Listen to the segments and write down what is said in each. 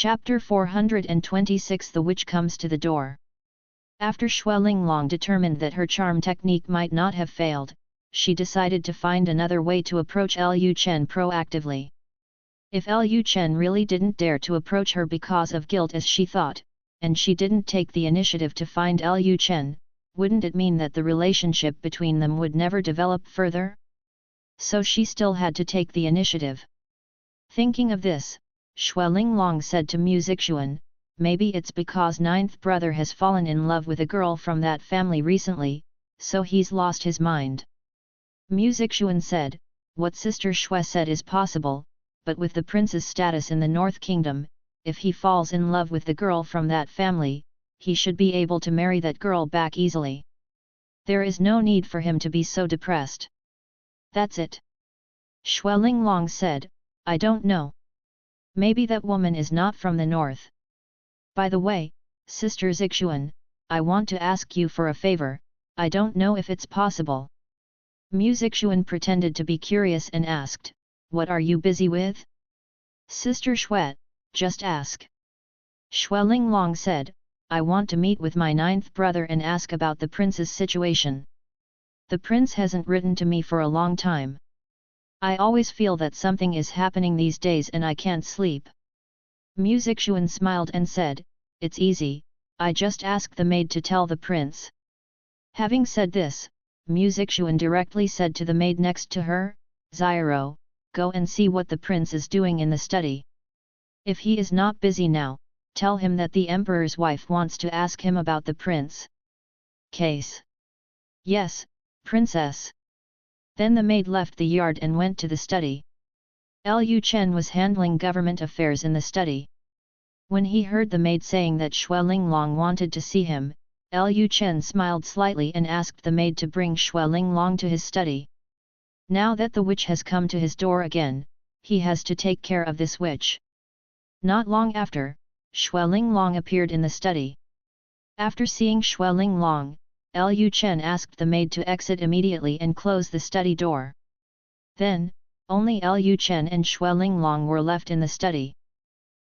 Chapter 426 The Witch Comes to the Door. After Xuelinglong determined that her charm technique might not have failed, she decided to find another way to approach Lu Chen proactively. If Lu Chen really didn't dare to approach her because of guilt as she thought, and she didn't take the initiative to find Lu Chen, wouldn't it mean that the relationship between them would never develop further? So she still had to take the initiative. Thinking of this, Xuelinglong said to Mu Zixuan, maybe it's because ninth brother has fallen in love with a girl from that family recently, so he's lost his mind. Mu Zixuan said, what Sister Xue said is possible, but with the prince's status in the North Kingdom, if he falls in love with the girl from that family, he should be able to marry that girl back easily. There is no need for him to be so depressed. That's it. Xuelinglong said, I don't know. Maybe that woman is not from the north. By the way, Sister Zixuan, I want to ask you for a favor, I don't know if it's possible. Mu Zixuan pretended to be curious and asked, what are you busy with? Sister Xue, just ask. Xuelinglong said, I want to meet with my ninth brother and ask about the prince's situation. The prince hasn't written to me for a long time. I always feel that something is happening these days and I can't sleep. Mu Zixuan smiled and said, it's easy, I just ask the maid to tell the prince. Having said this, Mu Zixuan directly said to the maid next to her, Xiao, go and see what the prince is doing in the study. If he is not busy now, tell him that the emperor's wife wants to ask him about the prince. Case. Yes, princess. Then the maid left the yard and went to the study. Lu Chen was handling government affairs in the study. When he heard the maid saying that Xuelinglong wanted to see him, Lu Chen smiled slightly and asked the maid to bring Xuelinglong to his study. Now that the witch has come to his door again, he has to take care of this witch. Not long after, Xuelinglong appeared in the study. After seeing Xuelinglong, Lu Chen asked the maid to exit immediately and close the study door. Then, only Lu Chen and Xuelinglong were left in the study.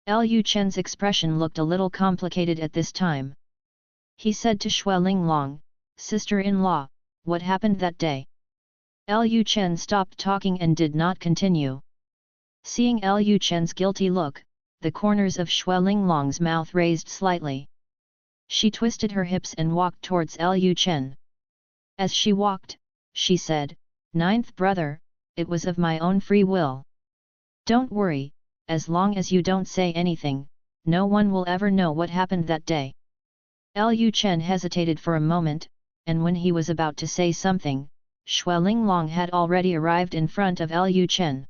Lu Chen's expression looked a little complicated at this time. He said to Xuelinglong, sister-in-law, what happened that day? Lu Chen stopped talking and did not continue. Seeing Lu Chen's guilty look, the corners of Xuelinglong's mouth raised slightly. She twisted her hips and walked towards Lu Chen. As she walked, she said, ninth brother, it was of my own free will. Don't worry, as long as you don't say anything, no one will ever know what happened that day. Lu Chen hesitated for a moment, and when he was about to say something, Xuelinglong had already arrived in front of Lu Chen.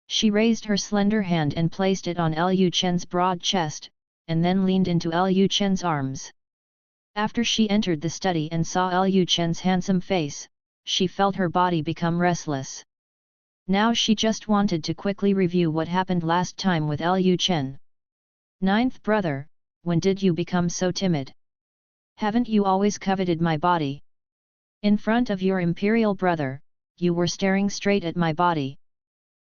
She raised her slender hand and placed it on Lu Chen's broad chest, and then leaned into Lu Chen's arms. After she entered the study and saw Lu Chen's handsome face, she felt her body become restless. Now she just wanted to quickly review what happened last time with Lu Chen. Ninth brother, when did you become so timid? Haven't you always coveted my body? In front of your imperial brother, you were staring straight at my body.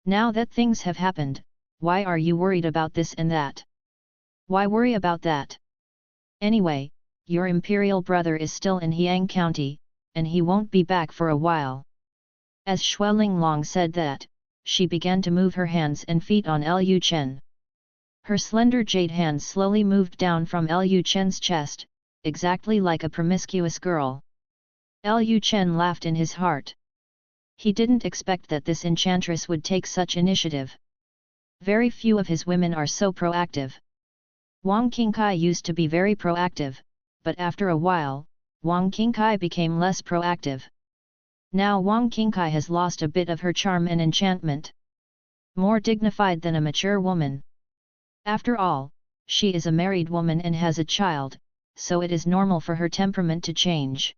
Now that things have happened, why are you worried about this and that? Why worry about that? Anyway, your imperial brother is still in Hiang County, and he won't be back for a while. As Xuelinglong said that, she began to move her hands and feet on Lu Chen. Her slender jade hands slowly moved down from Lu Chen's chest, exactly like a promiscuous girl. Lu Chen laughed in his heart. He didn't expect that this enchantress would take such initiative. Very few of his women are so proactive. Wang Qingkai used to be very proactive, but after a while, Wang Qingkai became less proactive. Now Wang Qingkai has lost a bit of her charm and enchantment. More dignified than a mature woman. After all, she is a married woman and has a child, so it is normal for her temperament to change.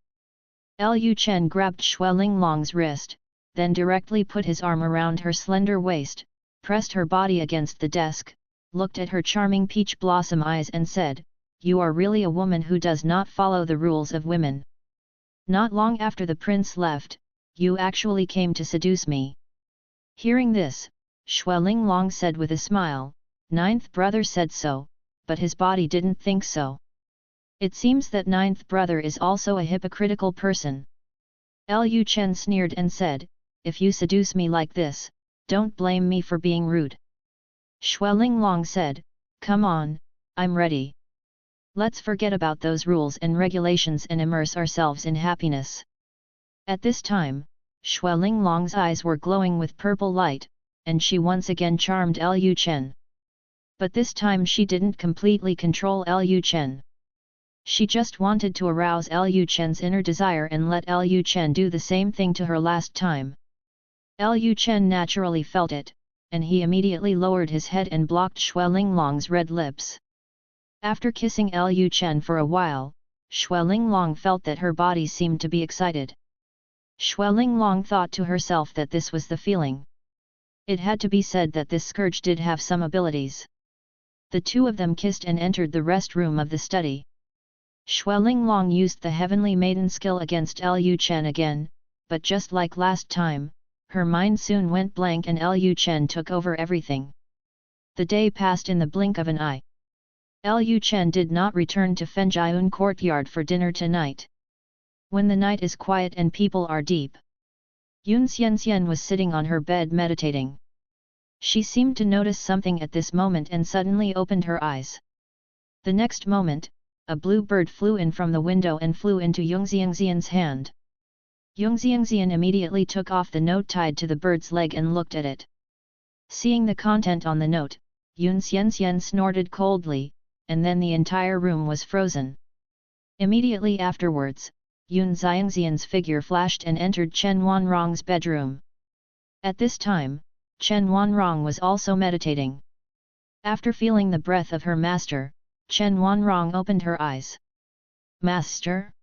Lu Chen grabbed Xuelinglong's wrist, then directly put his arm around her slender waist, pressed her body against the desk, looked at her charming peach blossom eyes and said, you are really a woman who does not follow the rules of women. Not long after the prince left, you actually came to seduce me. Hearing this, Xuelinglong said with a smile, ninth brother said so, but his body didn't think so. It seems that ninth brother is also a hypocritical person. Lu Chen sneered and said, if you seduce me like this, don't blame me for being rude. Xueling Long said, come on, I'm ready. Let's forget about those rules and regulations and immerse ourselves in happiness. At this time, Xueling Long's eyes were glowing with purple light, and she once again charmed Lu Chen. But this time she didn't completely control Lu Chen. She just wanted to arouse Lu Chen's inner desire and let Lu Chen do the same thing to her last time. Lu Chen naturally felt it, and he immediately lowered his head and blocked Xueling Long's red lips. After kissing Lu Chen for a while, Xueling Long felt that her body seemed to be excited. Xueling Long thought to herself that this was the feeling. It had to be said that this scourge did have some abilities. The two of them kissed and entered the rest room of the study. Xueling Long used the Heavenly Maiden skill against Lu Chen again, but just like last time, her mind soon went blank and Lu Chen took over everything. The day passed in the blink of an eye. Lu Chen did not return to Fenjian courtyard for dinner tonight. When the night is quiet and people are deep. Yun Xianxian was sitting on her bed meditating. She seemed to notice something at this moment and suddenly opened her eyes. The next moment, a blue bird flew in from the window and flew into Yung Xianxian's hand. Yung Xianxian immediately took off the note tied to the bird's leg and looked at it. Seeing the content on the note, Yun Xianxian snorted coldly, and then the entire room was frozen. Immediately afterwards, Yun Xianxian's figure flashed and entered Chen Wanrong's bedroom. At this time, Chen Wanrong was also meditating. After feeling the breath of her master, Chen Wanrong opened her eyes. Master?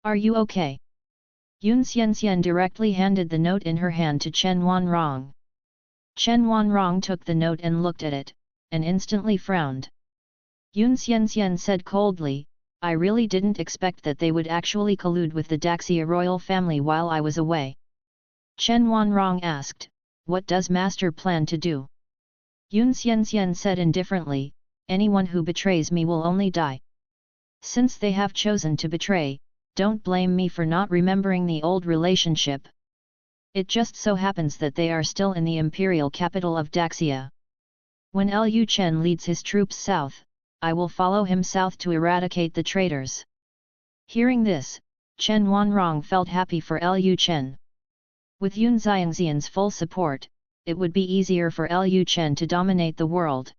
Are you okay? Yun Xianxian directly handed the note in her hand to Chen Wanrong. Chen Wanrong took the note and looked at it, and instantly frowned. Yun Xianxian said coldly, I really didn't expect that they would actually collude with the Daxia royal family while I was away. Chen Wanrong asked, what does master plan to do? Yun Xianxian said indifferently, anyone who betrays me will only die. Since they have chosen to betray, don't blame me for not remembering the old relationship. It just so happens that they are still in the imperial capital of Daxia. When Lu Chen leads his troops south, I will follow him south to eradicate the traitors. Hearing this, Chen Wanrong felt happy for Lu Chen. With Yun Xianxian's full support, it would be easier for Lu Chen to dominate the world.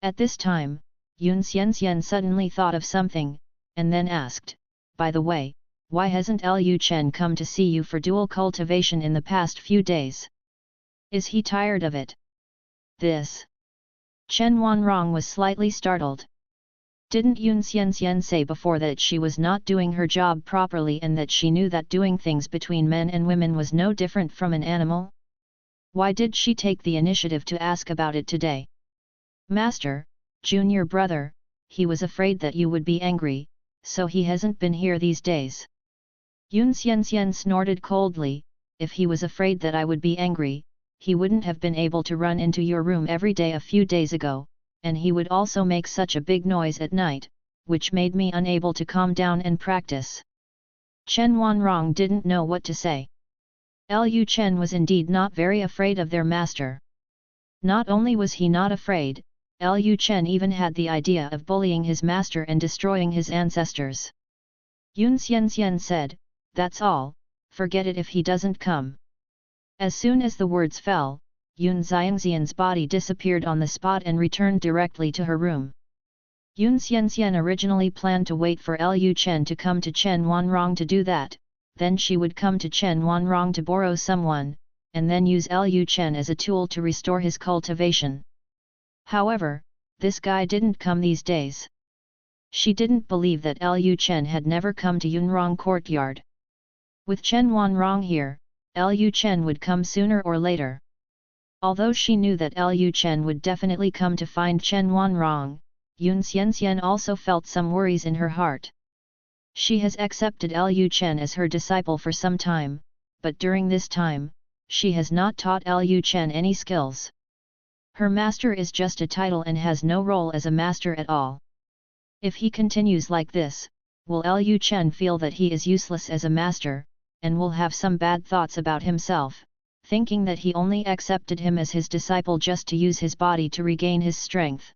At this time, Yun Xianxian suddenly thought of something, and then asked, by the way, why hasn't Lu Chen come to see you for dual cultivation in the past few days? Is he tired of it? This. Chen Wanrong was slightly startled. Didn't Yun Xianxian say before that she was not doing her job properly and that she knew that doing things between men and women was no different from an animal? Why did she take the initiative to ask about it today? Master, junior brother, he was afraid that you would be angry, so he hasn't been here these days. Yun Xianxian snorted coldly, if he was afraid that I would be angry, he wouldn't have been able to run into your room every day a few days ago, and he would also make such a big noise at night, which made me unable to calm down and practice. Chen Wanrong didn't know what to say. Lu Chen was indeed not very afraid of their master. Not only was he not afraid, Lu Chen even had the idea of bullying his master and destroying his ancestors. Yun Xianxian said, that's all, forget it if he doesn't come. As soon as the words fell, Yun Xianxian's body disappeared on the spot and returned directly to her room. Yun Xianxian originally planned to wait for Lu Chen to come to Chen Wanrong to do that, then she would come to Chen Wanrong to borrow someone, and then use Lu Chen as a tool to restore his cultivation. However, this guy didn't come these days. She didn't believe that Lu Chen had never come to Yunrong courtyard. With Chen Wanrong here, Lu Chen would come sooner or later. Although she knew that Lu Chen would definitely come to find Chen Wanrong, Yun Xianxian also felt some worries in her heart. She has accepted Lu Chen as her disciple for some time, but during this time, she has not taught Lu Chen any skills. Her master is just a title and has no role as a master at all. If he continues like this, will Lu Chen feel that he is useless as a master, and will have some bad thoughts about himself, thinking that he only accepted him as his disciple just to use his body to regain his strength.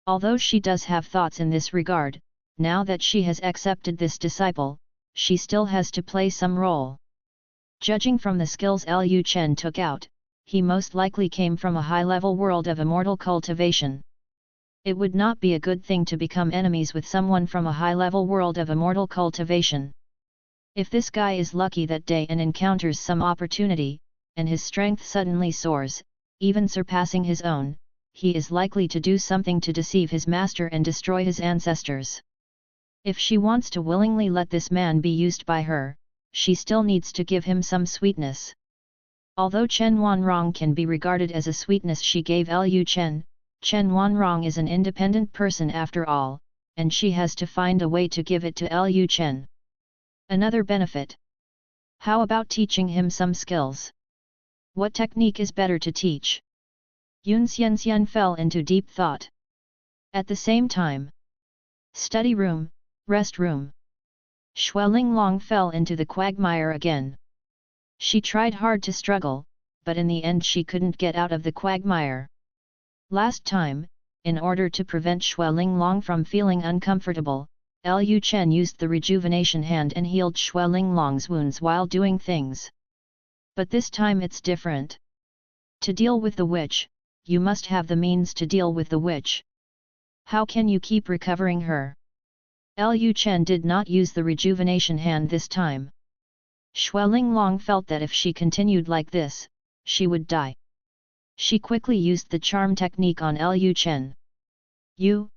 Although she does have thoughts in this regard, now that she has accepted this disciple, she still has to play some role. Judging from the skills Lu Chen took out, he most likely came from a high-level world of immortal cultivation. It would not be a good thing to become enemies with someone from a high-level world of immortal cultivation. If this guy is lucky that day and encounters some opportunity, and his strength suddenly soars, even surpassing his own, he is likely to do something to deceive his master and destroy his ancestors. If she wants to willingly let this man be used by her, she still needs to give him some sweetness. Although Chen Wanrong can be regarded as a sweetness she gave Lu Chen, Chen Wanrong is an independent person after all, and she has to find a way to give it to Lu Chen. Another benefit. How about teaching him some skills? What technique is better to teach? Yun Xianxian fell into deep thought. At the same time, study room, rest room. Xuelinglong fell into the quagmire again. She tried hard to struggle, but in the end she couldn't get out of the quagmire. Last time, in order to prevent Xuelinglong from feeling uncomfortable, Lu Chen used the rejuvenation hand and healed Xuelinglong's wounds while doing things. But this time it's different. To deal with the witch, you must have the means to deal with the witch. How can you keep recovering her? Lu Chen did not use the rejuvenation hand this time. Xuelinglong felt that if she continued like this, she would die. She quickly used the charm technique on Lu Chen. You,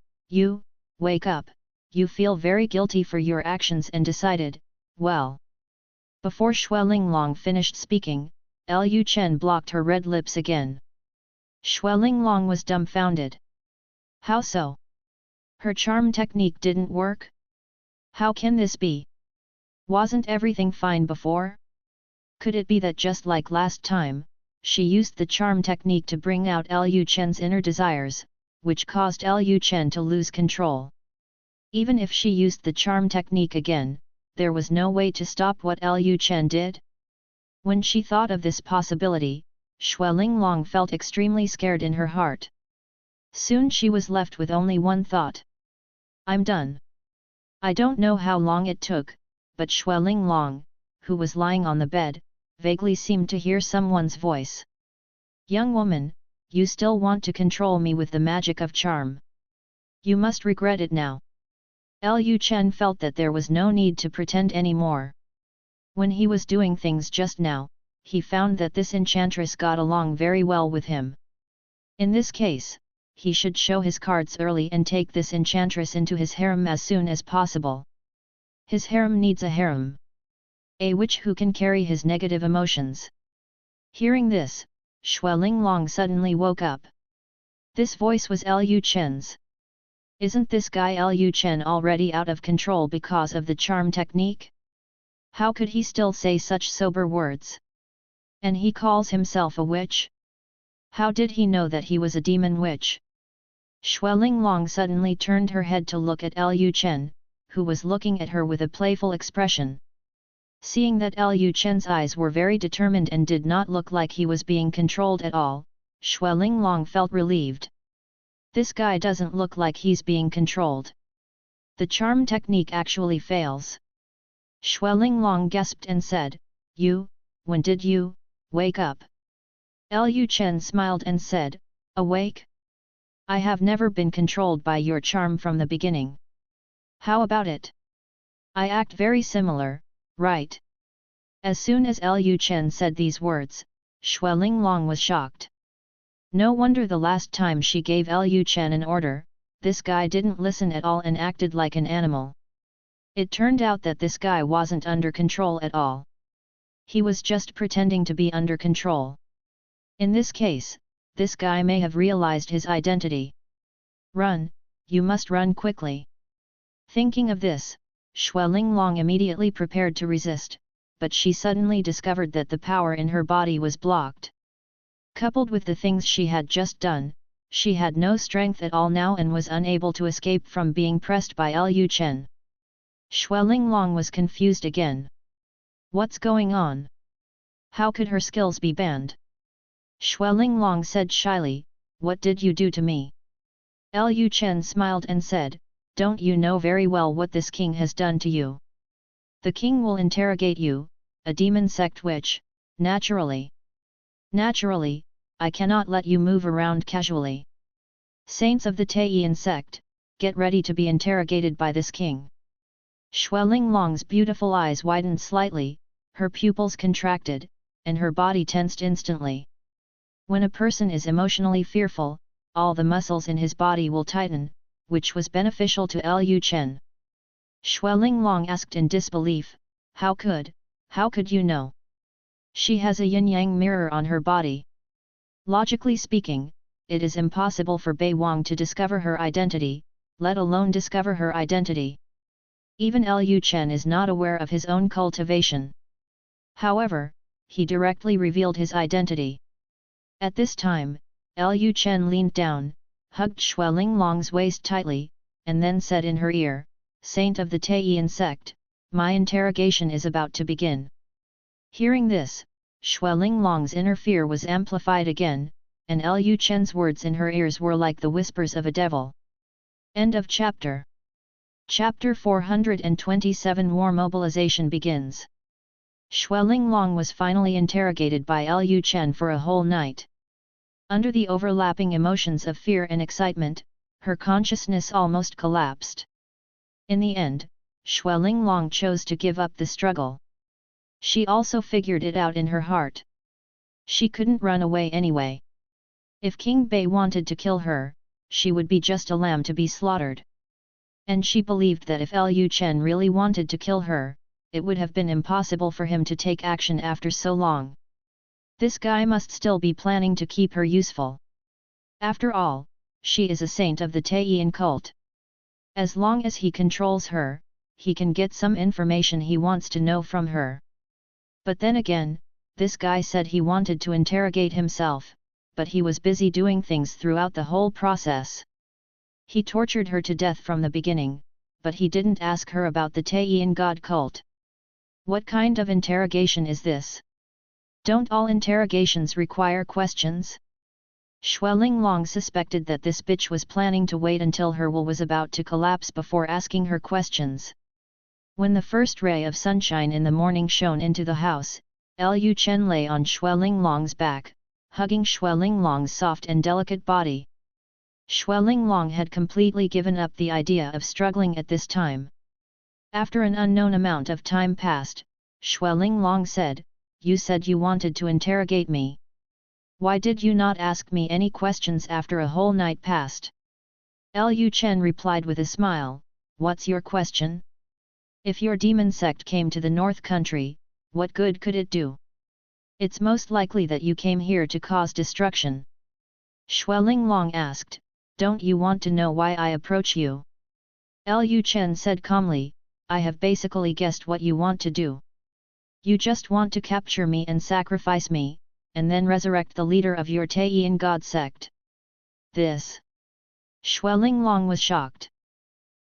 wake up, you feel very guilty for your actions and decided, well. Before Xuelinglong finished speaking, Lu Chen blocked her red lips again. Xuelinglong was dumbfounded. How so? Her charm technique didn't work? How can this be? Wasn't everything fine before? Could it be that just like last time, she used the charm technique to bring out Lu Chen's inner desires, which caused Lu Chen to lose control? Even if she used the charm technique again, there was no way to stop what Lu Chen did? When she thought of this possibility, Xuelinglong felt extremely scared in her heart. Soon she was left with only one thought. I'm done. I don't know how long it took, but Xuelinglong, who was lying on the bed, vaguely seemed to hear someone's voice. Young woman, you still want to control me with the magic of charm. You must regret it now. Lu Chen felt that there was no need to pretend anymore. When he was doing things just now, he found that this enchantress got along very well with him. In this case, he should show his cards early and take this enchantress into his harem as soon as possible. His harem needs a harem. A witch who can carry his negative emotions. Hearing this, Xuelinglong suddenly woke up. This voice was Lu Chen's. Isn't this guy Lu Chen already out of control because of the charm technique? How could he still say such sober words? And he calls himself a witch? How did he know that he was a demon witch? Xuelinglong suddenly turned her head to look at Lu Chen, who was looking at her with a playful expression. Seeing that Lu Chen's eyes were very determined and did not look like he was being controlled at all, Xuelinglong felt relieved. This guy doesn't look like he's being controlled. The charm technique actually fails. Xuelinglong gasped and said, when did you wake up? Lu Chen smiled and said, awake? I have never been controlled by your charm from the beginning. How about it? I act very similar, right? As soon as Lu Chen said these words, Xuelinglong was shocked. No wonder the last time she gave Lu Chen an order, this guy didn't listen at all and acted like an animal. It turned out that this guy wasn't under control at all. He was just pretending to be under control. In this case, this guy may have realized his identity. Run, you must run quickly. Thinking of this, Xuelinglong immediately prepared to resist, but she suddenly discovered that the power in her body was blocked. Coupled with the things she had just done, she had no strength at all now and was unable to escape from being pressed by Lu Chen. Xuelinglong was confused again. What's going on? How could her skills be banned? Xuelinglong said shyly, what did you do to me? Lu Chen smiled and said, don't you know very well what this king has done to you? The king will interrogate you, a demon sect witch, naturally. Naturally, I cannot let you move around casually. Saints of the Taiyin sect, get ready to be interrogated by this king. Xuelinglong's beautiful eyes widened slightly, her pupils contracted, and her body tensed instantly. When a person is emotionally fearful, all the muscles in his body will tighten, which was beneficial to Lu Chen. Xuelinglong asked in disbelief, how could you know? She has a yin-yang mirror on her body. Logically speaking, it is impossible for Bei Wang to discover her identity, let alone discover her identity. Even Lu Chen is not aware of his own cultivation. However, he directly revealed his identity. At this time, Lu Chen leaned down, hugged Xuelinglong's waist tightly, and then said in her ear, Saint of the Taiyin sect, my interrogation is about to begin. Hearing this, Xuelinglong's inner fear was amplified again, and Lu Chen's words in her ears were like the whispers of a devil. End of chapter. Chapter 427 War mobilization begins. Xuelinglong was finally interrogated by Lu Chen for a whole night. Under the overlapping emotions of fear and excitement, her consciousness almost collapsed. In the end, Xuelinglong chose to give up the struggle. She also figured it out in her heart. She couldn't run away anyway. If King Bei wanted to kill her, she would be just a lamb to be slaughtered. And she believed that if Lu Chen really wanted to kill her, it would have been impossible for him to take action after so long. This guy must still be planning to keep her useful. After all, she is a saint of the Taiyin cult. As long as he controls her, he can get some information he wants to know from her. But then again, this guy said he wanted to interrogate himself, but he was busy doing things throughout the whole process. He tortured her to death from the beginning, but he didn't ask her about the Taiyin god cult. What kind of interrogation is this? Don't all interrogations require questions? Xuelinglong suspected that this bitch was planning to wait until her will was about to collapse before asking her questions. When the first ray of sunshine in the morning shone into the house, Lu Chen lay on Xuelinglong's back, hugging Xuelinglong's soft and delicate body. Xuelinglong had completely given up the idea of struggling at this time. After an unknown amount of time passed, Xuelinglong said, you said you wanted to interrogate me. Why did you not ask me any questions after a whole night passed? Lu Chen replied with a smile, what's your question? If your demon sect came to the North Country, what good could it do? It's most likely that you came here to cause destruction. Xuelinglong asked, don't you want to know why I approach you? Lu Chen said calmly, I have basically guessed what you want to do. You just want to capture me and sacrifice me, and then resurrect the leader of your Taiyin god sect. This. Xuelinglong was shocked.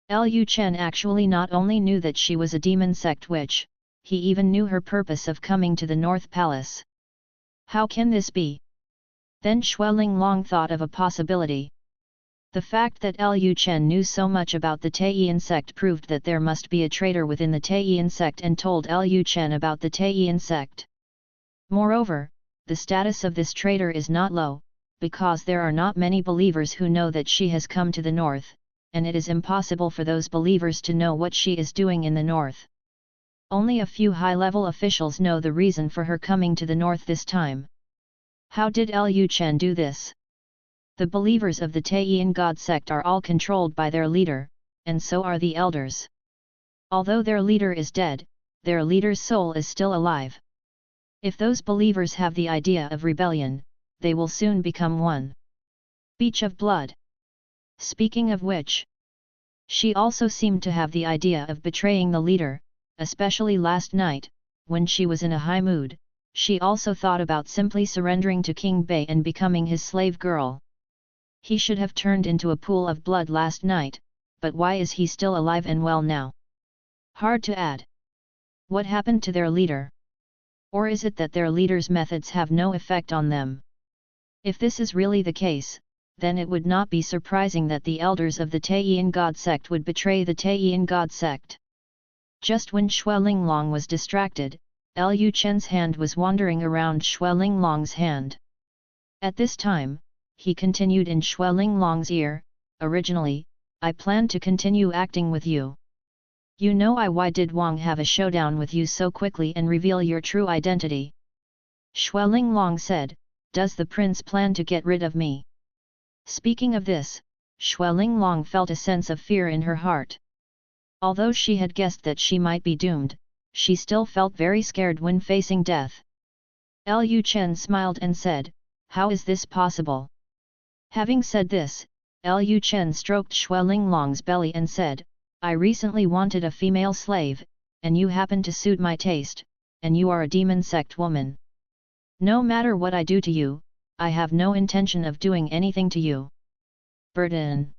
Lu Chen actually not only knew that she was a demon sect witch, he even knew her purpose of coming to the North Palace. How can this be? Then Xuelinglong thought of a possibility. The fact that Lu Chen knew so much about the Taiyin sect proved that there must be a traitor within the Taiyin sect and told Lu Chen about the Taiyin sect. Moreover, the status of this traitor is not low, because there are not many believers who know that she has come to the north, and it is impossible for those believers to know what she is doing in the north. Only a few high-level officials know the reason for her coming to the north this time. How did Lu Chen do this? The believers of the Taiyin God sect are all controlled by their leader, and so are the elders. Although their leader is dead, their leader's soul is still alive. If those believers have the idea of rebellion, they will soon become one. Beach of blood. Speaking of which, she also seemed to have the idea of betraying the leader, especially last night, when she was in a high mood, She also thought about simply surrendering to King Bei and becoming his slave girl. He should have turned into a pool of blood last night, but why is he still alive and well now? Hard to add. What happened to their leader? Or is it that their leader's methods have no effect on them? If this is really the case, then it would not be surprising that the elders of the Taiyin God sect would betray the Taiyin God sect. Just when Xuelinglong was distracted, Lu Chen's hand was wandering around Xuelinglong's hand. At this time, he continued in Xuelinglong's ear, "Originally, I planned to continue acting with you. You know why did Wang have a showdown with you so quickly and reveal your true identity?" Xuelinglong said, "Does the prince plan to get rid of me?" Speaking of this, Xuelinglong felt a sense of fear in her heart. Although she had guessed that she might be doomed, she still felt very scared when facing death. Lu Chen smiled and said, "How is this possible?" Having said this, Lu Chen stroked Xuelinglong's belly and said, "I recently wanted a female slave, and you happen to suit my taste, and you are a demon sect woman. No matter what I do to you, I have no intention of doing anything to you." Burden.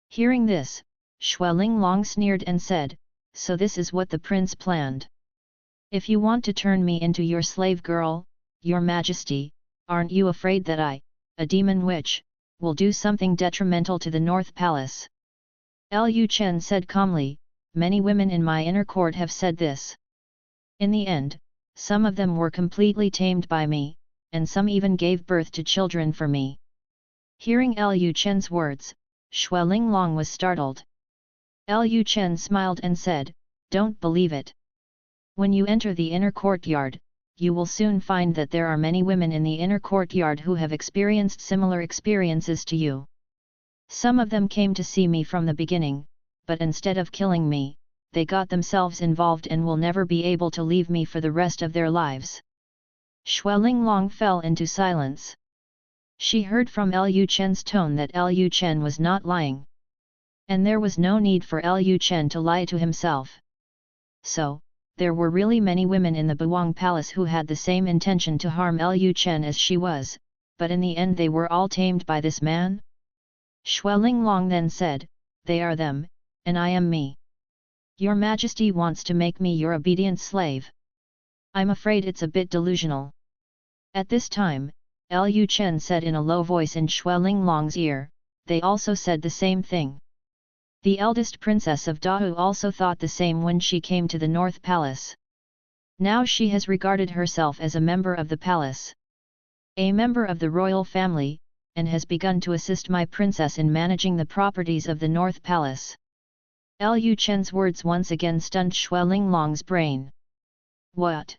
Hearing this, Xuelinglong sneered and said, "So this is what the prince planned. If you want to turn me into your slave girl, your majesty, aren't you afraid that I, a demon witch, will do something detrimental to the North Palace?" Lu Chen said calmly, "Many women in my inner court have said this. In the end, some of them were completely tamed by me, and some even gave birth to children for me." Hearing Lu Chen's words, Xuelinglong was startled. Lu Chen smiled and said, "Don't believe it. When you enter the inner courtyard, you will soon find that there are many women in the inner courtyard who have experienced similar experiences to you. Some of them came to see me from the beginning, but instead of killing me, they got themselves involved and will never be able to leave me for the rest of their lives." Xuelinglong fell into silence. She heard from Lu Chen's tone that Lu Chen was not lying. And there was no need for Lu Chen to lie to himself. So, there were really many women in the Buwang Palace who had the same intention to harm Lu Chen as she was, but in the end they were all tamed by this man? Xuelinglong then said, "They are them, and I am me. Your Majesty wants to make me your obedient slave. I'm afraid it's a bit delusional." At this time, Lu Chen said in a low voice in Xuelinglong's ear, "They also said the same thing." The eldest princess of Dahou also thought the same when she came to the North Palace. Now she has regarded herself as a member of the palace. A member of the royal family, and has begun to assist my princess in managing the properties of the North Palace. Lu Chen's words once again stunned Xuelinglong's brain. What?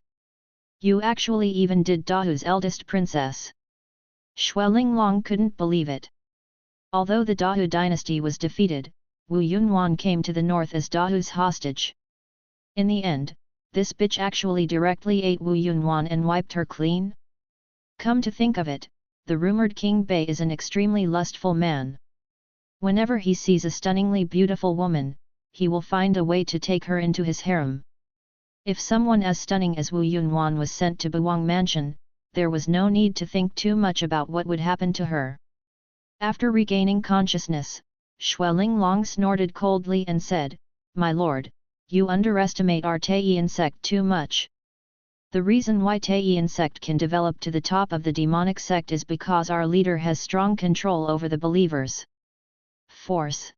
You actually even did Dahou's eldest princess? Xuelinglong couldn't believe it. Although the Dahou dynasty was defeated, Wu Yunwan came to the north as Dahou's hostage. In the end, this bitch actually directly ate Wu Yunwan and wiped her clean? Come to think of it, the rumored King Bei is an extremely lustful man. Whenever he sees a stunningly beautiful woman, he will find a way to take her into his harem. If someone as stunning as Wu Yunwan was sent to Buwang Mansion, there was no need to think too much about what would happen to her. After regaining consciousness, Xuelinglong snorted coldly and said, "My lord, you underestimate our Taiyin sect too much. The reason why Taiyin sect can develop to the top of the demonic sect is because our leader has strong control over the believers. Force.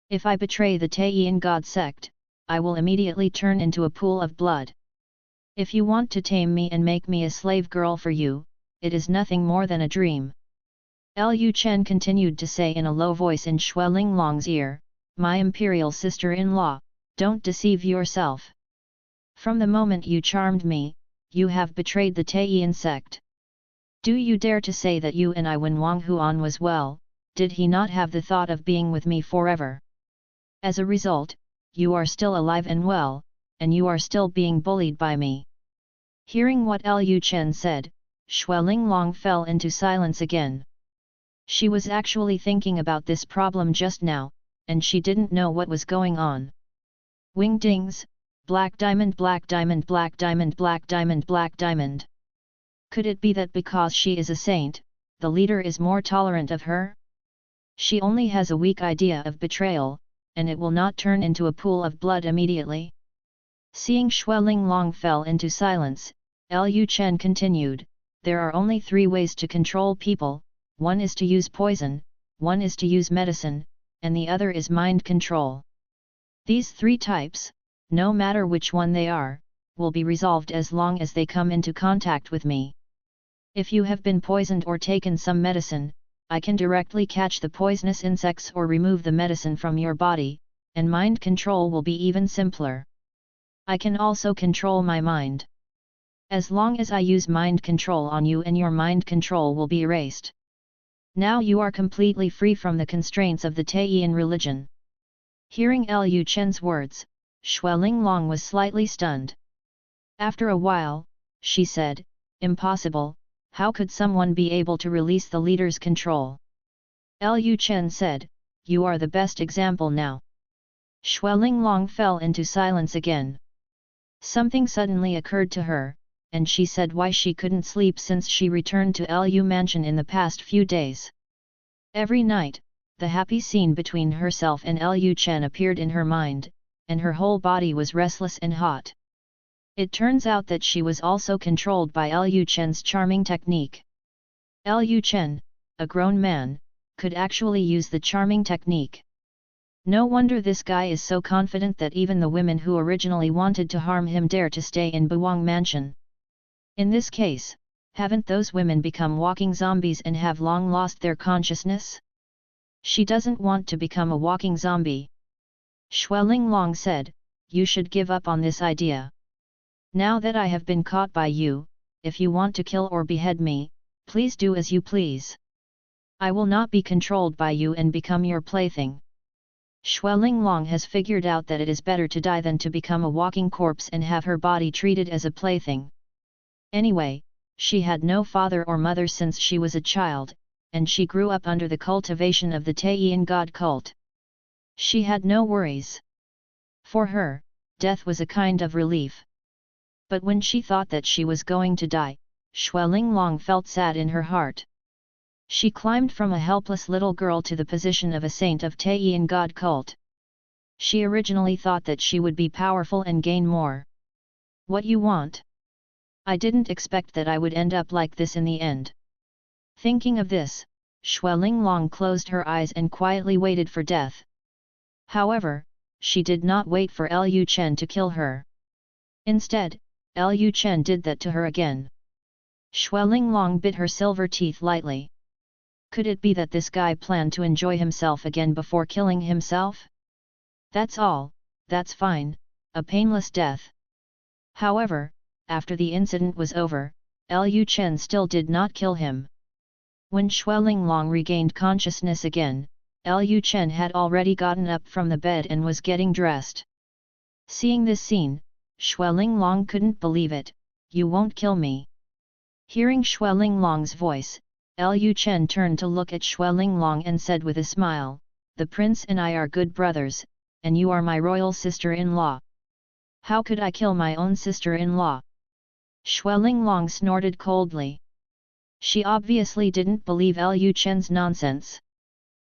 If I betray the Taiyin God sect, I will immediately turn into a pool of blood. If you want to tame me and make me a slave girl for you, it is nothing more than a dream." Lu Chen continued to say in a low voice in Xuelinglong's ear, "My imperial sister-in-law, don't deceive yourself. From the moment you charmed me, you have betrayed the Taiyin sect. Do you dare to say that you and I when Wang Huan was well, did he not have the thought of being with me forever? As a result, you are still alive and well, and you are still being bullied by me." Hearing what Lu Chen said, Xuelinglong fell into silence again. She was actually thinking about this problem just now, and she didn't know what was going on. Wing dings, black diamond, black diamond, black diamond, black diamond, black diamond. Could it be that because she is a saint, the leader is more tolerant of her? She only has a weak idea of betrayal, and it will not turn into a pool of blood immediately. Seeing Xue Linglong fell into silence, Lu Chen continued, there are only 3 ways to control people, one is to use poison, one is to use medicine, and the other is mind control. These 3 types, no matter which one they are, will be resolved as long as they come into contact with me. If you have been poisoned or taken some medicine, I can directly catch the poisonous insects or remove the medicine from your body, and mind control will be even simpler. I can also control my mind. As long as I use mind control on you, and your mind control will be erased. Now you are completely free from the constraints of the Taiyin religion. Hearing Lu Chen's words, Xue Linglong was slightly stunned. After a while, she said, impossible, how could someone be able to release the leader's control? Lu Chen said, you are the best example now. Xue Linglong fell into silence again. Something suddenly occurred to her, and she said why she couldn't sleep since she returned to Lu mansion in the past few days. Every night, the happy scene between herself and Lu Chen appeared in her mind, and her whole body was restless and hot. It turns out that she was also controlled by Lu Chen's charming technique. Lu Chen, a grown man, could actually use the charming technique. No wonder this guy is so confident that even the women who originally wanted to harm him dare to stay in Buwang Mansion. In this case, haven't those women become walking zombies and have long lost their consciousness? She doesn't want to become a walking zombie. Xue Linglong said, you should give up on this idea. Now that I have been caught by you, if you want to kill or behead me, please do as you please. I will not be controlled by you and become your plaything. Xue Linglong has figured out that it is better to die than to become a walking corpse and have her body treated as a plaything. Anyway, she had no father or mother since she was a child, and she grew up under the cultivation of the Taiyin god cult. She had no worries. For her, death was a kind of relief. But when she thought that she was going to die, Xue Linglong felt sad in her heart. She climbed from a helpless little girl to the position of a saint of Taiyin god cult. She originally thought that she would be powerful and gain more. What you want? I didn't expect that I would end up like this in the end. Thinking of this, Xue Linglong closed her eyes and quietly waited for death. However, she did not wait for Lu Chen to kill her. Instead, Lu Chen did that to her again. Xue Linglong bit her silver teeth lightly. Could it be that this guy planned to enjoy himself again before killing himself? That's all, that's fine, a painless death. However, after the incident was over, Lu Chen still did not kill him. When Xue Linglong regained consciousness again, Lu Chen had already gotten up from the bed and was getting dressed. Seeing this scene, Xue Linglong couldn't believe it. You won't kill me. Hearing Xue Linglong's voice, Lu Chen turned to look at Xue Linglong and said with a smile, the prince and I are good brothers, and you are my royal sister-in-law. How could I kill my own sister-in-law? Xue Linglong snorted coldly. She obviously didn't believe Lu Chen's nonsense.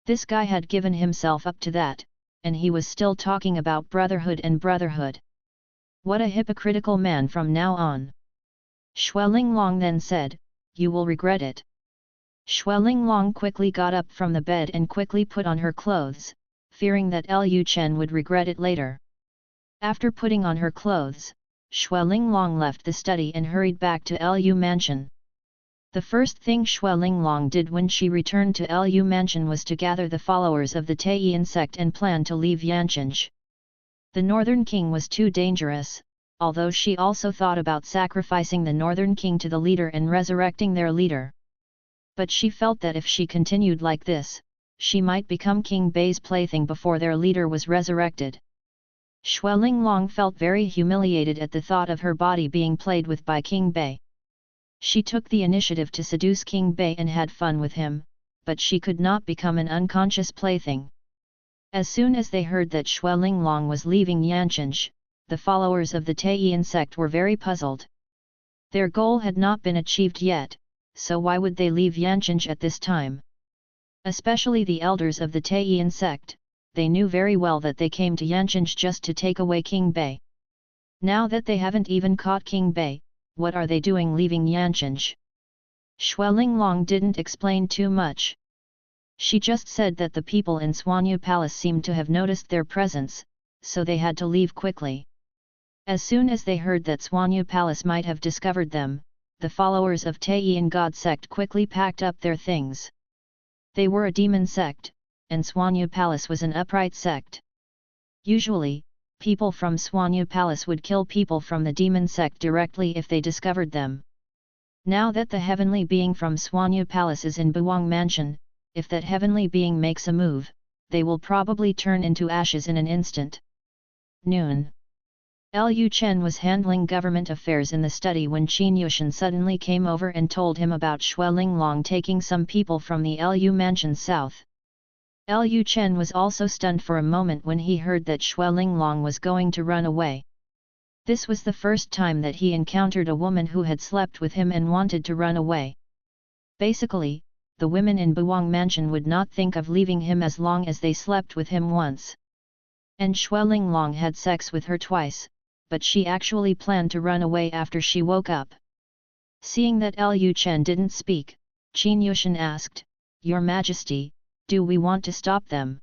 This guy had given himself up to that, and he was still talking about brotherhood and brotherhood. What a hypocritical man from now on. Xue Linglong then said, you will regret it. Xue Linglong quickly got up from the bed and quickly put on her clothes, fearing that Lu Chen would regret it later. After putting on her clothes, Xue Linglong left the study and hurried back to Lu mansion. The first thing Xue Linglong did when she returned to Lu mansion was to gather the followers of the Taiyin sect and plan to leave Yanqing. The Northern King was too dangerous, although she also thought about sacrificing the Northern King to the leader and resurrecting their leader. But she felt that if she continued like this, she might become King Bei's plaything before their leader was resurrected. Xue Linglong felt very humiliated at the thought of her body being played with by King Bei. She took the initiative to seduce King Bei and had fun with him, but she could not become an unconscious plaything. As soon as they heard that Xue Linglong was leaving Yanqing, the followers of the Taiyin sect were very puzzled. Their goal had not been achieved yet, so why would they leave Yancheng at this time? Especially the elders of the Taiyan sect, they knew very well that they came to Yancheng just to take away King Bei. Now that they haven't even caught King Bei, what are they doing leaving Yancheng? Xuelinglong didn't explain too much. She just said that the people in Xuanyu Palace seemed to have noticed their presence, so they had to leave quickly. As soon as they heard that Xuanyu Palace might have discovered them, the followers of Taiyan God sect quickly packed up their things. They were a demon sect, and Xuanyu Palace was an upright sect. Usually, people from Xuanyu Palace would kill people from the demon sect directly if they discovered them. Now that the heavenly being from Xuanyu Palace is in Buwang Mansion, if that heavenly being makes a move, they will probably turn into ashes in an instant. Noon. Lu Chen was handling government affairs in the study when Qin Yushan suddenly came over and told him about Xuelinglong taking some people from the Lu Mansion south. Lu Chen was also stunned for a moment when he heard that Xuelinglong was going to run away. This was the first time that he encountered a woman who had slept with him and wanted to run away. Basically, the women in Buwang Mansion would not think of leaving him as long as they slept with him once. And Xuelinglong had sex with her twice, but she actually planned to run away after she woke up. Seeing that Lu Chen didn't speak, Qin Yushan asked, "Your Majesty, do we want to stop them?"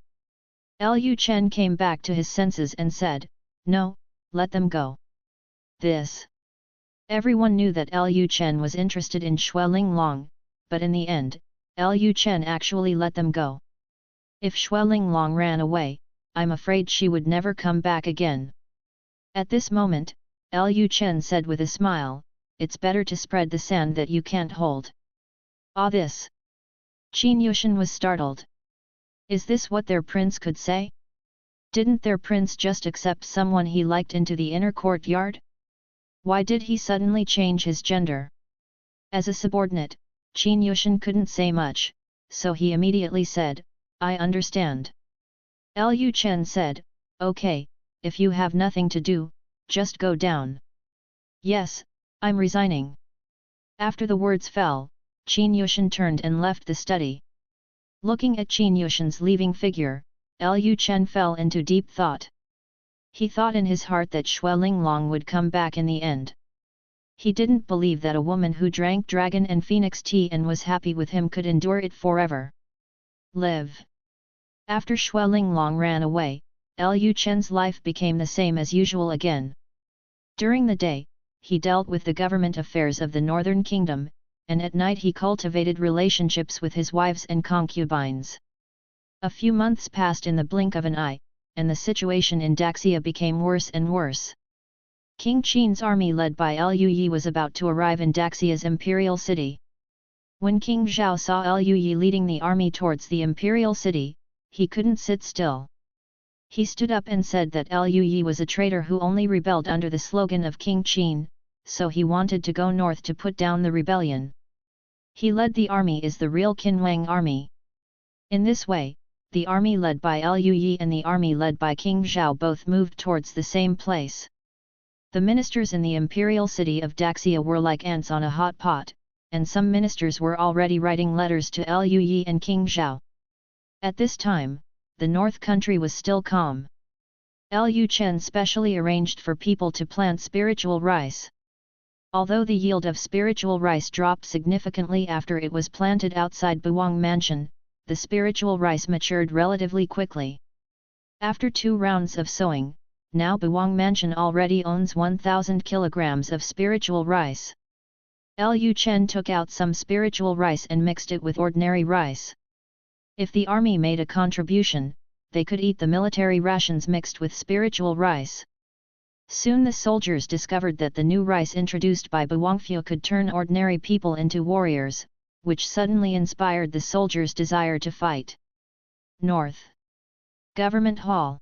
Lu Chen came back to his senses and said, "No, let them go." This. Everyone knew that Lu Chen was interested in Xuelinglong, but in the end, Lu Chen actually let them go. If Xuelinglong ran away, I'm afraid she would never come back again. At this moment, Lu Chen said with a smile, "It's better to spread the sand that you can't hold." Ah, this! Qin Yushan was startled. Is this what their prince could say? Didn't their prince just accept someone he liked into the inner courtyard? Why did he suddenly change his gender? As a subordinate, Qin Yushan couldn't say much, so he immediately said, "I understand." Lu Chen said, "Okay, if you have nothing to do, just go down." "Yes, I'm resigning." After the words fell, Qin Yushan turned and left the study. Looking at Qin Yushan's leaving figure, Lu Chen fell into deep thought. He thought in his heart that Xuelinglong would come back in the end. He didn't believe that a woman who drank dragon and phoenix tea and was happy with him could endure it forever. Live. After Xuelinglong ran away, Lu Chen's life became the same as usual again. During the day, he dealt with the government affairs of the Northern Kingdom, and at night he cultivated relationships with his wives and concubines. A few months passed in the blink of an eye, and the situation in Daxia became worse and worse. King Qin's army led by Lu Yi was about to arrive in Daxia's imperial city. When King Zhao saw Lu Yi leading the army towards the imperial city, he couldn't sit still. He stood up and said that Lu Yi was a traitor who only rebelled under the slogan of King Qin, so he wanted to go north to put down the rebellion. He led the army is the real Qinwang army. In this way, the army led by Lu Yi and the army led by King Zhao both moved towards the same place. The ministers in the imperial city of Daxia were like ants on a hot pot, and some ministers were already writing letters to Lu Yi and King Zhao. At this time, the North Country was still calm. Lu Chen specially arranged for people to plant spiritual rice. Although the yield of spiritual rice dropped significantly after it was planted outside Buwang Mansion, the spiritual rice matured relatively quickly. After 2 rounds of sowing, now Buwang Mansion already owns 1,000 kilograms of spiritual rice. Lu Chen took out some spiritual rice and mixed it with ordinary rice. If the army made a contribution, they could eat the military rations mixed with spiritual rice. Soon the soldiers discovered that the new rice introduced by Buwangfu could turn ordinary people into warriors, which suddenly inspired the soldiers' desire to fight. North Government Hall.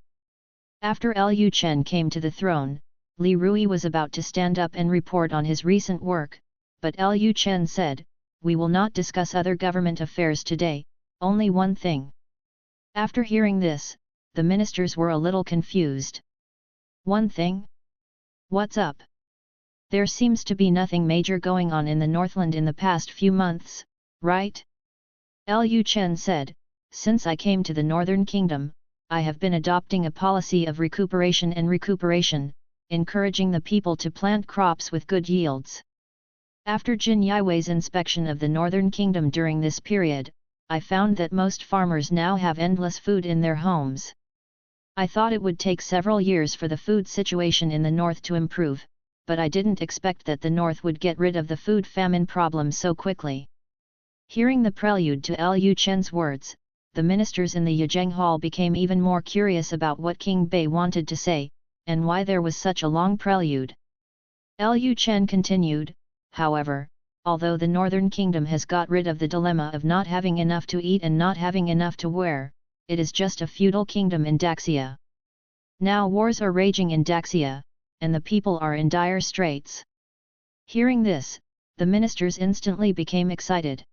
After Lu Chen came to the throne, Li Rui was about to stand up and report on his recent work, but Lu Chen said, "We will not discuss other government affairs today, only one thing." After hearing this, the ministers were a little confused. "One thing? What's up?" There seems to be nothing major going on in the Northland in the past few months, right? Lu Chen said, since I came to the Northern Kingdom, I have been adopting a policy of recuperation, encouraging the people to plant crops with good yields. After Jin Yiwei's inspection of the Northern Kingdom during this period, I found that most farmers now have endless food in their homes. I thought it would take several years for the food situation in the north to improve, but I didn't expect that the north would get rid of the food famine problem so quickly. Hearing the prelude to Lu Chen's words, the ministers in the Yizheng Hall became even more curious about what King Bei wanted to say, and why there was such a long prelude. Lu Chen continued, however, although the Northern Kingdom has got rid of the dilemma of not having enough to eat and not having enough to wear, it is just a feudal kingdom in Daxia. Now wars are raging in Daxia, and the people are in dire straits. Hearing this, the ministers instantly became excited.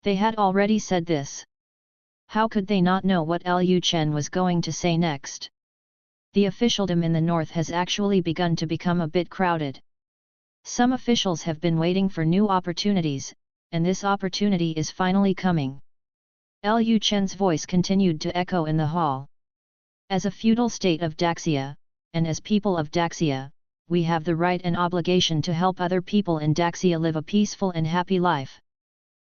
They had already said this. How could they not know what Lu Chen was going to say next? The officialdom in the north has actually begun to become a bit crowded. Some officials have been waiting for new opportunities, and this opportunity is finally coming. Lu Chen's voice continued to echo in the hall. As a feudal state of Daxia, and as people of Daxia, we have the right and obligation to help other people in Daxia live a peaceful and happy life.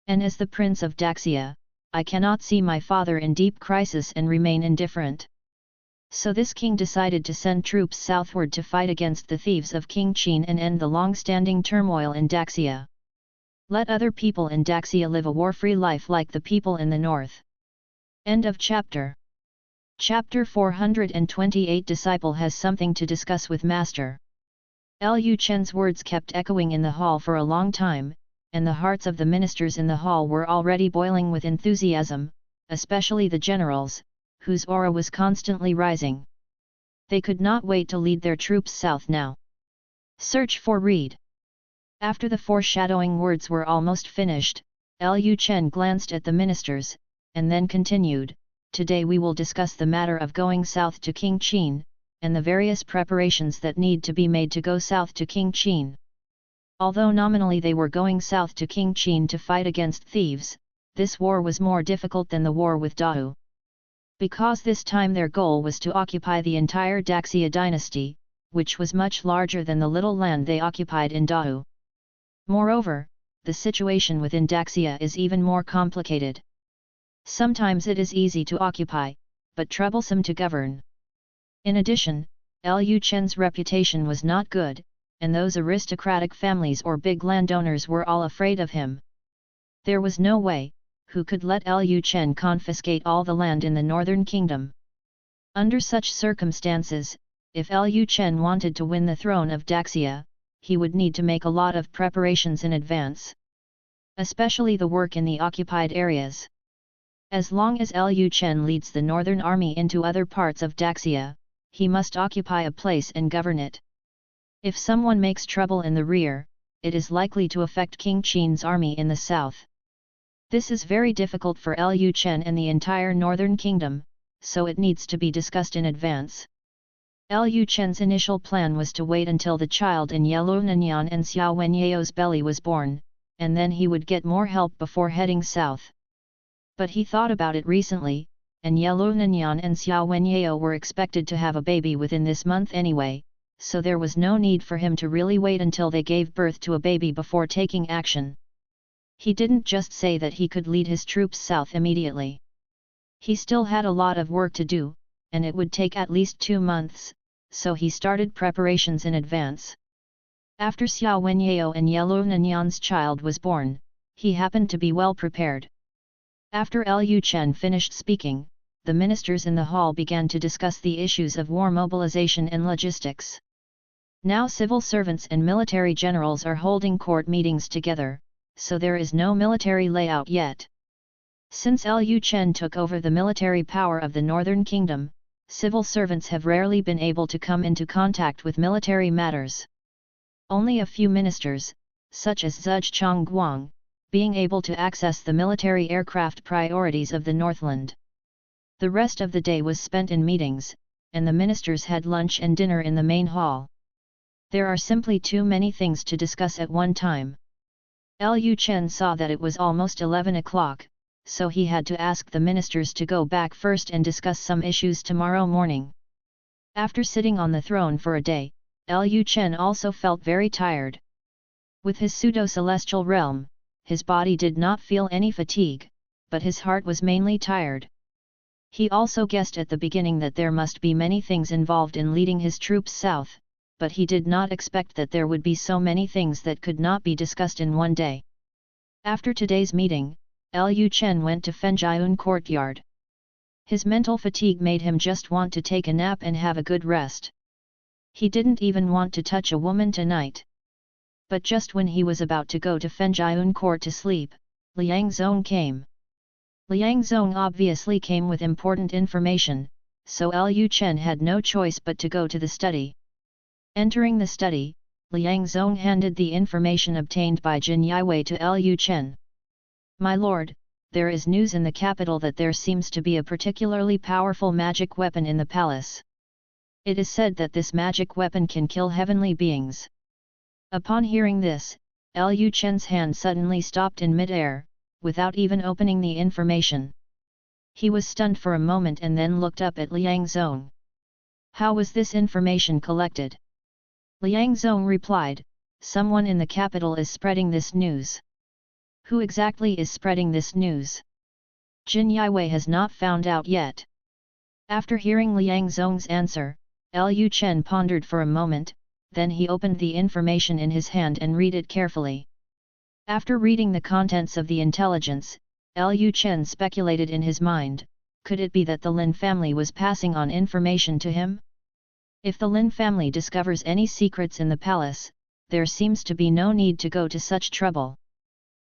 And as the Prince of Daxia, I cannot see my father in deep crisis and remain indifferent. So this king decided to send troops southward to fight against the thieves of King Qin and end the long-standing turmoil in Daxia. Let other people in Daxia live a war-free life like the people in the north. End of chapter. Chapter 428. Disciple has something to discuss with Master. Lu Chen's words kept echoing in the hall for a long time, and the hearts of the ministers in the hall were already boiling with enthusiasm, especially the generals, whose aura was constantly rising. They could not wait to lead their troops south now. Search for read. After the foreshadowing words were almost finished, Lu Chen glanced at the ministers, and then continued, today we will discuss the matter of going south to King Qin, and the various preparations that need to be made to go south to King Qin. Although nominally they were going south to King Qin to fight against thieves, this war was more difficult than the war with Dao. Because this time their goal was to occupy the entire Xia Dynasty, which was much larger than the little land they occupied in Dao. Moreover, the situation within Daxia is even more complicated. Sometimes it is easy to occupy, but troublesome to govern. In addition, Lu Chen's reputation was not good, and those aristocratic families or big landowners were all afraid of him. There was no way, who could let Lu Chen confiscate all the land in the Northern Kingdom. Under such circumstances, if Lu Chen wanted to win the throne of Daxia, he would need to make a lot of preparations in advance. Especially the work in the occupied areas. As long as Lu Chen leads the northern army into other parts of Daxia, he must occupy a place and govern it. If someone makes trouble in the rear, it is likely to affect King Qin's army in the south. This is very difficult for Lu Chen and the entire Northern Kingdom, so it needs to be discussed in advance. Lu Chen's initial plan was to wait until the child in Yellow Nanyang and Xiao Wenyao's belly was born, and then he would get more help before heading south. But he thought about it recently, and Yellow Nanyang and Xiao Wenyao were expected to have a baby within this month anyway, so there was no need for him to really wait until they gave birth to a baby before taking action. He didn't just say that he could lead his troops south immediately. He still had a lot of work to do, and it would take at least 2 months, so he started preparations in advance. After Xiao Wenyao and Yellow Nanyang's child was born, he happened to be well prepared. After Lu Chen finished speaking, the ministers in the hall began to discuss the issues of war mobilization and logistics. Now civil servants and military generals are holding court meetings together, so there is no military layout yet. Since Lu Chen took over the military power of the Northern Kingdom, civil servants have rarely been able to come into contact with military matters. Only a few ministers, such as Zhuge Chongguang, being able to access the military aircraft priorities of the Northland. The rest of the day was spent in meetings, and the ministers had lunch and dinner in the main hall. There are simply too many things to discuss at one time. Lu Chen saw that it was almost 11 o'clock, so he had to ask the ministers to go back first and discuss some issues tomorrow morning. After sitting on the throne for a day, Lu Chen also felt very tired. With his pseudo-celestial realm, his body did not feel any fatigue, but his heart was mainly tired. He also guessed at the beginning that there must be many things involved in leading his troops south, but he did not expect that there would be so many things that could not be discussed in one day. After today's meeting, Lu Chen went to Fenjiun courtyard. His mental fatigue made him just want to take a nap and have a good rest. He didn't even want to touch a woman tonight. But just when he was about to go to Fenjiun court to sleep, Liang Zong came. Liang Zong obviously came with important information, so Lu Chen had no choice but to go to the study. Entering the study, Liang Zong handed the information obtained by Jin Yiwei to Lu Chen. "My lord, there is news in the capital that there seems to be a particularly powerful magic weapon in the palace. It is said that this magic weapon can kill heavenly beings." Upon hearing this, Lu Chen's hand suddenly stopped in mid-air, without even opening the information. He was stunned for a moment and then looked up at Liang Zong. "How was this information collected?" Liang Zong replied, "Someone in the capital is spreading this news." "Who exactly is spreading this news?" Jin Yiwei has not found out yet. After hearing Liang Zong's answer, Lu Chen pondered for a moment, then he opened the information in his hand and read it carefully. After reading the contents of the intelligence, Lu Chen speculated in his mind, could it be that the Lin family was passing on information to him? If the Lin family discovers any secrets in the palace, there seems to be no need to go to such trouble.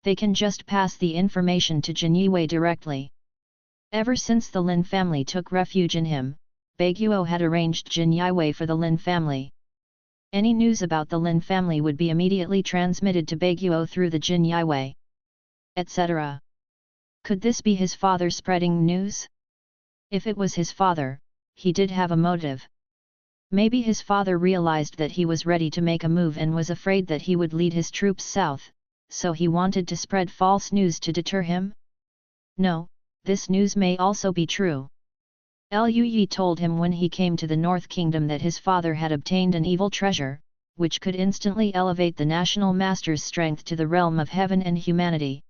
They can just pass the information to Jin Yiwei directly. Ever since the Lin family took refuge in him, Baiguo had arranged Jin Yiwei for the Lin family. Any news about the Lin family would be immediately transmitted to Baiguo through the Jin Yiwei, etc. Could this be his father spreading news? If it was his father, he did have a motive. Maybe his father realized that he was ready to make a move and was afraid that he would lead his troops south, so he wanted to spread false news to deter him? No, this news may also be true. Lu Yi told him when he came to the North Kingdom that his father had obtained an evil treasure, which could instantly elevate the national master's strength to the realm of heaven and humanity.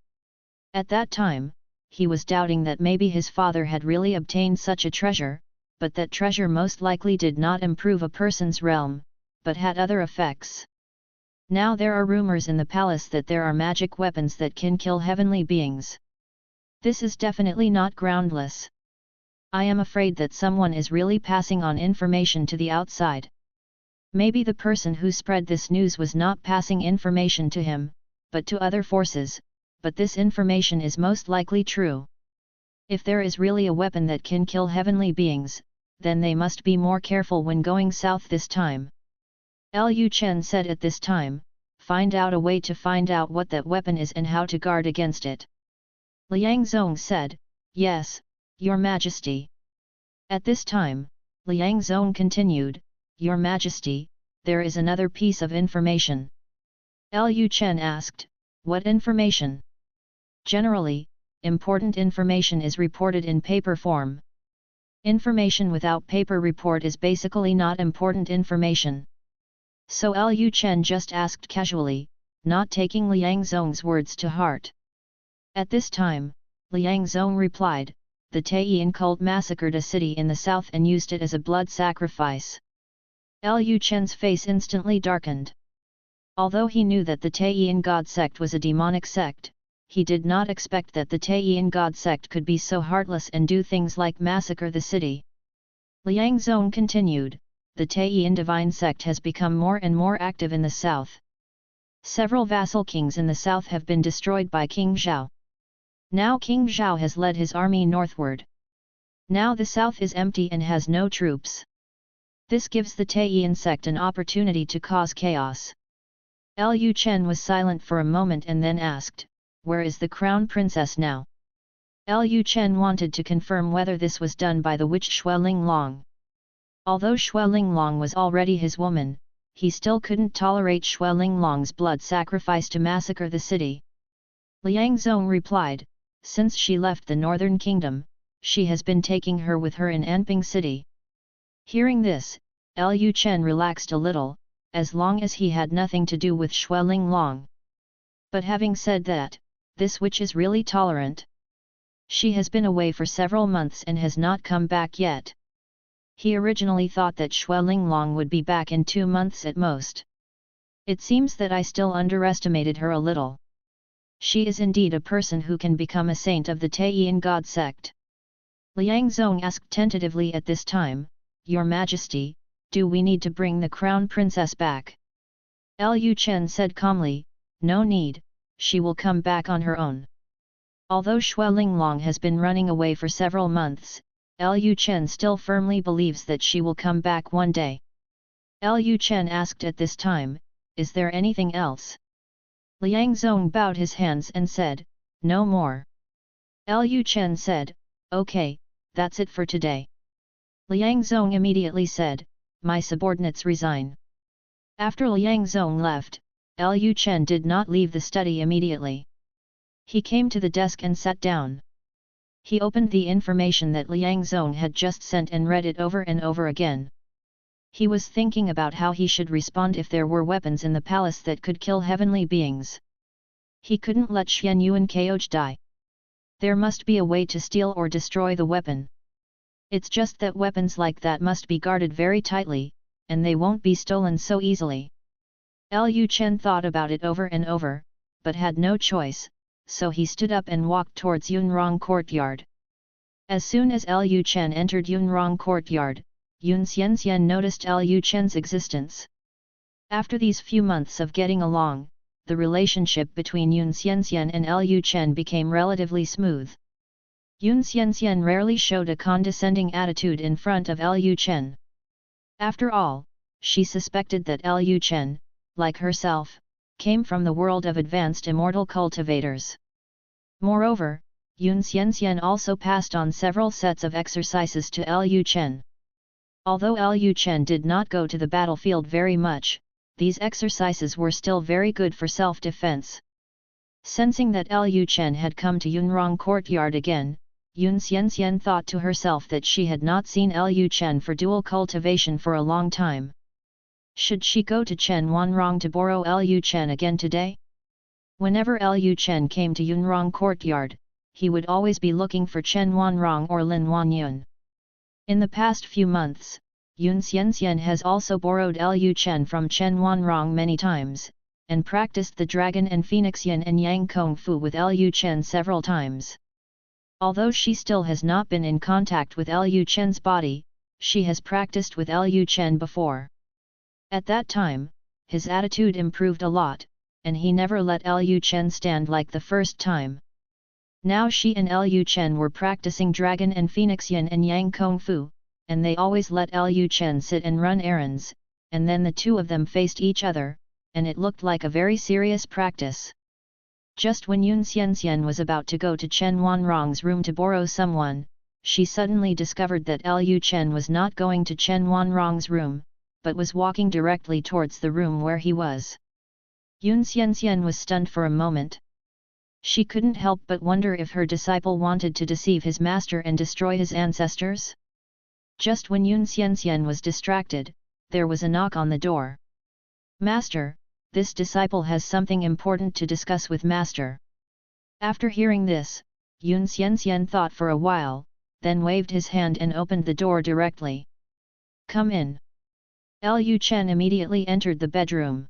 At that time, he was doubting that maybe his father had really obtained such a treasure, but that treasure most likely did not improve a person's realm, but had other effects. Now there are rumors in the palace that there are magic weapons that can kill heavenly beings. This is definitely not groundless. I am afraid that someone is really passing on information to the outside. Maybe the person who spread this news was not passing information to him, but to other forces, but this information is most likely true. If there is really a weapon that can kill heavenly beings, then they must be more careful when going south this time. Lu Chen said at this time, find out a way to find out what that weapon is and how to guard against it. Liang Zong said, "Yes, Your Majesty." At this time, Liang Zong continued, "Your Majesty, there is another piece of information." Lu Chen asked, "What information?" Generally, important information is reported in paper form. Information without paper report is basically not important information. So Lu Chen just asked casually, not taking Liang Zong's words to heart. At this time, Liang Zong replied, "The Taiyin cult massacred a city in the south and used it as a blood sacrifice." Lu Chen's face instantly darkened. Although he knew that the Taiyin god sect was a demonic sect, he did not expect that the Taiyin god sect could be so heartless and do things like massacre the city. Liang Zong continued, "The Taiyin divine sect has become more and more active in the south. Several vassal kings in the south have been destroyed by King Zhao. Now King Zhao has led his army northward. Now the south is empty and has no troops. This gives the Taiyin sect an opportunity to cause chaos." Lu Chen was silent for a moment and then asked, "Where is the crown princess now?" Lu Chen wanted to confirm whether this was done by the witch Xue Linglong. Although Xue Linglong was already his woman, he still couldn't tolerate Xue Linglong's blood sacrifice to massacre the city. Liang Zong replied, since she left the northern kingdom, she has been taking her with her in Anping city. Hearing this, Lu Chen relaxed a little, as long as he had nothing to do with Xue Linglong. But having said that, this witch is really tolerant. She has been away for several months and has not come back yet. He originally thought that Xue Linglong would be back in 2 months at most. It seems that I still underestimated her a little. She is indeed a person who can become a saint of the Taiyin God sect. Liang Zong asked tentatively at this time, Your Majesty, do we need to bring the crown princess back? Lu Chen said calmly, no need, she will come back on her own. Although Xue Linglong has been running away for several months, Lu Chen still firmly believes that she will come back one day. Lu Chen asked at this time, is there anything else? Liang Zong bowed his hands and said, no more. Lu Chen said, okay, that's it for today. Liang Zong immediately said, my subordinates resign. After Liang Zong left, Lu Chen did not leave the study immediately. He came to the desk and sat down. He opened the information that Liang Zong had just sent and read it over and over again. He was thinking about how he should respond if there were weapons in the palace that could kill heavenly beings. He couldn't let Xian Yuan Keoj die. There must be a way to steal or destroy the weapon. It's just that weapons like that must be guarded very tightly, and they won't be stolen so easily. Lu Chen thought about it over and over, but had no choice, so he stood up and walked towards Yunrong courtyard. As soon as Lu Chen entered Yunrong courtyard, Yun Xianxian noticed Lu Chen's existence. After these few months of getting along, the relationship between Yun Xianxian and Lu Chen became relatively smooth. Yun Xianxian rarely showed a condescending attitude in front of Lu Chen. After all, she suspected that Lu Chen, like herself, came from the world of advanced immortal cultivators. Moreover, Yun Xianxian also passed on several sets of exercises to Lu Chen. Although Lu Chen did not go to the battlefield very much, these exercises were still very good for self-defense. Sensing that Lu Chen had come to Yunrong courtyard again, Yun Xianxian thought to herself that she had not seen Lu Chen for dual cultivation for a long time. Should she go to Chen Wanrong to borrow Lu Chen again today? Whenever Lu Chen came to Yunrong courtyard, he would always be looking for Chen Wanrong or Lin Wanyun. In the past few months, Yun Xianxian has also borrowed Lu Chen from Chen Wanrong many times, and practiced the Dragon and Phoenix Yin and Yang Kung Fu with Lu Chen several times. Although she still has not been in contact with Lu Chen's body, she has practiced with Lu Chen before. At that time, his attitude improved a lot, and he never let Lu Chen stand like the first time. Now she and Lu Chen were practicing Dragon and Phoenix Yin and Yang Kung Fu, and they always let Lu Chen sit and run errands, and then the two of them faced each other, and it looked like a very serious practice. Just when Yun Xianxian was about to go to Chen Wanrong's room to borrow someone, she suddenly discovered that Lu Chen was not going to Chen Wanrong's room, but was walking directly towards the room where he was. Yun Xianxian was stunned for a moment. She couldn't help but wonder if her disciple wanted to deceive his master and destroy his ancestors. Just when Yun Xianxian was distracted, there was a knock on the door. "Master, this disciple has something important to discuss with Master." After hearing this, Yun Xianxian thought for a while, then waved his hand and opened the door directly. "Come in." Lu Chen immediately entered the bedroom.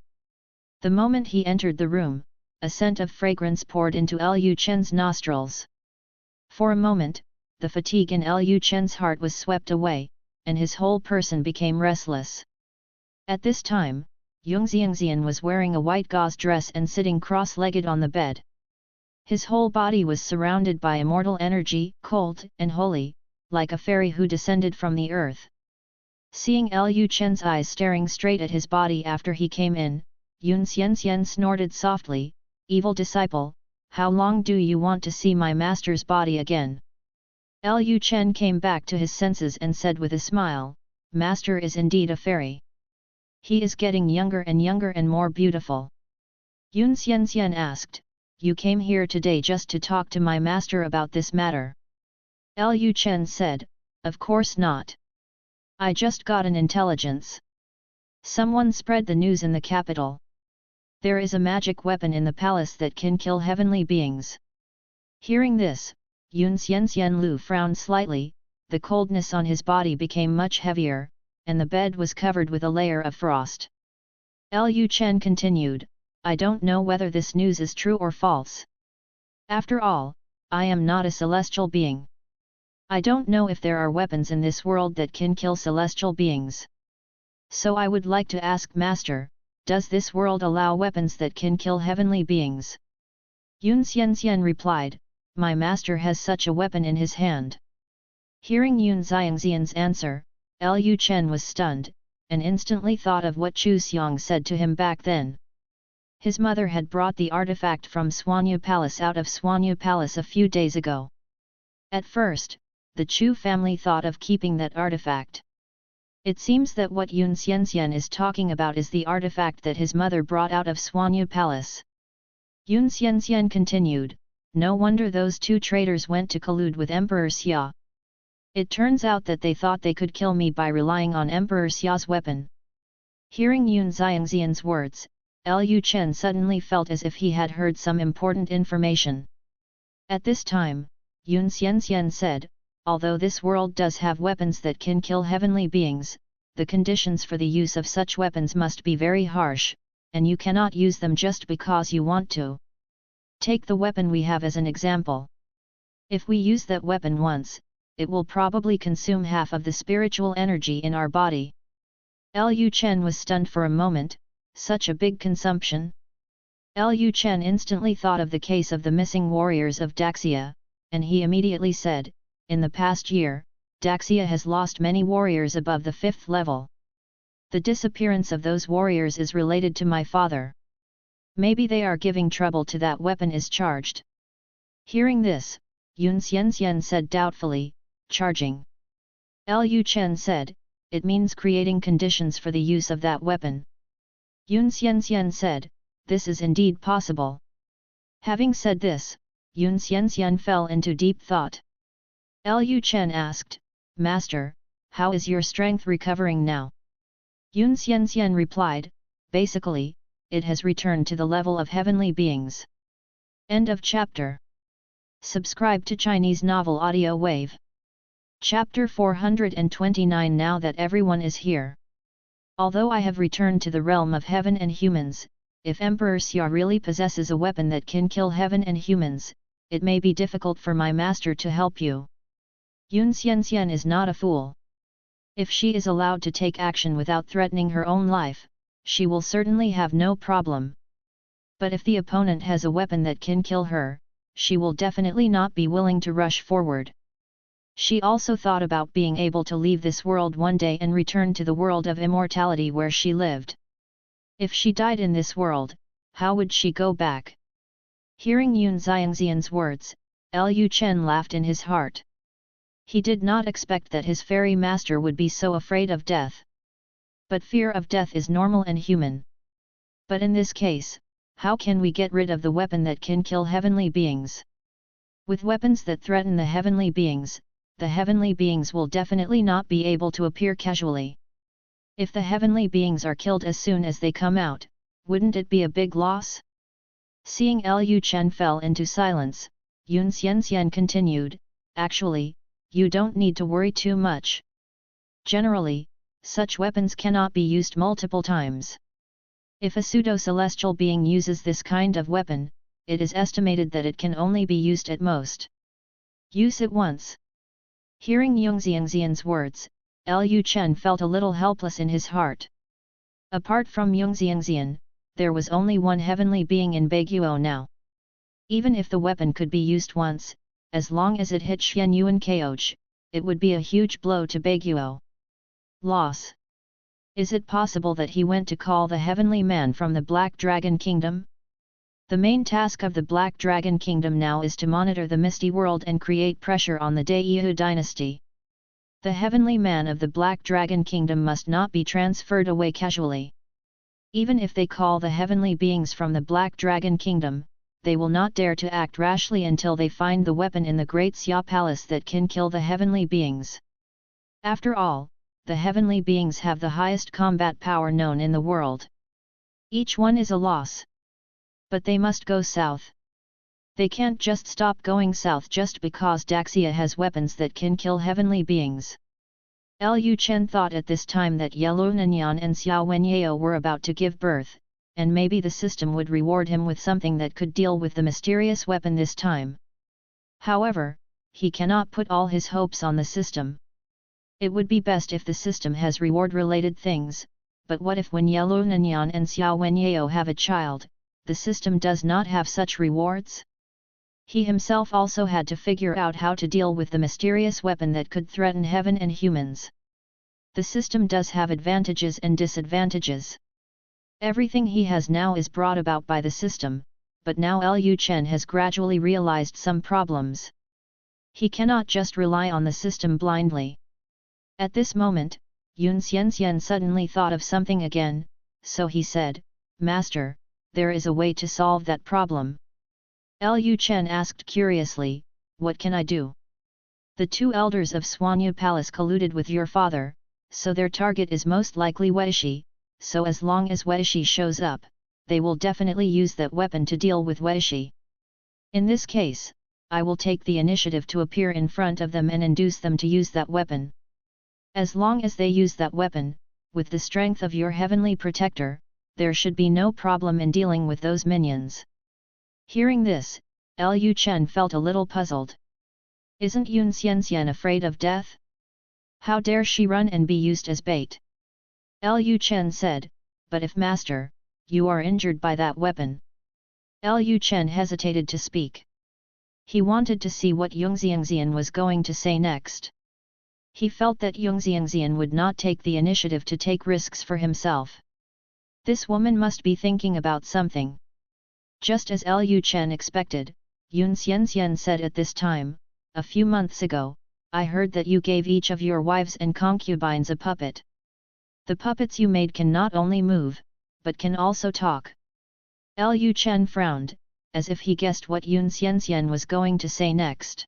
The moment he entered the room, a scent of fragrance poured into Lu Chen's nostrils. For a moment, the fatigue in Lu Chen's heart was swept away, and his whole person became restless. At this time, Yung Xiangxian was wearing a white gauze dress and sitting cross-legged on the bed. His whole body was surrounded by immortal energy, cold and holy, like a fairy who descended from the earth. Seeing Lu Chen's eyes staring straight at his body after he came in, Yun Xianxian snorted softly, "Evil disciple, how long do you want to see my master's body again?" Lu Chen came back to his senses and said with a smile, "Master is indeed a fairy." He is getting younger and more beautiful. Yun Xianxian asked, "You came here today just to talk to my master about this matter?" Lu Chen said, "Of course not. I just got an intelligence. Someone spread the news in the capital. There is a magic weapon in the palace that can kill heavenly beings." Hearing this, Yun Xianxian Lu frowned slightly, the coldness on his body became much heavier, and the bed was covered with a layer of frost. Lu Chen continued, "I don't know whether this news is true or false. After all, I am not a celestial being. I don't know if there are weapons in this world that can kill celestial beings. So I would like to ask Master, does this world allow weapons that can kill heavenly beings?" Yun Xianxian replied, "My master has such a weapon in his hand." Hearing Yun Xiangxian's answer, Lu Chen was stunned, and instantly thought of what Chu Xiang said to him back then. His mother had brought the artifact from Suanya Palace out of Suanya Palace a few days ago. At first, the Chu family thought of keeping that artifact. It seems that what Yun Xianxian is talking about is the artifact that his mother brought out of Suanya Palace. Yun Xianxian continued, "No wonder those two traitors went to collude with Emperor Xia. It turns out that they thought they could kill me by relying on Emperor Xia's weapon." Hearing Yun Xiangxian's words, Lu Chen suddenly felt as if he had heard some important information. At this time, Yun Xianxian said, "Although this world does have weapons that can kill heavenly beings, the conditions for the use of such weapons must be very harsh, and you cannot use them just because you want to. Take the weapon we have as an example. If we use that weapon once, it will probably consume half of the spiritual energy in our body." Lu Chen was stunned for a moment, such a big consumption? Lu Chen instantly thought of the case of the missing warriors of Daxia, and he immediately said, "In the past year, Daxia has lost many warriors above the 5th level. The disappearance of those warriors is related to my father. Maybe they are giving trouble to that weapon is charged." Hearing this, Yun Xianxian said doubtfully, "Charging?" Lu Chen said, "It means creating conditions for the use of that weapon." Yun Xianxian said, "This is indeed possible." Having said this, Yun Xianxian fell into deep thought. Lu Chen asked, "Master, how is your strength recovering now?" Yun Xianxian replied, "Basically, it has returned to the level of heavenly beings." End of chapter. Subscribe to Chinese Novel Audio Wave. Chapter 429. Now that everyone is here. Although I have returned to the realm of heaven and humans, if Emperor Xia really possesses a weapon that can kill heaven and humans, it may be difficult for my master to help you. Yun Xianxian is not a fool. If she is allowed to take action without threatening her own life, she will certainly have no problem. But if the opponent has a weapon that can kill her, she will definitely not be willing to rush forward. She also thought about being able to leave this world one day and return to the world of immortality where she lived. If she died in this world, how would she go back? Hearing Yun Xiangxian's words, Lu Chen laughed in his heart. He did not expect that his fairy master would be so afraid of death. But fear of death is normal and human. But in this case, how can we get rid of the weapon that can kill heavenly beings? With weapons that threaten the heavenly beings will definitely not be able to appear casually. If the heavenly beings are killed as soon as they come out, wouldn't it be a big loss? Seeing Lu Chen fell into silence, Yun Xianxian continued, "Actually, you don't need to worry too much. Generally, such weapons cannot be used multiple times. If a pseudo-celestial being uses this kind of weapon, it is estimated that it can only be used at most. Use it once." Hearing Yun Xiangxian's words, Lu Chen felt a little helpless in his heart. Apart from Yun Xiangxian, there was only one heavenly being in Baiguo now. Even if the weapon could be used once, as long as it hit Xian Yuan Koch, it would be a huge blow to Baiguo. Loss. Is it possible that he went to call the heavenly man from the Black Dragon Kingdom? The main task of the Black Dragon Kingdom now is to monitor the Misty World and create pressure on the Great Xia Dynasty. The heavenly man of the Black Dragon Kingdom must not be transferred away casually. Even if they call the heavenly beings from the Black Dragon Kingdom, they will not dare to act rashly until they find the weapon in the Great Xia Palace that can kill the heavenly beings. After all, the heavenly beings have the highest combat power known in the world. Each one is a loss. But they must go south. They can't just stop going south just because Daxia has weapons that can kill heavenly beings. Lu Chen thought at this time that Yellow Nanyan and Xiao Wenyao were about to give birth, and maybe the system would reward him with something that could deal with the mysterious weapon this time. However, he cannot put all his hopes on the system. It would be best if the system has reward-related things, but what if when Yellow Nanyan and Xiao Wenyao have a child, the system does not have such rewards? He himself also had to figure out how to deal with the mysterious weapon that could threaten heaven and humans. The system does have advantages and disadvantages. Everything he has now is brought about by the system, but now Lu Chen has gradually realized some problems. He cannot just rely on the system blindly. At this moment, Yun Xianxian suddenly thought of something again, so he said, "Master, there is a way to solve that problem." Lu Chen asked curiously, "What can I do?" "The two elders of Xuanyu Palace colluded with your father, so their target is most likely Weishi, so as long as Weishi shows up, they will definitely use that weapon to deal with Weishi. In this case, I will take the initiative to appear in front of them and induce them to use that weapon. As long as they use that weapon, with the strength of your heavenly protector, there should be no problem in dealing with those minions." Hearing this, Lu Chen felt a little puzzled. Isn't Yun Xianxian afraid of death? How dare she run and be used as bait? Lu Chen said, "But if master, you are injured by that weapon." Lu Chen hesitated to speak. He wanted to see what Yungxiangxian was going to say next. He felt that Yungxiangxian would not take the initiative to take risks for himself. This woman must be thinking about something. Just as Lu Chen expected, Yun Xianxian said at this time, "A few months ago, I heard that you gave each of your wives and concubines a puppet. The puppets you made can not only move, but can also talk." Lu Chen frowned, as if he guessed what Yun Xianxian was going to say next.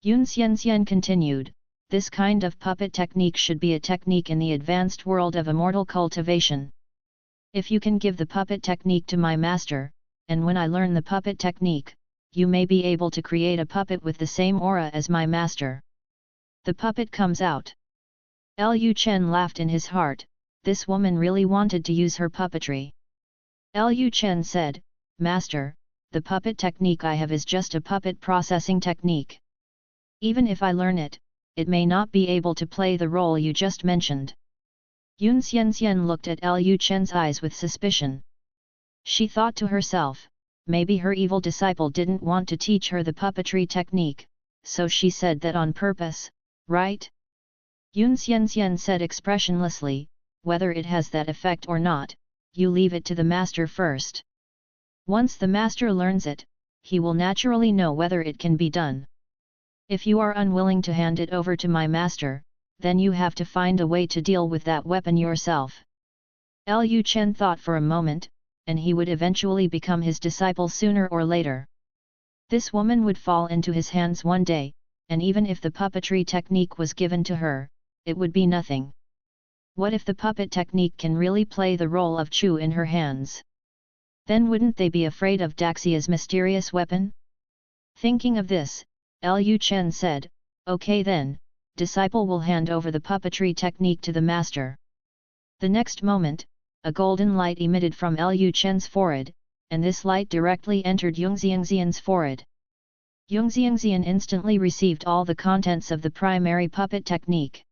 Yun Xianxian continued, "This kind of puppet technique should be a technique in the advanced world of immortal cultivation. If you can give the puppet technique to my master, and when I learn the puppet technique, you may be able to create a puppet with the same aura as my master." The puppet comes out. Lu Chen laughed in his heart, this woman really wanted to use her puppetry. Lu Chen said, "Master, the puppet technique I have is just a puppet processing technique. Even if I learn it, it may not be able to play the role you just mentioned." Yun Xianxian looked at Lu Chen's eyes with suspicion. She thought to herself, maybe her evil disciple didn't want to teach her the puppetry technique, so she said that on purpose, right? Yun Xianxian said expressionlessly, "Whether it has that effect or not, you leave it to the master first. Once the master learns it, he will naturally know whether it can be done. If you are unwilling to hand it over to my master, then you have to find a way to deal with that weapon yourself." Lu Chen thought for a moment, and he would eventually become his disciple sooner or later. This woman would fall into his hands one day, and even if the puppetry technique was given to her, it would be nothing. What if the puppet technique can really play the role of Chu in her hands? Then wouldn't they be afraid of Daxia's mysterious weapon? Thinking of this, Lu Chen said, "Okay then, disciple will hand over the puppetry technique to the master." The next moment, a golden light emitted from Lu Chen's forehead, and this light directly entered Yungxiangxian's forehead. Yungxiangxian instantly received all the contents of the primary puppet technique.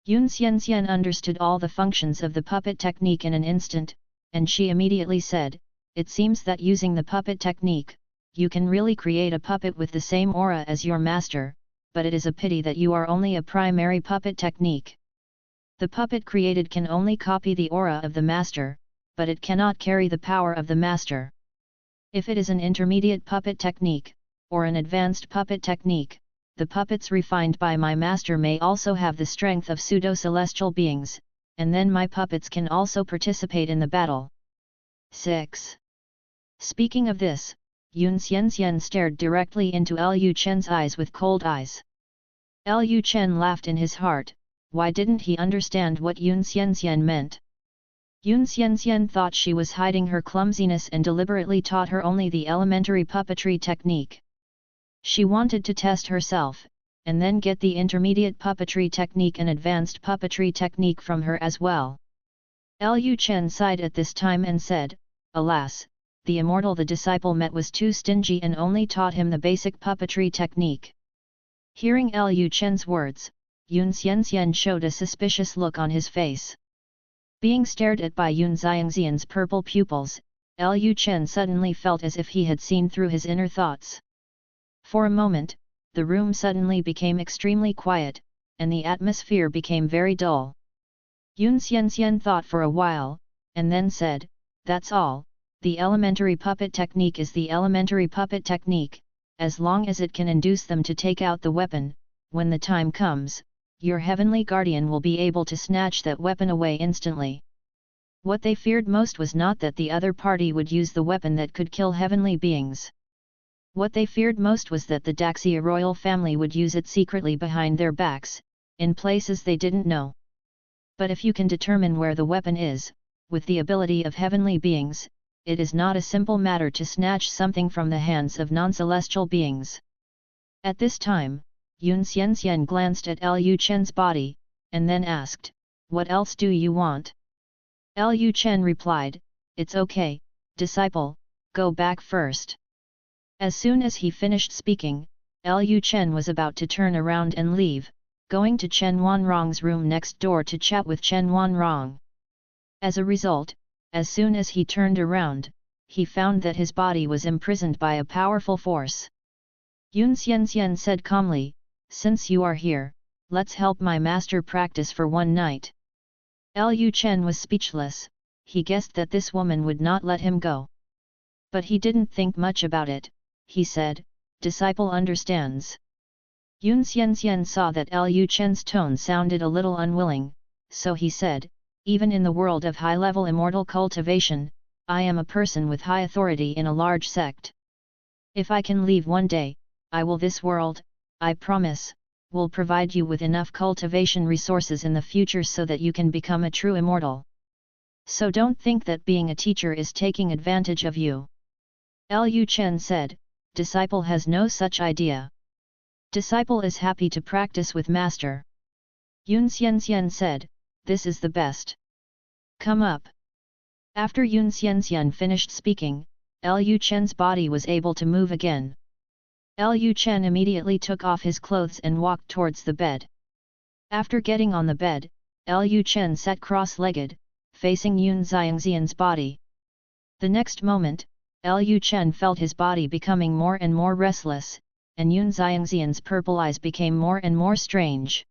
Yun Xianxian understood all the functions of the puppet technique in an instant, and she immediately said, "It seems that using the puppet technique, you can really create a puppet with the same aura as your master, but it is a pity that you are only a primary puppet technique. The puppet created can only copy the aura of the master, but it cannot carry the power of the master. If it is an intermediate puppet technique, or an advanced puppet technique, the puppets refined by my master may also have the strength of pseudo-celestial beings, and then my puppets can also participate in the battle. 6. Speaking of this, Yun Xianxian stared directly into Lu Chen's eyes with cold eyes. Lu Chen laughed in his heart. Why didn't he understand what Yun Xianxian meant? Yun Xianxian thought she was hiding her clumsiness and deliberately taught her only the elementary puppetry technique. She wanted to test herself, and then get the intermediate puppetry technique and advanced puppetry technique from her as well. Lu Chen sighed at this time and said, "Alas, the immortal the disciple met was too stingy and only taught him the basic puppetry technique." Hearing Lu Chen's words, Yun Xianxian showed a suspicious look on his face. Being stared at by Yun Xiangxian's purple pupils, Lu Chen suddenly felt as if he had seen through his inner thoughts. For a moment, the room suddenly became extremely quiet, and the atmosphere became very dull. Yun Xianxian thought for a while, and then said, "That's all, the elementary puppet technique is the elementary puppet technique, as long as it can induce them to take out the weapon, when the time comes, your heavenly guardian will be able to snatch that weapon away instantly." What they feared most was not that the other party would use the weapon that could kill heavenly beings. What they feared most was that the Daxia royal family would use it secretly behind their backs, in places they didn't know. But if you can determine where the weapon is, with the ability of heavenly beings, it is not a simple matter to snatch something from the hands of non-celestial beings. At this time, Yun Xianxian glanced at Lu Chen's body, and then asked, "What else do you want?" Lu Chen replied, "It's okay, disciple, go back first." As soon as he finished speaking, Lu Chen was about to turn around and leave, going to Chen Wanrong's room next door to chat with Chen Wanrong. As a result, as soon as he turned around, he found that his body was imprisoned by a powerful force. Yun Xianxian said calmly, "Since you are here, let's help my master practice for one night." Lu Chen was speechless. He guessed that this woman would not let him go. But he didn't think much about it. He said, "Disciple understands." Yun Xianxian saw that Lu Chen's tone sounded a little unwilling, so he said, "Even in the world of high-level immortal cultivation, I am a person with high authority in a large sect. If I can leave one day, I will. This world, I promise, will provide you with enough cultivation resources in the future so that you can become a true immortal. So don't think that being a teacher is taking advantage of you." Lu Chen said, "Disciple has no such idea. Disciple is happy to practice with master." Yun Xianxian said, "This is the best. Come up." After Yun Xianxian finished speaking, Lu Chen's body was able to move again. Lu Chen immediately took off his clothes and walked towards the bed. After getting on the bed, Lu Chen sat cross-legged, facing Yun Xiangxian's body. The next moment, Lu Chen felt his body becoming more and more restless, and Yun Xiangxian's purple eyes became more and more strange.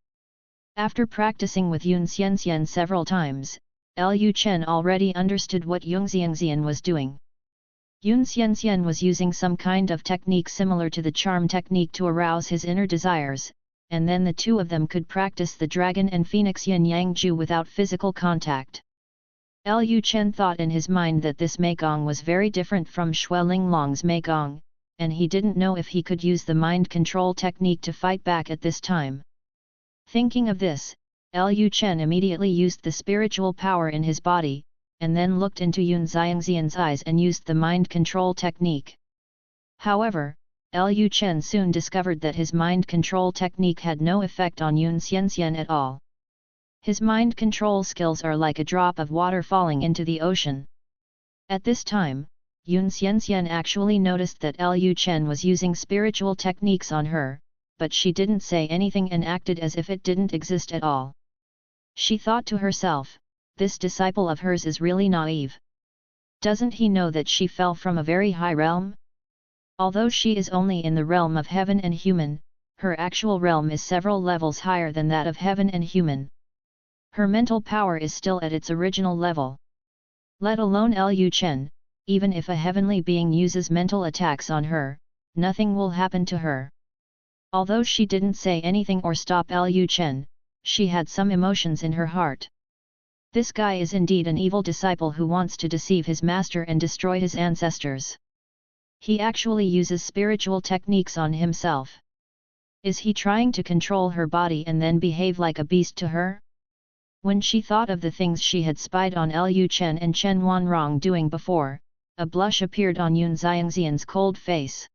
After practicing with Yun Xianxian several times, Lu Chen already understood what Yun Xiangxian was doing. Yun Xianxian was using some kind of technique similar to the charm technique to arouse his inner desires, and then the two of them could practice the dragon and phoenix yin yang ju without physical contact. Lu Chen thought in his mind that this Meigong was very different from Xue Linglong's Meigong, and he didn't know if he could use the mind control technique to fight back at this time. Thinking of this, Lu Chen immediately used the spiritual power in his body, and then looked into Yun Xiangxian's eyes and used the mind control technique. However, Lu Chen soon discovered that his mind control technique had no effect on Yun Xianxian at all. His mind control skills are like a drop of water falling into the ocean. At this time, Yun Xianxian actually noticed that Lu Chen was using spiritual techniques on her, but she didn't say anything and acted as if it didn't exist at all. She thought to herself, "This disciple of hers is really naive. Doesn't he know that she fell from a very high realm? Although she is only in the realm of heaven and human, her actual realm is several levels higher than that of heaven and human. Her mental power is still at its original level. Let alone Lu Chen, even if a heavenly being uses mental attacks on her, nothing will happen to her." Although she didn't say anything or stop Lu Chen, she had some emotions in her heart. This guy is indeed an evil disciple who wants to deceive his master and destroy his ancestors. He actually uses spiritual techniques on himself. Is he trying to control her body and then behave like a beast to her? When she thought of the things she had spied on Lu Chen and Chen Wanrong doing before, a blush appeared on Yun Xiangxian's cold face.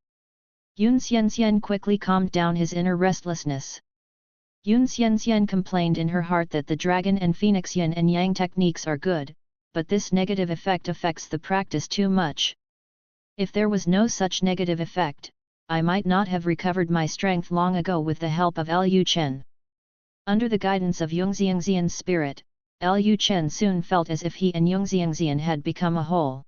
Yun Xianxian quickly calmed down his inner restlessness. Yun Xianxian complained in her heart that the dragon and phoenix yin and yang techniques are good, but this negative effect affects the practice too much. If there was no such negative effect, I might not have recovered my strength long ago with the help of Lu Chen. Under the guidance of Yung Xiangxian's spirit, Lu Chen soon felt as if he and Yung Xiangxian had become a whole.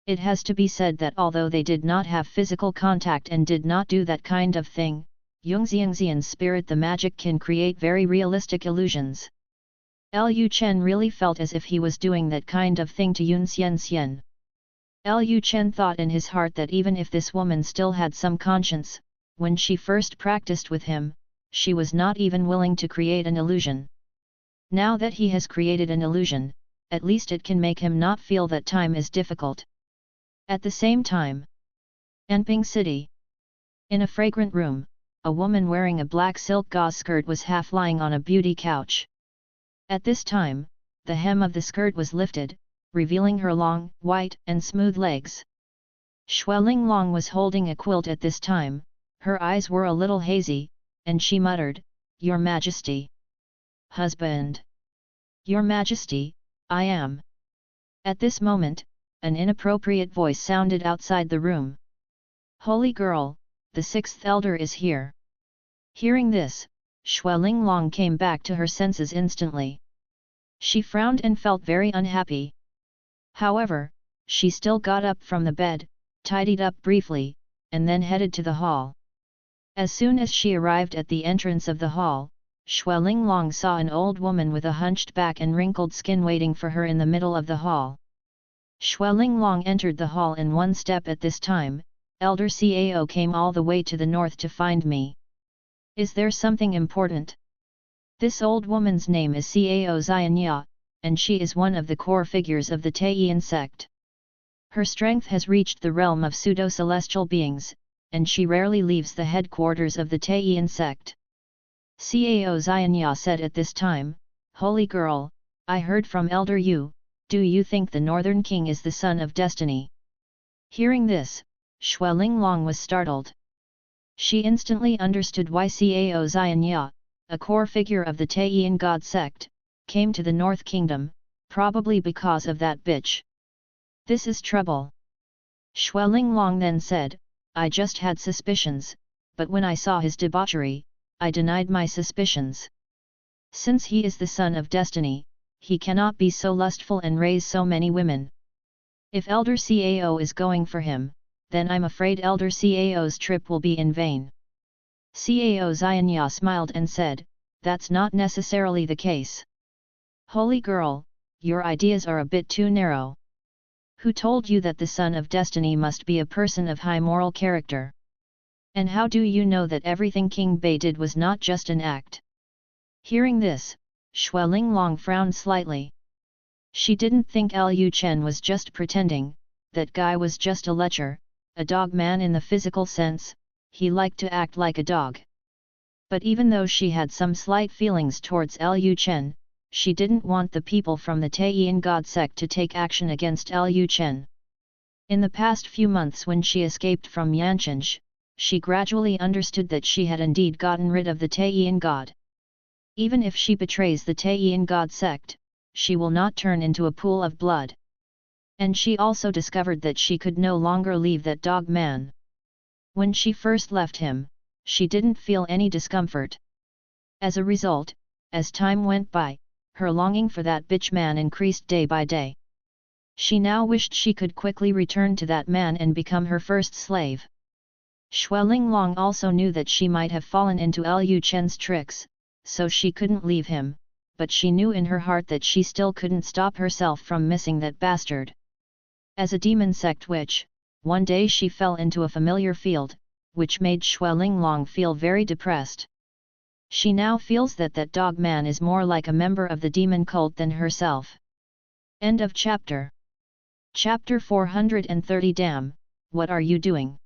It has to be said that although they did not have physical contact and did not do that kind of thing, Yung Xiangxian's spirit the magic can create very realistic illusions. Lu Chen really felt as if he was doing that kind of thing to Yun Xianxian. Lu Chen thought in his heart that even if this woman still had some conscience, when she first practiced with him, she was not even willing to create an illusion. Now that he has created an illusion, at least it can make him not feel that time is difficult. At the same time, Anping City. In a fragrant room, a woman wearing a black silk gauze skirt was half lying on a beauty couch. At this time, the hem of the skirt was lifted, revealing her long, white and smooth legs. Xueling Long was holding a quilt at this time, her eyes were a little hazy, and she muttered, "Your Majesty." "Husband." "Your Majesty, I am." At this moment, an inappropriate voice sounded outside the room. "Holy girl, the sixth elder is here." Hearing this, Xueling Long came back to her senses instantly. She frowned and felt very unhappy. However, she still got up from the bed, tidied up briefly, and then headed to the hall. As soon as she arrived at the entrance of the hall, Xueling Long saw an old woman with a hunched back and wrinkled skin waiting for her in the middle of the hall. Xueling Long entered the hall in one step. At this time, Elder Cao came all the way to the north to find me. Is there something important? This old woman's name is Cao Xianya, and she is one of the core figures of the Taiyin sect. Her strength has reached the realm of pseudo-celestial beings, and she rarely leaves the headquarters of the Taiyin sect. Cao Xianya said at this time, "Holy girl, I heard from Elder Yu, do you think the Northern King is the son of destiny?" Hearing this, Xueling Long was startled. She instantly understood why Cao Xianya, a core figure of the Taiyin god sect, came to the North Kingdom, probably because of that bitch. This is trouble. Xueling Long then said, "I just had suspicions, but when I saw his debauchery, I denied my suspicions. Since he is the son of destiny, he cannot be so lustful and raise so many women. If Elder Cao is going for him, then I'm afraid Elder Cao's trip will be in vain." Cao Xianya smiled and said, "That's not necessarily the case. Holy girl, your ideas are a bit too narrow. Who told you that the son of destiny must be a person of high moral character? And how do you know that everything King Bei did was not just an act?" Hearing this, Xueling Long frowned slightly. She didn't think Lu Chen was just pretending, that guy was just a lecher, a dog man in the physical sense, he liked to act like a dog. But even though she had some slight feelings towards Lu Chen, she didn't want the people from the Taiyin god sect to take action against Lu Chen. In the past few months when she escaped from Yanchenge, she gradually understood that she had indeed gotten rid of the Taiyin god. Even if she betrays the Taiyin god sect, she will not turn into a pool of blood. And she also discovered that she could no longer leave that dog man. When she first left him, she didn't feel any discomfort. As a result, as time went by, her longing for that bitch man increased day by day. She now wished she could quickly return to that man and become her first slave. Xueling Long also knew that she might have fallen into Lu Chen's tricks, so she couldn't leave him, but she knew in her heart that she still couldn't stop herself from missing that bastard. As a demon sect witch, one day she fell into a familiar field, which made Xueling Long feel very depressed. She now feels that that dog man is more like a member of the demon cult than herself. End of chapter. Chapter 430. Damn, what are you doing?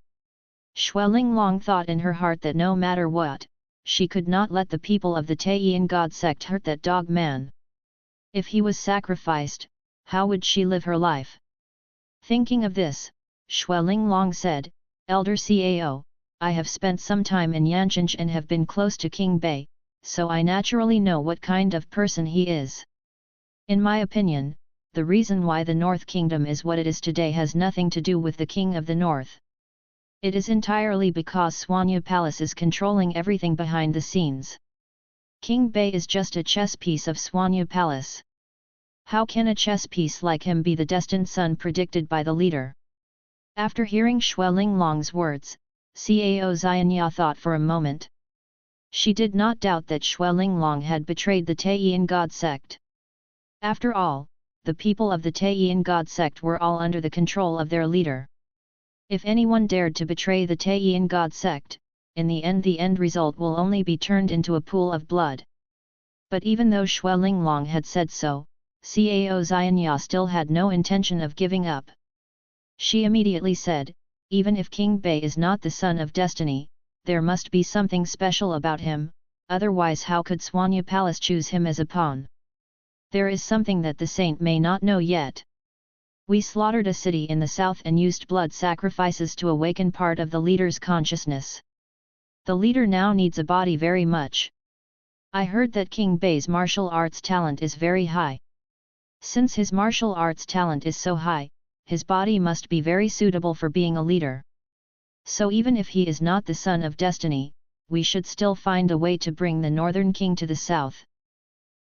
Xueling Long thought in her heart that no matter what, she could not let the people of the Taiyin God sect hurt that dog man. If he was sacrificed, how would she live her life? Thinking of this, Xueling Long said, Elder Cao, I have spent some time in Yancheng and have been close to King Bei, so I naturally know what kind of person he is. In my opinion, the reason why the North Kingdom is what it is today has nothing to do with the King of the North. It is entirely because Suanya Palace is controlling everything behind the scenes. King Bei is just a chess piece of Suanya Palace. How can a chess piece like him be the destined son predicted by the leader? After hearing Xueling Long's words, Cao Xianya thought for a moment. She did not doubt that Xueling Long had betrayed the Taiyin God sect. After all, the people of the Taiyin God sect were all under the control of their leader. If anyone dared to betray the Taiyin God sect, in the end result will only be turned into a pool of blood. But even though Xueling Long had said so, Cao Xianya still had no intention of giving up. She immediately said, even if King Bei is not the son of destiny, there must be something special about him, otherwise how could Suanya Palace choose him as a pawn? There is something that the saint may not know yet. We slaughtered a city in the south and used blood sacrifices to awaken part of the leader's consciousness. The leader now needs a body very much. I heard that King Bei's martial arts talent is very high. Since his martial arts talent is so high, his body must be very suitable for being a leader. So even if he is not the son of destiny, we should still find a way to bring the northern king to the south.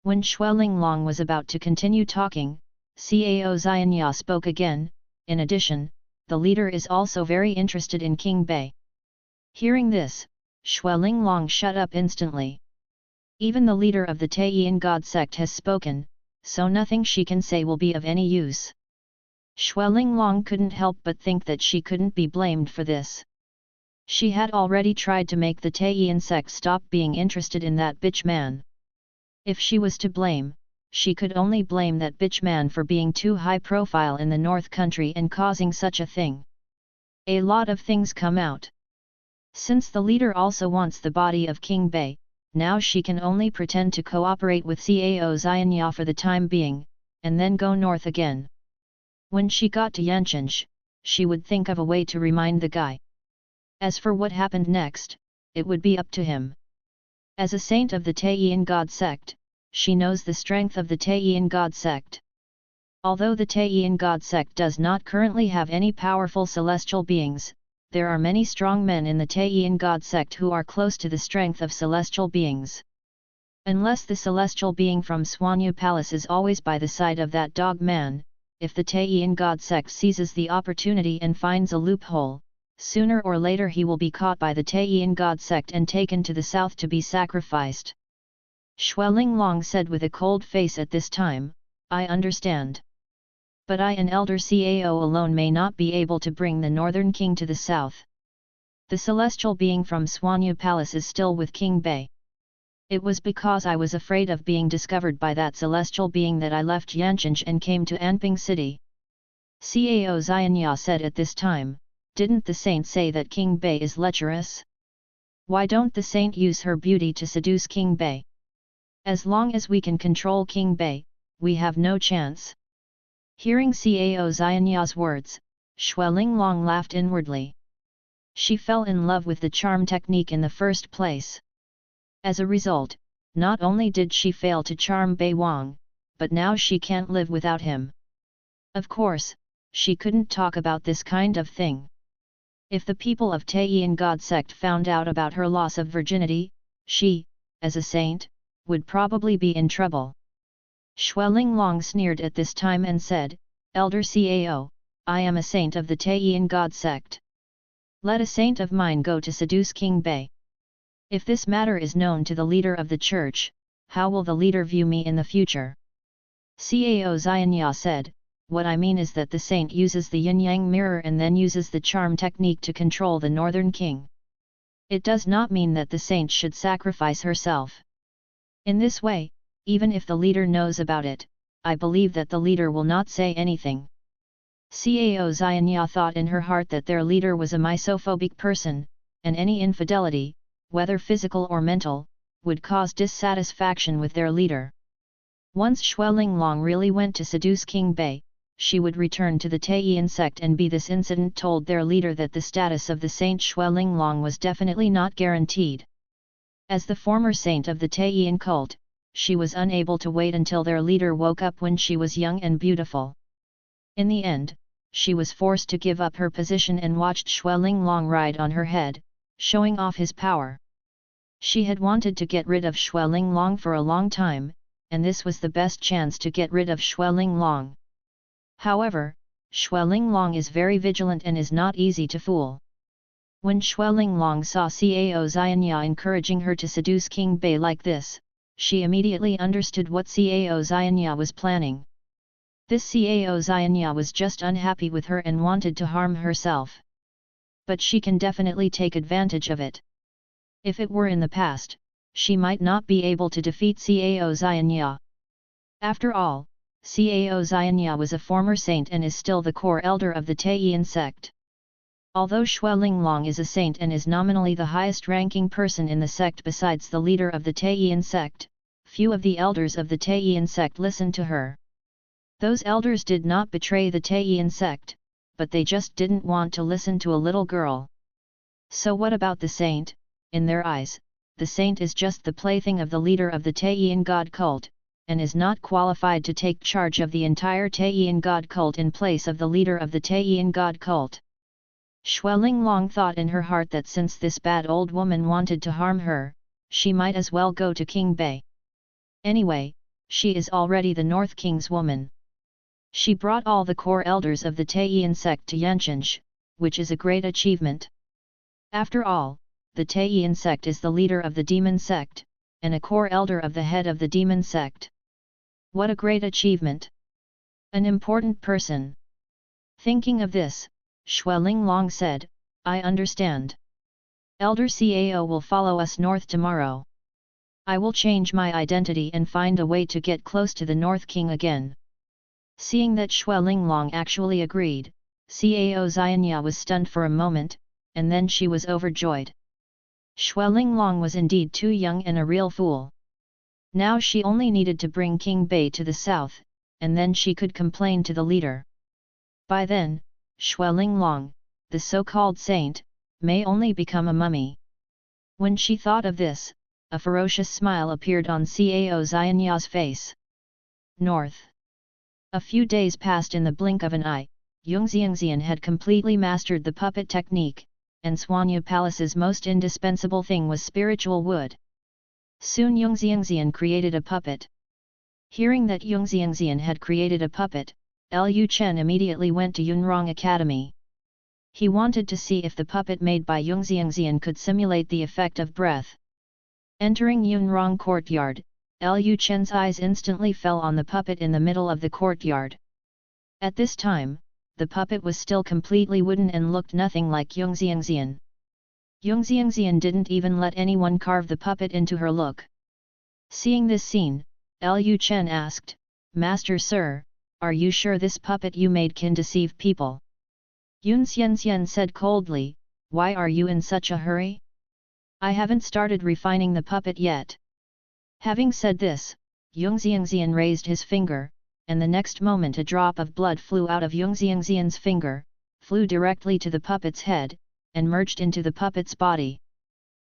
When Xueling Long was about to continue talking, Cao Xianya spoke again. In addition, the leader is also very interested in King Bei. Hearing this, Xueling Long shut up instantly. Even the leader of the Taiyin God sect has spoken, so nothing she can say will be of any use. Xueling Long couldn't help but think that she couldn't be blamed for this. She had already tried to make the Taiyin sect stop being interested in that bitch man. If she was to blame, she could only blame that bitch man for being too high profile in the North Country and causing such a thing. A lot of things come out. Since the leader also wants the body of King Bei, now she can only pretend to cooperate with Cao Xianya for the time being, and then go north again. When she got to Yancheng, she would think of a way to remind the guy. As for what happened next, it would be up to him. As a saint of the Taiyin God sect, she knows the strength of the Taiyin God sect. Although the Taiyin God sect does not currently have any powerful celestial beings, there are many strong men in the Taiyin God sect who are close to the strength of celestial beings. Unless the celestial being from Suanya Palace is always by the side of that dog man, if the Taiyin God sect seizes the opportunity and finds a loophole, sooner or later he will be caught by the Taiyin God sect and taken to the south to be sacrificed. Xueling Long said with a cold face at this time, I understand. But I and Elder Cao alone may not be able to bring the northern king to the south. The celestial being from Suanya Palace is still with King Bei. It was because I was afraid of being discovered by that celestial being that I left Yancheng and came to Anping City. Cao Xianya said at this time, didn't the saint say that King Bei is lecherous? Why don't the saint use her beauty to seduce King Bei? As long as we can control King Bei, we have no chance. Hearing Cao Xianya's words, Xueling Long laughed inwardly. She fell in love with the charm technique in the first place. As a result, not only did she fail to charm Bei Wang, but now she can't live without him. Of course, she couldn't talk about this kind of thing. If the people of Taiyin God sect found out about her loss of virginity, she, as a saint, would probably be in trouble. Xueling Long sneered at this time and said, Elder Cao, I am a saint of the Taiyin God sect. Let a saint of mine go to seduce King Bei. If this matter is known to the leader of the church, how will the leader view me in the future? Cao Xianya said, what I mean is that the saint uses the yin-yang mirror and then uses the charm technique to control the northern king. It does not mean that the saint should sacrifice herself. In this way, even if the leader knows about it, I believe that the leader will not say anything. Cao Xianya thought in her heart that their leader was a misophobic person, and any infidelity, whether physical or mental, would cause dissatisfaction with their leader. Once Xuelinglong really went to seduce King Bei, she would return to the Taiyin sect, and this incident told their leader that the status of the saint Xuelinglong was definitely not guaranteed. As the former saint of the Taiyin cult, she was unable to wait until their leader woke up when she was young and beautiful. In the end, she was forced to give up her position and watched Xuelinglong ride on her head, showing off his power. She had wanted to get rid of Xuelinglong for a long time, and this was the best chance to get rid of Xuelinglong. However, Xuelinglong is very vigilant and is not easy to fool. When Xuelinglong saw Cao Xianya encouraging her to seduce King Bei like this, she immediately understood what Cao Xianya was planning. This Cao Xianya was just unhappy with her and wanted to harm herself. But she can definitely take advantage of it. If it were in the past, she might not be able to defeat Cao Xianya. After all, Cao Xianya was a former saint and is still the core elder of the Taiyin sect. Although Xuelinglong is a saint and is nominally the highest-ranking person in the sect besides the leader of the Taiyin sect, few of the elders of the Taiyin sect listened to her. Those elders did not betray the Taiyin sect, but they just didn't want to listen to a little girl. So what about the saint? In their eyes, the saint is just the plaything of the leader of the Taiyin god cult, and is not qualified to take charge of the entire Taiyin god cult in place of the leader of the Taiyin god cult. Xuelinglong thought in her heart that since this bad old woman wanted to harm her, she might as well go to King Bei. Anyway, she is already the North King's woman. She brought all the core elders of the Taiyin sect to Yancheng, which is a great achievement. After all, the Taiyin sect is the leader of the demon sect, and a core elder of the head of the demon sect. What a great achievement! An important person. Thinking of this, Xuelinglong said, I understand. Elder Cao will follow us north tomorrow. I will change my identity and find a way to get close to the North King again. Seeing that Xuelinglong actually agreed, Cao Xianya was stunned for a moment, and then she was overjoyed. Xuelinglong was indeed too young and a real fool. Now she only needed to bring King Bei to the south, and then she could complain to the leader. By then, Xuelinglong, the so-called saint, may only become a mummy. When she thought of this, a ferocious smile appeared on Cao Xianya's face. North. A few days passed in the blink of an eye. Yungxiangxian had completely mastered the puppet technique, and Suanya Palace's most indispensable thing was spiritual wood. Soon Yungxiangxian created a puppet. Hearing that Yungxiangxian had created a puppet, Lu Chen immediately went to Yunrong Academy. He wanted to see if the puppet made by Yungxiangxian could simulate the effect of breath. Entering Yunrong courtyard, Lu Chen's eyes instantly fell on the puppet in the middle of the courtyard. At this time, the puppet was still completely wooden and looked nothing like Yungxiangxian. Yungxiangxian didn't even let anyone carve the puppet into her look. Seeing this scene, Lu Chen asked, Master Sir, are you sure this puppet you made can deceive people? Yun Xianxian said coldly, why are you in such a hurry? I haven't started refining the puppet yet. Having said this, Yungxiangxian raised his finger, and the next moment a drop of blood flew out of Yungxiangxian's finger, flew directly to the puppet's head, and merged into the puppet's body.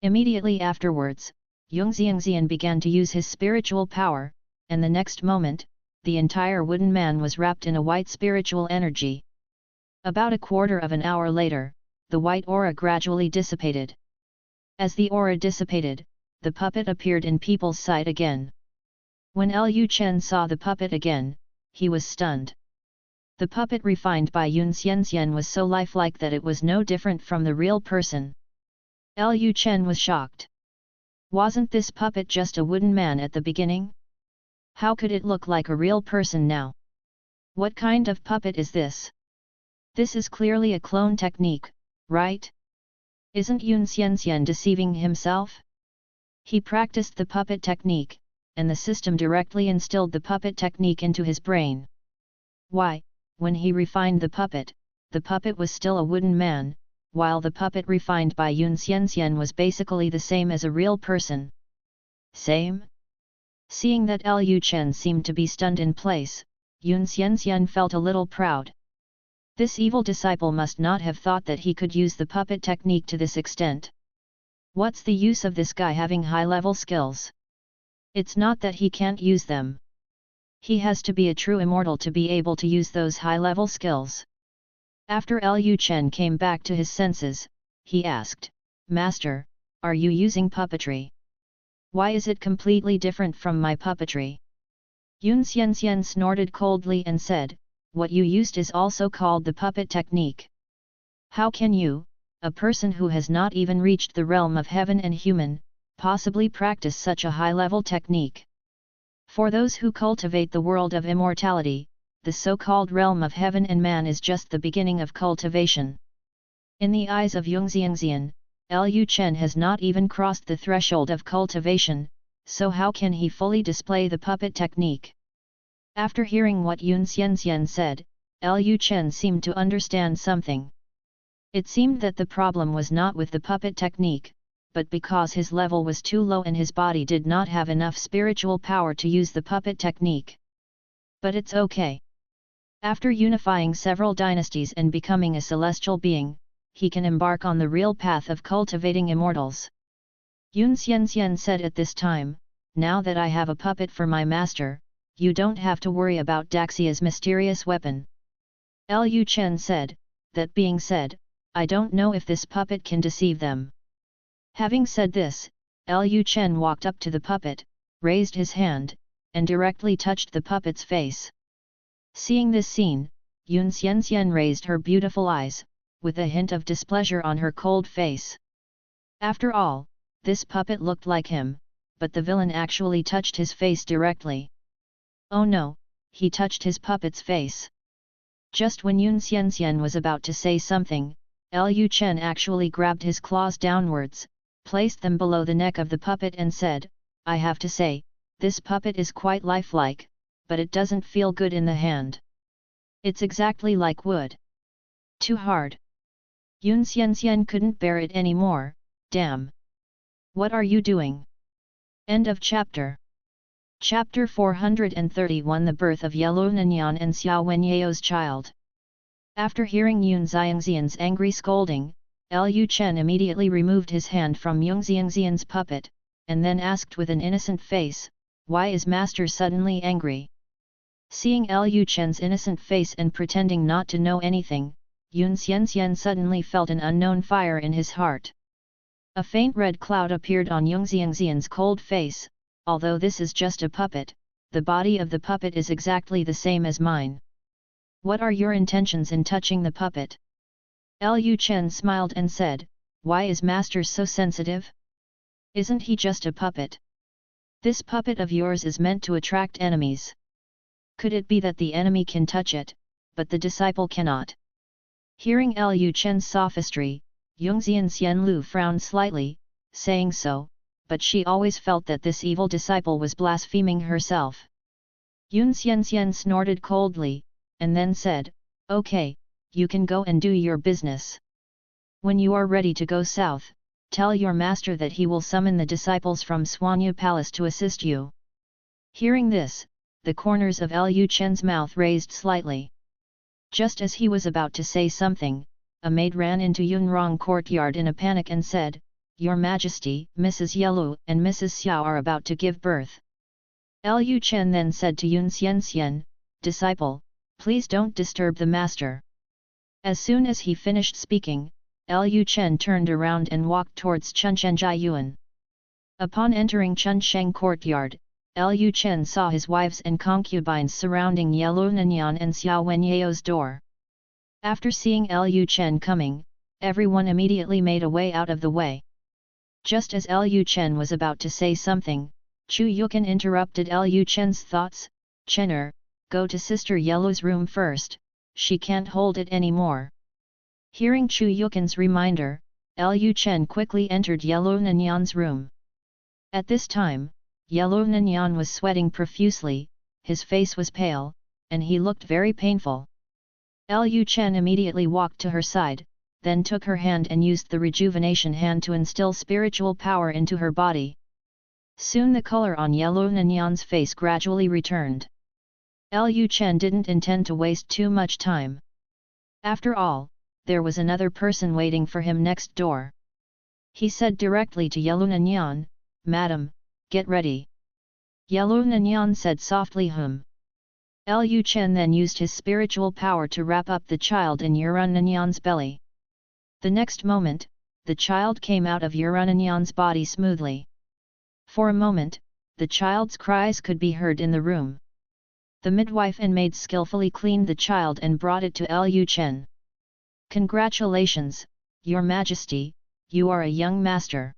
Immediately afterwards, Yungxiangxian began to use his spiritual power, and the next moment, the entire wooden man was wrapped in a white spiritual energy. About a quarter of an hour later, the white aura gradually dissipated. As the aura dissipated, the puppet appeared in people's sight again. When Lu Chen saw the puppet again, he was stunned. The puppet refined by Yun Xianxian was so lifelike that it was no different from the real person. Lu Chen was shocked. Wasn't this puppet just a wooden man at the beginning? How could it look like a real person now? What kind of puppet is this? This is clearly a clone technique, right? Isn't Yun Xianxian deceiving himself? He practiced the puppet technique, and the system directly instilled the puppet technique into his brain. Why, when he refined the puppet was still a wooden man, while the puppet refined by Yun Xianxian was basically the same as a real person. Same? Seeing that Lu Chen seemed to be stunned in place, Yun Xianxian felt a little proud. This evil disciple must not have thought that he could use the puppet technique to this extent. What's the use of this guy having high-level skills? It's not that he can't use them. He has to be a true immortal to be able to use those high-level skills. After Lu Chen came back to his senses, he asked, "Master, are you using puppetry? Why is it completely different from my puppetry?" Yun Xianxian snorted coldly and said, "What you used is also called the puppet technique. How can you, a person who has not even reached the realm of heaven and human, possibly practice such a high-level technique? For those who cultivate the world of immortality, the so-called realm of heaven and man is just the beginning of cultivation." In the eyes of Yun Xianxian, Lu Chen has not even crossed the threshold of cultivation, so how can he fully display the puppet technique? After hearing what Yun Xianxian said, Lu Chen seemed to understand something. It seemed that the problem was not with the puppet technique, but because his level was too low and his body did not have enough spiritual power to use the puppet technique. But it's okay. After unifying several dynasties and becoming a celestial being, he can embark on the real path of cultivating immortals. Yun Xianxian said at this time, "Now that I have a puppet for my master, you don't have to worry about Daxia's mysterious weapon." Lu Chen said, "That being said, I don't know if this puppet can deceive them." Having said this, Lu Chen walked up to the puppet, raised his hand, and directly touched the puppet's face. Seeing this scene, Yun Xianxian raised her beautiful eyes, with a hint of displeasure on her cold face. After all, this puppet looked like him, but the villain actually touched his face directly. Oh no, he touched his puppet's face. Just when Yun Xianxian was about to say something, Lu Chen actually grabbed his claws downwards, placed them below the neck of the puppet and said, "I have to say, this puppet is quite lifelike, but it doesn't feel good in the hand. It's exactly like wood. Too hard." Yun Xianxian couldn't bear it anymore. "Damn! What are you doing?" End of chapter. Chapter 431 The birth of Yelu Nanyang and Xiao Wenyao's child. After hearing Yun Xianxian's angry scolding, Lu Chen immediately removed his hand from Yun Xianxian's puppet, and then asked with an innocent face, "Why is master suddenly angry?" Seeing Lu Chen's innocent face and pretending not to know anything, Yun Xianxian suddenly felt an unknown fire in his heart. A faint red cloud appeared on Yun Xianxian's cold face. "Although this is just a puppet, the body of the puppet is exactly the same as mine. What are your intentions in touching the puppet?" Lu Chen smiled and said, "Why is master so sensitive? Isn't he just a puppet? This puppet of yours is meant to attract enemies. Could it be that the enemy can touch it, but the disciple cannot?" Hearing Lu Chen's sophistry, Yun Xianlu frowned slightly, saying so, but she always felt that this evil disciple was blaspheming herself. Yun Xianxian snorted coldly, and then said, "Okay, you can go and do your business. When you are ready to go south, tell your master that he will summon the disciples from Suanyu Palace to assist you." Hearing this, the corners of Lu Chen's mouth raised slightly. Just as he was about to say something, a maid ran into Yunrong courtyard in a panic and said, "Your Majesty, Mrs. Yelu and Mrs. Xiao are about to give birth." Lu Chen then said to Yun Xianxian, "Disciple, please don't disturb the master." As soon as he finished speaking, Lu Chen turned around and walked towards Chunsheng Yuan. Upon entering Chunsheng courtyard, Lu Chen saw his wives and concubines surrounding Yelu Nanyang and Xiao Wenyao's door. After seeing Lu Chen coming, everyone immediately made a way out of the way. Just as Lu Chen was about to say something, Chu Yukan interrupted Lu Chen's thoughts. "Chener, go to Sister Yelu's room first, she can't hold it anymore." Hearing Chu Yukan's reminder, Lu Chen quickly entered Yellow Nanyan's room. At this time, Yellow Nanyan was sweating profusely, his face was pale, and he looked very painful. Lu Chen immediately walked to her side, then took her hand and used the rejuvenation hand to instill spiritual power into her body. Soon the color on Yellow Nanyan's face gradually returned. Lu Chen didn't intend to waste too much time. After all, there was another person waiting for him next door. He said directly to Yellow Nanyan, "Madam, get ready." Yellow Nanyan said softly Lu Chen then used his spiritual power to wrap up the child in Yurun Nanyan's belly. The next moment, the child came out of Yurun Nanyan's body smoothly. For a moment, the child's cries could be heard in the room. The midwife and maid skillfully cleaned the child and brought it to Lu Chen. "Congratulations, Your Majesty, you are a young master."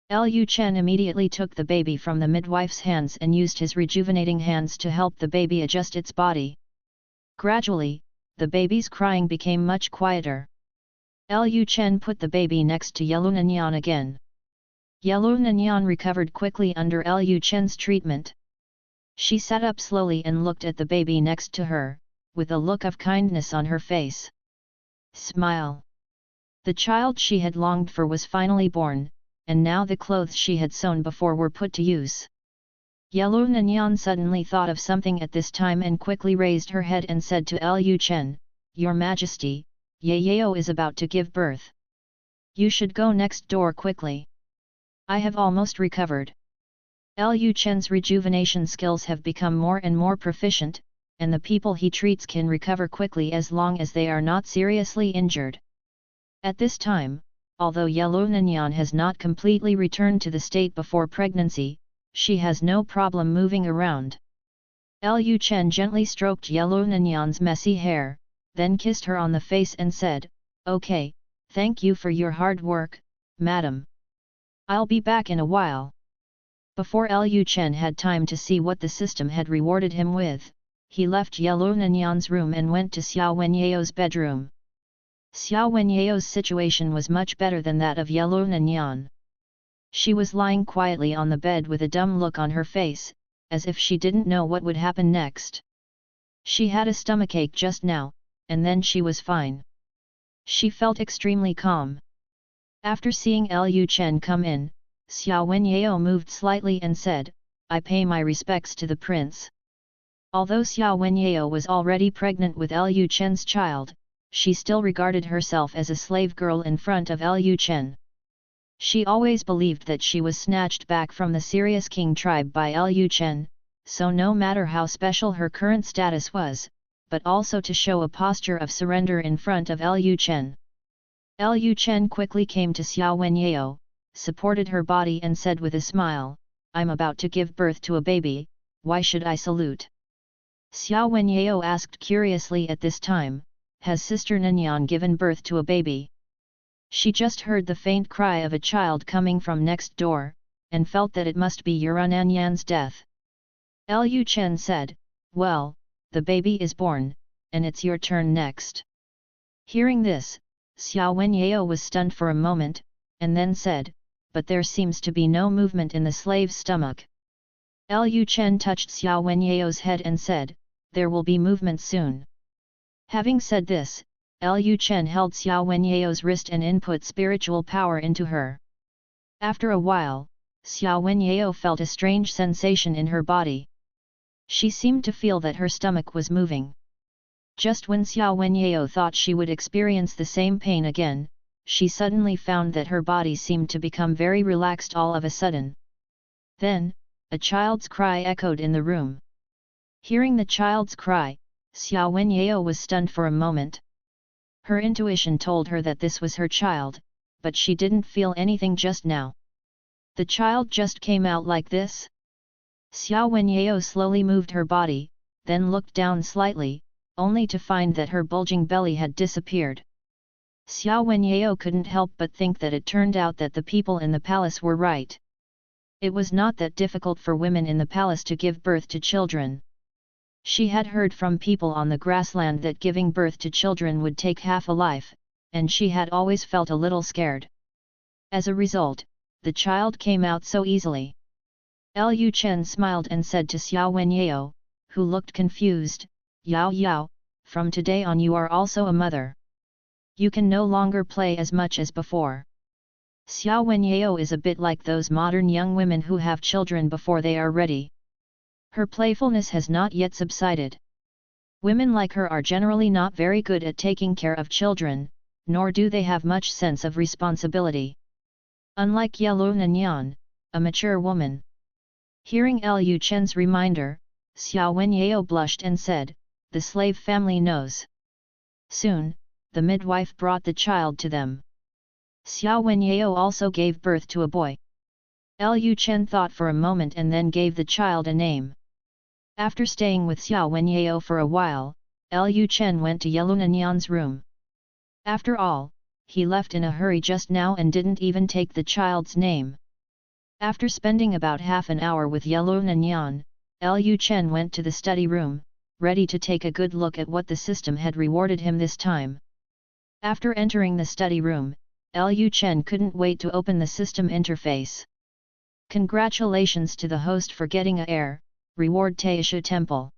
Lu Chen immediately took the baby from the midwife's hands and used his rejuvenating hands to help the baby adjust its body. Gradually, the baby's crying became much quieter. Lu Chen put the baby next to Yellow Nanyan again. Yellow Nanyan recovered quickly under Lu Chen's treatment. She sat up slowly and looked at the baby next to her, with a look of kindness on her face. Smile. The child she had longed for was finally born, and now the clothes she had sewn before were put to use. Yellow Nanyan suddenly thought of something at this time and quickly raised her head and said to Lu Chen, "Your Majesty, Yayao is about to give birth. You should go next door quickly. I have almost recovered." Lu Chen's rejuvenation skills have become more and more proficient, and the people he treats can recover quickly as long as they are not seriously injured. At this time, although Yellow Nanyan has not completely returned to the state before pregnancy, she has no problem moving around. Lu Chen gently stroked Yellow Nanyan's messy hair, then kissed her on the face and said, "Okay, thank you for your hard work, madam. I'll be back in a while." Before Lu Chen had time to see what the system had rewarded him with, he left Yellow Nanyan's room and went to Xiao Wenyao's bedroom. Xiao Wenyao's situation was much better than that of Yellow Nanyan. She was lying quietly on the bed with a dumb look on her face, as if she didn't know what would happen next. She had a stomachache just now, and then she was fine. She felt extremely calm. After seeing Lu Chen come in, Xiao Wenyao moved slightly and said, "I pay my respects to the prince." Although Xiao Wenyao was already pregnant with Lu Chen's child, she still regarded herself as a slave girl in front of Lu Chen. She always believed that she was snatched back from the serious king tribe by Lu Chen, so no matter how special her current status was, but also to show a posture of surrender in front of Lu Chen. Lu Chen quickly came to Xiao Wenyao, supported her body and said with a smile, "I'm about to give birth to a baby, why should I salute?" Xiao Wenyao asked curiously at this time, "Has Sister Nanyan given birth to a baby?" She just heard the faint cry of a child coming from next door, and felt that it must be Yura Nanyan's death. Lu Chen said, "Well, the baby is born, and it's your turn next." Hearing this, Xiao Wenyao was stunned for a moment, and then said, "But there seems to be no movement in the slave's stomach." Lu Chen touched Xiao Wenyao's head and said, "There will be movement soon." Having said this, Lu Chen held Xiao Wenyao's wrist and input spiritual power into her. After a while, Xiao Wenyao felt a strange sensation in her body. She seemed to feel that her stomach was moving. Just when Xiao Wenyao thought she would experience the same pain again, she suddenly found that her body seemed to become very relaxed all of a sudden. Then, a child's cry echoed in the room. Hearing the child's cry, Xiao Wenyao was stunned for a moment. Her intuition told her that this was her child, but she didn't feel anything just now. The child just came out like this? Xiao Wenyao slowly moved her body, then looked down slightly, only to find that her bulging belly had disappeared. Xiao Wenyao couldn't help but think that it turned out that the people in the palace were right. It was not that difficult for women in the palace to give birth to children. She had heard from people on the grassland that giving birth to children would take half a life, and she had always felt a little scared. As a result, the child came out so easily. Lu Chen smiled and said to Xiao Wenyao, who looked confused, "Yao Yao, from today on you are also a mother. You can no longer play as much as before." Xiao Wenyao is a bit like those modern young women who have children before they are ready. Her playfulness has not yet subsided. Women like her are generally not very good at taking care of children, nor do they have much sense of responsibility. Unlike Lu Nanyan, a mature woman. Hearing Lu Chen's reminder, Xiao Wenyao blushed and said, "The slave family knows." Soon, the midwife brought the child to them. Xiao Wenyao also gave birth to a boy. Lu Chen thought for a moment and then gave the child a name. After staying with Xiao Wenyao for a while, Lu Chen went to Lu Nanyan's room. After all, he left in a hurry just now and didn't even take the child's name. After spending about half an hour with Lu Nanyan, Lu Chen went to the study room, ready to take a good look at what the system had rewarded him this time. After entering the study room, Lu Chen couldn't wait to open the system interface. Congratulations to the host for getting a heir, reward Taisha Temple.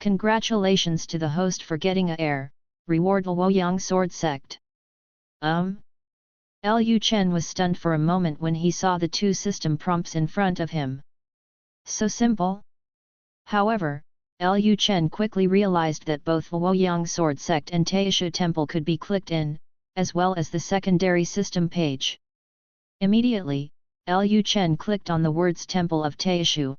Congratulations to the host for getting a heir, reward Luoyang Sword Sect. Lu Chen was stunned for a moment when he saw the two system prompts in front of him. So simple? However, Lu Chen quickly realized that both Luoyang Sword Sect and Taisha Temple could be clicked in, as well as the secondary system page. Immediately, Lu Chen clicked on the words Temple of Taishu.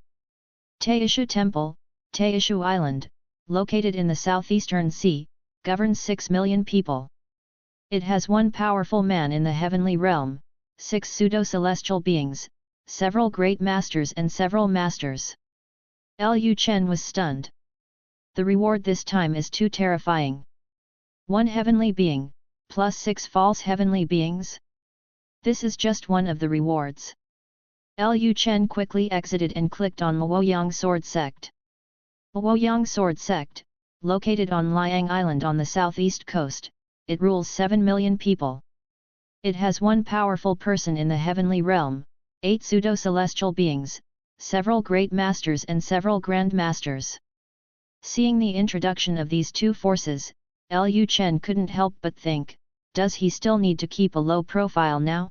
Taishu Temple, Taishu Island, located in the southeastern sea, governs 6 million people. It has one powerful man in the heavenly realm, 6 pseudo-celestial beings, several great masters and several masters. Lu Chen was stunned. The reward this time is too terrifying. 1 heavenly being, plus 6 false heavenly beings? This is just one of the rewards. Lu Chen quickly exited and clicked on Luoyang Sword Sect. Luoyang Sword Sect, located on Liang Island on the southeast coast, it rules 7 million people. It has one powerful person in the heavenly realm, 8 pseudo-celestial beings, several great masters and several grand masters. Seeing the introduction of these two forces, Lu Chen couldn't help but think, does he still need to keep a low profile now?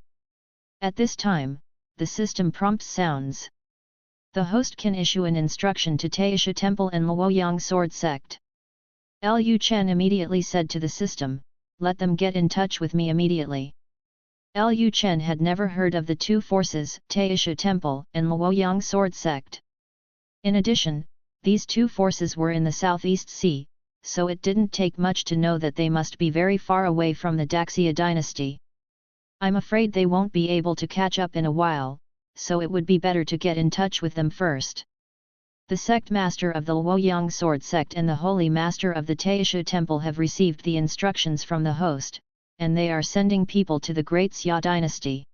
At this time, the system prompt sounds. The host can issue an instruction to Taisha Temple and Luoyang Sword Sect. Lu Chen immediately said to the system, "Let them get in touch with me immediately." Lu Chen had never heard of the two forces, Taisha Temple and Luoyang Sword Sect. In addition, these two forces were in the Southeast Sea, so it didn't take much to know that they must be very far away from the Great Xia Dynasty. "I'm afraid they won't be able to catch up in a while, so it would be better to get in touch with them first." The sect master of the Luoyang Sword Sect and the holy master of the Taisha Temple have received the instructions from the host, and they are sending people to the Great Xia Dynasty.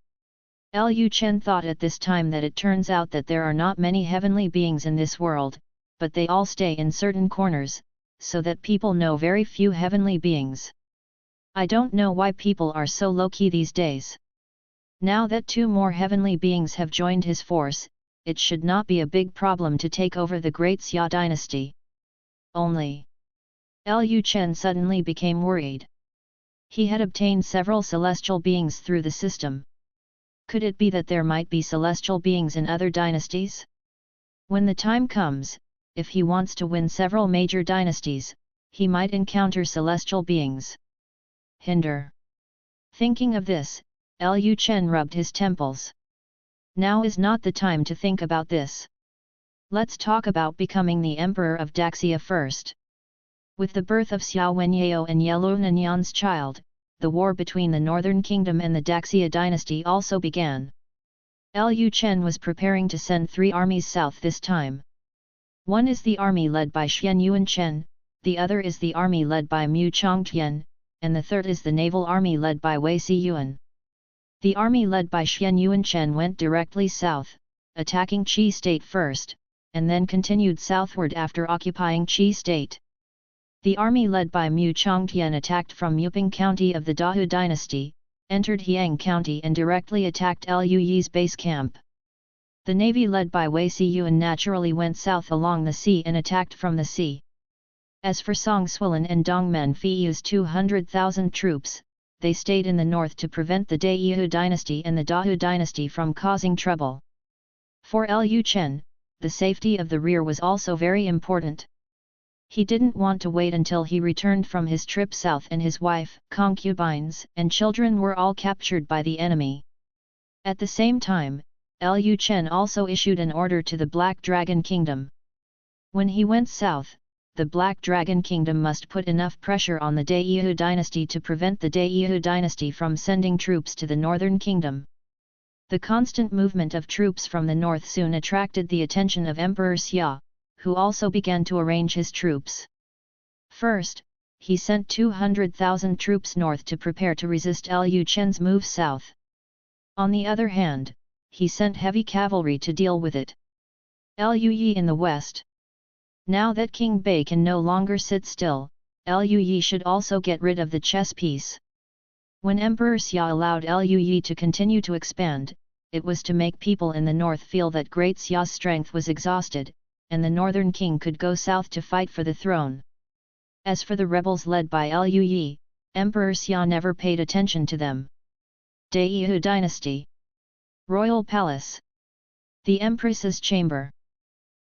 Lu Chen thought at this time that it turns out that there are not many heavenly beings in this world, but they all stay in certain corners, so that people know very few heavenly beings. I don't know why people are so low-key these days. Now that 2 more heavenly beings have joined his force, it should not be a big problem to take over the Great Xia Dynasty. Only, Lu Chen suddenly became worried. He had obtained several celestial beings through the system. Could it be that there might be celestial beings in other dynasties? When the time comes, if he wants to win several major dynasties, he might encounter celestial beings. Hinder. Thinking of this, Lu Chen rubbed his temples. Now is not the time to think about this. Let's talk about becoming the Emperor of Great Xia first. With the birth of Xiao Wenyao and Lu Nanyan's child, the war between the Northern Kingdom and the Great Xia Dynasty also began. Lu Chen was preparing to send 3 armies south this time. One is the army led by Xian Yuan Chen, the other is the army led by Mu Chongtian, and the third is the naval army led by Wei Si Yuan. The army led by Xian Yuan Chen went directly south, attacking Qi State first, and then continued southward after occupying Qi State. The army led by Mu Chongtian attacked from Yuping County of the Dahu Dynasty, entered Yang County and directly attacked Lu Yi's base camp. The navy led by Wei Siyuan naturally went south along the sea and attacked from the sea. As for Song Swilin and Dongmen Fei's 200,000 troops, they stayed in the north to prevent the Daiyu dynasty and the Dahu dynasty from causing trouble. For Lu Chen, the safety of the rear was also very important. He didn't want to wait until he returned from his trip south and his wife, concubines, and children were all captured by the enemy. At the same time, Lu Chen also issued an order to the Black Dragon Kingdom. When he went south, the Black Dragon Kingdom must put enough pressure on the Daiyu dynasty to prevent the Daiyu dynasty from sending troops to the Northern Kingdom. The constant movement of troops from the north soon attracted the attention of Emperor Xia, who also began to arrange his troops. First, he sent 200,000 troops north to prepare to resist Lu Chen's move south. On the other hand, he sent heavy cavalry to deal with it. Lu Yi in the west. Now that King Bei can no longer sit still, Lu Yi should also get rid of the chess piece. When Emperor Xia allowed Lu Yi to continue to expand, it was to make people in the north feel that Great Xia's strength was exhausted, and the northern king could go south to fight for the throne. As for the rebels led by Lu Yi, Emperor Xia never paid attention to them. Daiyu Dynasty. Royal Palace. The Empress's Chamber.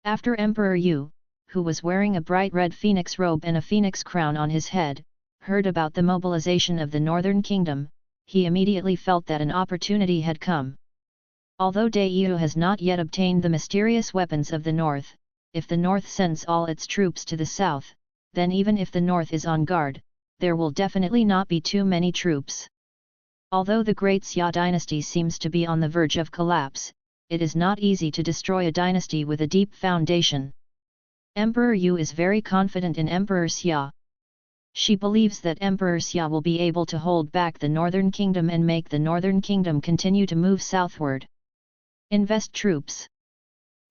After Emperor Yu, who was wearing a bright red phoenix robe and a phoenix crown on his head, heard about the mobilization of the Northern Kingdom, he immediately felt that an opportunity had come. Although Daiyu has not yet obtained the mysterious weapons of the north, if the north sends all its troops to the south, then even if the north is on guard, there will definitely not be too many troops. Although the Great Xia Dynasty seems to be on the verge of collapse, it is not easy to destroy a dynasty with a deep foundation. Emperor Yu is very confident in Emperor Xia. She believes that Emperor Xia will be able to hold back the Northern Kingdom and make the Northern Kingdom continue to move southward. Invest troops.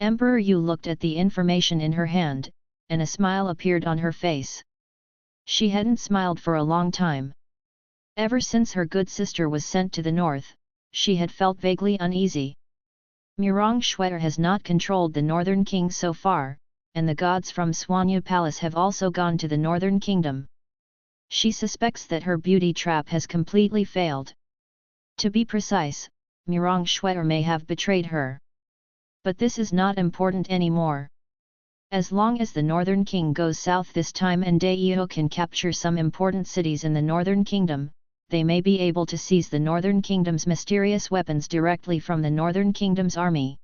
Emperor Yu looked at the information in her hand, and a smile appeared on her face. She hadn't smiled for a long time. Ever since her good sister was sent to the north, she had felt vaguely uneasy. Murong Shuer has not controlled the Northern King so far, and the gods from Suanya Palace have also gone to the Northern Kingdom. She suspects that her beauty trap has completely failed. To be precise, Murong Shuer may have betrayed her. But this is not important anymore. As long as the Northern King goes south this time and Daiyu can capture some important cities in the Northern Kingdom, they may be able to seize the Northern Kingdom's mysterious weapons directly from the Northern Kingdom's army.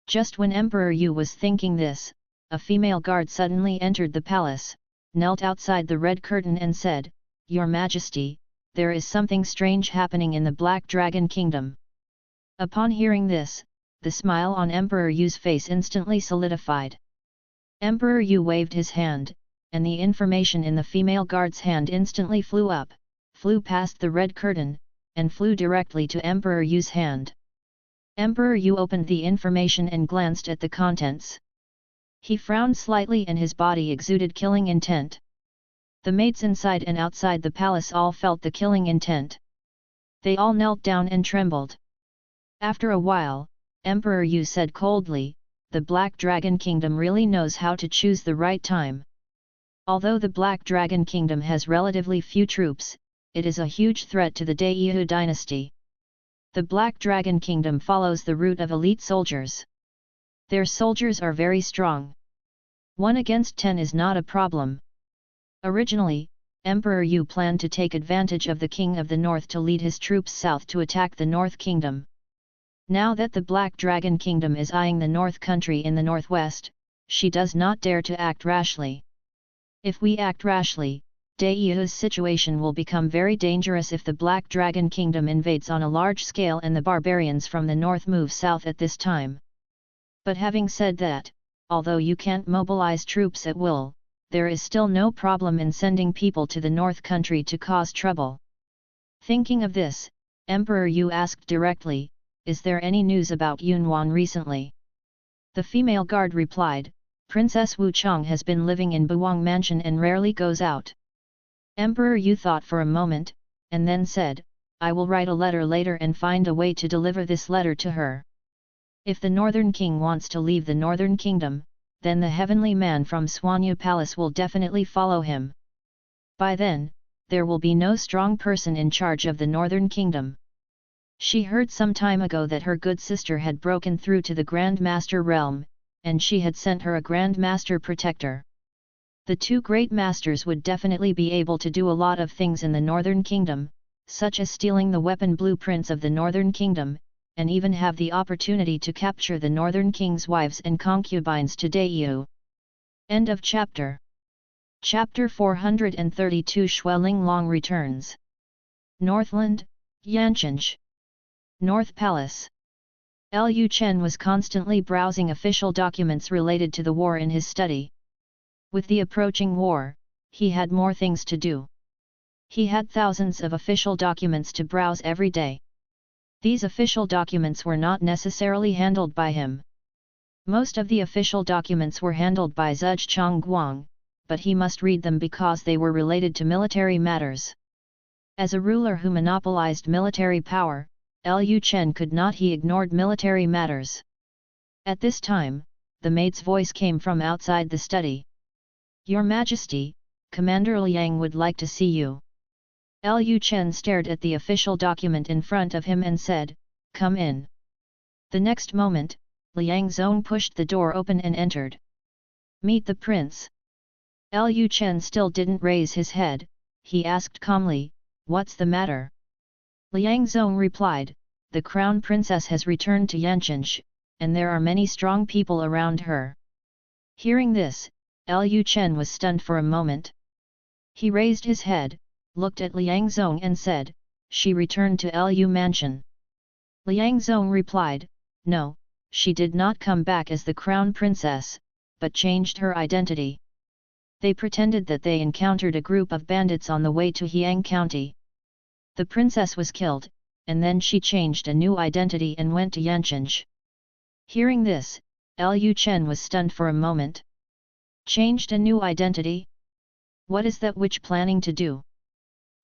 Just when Emperor Yu was thinking this, a female guard suddenly entered the palace, knelt outside the red curtain and said, "Your Majesty, there is something strange happening in the Black Dragon Kingdom." Upon hearing this, the smile on Emperor Yu's face instantly solidified. Emperor Yu waved his hand, and the information in the female guard's hand instantly flew up, flew past the red curtain, and flew directly to Emperor Yu's hand. Emperor Yu opened the information and glanced at the contents. He frowned slightly and his body exuded killing intent. The maids inside and outside the palace all felt the killing intent. They all knelt down and trembled. After a while, Emperor Yu said coldly, "The Black Dragon Kingdom really knows how to choose the right time. Although the Black Dragon Kingdom has relatively few troops, it is a huge threat to the Daiyu dynasty. The Black Dragon Kingdom follows the route of elite soldiers. Their soldiers are very strong. 1 against 10 is not a problem." Originally, Emperor Yu planned to take advantage of the King of the North to lead his troops south to attack the North Kingdom. Now that the Black Dragon Kingdom is eyeing the North Country in the northwest, she does not dare to act rashly. If we act rashly, Daiyu's situation will become very dangerous if the Black Dragon Kingdom invades on a large scale and the barbarians from the north move south at this time. But having said that, although you can't mobilize troops at will, there is still no problem in sending people to the North Country to cause trouble. Thinking of this, Emperor Yu asked directly, "Is there any news about Yunwan recently?" The female guard replied, "Princess Wu Chong has been living in Buwang Mansion and rarely goes out." Emperor Yu thought for a moment, and then said, I will write a letter later and find a way to deliver this letter to her. If the Northern King wants to leave the Northern Kingdom, then the heavenly man from Swanyu Palace will definitely follow him. By then, there will be no strong person in charge of the Northern Kingdom. She heard some time ago that her good sister had broken through to the Grand Master realm, and she had sent her a Grand Master protector. The two great masters would definitely be able to do a lot of things in the Northern Kingdom, such as stealing the weapon blueprints of the Northern Kingdom, and even have the opportunity to capture the Northern King's wives and concubines to Dayu. End of chapter. Chapter 432 Xueling Long returns. Northland, Yancheng. North Palace. Lu Chen was constantly browsing official documents related to the war in his study. With the approaching war, he had more things to do. He had thousands of official documents to browse every day. These official documents were not necessarily handled by him. Most of the official documents were handled by Zhuge Chongguang, but he must read them because they were related to military matters. As a ruler who monopolized military power, Lu Chen could not he ignored military matters. At this time, the maid's voice came from outside the study. Your Majesty, Commander Liang would like to see you. Lu Chen stared at the official document in front of him and said, Come in. The next moment, Liang Zong pushed the door open and entered. Meet the prince. Lu Chen still didn't raise his head, he asked calmly, What's the matter? Liang Zong replied, The crown princess has returned to Yancheng, and there are many strong people around her. Hearing this, Lu Chen was stunned for a moment. He raised his head, looked at Liang Zong and said, She returned to Lu Mansion. Liang Zong replied, No, she did not come back as the crown princess, but changed her identity. They pretended that they encountered a group of bandits on the way to Hiang County. The princess was killed, and then she changed a new identity and went to Yancheng. Hearing this, Lu Chen was stunned for a moment. Changed a new identity? What is that witch planning to do?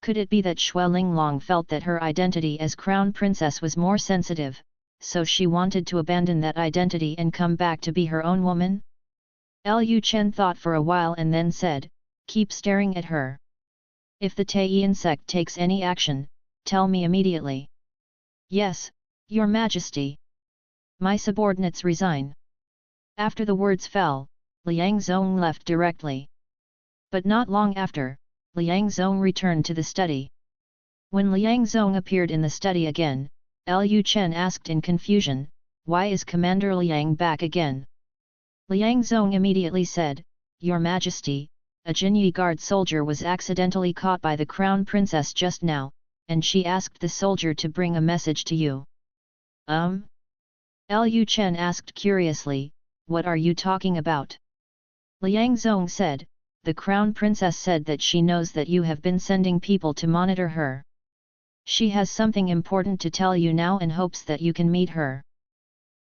Could it be that Xueling Long felt that her identity as crown princess was more sensitive, so she wanted to abandon that identity and come back to be her own woman? Lu Chen thought for a while and then said, Keep staring at her. If the Taiyan sect takes any action, tell me immediately. Yes, Your Majesty. My subordinates resign. After the words fell, Liang Zong left directly. But not long after, Liang Zong returned to the study. When Liang Zong appeared in the study again, Lu Chen asked in confusion, Why is Commander Liang back again? Liang Zong immediately said, Your Majesty, a Jinyi guard soldier was accidentally caught by the crown princess just now, and she asked the soldier to bring a message to you. Lu Chen asked curiously, What are you talking about? Liang Zong said, The crown princess said that she knows that you have been sending people to monitor her. She has something important to tell you now and hopes that you can meet her.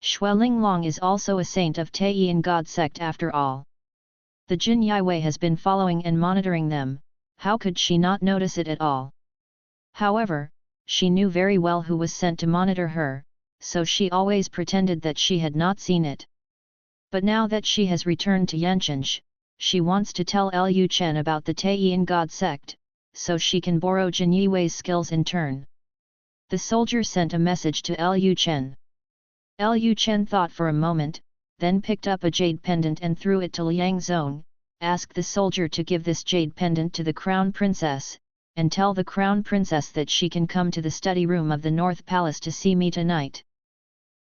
Xueling Long is also a saint of Taiyan God sect after all. The Jin Yiwei has been following and monitoring them, how could she not notice it at all? However, she knew very well who was sent to monitor her, so she always pretended that she had not seen it. But now that she has returned to Yancheng, she wants to tell Lu Chen about the Taiyan God sect, so she can borrow Jin Yiwei's skills in turn. The soldier sent a message to Lu Chen. Lu Chen thought for a moment, then picked up a jade pendant and threw it to Liang Zong, asked the soldier to give this jade pendant to the crown princess, and tell the crown princess that she can come to the study room of the North Palace to see me tonight.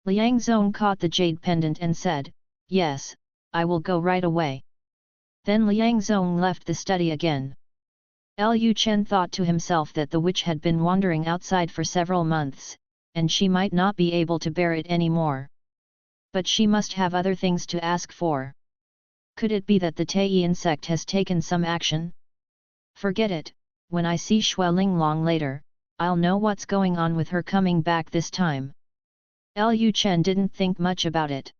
Liang Zong caught the jade pendant and said, Yes, I will go right away. Then Liang Zong left the study again. Lu Chen thought to himself that the witch had been wandering outside for several months, and she might not be able to bear it anymore. But she must have other things to ask for. Could it be that the Taiyan sect has taken some action? Forget it, when I see Xueling Long later, I'll know what's going on with her coming back this time. Lu Chen didn't think much about it.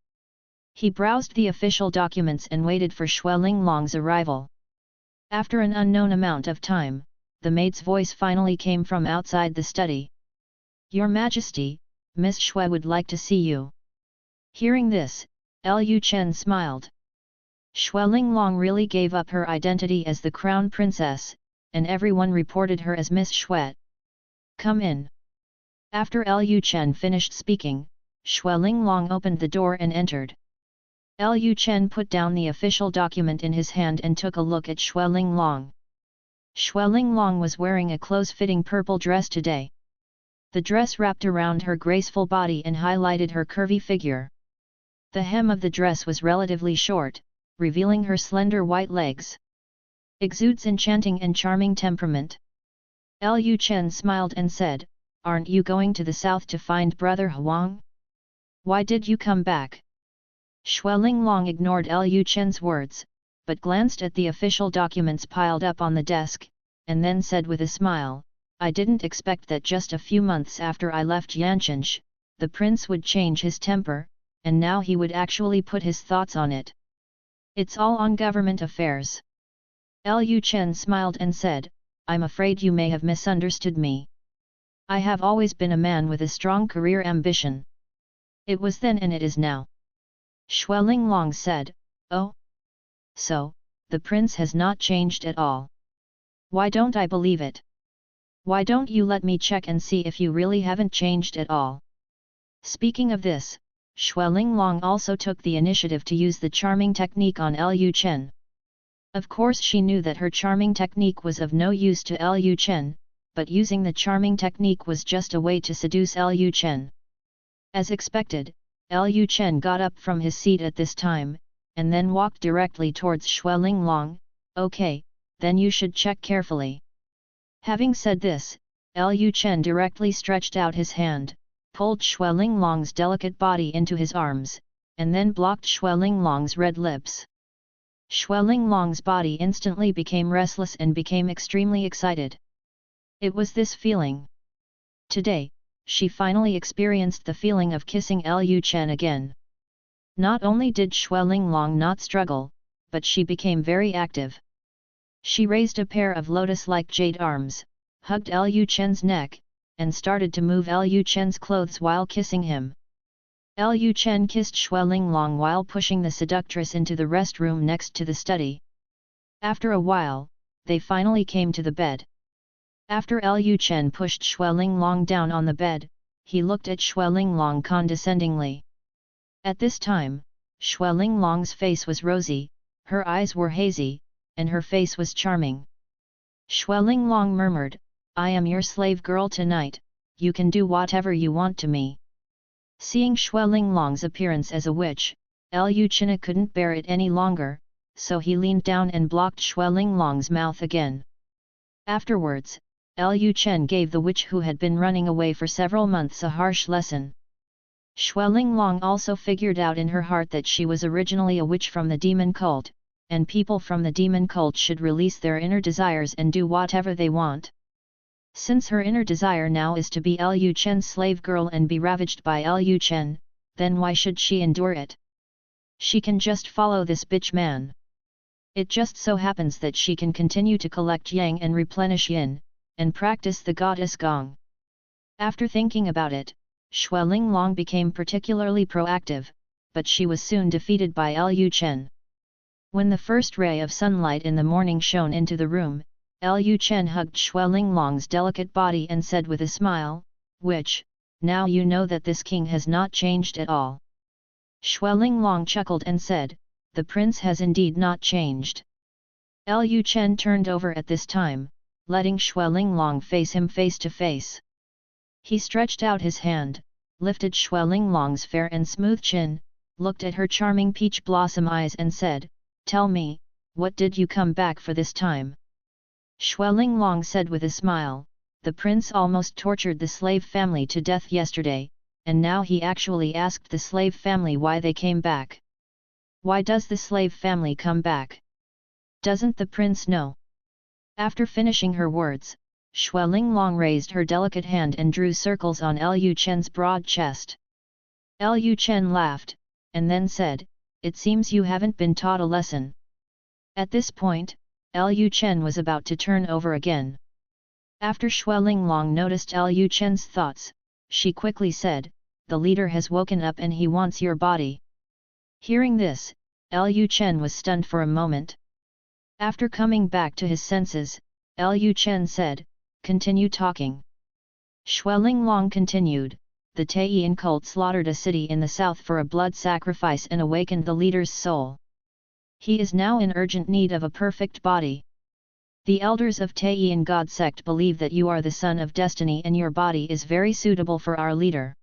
He browsed the official documents and waited for Xueling Long's arrival. After an unknown amount of time, the maid's voice finally came from outside the study. Your Majesty, Miss Shui would like to see you. Hearing this, Lu Chen smiled. Shui Linglong really gave up her identity as the crown princess, and everyone reported her as Miss Shui. Come in. After Lu Chen finished speaking, Shui Linglong opened the door and entered. Lu Chen put down the official document in his hand and took a look at Shui Linglong. Shui Linglong was wearing a close-fitting purple dress today. The dress wrapped around her graceful body and highlighted her curvy figure. The hem of the dress was relatively short, revealing her slender white legs. Exudes enchanting and charming temperament. Lu Chen smiled and said, "Aren't you going to the south to find Brother Huang? Why did you come back?" Shui Linglong ignored Lu Chen's words, but glanced at the official documents piled up on the desk, and then said with a smile, "I didn't expect that just a few months after I left Yancheng, the prince would change his temper, and now he would actually put his thoughts on it. It's all on government affairs." Lu Chen smiled and said, "I'm afraid you may have misunderstood me. I have always been a man with a strong career ambition. It was then and it is now." Shui Linglong said, "Oh? So, the prince has not changed at all. Why don't I believe it? Why don't you let me check and see if you really haven't changed at all?" Speaking of this, Shui Linglong also took the initiative to use the charming technique on Lu Chen. Of course she knew that her charming technique was of no use to Lu Chen, but using the charming technique was just a way to seduce Lu Chen. As expected, Lu Chen got up from his seat at this time, and then walked directly towards Shui Linglong. "Okay, then you should check carefully." Having said this, Lu Chen directly stretched out his hand, pulled Shui Linglong's delicate body into his arms, and then blocked Shui Linglong's red lips. Shui Linglong's body instantly became restless and became extremely excited. It was this feeling. Today, she finally experienced the feeling of kissing Lu Chen again. Not only did Shui Linglong not struggle, but she became very active. She raised a pair of lotus-like jade arms, hugged Lu Chen's neck, and started to move Lu Chen's clothes while kissing him. Lu Chen kissed Shui Linglong while pushing the seductress into the restroom next to the study. After a while, they finally came to the bed. After Lu Chen pushed Shui Linglong down on the bed, he looked at Shui Linglong condescendingly. At this time, Shui Linglong's face was rosy, her eyes were hazy, and her face was charming. Shui Linglong murmured, "I am your slave girl tonight, you can do whatever you want to me." Seeing Shui Linglong's appearance as a witch, Lu Chen couldn't bear it any longer, so he leaned down and blocked Shui Linglong's mouth again. Afterwards, Lu Chen gave the witch who had been running away for several months a harsh lesson. Shui Linglong also figured out in her heart that she was originally a witch from the demon cult, and people from the demon cult should release their inner desires and do whatever they want. Since her inner desire now is to be Lu Chen's slave girl and be ravaged by Lu Chen, then why should she endure it? She can just follow this bitch man. It just so happens that she can continue to collect yang and replenish yin, and practice the goddess gong. After thinking about it, Shui Linglong became particularly proactive, but she was soon defeated by Lu Chen. When the first ray of sunlight in the morning shone into the room, Lu Chen hugged Shui Linglong's delicate body and said with a smile, "Witch, now you know that this king has not changed at all." Shui Linglong chuckled and said, "The prince has indeed not changed." Lu Chen turned over at this time, letting Shui Linglong face him face to face. He stretched out his hand, lifted Shui Linglong's fair and smooth chin, looked at her charming peach blossom eyes and said, "Tell me, what did you come back for this time?" Shui Linglong said with a smile, "The prince almost tortured the slave family to death yesterday, and now he actually asked the slave family why they came back. Why does the slave family come back? Doesn't the prince know?" After finishing her words, Shui Linglong raised her delicate hand and drew circles on Lu Chen's broad chest. Lu Chen laughed, and then said, "It seems you haven't been taught a lesson." At this point, Lu Chen was about to turn over again. After Shui Linglong noticed Lu Chen's thoughts, she quickly said, "The leader has woken up and he wants your body." Hearing this, Lu Chen was stunned for a moment. After coming back to his senses, Lu Chen said, "Continue talking." Xueling continued, "The Taiyin cult slaughtered a city in the south for a blood sacrifice and awakened the leader's soul. He is now in urgent need of a perfect body. The elders of Taiyin God sect believe that you are the son of destiny and your body is very suitable for our leader.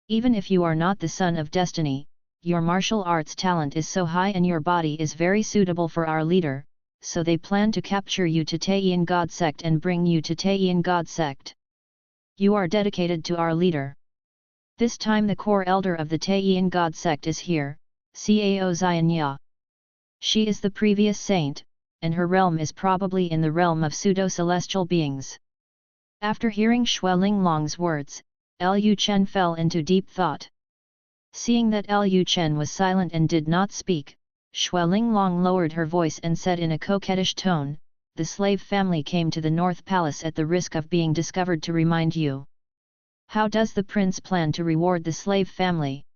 Even if you are not the son of destiny, your martial arts talent is so high and your body is very suitable for our leader, so they plan to capture you to Taiyin God sect and bring you to Taiyin God sect. You are dedicated to our leader. This time the core elder of the Taiyin God sect is here, Cao Xianya. She is the previous saint, and her realm is probably in the realm of pseudo-celestial beings." After hearing Xuelinglong's words, Lu Chen fell into deep thought. Seeing that Lu Chen was silent and did not speak, Xuelinglong lowered her voice and said in a coquettish tone, "The slave family came to the North Palace at the risk of being discovered to remind you. How does the prince plan to reward the slave family?"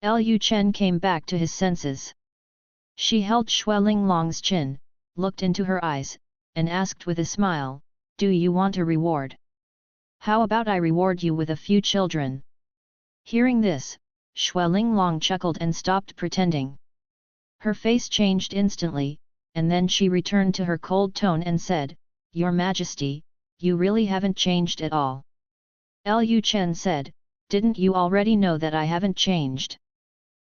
Lu Chen came back to his senses. She held Xuelinglong's chin, looked into her eyes, and asked with a smile, "Do you want a reward? How about I reward you with a few children?" Hearing this, Xuelinglong chuckled and stopped pretending. Her face changed instantly, and then she returned to her cold tone and said, "Your Majesty, you really haven't changed at all." Lu Chen said, "Didn't you already know that I haven't changed?"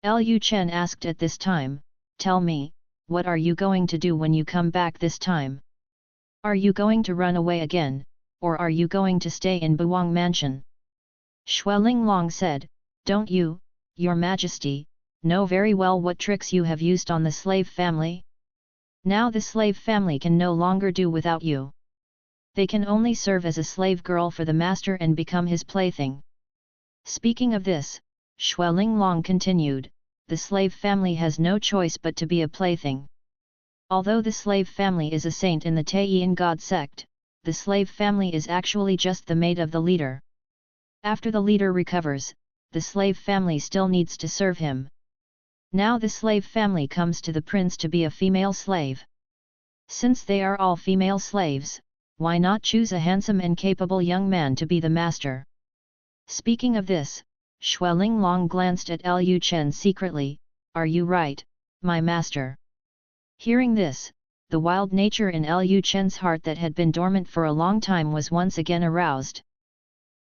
Lu Chen asked at this time, "Tell me, what are you going to do when you come back this time? Are you going to run away again, or are you going to stay in Buwang Mansion?" Xuelinglong said, "Don't you, Your Majesty, know very well what tricks you have used on the slave family? Now the slave family can no longer do without you. They can only serve as a slave girl for the master and become his plaything." Speaking of this, Xuelinglong continued, "The slave family has no choice but to be a plaything. Although the slave family is a saint in the Taiyin God sect, the slave family is actually just the maid of the leader. After the leader recovers, the slave family still needs to serve him. Now the slave family comes to the prince to be a female slave. Since they are all female slaves, why not choose a handsome and capable young man to be the master?" Speaking of this, Xuelinglong glanced at Lu Chen secretly, "Are you right, my master?" Hearing this, the wild nature in Lu Chen's heart that had been dormant for a long time was once again aroused.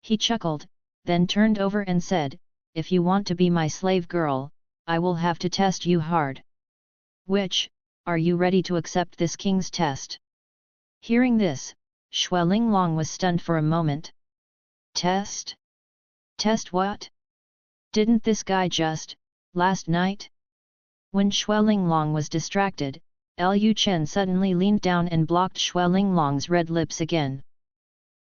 He chuckled, then turned over and said, "If you want to be my slave girl, I will have to test you hard. Which, are you ready to accept this king's test?" Hearing this, Xuelinglong was stunned for a moment. "Test? Test what? Didn't this guy just, last night?" When Xuelinglong was distracted, Lu Chen suddenly leaned down and blocked Xuelinglong's red lips again.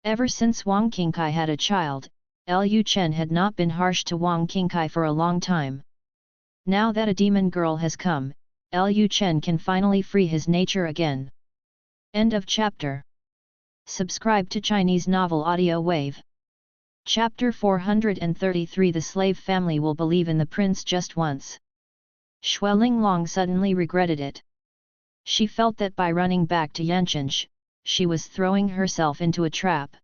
Ever since Wang Qingkai had a child, Lu Chen had not been harsh to Wang Qingkai for a long time. Now that a demon girl has come, Lu Chen can finally free his nature again. End of chapter. Subscribe to Chinese Novel Audio Wave. Chapter 433 The slave family will believe in the prince just once. Xuelinglong suddenly regretted it. She felt that by running back to Yanchenge, she was throwing herself into a trap.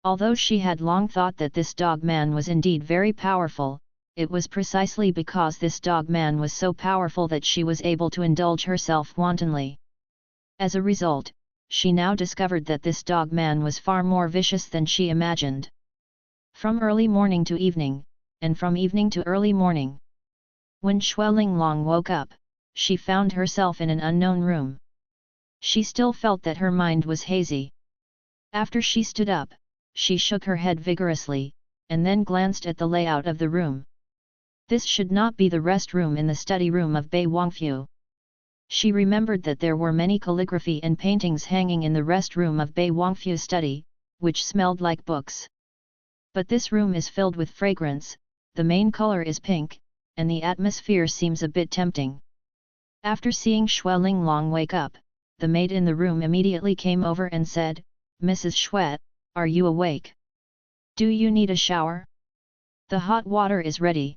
Although she had long thought that this dog man was indeed very powerful, it was precisely because this dog man was so powerful that she was able to indulge herself wantonly. As a result, she now discovered that this dog man was far more vicious than she imagined. From early morning to evening, and from evening to early morning. When Xuelinglong woke up, she found herself in an unknown room. She still felt that her mind was hazy. After she stood up, she shook her head vigorously, and then glanced at the layout of the room. This should not be the rest room in the study room of Bei Wangfu. She remembered that there were many calligraphy and paintings hanging in the rest room of Bei Wangfu's study, which smelled like books. But this room is filled with fragrance, the main color is pink, and the atmosphere seems a bit tempting. After seeing Xuelinglong wake up, the maid in the room immediately came over and said, "Mrs. Xue, are you awake?" Do you need a shower? The hot water is ready.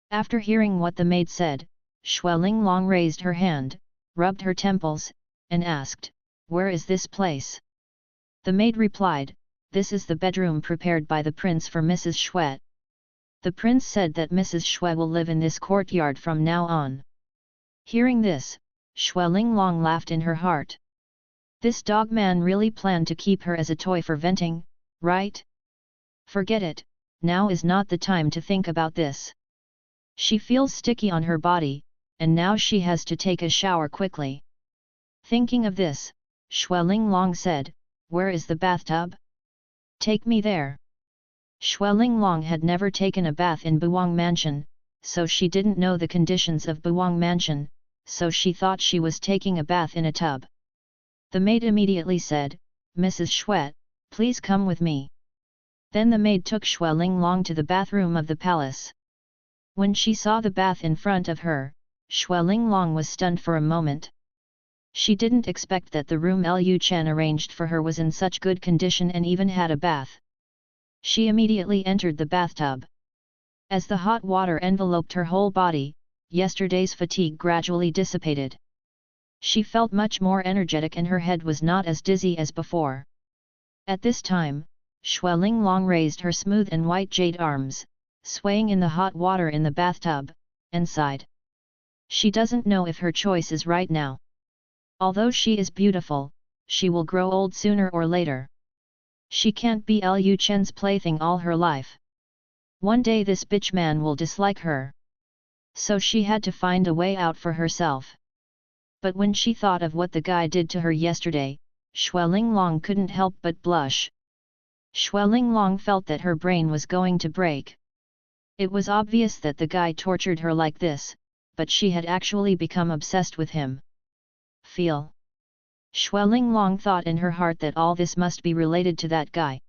After hearing what the maid said, Xuelinglong raised her hand, rubbed her temples, and asked, "Where is this place?" The maid replied, "This is the bedroom prepared by the prince for Mrs. Xue. The prince said that Mrs. Xue will live in this courtyard from now on." Hearing this, Xuelinglong laughed in her heart. This dogman really planned to keep her as a toy for venting, right? Forget it, now is not the time to think about this. She feels sticky on her body, and now she has to take a shower quickly. Thinking of this, Xuelinglong said, "Where is the bathtub? Take me there." Xuelinglong had never taken a bath in Buwang Mansion, so she didn't know the conditions of Buwang Mansion, so she thought she was taking a bath in a tub. The maid immediately said, "Mrs. Xue, please come with me." Then the maid took Xuelinglong to the bathroom of the palace. When she saw the bath in front of her, Xuelinglong was stunned for a moment. She didn't expect that the room Lu Chen arranged for her was in such good condition and even had a bath. She immediately entered the bathtub. As the hot water enveloped her whole body, yesterday's fatigue gradually dissipated. She felt much more energetic and her head was not as dizzy as before. At this time, Xuelinglong raised her smooth and white jade arms, swaying in the hot water in the bathtub, and sighed. She doesn't know if her choice is right now. Although she is beautiful, she will grow old sooner or later. She can't be Lu Chen's plaything all her life. One day this bitch man will dislike her. So she had to find a way out for herself. But when she thought of what the guy did to her yesterday, Xuelinglong couldn't help but blush. Xuelinglong felt that her brain was going to break. It was obvious that the guy tortured her like this, but she had actually become obsessed with him. Feel. Xuelinglong thought in her heart that all this must be related to that guy.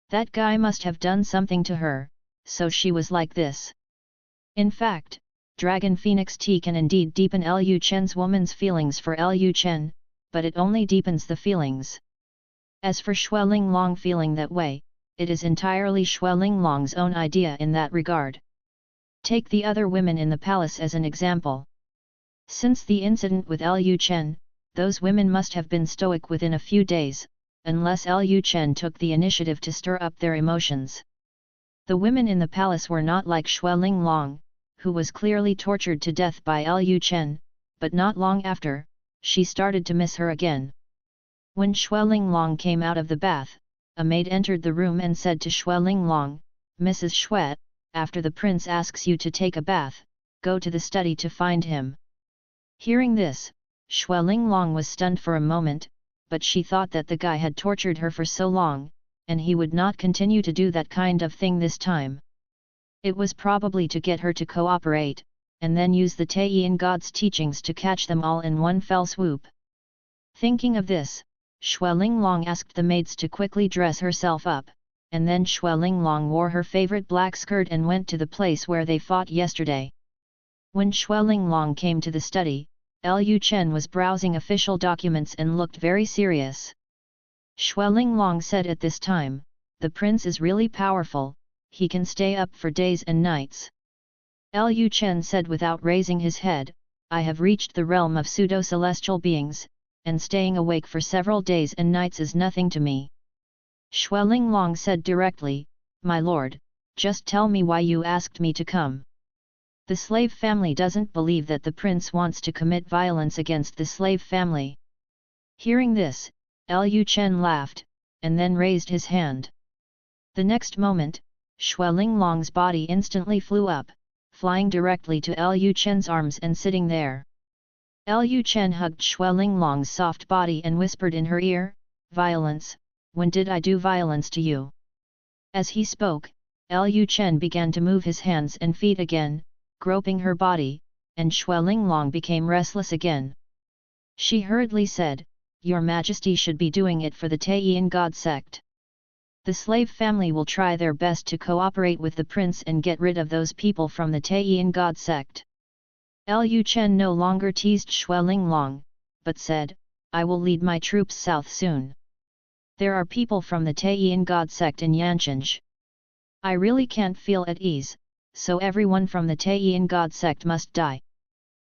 That guy must have done something to her, so she was like this. In fact, Dragon Phoenix tea can indeed deepen Lu Chen's woman's feelings for Lu Chen, but it only deepens the feelings. As for Xuelinglong feeling that way, it is entirely Xuelinglong's own idea in that regard. Take the other women in the palace as an example. Since the incident with Lu Chen, those women must have been stoic within a few days, unless Lu Chen took the initiative to stir up their emotions. The women in the palace were not like Xuelinglong, who was clearly tortured to death by Lu Chen, but not long after, she started to miss her again. When Xuelinglong came out of the bath, a maid entered the room and said to Xuelinglong, "Mrs. Xue, after the prince asks you to take a bath, go to the study to find him." Hearing this, Xuelinglong was stunned for a moment, but she thought that the guy had tortured her for so long, and he would not continue to do that kind of thing this time. It was probably to get her to cooperate, and then use the Taiyin God's teachings to catch them all in one fell swoop. Thinking of this, Xuelinglong asked the maids to quickly dress herself up, and then Xuelinglong wore her favorite black skirt and went to the place where they fought yesterday. When Xuelinglong came to the study, Lu Chen was browsing official documents and looked very serious. Xuelinglong said at this time, "The prince is really powerful, he can stay up for days and nights." Lu Chen said without raising his head, "I have reached the realm of pseudo-celestial beings, and staying awake for several days and nights is nothing to me." Xuelinglong said directly, "My lord, just tell me why you asked me to come." The slave family doesn't believe that the prince wants to commit violence against the slave family. Hearing this, Lu Chen laughed, and then raised his hand. The next moment, Xuelinglong's body instantly flew up, flying directly to Lu Chen's arms and sitting there. Lu Chen hugged Xuelinglong's soft body and whispered in her ear, "Violence, when did I do violence to you?" As he spoke, Lu Chen began to move his hands and feet again, groping her body, and Xuelinglong became restless again. She hurriedly said, "Your Majesty should be doing it for the Taiyin God sect. The slave family will try their best to cooperate with the prince and get rid of those people from the Taiyin God sect." Lu Chen no longer teased Xuelinglong, but said, "I will lead my troops south soon. There are people from the Taiyin God sect in Yancheng. I really can't feel at ease, so everyone from the Taiyin God sect must die.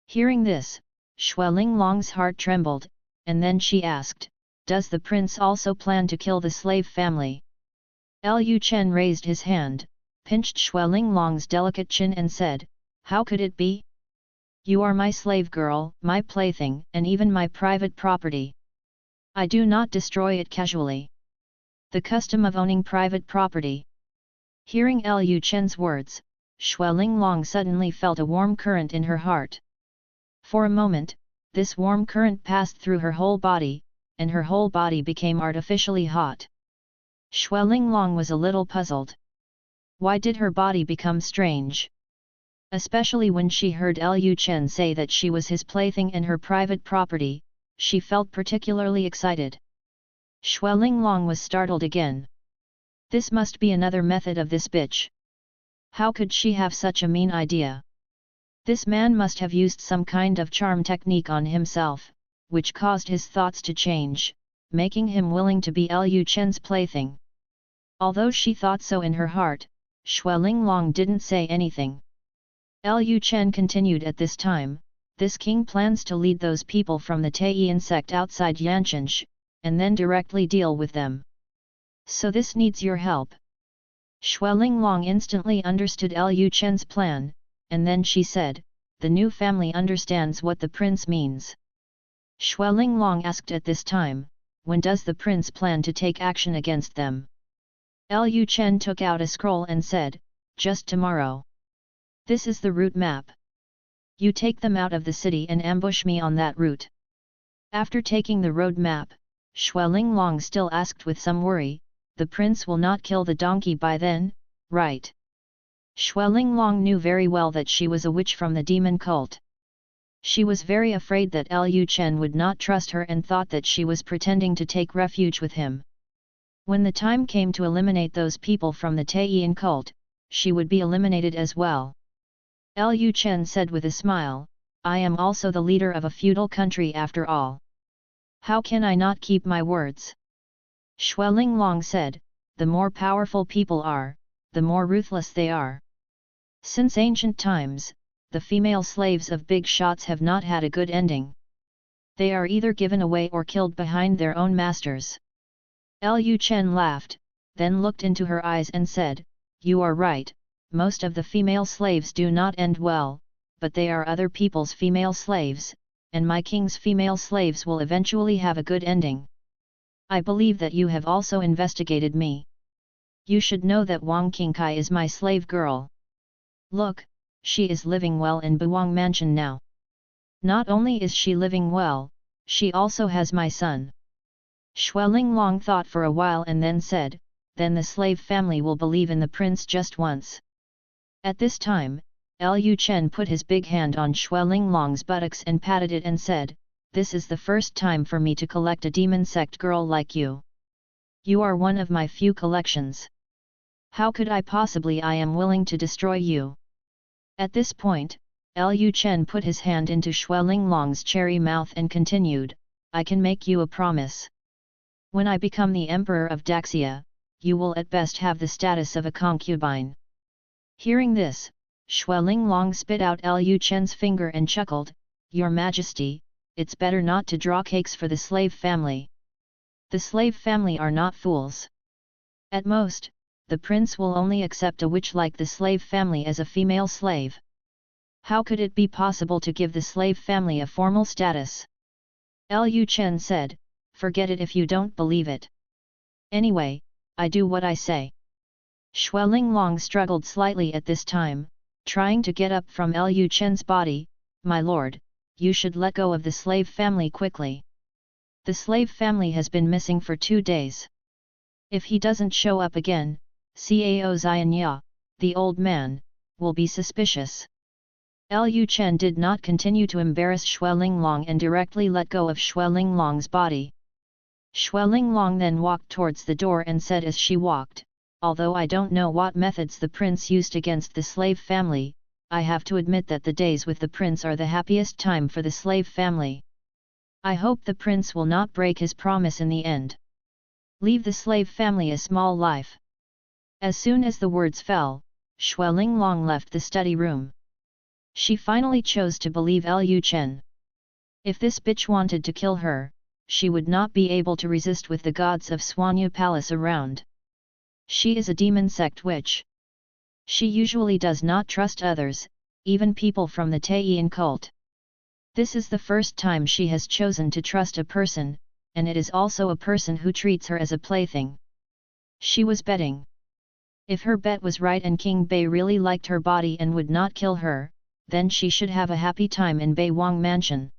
Hearing this, Xuelinglong's heart trembled, and then she asked, does the prince also plan to kill the slave family? Lu Chen raised his hand, pinched Xuelinglong's delicate chin and said, how could it be? You are my slave girl, my plaything, and even my private property. I do not destroy it casually. The custom of owning private property. Hearing Lu Chen's words, Xuelinglong suddenly felt a warm current in her heart. For a moment, this warm current passed through her whole body, and her whole body became artificially hot. Xuelinglong was a little puzzled. Why did her body become strange? Especially when she heard Lu Chen say that she was his plaything and her private property, she felt particularly excited. Xuelinglong was startled again. This must be another method of this bitch. How could she have such a mean idea? This man must have used some kind of charm technique on himself, which caused his thoughts to change, making him willing to be Lu Chen's plaything. Although she thought so in her heart, Xuelinglong didn't say anything. Lu Chen continued at this time, this king plans to lead those people from the Taiyin sect outside Yanshansh, and then directly deal with them. So this needs your help. Xuelinglong instantly understood Lu Chen's plan, and then she said, the new family understands what the prince means. Xuelinglong asked at this time, when does the prince plan to take action against them? Lu Chen took out a scroll and said, just tomorrow. This is the route map. You take them out of the city and ambush me on that route. After taking the road map, Xuelinglong still asked with some worry, the prince will not kill the donkey by then, right? Xuelinglong knew very well that she was a witch from the demon cult. She was very afraid that Lu Chen would not trust her and thought that she was pretending to take refuge with him. When the time came to eliminate those people from the Taiyin cult, she would be eliminated as well. Lu Chen said with a smile, I am also the leader of a feudal country after all. How can I not keep my words? Xuelinglong said, the more powerful people are, the more ruthless they are. Since ancient times, the female slaves of big shots have not had a good ending. They are either given away or killed behind their own masters. Lu Chen laughed, then looked into her eyes and said, you are right, most of the female slaves do not end well, but they are other people's female slaves, and my king's female slaves will eventually have a good ending. I believe that you have also investigated me. You should know that Wang Qingkai is my slave girl. Look, she is living well in Buwang Mansion now. Not only is she living well, she also has my son. Xuelinglong thought for a while and then said, then the slave family will believe in the prince just once. At this time, Lu Chen put his big hand on Xuelinglong's buttocks and patted it and said, this is the first time for me to collect a demon sect girl like you. You are one of my few collections. How could I possibly I am willing to destroy you? At this point, Lu Chen put his hand into Xuelinglong's cherry mouth and continued, I can make you a promise. When I become the emperor of Daxia, you will at best have the status of a concubine. Hearing this, Xuelinglong spit out Lu Chen's finger and chuckled, Your Majesty, it's better not to draw cakes for the slave family. The slave family are not fools. At most, the prince will only accept a witch like the slave family as a female slave. How could it be possible to give the slave family a formal status? Lu Chen said, forget it if you don't believe it. Anyway, I do what I say. Xuelinglong struggled slightly at this time, trying to get up from Lu Chen's body, my lord, you should let go of the slave family quickly. The slave family has been missing for 2 days. If he doesn't show up again, Cao Xianya, the old man, will be suspicious. Lu Chen did not continue to embarrass Xuelinglong and directly let go of Xuelinglong's body. Xuelinglong then walked towards the door and said as she walked, although I don't know what methods the prince used against the slave family, I have to admit that the days with the prince are the happiest time for the slave family. I hope the prince will not break his promise in the end. Leave the slave family a small life. As soon as the words fell, Xue Linglong left the study room. She finally chose to believe Lu Chen. If this bitch wanted to kill her, she would not be able to resist with the gods of Swanyu Palace around. She is a demon sect witch. She usually does not trust others, even people from the Taiyin cult. This is the first time she has chosen to trust a person, and it is also a person who treats her as a plaything. She was betting. If her bet was right and King Bei really liked her body and would not kill her, then she should have a happy time in Bei Wang Mansion.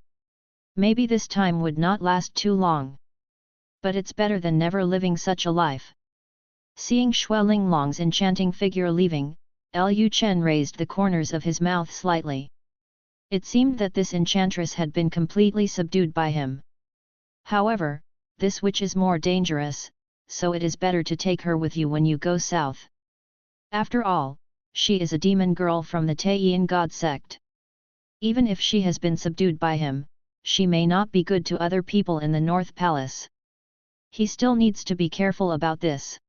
Maybe this time would not last too long. But it's better than never living such a life. Seeing Xue Linglong's enchanting figure leaving, Lu Chen raised the corners of his mouth slightly. It seemed that this enchantress had been completely subdued by him. However, this witch is more dangerous, so it is better to take her with you when you go south. After all, she is a demon girl from the Taiyin god sect. Even if she has been subdued by him, she may not be good to other people in the North Palace. He still needs to be careful about this.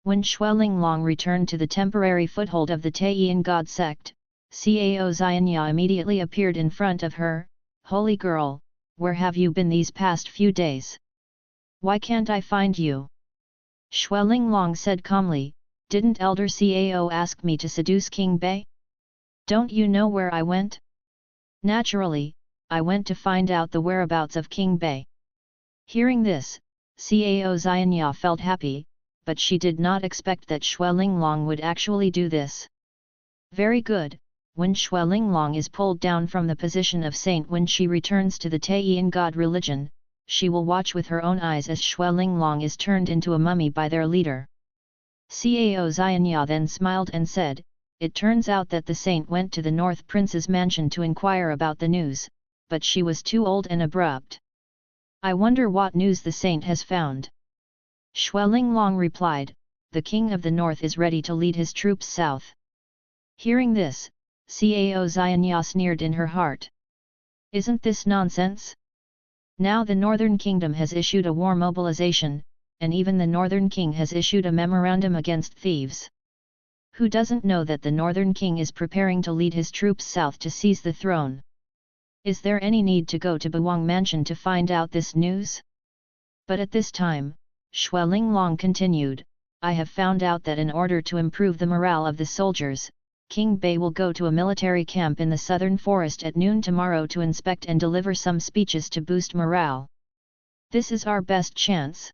When Xue Linglong returned to the temporary foothold of the Taiyin god sect, Cao Xianya immediately appeared in front of her. "Holy girl, where have you been these past few days? Why can't I find you?" Xue Linglong said calmly, "Didn't Elder Cao ask me to seduce King Bei? Don't you know where I went? Naturally, I went to find out the whereabouts of King Bei." Hearing this, Cao Xianya felt happy, but she did not expect that Xue Linglong would actually do this. Very good, when Xue Linglong is pulled down from the position of saint when she returns to the Taiyin god religion, she will watch with her own eyes as Xue Linglong is turned into a mummy by their leader. Cao Xianya then smiled and said, "It turns out that the saint went to the North Prince's mansion to inquire about the news, but she was too old and abrupt. I wonder what news the saint has found." Xue Linglong replied, "The king of the north is ready to lead his troops south." Hearing this, Cao Xianya sneered in her heart. Isn't this nonsense? Now the Northern Kingdom has issued a war mobilization, and even the Northern King has issued a memorandum against thieves. Who doesn't know that the Northern King is preparing to lead his troops south to seize the throne? Is there any need to go to Bawang Mansion to find out this news? But at this time, Xue Linglong continued, "I have found out that in order to improve the morale of the soldiers, King Bei will go to a military camp in the southern forest at noon tomorrow to inspect and deliver some speeches to boost morale. This is our best chance.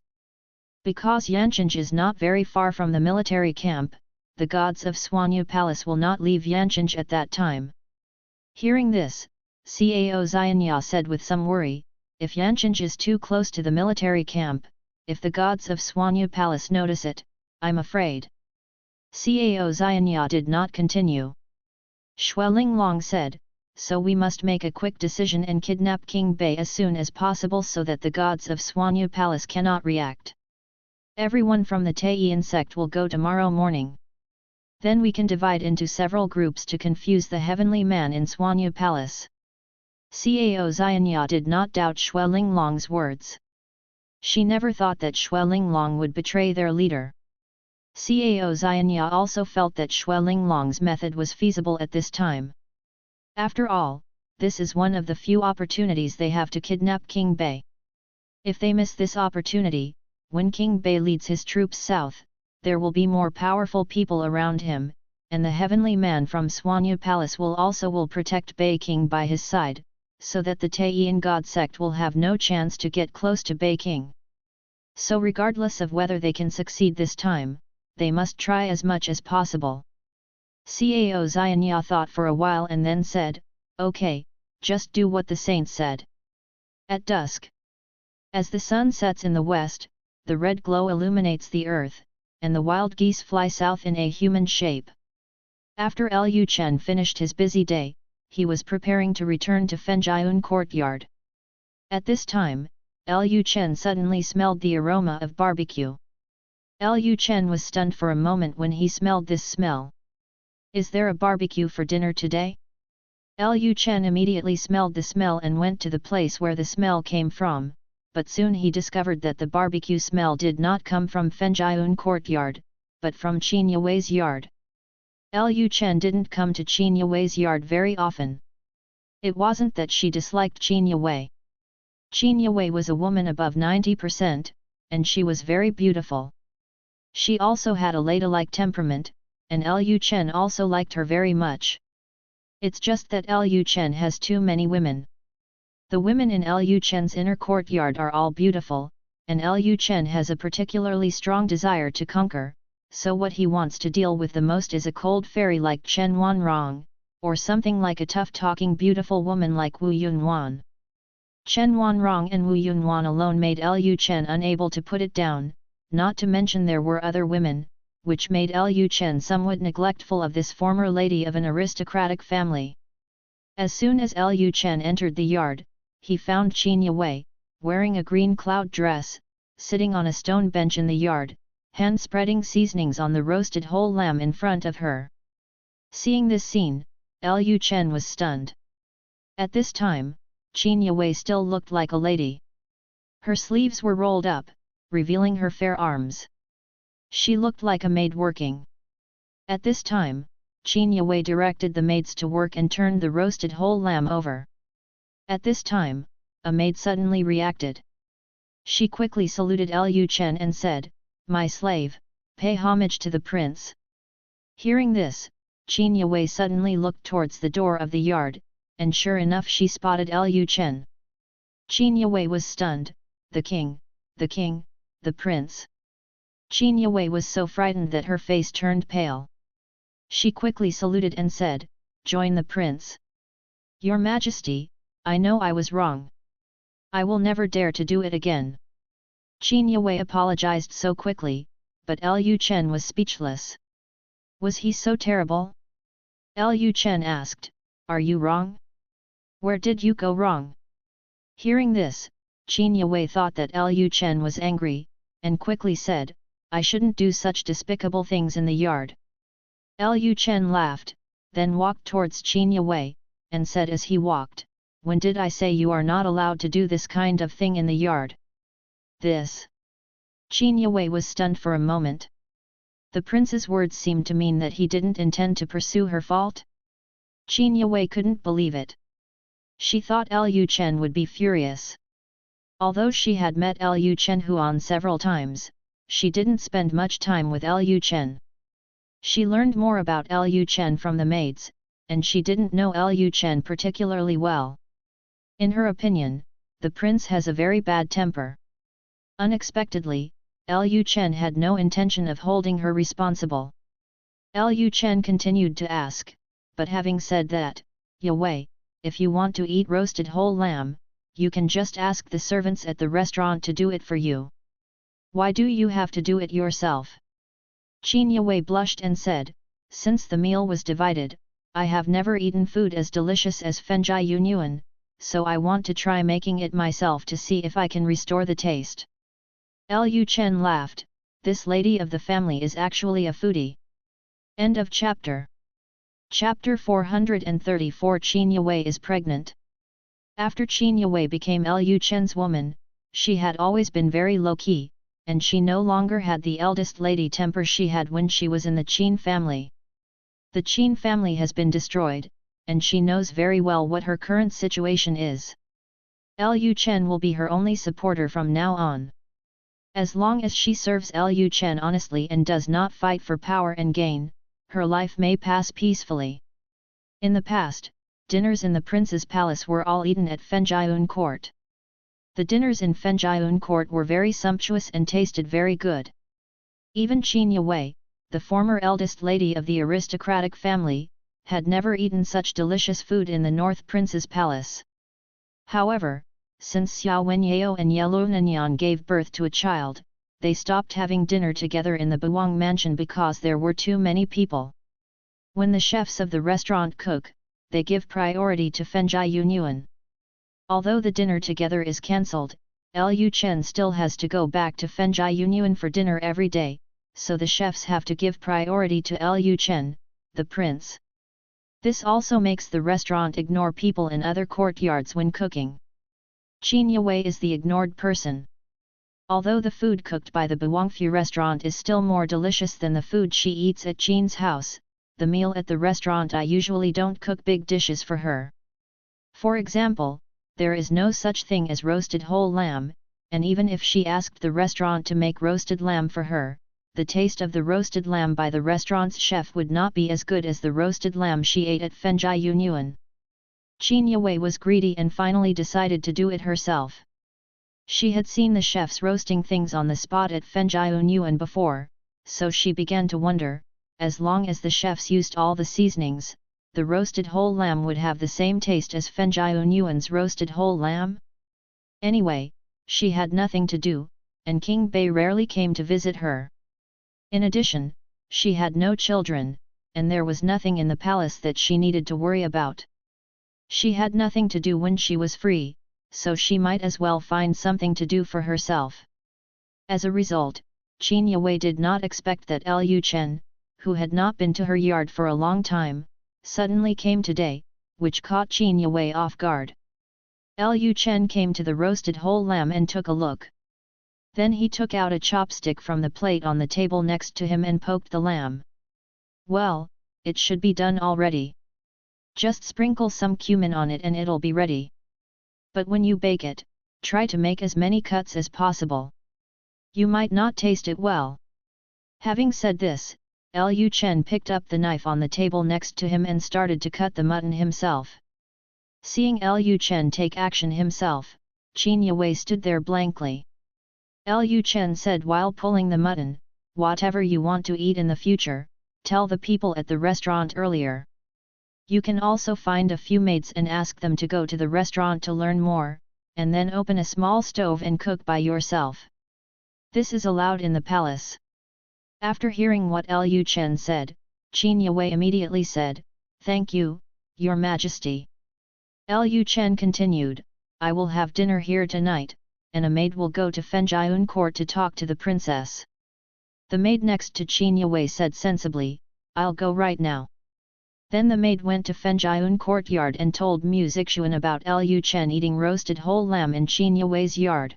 Because Yancheng is not very far from the military camp, the gods of Swanyu Palace will not leave Yancheng at that time." Hearing this, Cao Xianya said with some worry, "If Yancheng is too close to the military camp, if the gods of Swanyu Palace notice it, I'm afraid." Cao Xianya did not continue. Xue Linglong said, "So we must make a quick decision and kidnap King Bei as soon as possible so that the gods of Swanyu Palace cannot react. Everyone from the Taiyin sect will go tomorrow morning. Then we can divide into several groups to confuse the heavenly man in Swanyu Palace." Cao Xianya did not doubt Xue Linglong's words. She never thought that Xue Linglong would betray their leader. Cao Xianya also felt that Xue Linglong's method was feasible at this time. After all, this is one of the few opportunities they have to kidnap King Bei. If they miss this opportunity, when King Bei leads his troops south, there will be more powerful people around him, and the heavenly man from Swanyu Palace will protect Bei King by his side, so that the Taiyin god sect will have no chance to get close to Bei King. So regardless of whether they can succeed this time, they must try as much as possible. Cao Xianya thought for a while and then said, "Okay, just do what the saint said." At dusk, as the sun sets in the west, the red glow illuminates the earth, and the wild geese fly south in a human shape. After Lu Chen finished his busy day, he was preparing to return to Fenjian courtyard. At this time, Lu Chen suddenly smelled the aroma of barbecue. Lu Chen was stunned for a moment when he smelled this smell. "Is there a barbecue for dinner today?" Lu Chen immediately smelled the smell and went to the place where the smell came from, but soon he discovered that the barbecue smell did not come from Fenjian courtyard, but from Qin Yue's yard. Lu Chen didn't come to Qin Yue's yard very often. It wasn't that she disliked Qin Yue. Qin Yue was a woman above 90%, and she was very beautiful. She also had a ladylike temperament, and Lu Chen also liked her very much. It's just that Lu Chen has too many women. The women in Lu Chen's inner courtyard are all beautiful, and Lu Chen has a particularly strong desire to conquer, so what he wants to deal with the most is a cold fairy like Chen Wanrong, or something like a tough-talking beautiful woman like Wu Yunwan. Chen Wanrong and Wu Yunwan alone made Lu Chen unable to put it down, not to mention there were other women, which made Lu Chen somewhat neglectful of this former lady of an aristocratic family. As soon as Lu Chen entered the yard, he found Qin Yue, wearing a green cloud dress, sitting on a stone bench in the yard, hand spreading seasonings on the roasted whole lamb in front of her. Seeing this scene, Lu Chen was stunned. At this time, Qin Yue still looked like a lady. Her sleeves were rolled up, revealing her fair arms. She looked like a maid working. At this time, Qin Yue directed the maids to work and turned the roasted whole lamb over. At this time, a maid suddenly reacted. She quickly saluted Lu Chen and said, "My slave, pay homage to the prince." Hearing this, Qin Yue suddenly looked towards the door of the yard, and sure enough she spotted Lu Chen. Qin Yue was stunned. The king, the prince. Qin Yue was so frightened that her face turned pale. She quickly saluted and said, "Join the prince." "Your Majesty, I know I was wrong. I will never dare to do it again." Qin Yue apologized so quickly, but Lu Chen was speechless. Was he so terrible? Lu Chen asked, "Are you wrong? Where did you go wrong?" Hearing this, Qin Yue thought that Lu Chen was angry, and quickly said, "I shouldn't do such despicable things in the yard." Lu Chen laughed, then walked towards Qin Yue, and said as he walked, "When did I say you are not allowed to do this kind of thing in the yard?" This. Qin Yue was stunned for a moment. The prince's words seemed to mean that he didn't intend to pursue her fault. Qin Yue couldn't believe it. She thought Lu Chen would be furious. Although she had met Lu Chen Huan several times, she didn't spend much time with Lu Chen. She learned more about Lu Chen from the maids, and she didn't know Lu Chen particularly well. In her opinion, the prince has a very bad temper. Unexpectedly, Lu Chen had no intention of holding her responsible. Lu Chen continued to ask, "But having said that, Yue, if you want to eat roasted whole lamb, you can just ask the servants at the restaurant to do it for you. Why do you have to do it yourself?" Qin Yue blushed and said, "Since the meal was divided, I have never eaten food as delicious as Fenjai Yunyuan, so I want to try making it myself to see if I can restore the taste." Lu Chen laughed, "This lady of the family is actually a foodie." End of chapter. Chapter 434 Qin Yue is pregnant. After Qin Yue became Lu Chen's woman, she had always been very low-key, and she no longer had the eldest lady temper she had when she was in the Qin family. The Qin family has been destroyed, and she knows very well what her current situation is. Lu Chen will be her only supporter from now on. As long as she serves Lu Chen honestly and does not fight for power and gain, her life may pass peacefully. In the past, dinners in the prince's palace were all eaten at Fenjiayun court. The dinners in Fenjiayun court were very sumptuous and tasted very good. Even Qin Yue, the former eldest lady of the aristocratic family, had never eaten such delicious food in the North Prince's palace. However, since Xiao Wenyao and Yellow Nanyang gave birth to a child, they stopped having dinner together in the Buwang mansion because there were too many people. When the chefs of the restaurant cook, they give priority to Fenjai Yunyuan. Although the dinner together is cancelled, Lu Chen still has to go back to Fenjai Yunyuan for dinner every day, so the chefs have to give priority to Lu Chen, the prince. This also makes the restaurant ignore people in other courtyards when cooking. Qin Yue is the ignored person. Although the food cooked by the Bawangfu restaurant is still more delicious than the food she eats at Jean's house, the meal at the restaurant I usually don't cook big dishes for her. For example, there is no such thing as roasted whole lamb, and even if she asked the restaurant to make roasted lamb for her, the taste of the roasted lamb by the restaurant's chef would not be as good as the roasted lamb she ate at Fenjia Yuan. Qin Yue was greedy and finally decided to do it herself. She had seen the chefs roasting things on the spot at Fenjia Yuan before, so she began to wonder, as long as the chefs used all the seasonings, the roasted whole lamb would have the same taste as Fenjia Yuan's roasted whole lamb? Anyway, she had nothing to do, and King Bei rarely came to visit her. In addition, she had no children, and there was nothing in the palace that she needed to worry about. She had nothing to do when she was free, so she might as well find something to do for herself. As a result, Qin Yue did not expect that Lu Chen, who had not been to her yard for a long time, suddenly came today, which caught Qin Yue off guard. Lu Chen came to the roasted whole lamb and took a look. Then he took out a chopstick from the plate on the table next to him and poked the lamb. Well, it should be done already. Just sprinkle some cumin on it and it'll be ready. But when you bake it, try to make as many cuts as possible. You might not taste it well. Having said this, Lu Chen picked up the knife on the table next to him and started to cut the mutton himself. Seeing Lu Chen take action himself, Qin Yue stood there blankly. Lu Chen said while pulling the mutton, "Whatever you want to eat in the future, tell the people at the restaurant earlier. You can also find a few maids and ask them to go to the restaurant to learn more, and then open a small stove and cook by yourself. This is allowed in the palace." After hearing what Lu Chen said, Qin Yue immediately said, "Thank you, Your Majesty." Lu Chen continued, "I will have dinner here tonight, and a maid will go to Fenjian court to talk to the princess." The maid next to Qin Yue said sensibly, "I'll go right now." Then the maid went to Fenjian courtyard and told Mu Zixuan about Lu Chen eating roasted whole lamb in Qin Yue's yard.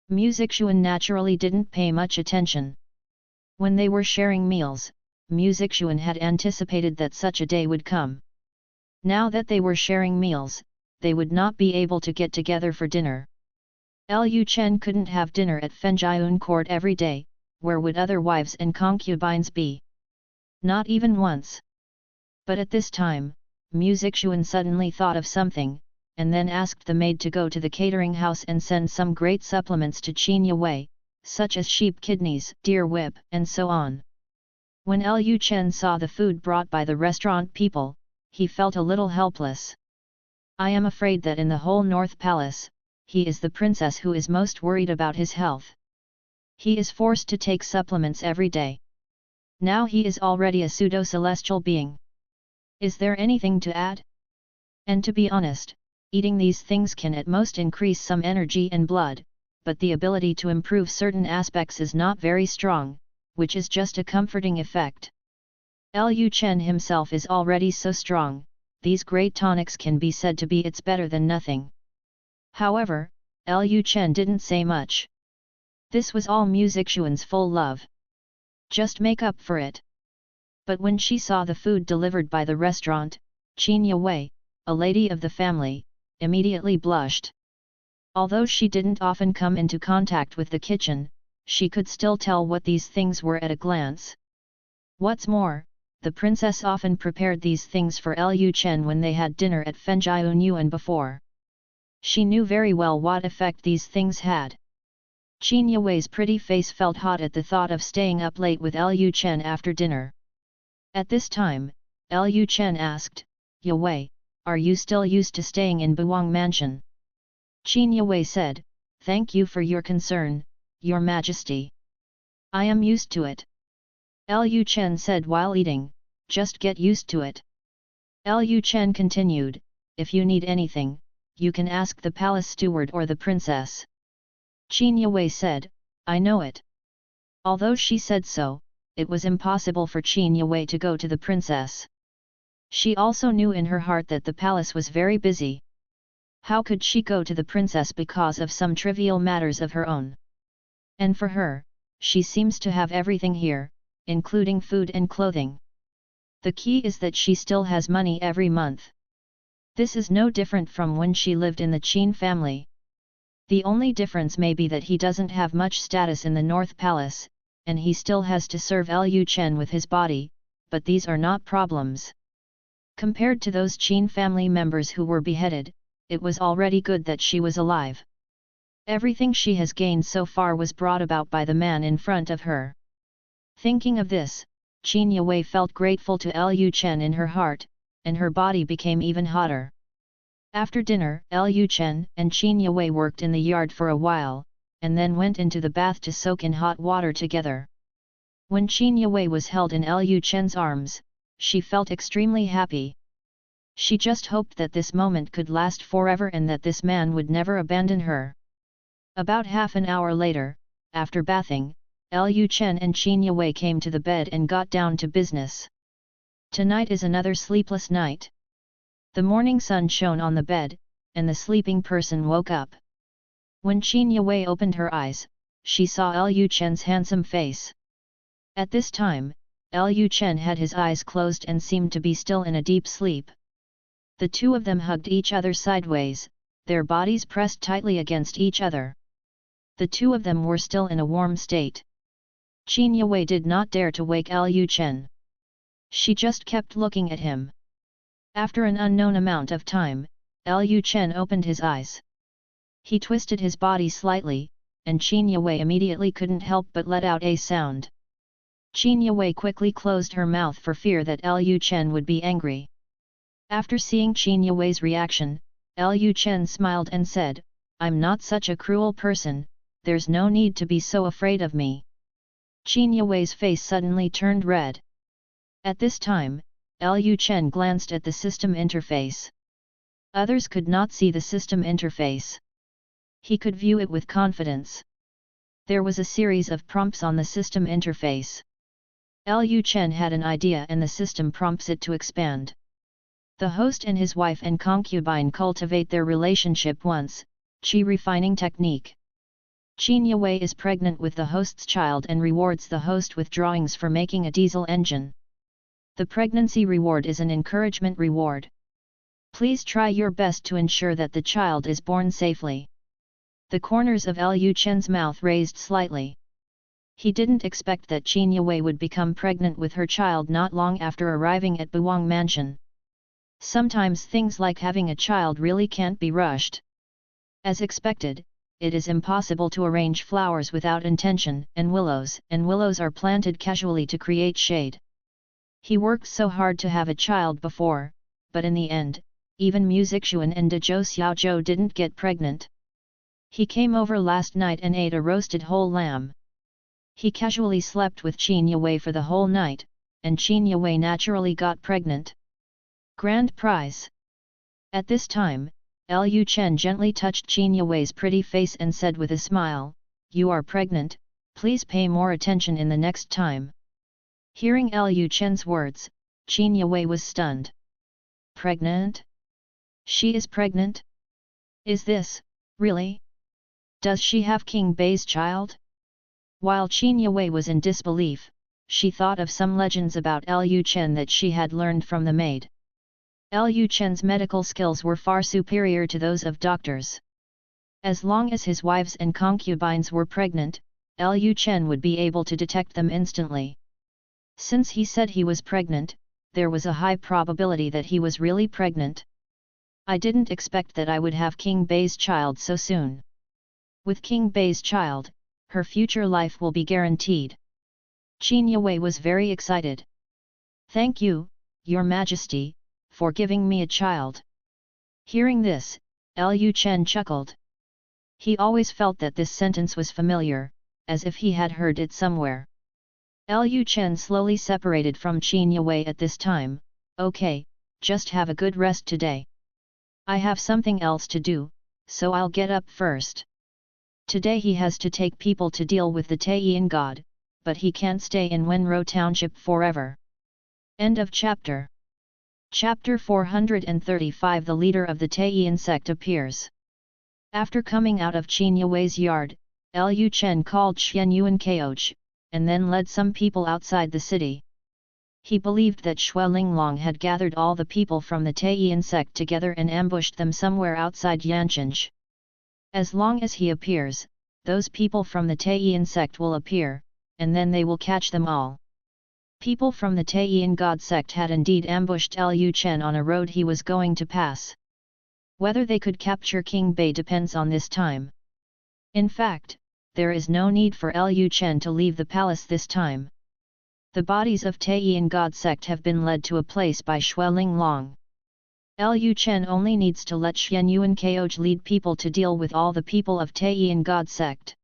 Mu Zixuan naturally didn't pay much attention. When they were sharing meals, Mu Zixuan had anticipated that such a day would come. Now that they were sharing meals, they would not be able to get together for dinner. Lu Chen couldn't have dinner at Fenjian court every day, where would other wives and concubines be? Not even once. But at this time, Mu Zixuan suddenly thought of something, and then asked the maid to go to the catering house and send some great supplements to Qin Yue, such as sheep kidneys, deer whip, and so on. When Lu Chen saw the food brought by the restaurant people, he felt a little helpless. "I am afraid that in the whole North Palace, he is the princess who is most worried about his health. He is forced to take supplements every day. Now he is already a pseudo-celestial being. Is there anything to add? And to be honest, eating these things can at most increase some energy and blood, but the ability to improve certain aspects is not very strong, which is just a comforting effect. Lu Chen himself is already so strong, these great tonics can be said to be it's better than nothing." However, Lu Chen didn't say much. This was all Mu Zixuan's full love. Just make up for it. But when she saw the food delivered by the restaurant, Qin Yue, a lady of the family, immediately blushed. Although she didn't often come into contact with the kitchen, she could still tell what these things were at a glance. What's more, the princess often prepared these things for Lu Chen when they had dinner at Fenjian Yuan before. She knew very well what effect these things had. Qin Yue's pretty face felt hot at the thought of staying up late with Lu Chen after dinner. At this time, Lu Chen asked, "Yue, are you still used to staying in Buwang Mansion?" Qin Yue said, "Thank you for your concern, Your Majesty. I am used to it." Lu Chen said while eating, "Just get used to it." Lu Chen continued, "If you need anything, you can ask the palace steward or the princess." Qin Yue said, "I know it." Although she said so, it was impossible for Qin Yue to go to the princess. She also knew in her heart that the palace was very busy. How could she go to the princess because of some trivial matters of her own? And for her, she seems to have everything here, including food and clothing. The key is that she still has money every month. This is no different from when she lived in the Qin family. The only difference may be that he doesn't have much status in the North Palace, and he still has to serve Lu Chen with his body, but these are not problems. Compared to those Qin family members who were beheaded, it was already good that she was alive. Everything she has gained so far was brought about by the man in front of her. Thinking of this, Qin Yue felt grateful to Lu Chen in her heart, and her body became even hotter. After dinner, Lu Chen and Qin Yue worked in the yard for a while, and then went into the bath to soak in hot water together. When Qin Yue was held in Lu Chen's arms, she felt extremely happy. She just hoped that this moment could last forever and that this man would never abandon her. About half an hour later, after bathing, Lu Chen and Qin Yue came to the bed and got down to business. Tonight is another sleepless night. The morning sun shone on the bed, and the sleeping person woke up. When Qin Yue opened her eyes, she saw Lu Chen's handsome face. At this time, Lu Chen had his eyes closed and seemed to be still in a deep sleep. The two of them hugged each other sideways, their bodies pressed tightly against each other. The two of them were still in a warm state. Qin Yue did not dare to wake Lu Chen. She just kept looking at him. After an unknown amount of time, Lu Chen opened his eyes. He twisted his body slightly, and Qin Yue immediately couldn't help but let out a sound. Qin Yue quickly closed her mouth for fear that Lu Chen would be angry. After seeing Qin Yue's reaction, Lu Chen smiled and said, "I'm not such a cruel person, there's no need to be so afraid of me." Qin Yue's face suddenly turned red. At this time, Lu Chen glanced at the system interface. Others could not see the system interface. He could view it with confidence. There was a series of prompts on the system interface. Lu Chen had an idea and the system prompts it to expand. The host and his wife and concubine cultivate their relationship once, qi refining technique. Qin Yue is pregnant with the host's child and rewards the host with drawings for making a diesel engine. The pregnancy reward is an encouragement reward. Please try your best to ensure that the child is born safely. The corners of Lu Chen's mouth raised slightly. He didn't expect that Qin Yue would become pregnant with her child not long after arriving at Buwang Mansion. Sometimes things like having a child really can't be rushed. As expected, it is impossible to arrange flowers without intention, and willows are planted casually to create shade. He worked so hard to have a child before, but in the end, even Music Xuan and Dezhou Xiaozhou didn't get pregnant. He came over last night and ate a roasted whole lamb. He casually slept with Qin Yue for the whole night, and Qin Yue naturally got pregnant. Grand prize. At this time, Lu Chen gently touched Qin Yue's pretty face and said with a smile, "You are pregnant, please pay more attention in the next time." Hearing Lu Chen's words, Qin Yue was stunned. Pregnant? She is pregnant? Is this, really? Does she have King Bei's child? While Qin Yue was in disbelief, she thought of some legends about Lu Chen that she had learned from the maid. Lu Chen's medical skills were far superior to those of doctors. As long as his wives and concubines were pregnant, Lu Chen would be able to detect them instantly. Since he said he was pregnant, there was a high probability that he was really pregnant. I didn't expect that I would have King Bei's child so soon. With King Bei's child, her future life will be guaranteed. Qin Yue was very excited. "Thank you, Your Majesty, for giving me a child." Hearing this, Lu Chen chuckled. He always felt that this sentence was familiar, as if he had heard it somewhere. Lu Chen slowly separated from Qin Yue at this time. "Okay, just have a good rest today. I have something else to do, so I'll get up first." Today he has to take people to deal with the Taiyin god, but he can't stay in Wenro Township forever. End of chapter. Chapter 435. The leader of the Taiyin sect appears. After coming out of Qin Yue's yard, Lu Chen called Xian Yuan Koch, and then led some people outside the city. He believed that Xue Linglong had gathered all the people from the Taiyan sect together and ambushed them somewhere outside Yanchenge. As long as he appears, those people from the Taiyan sect will appear, and then they will catch them all. People from the Taiyan God sect had indeed ambushed Lu Chen on a road he was going to pass. Whether they could capture King Bei depends on this time. In fact, there is no need for Lu Chen to leave the palace this time. The bodies of Taiyan God sect have been led to a place by Xue Linglong. Lu Chen only needs to let Xian Yuan Koch lead people to deal with all the people of Taiyan God sect.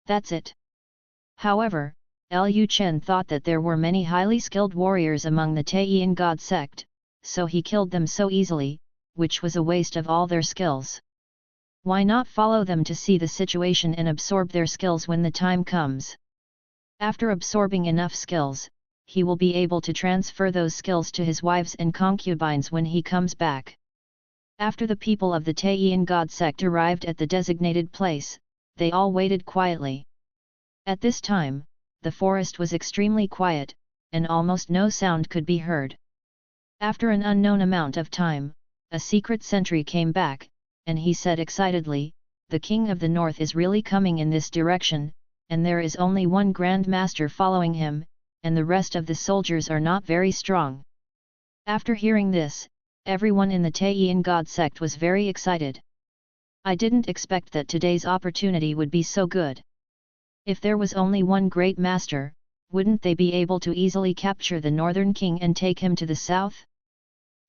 That's it. However, Lu Chen thought that there were many highly skilled warriors among the Taiyan God sect, so he killed them so easily, which was a waste of all their skills. Why not follow them to see the situation and absorb their skills when the time comes? After absorbing enough skills, he will be able to transfer those skills to his wives and concubines when he comes back. After the people of the Taiyan God sect arrived at the designated place, they all waited quietly. At this time, the forest was extremely quiet, and almost no sound could be heard. After an unknown amount of time, a secret sentry came back, and he said excitedly, "The King of the North is really coming in this direction, and there is only one Grand Master following him, and the rest of the soldiers are not very strong." After hearing this, everyone in the Taiyan God sect was very excited. I didn't expect that today's opportunity would be so good. If there was only one great master, wouldn't they be able to easily capture the Northern King and take him to the south?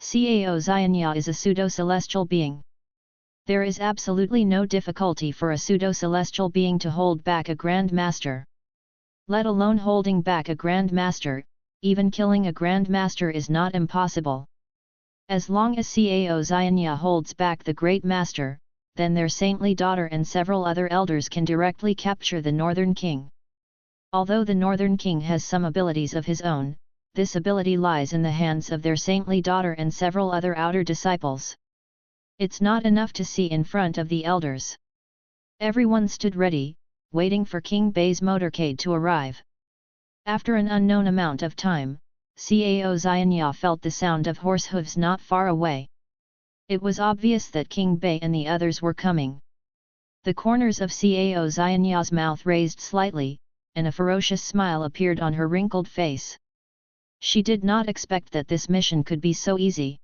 Cao Xianya is a pseudo-celestial being. There is absolutely no difficulty for a pseudo-celestial being to hold back a Grand Master. Let alone holding back a Grand Master, even killing a Grand Master is not impossible. As long as Cao Xianya holds back the Great Master, then their saintly daughter and several other elders can directly capture the Northern King. Although the Northern King has some abilities of his own, this ability lies in the hands of their saintly daughter and several other outer disciples. It's not enough to see in front of the elders. Everyone stood ready, waiting for King Bei's motorcade to arrive. After an unknown amount of time, Cao Xianya felt the sound of horse hooves not far away. It was obvious that King Bei and the others were coming. The corners of Cao Xianya's mouth raised slightly, and a ferocious smile appeared on her wrinkled face. She did not expect that this mission could be so easy.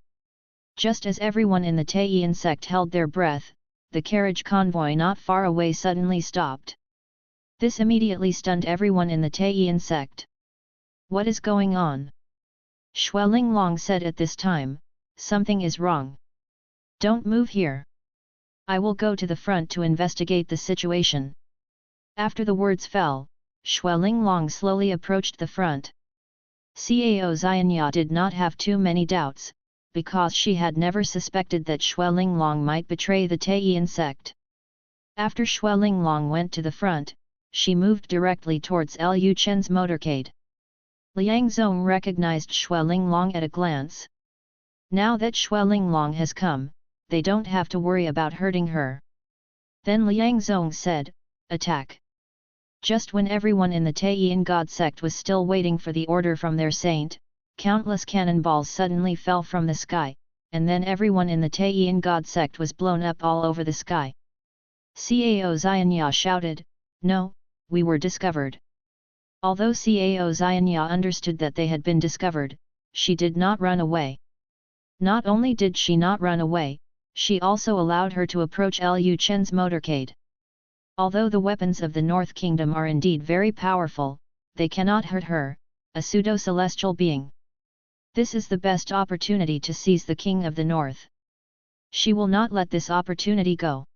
Just as everyone in the Taiyan sect held their breath, the carriage convoy not far away suddenly stopped. This immediately stunned everyone in the Taiyan sect. "What is going on?" Xue Linglong said at this time, "Something is wrong. Don't move here. I will go to the front to investigate the situation." After the words fell, Xue Linglong slowly approached the front. Cao Xianya did not have too many doubts, because she had never suspected that Xue Linglong might betray the Taiyan sect. After Xue Linglong went to the front, she moved directly towards Lu Chen's motorcade. Liang Zong recognized Xue Linglong at a glance. Now that Xue Linglong has come, they don't have to worry about hurting her. Then Liang Zong said, "Attack." Just when everyone in the Taiyan God sect was still waiting for the order from their saint, countless cannonballs suddenly fell from the sky, and then everyone in the Taiyan God sect was blown up all over the sky. Cao Xianya shouted, "No, we were discovered." Although Cao Xianya understood that they had been discovered, she did not run away. Not only did she not run away, she also allowed her to approach Lu Chen's motorcade. Although the weapons of the North Kingdom are indeed very powerful, they cannot hurt her, a pseudo-celestial being. This is the best opportunity to seize the King of the North. She will not let this opportunity go.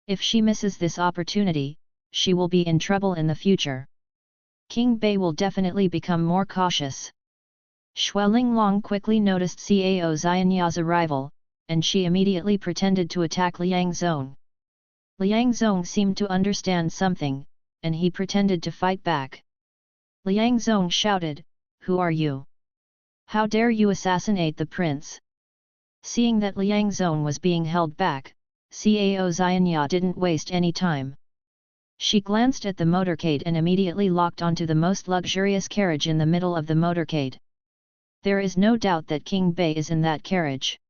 If she misses this opportunity, she will be in trouble in the future. King Bei will definitely become more cautious. Xue Linglong quickly noticed Cao Xianya's arrival, and she immediately pretended to attack Liang Zong. Liang Zong seemed to understand something, and he pretended to fight back. Liang Zong shouted, "Who are you? How dare you assassinate the prince?" Seeing that Liang Zong was being held back, Cao Xianya didn't waste any time. She glanced at the motorcade and immediately locked onto the most luxurious carriage in the middle of the motorcade. There is no doubt that King Bei is in that carriage.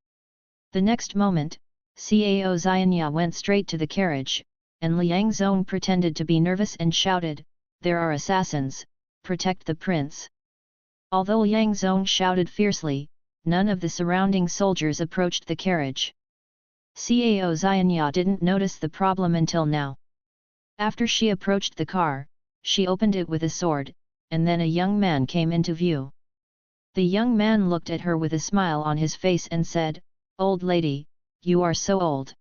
The next moment, Cao Xianya went straight to the carriage, and Liang Zong pretended to be nervous and shouted, "There are assassins, protect the prince." Although Liang Zong shouted fiercely, none of the surrounding soldiers approached the carriage. Cao Xianya didn't notice the problem until now. After she approached the car, she opened it with a sword, and then a young man came into view. The young man looked at her with a smile on his face and said, "Old lady, you are so old.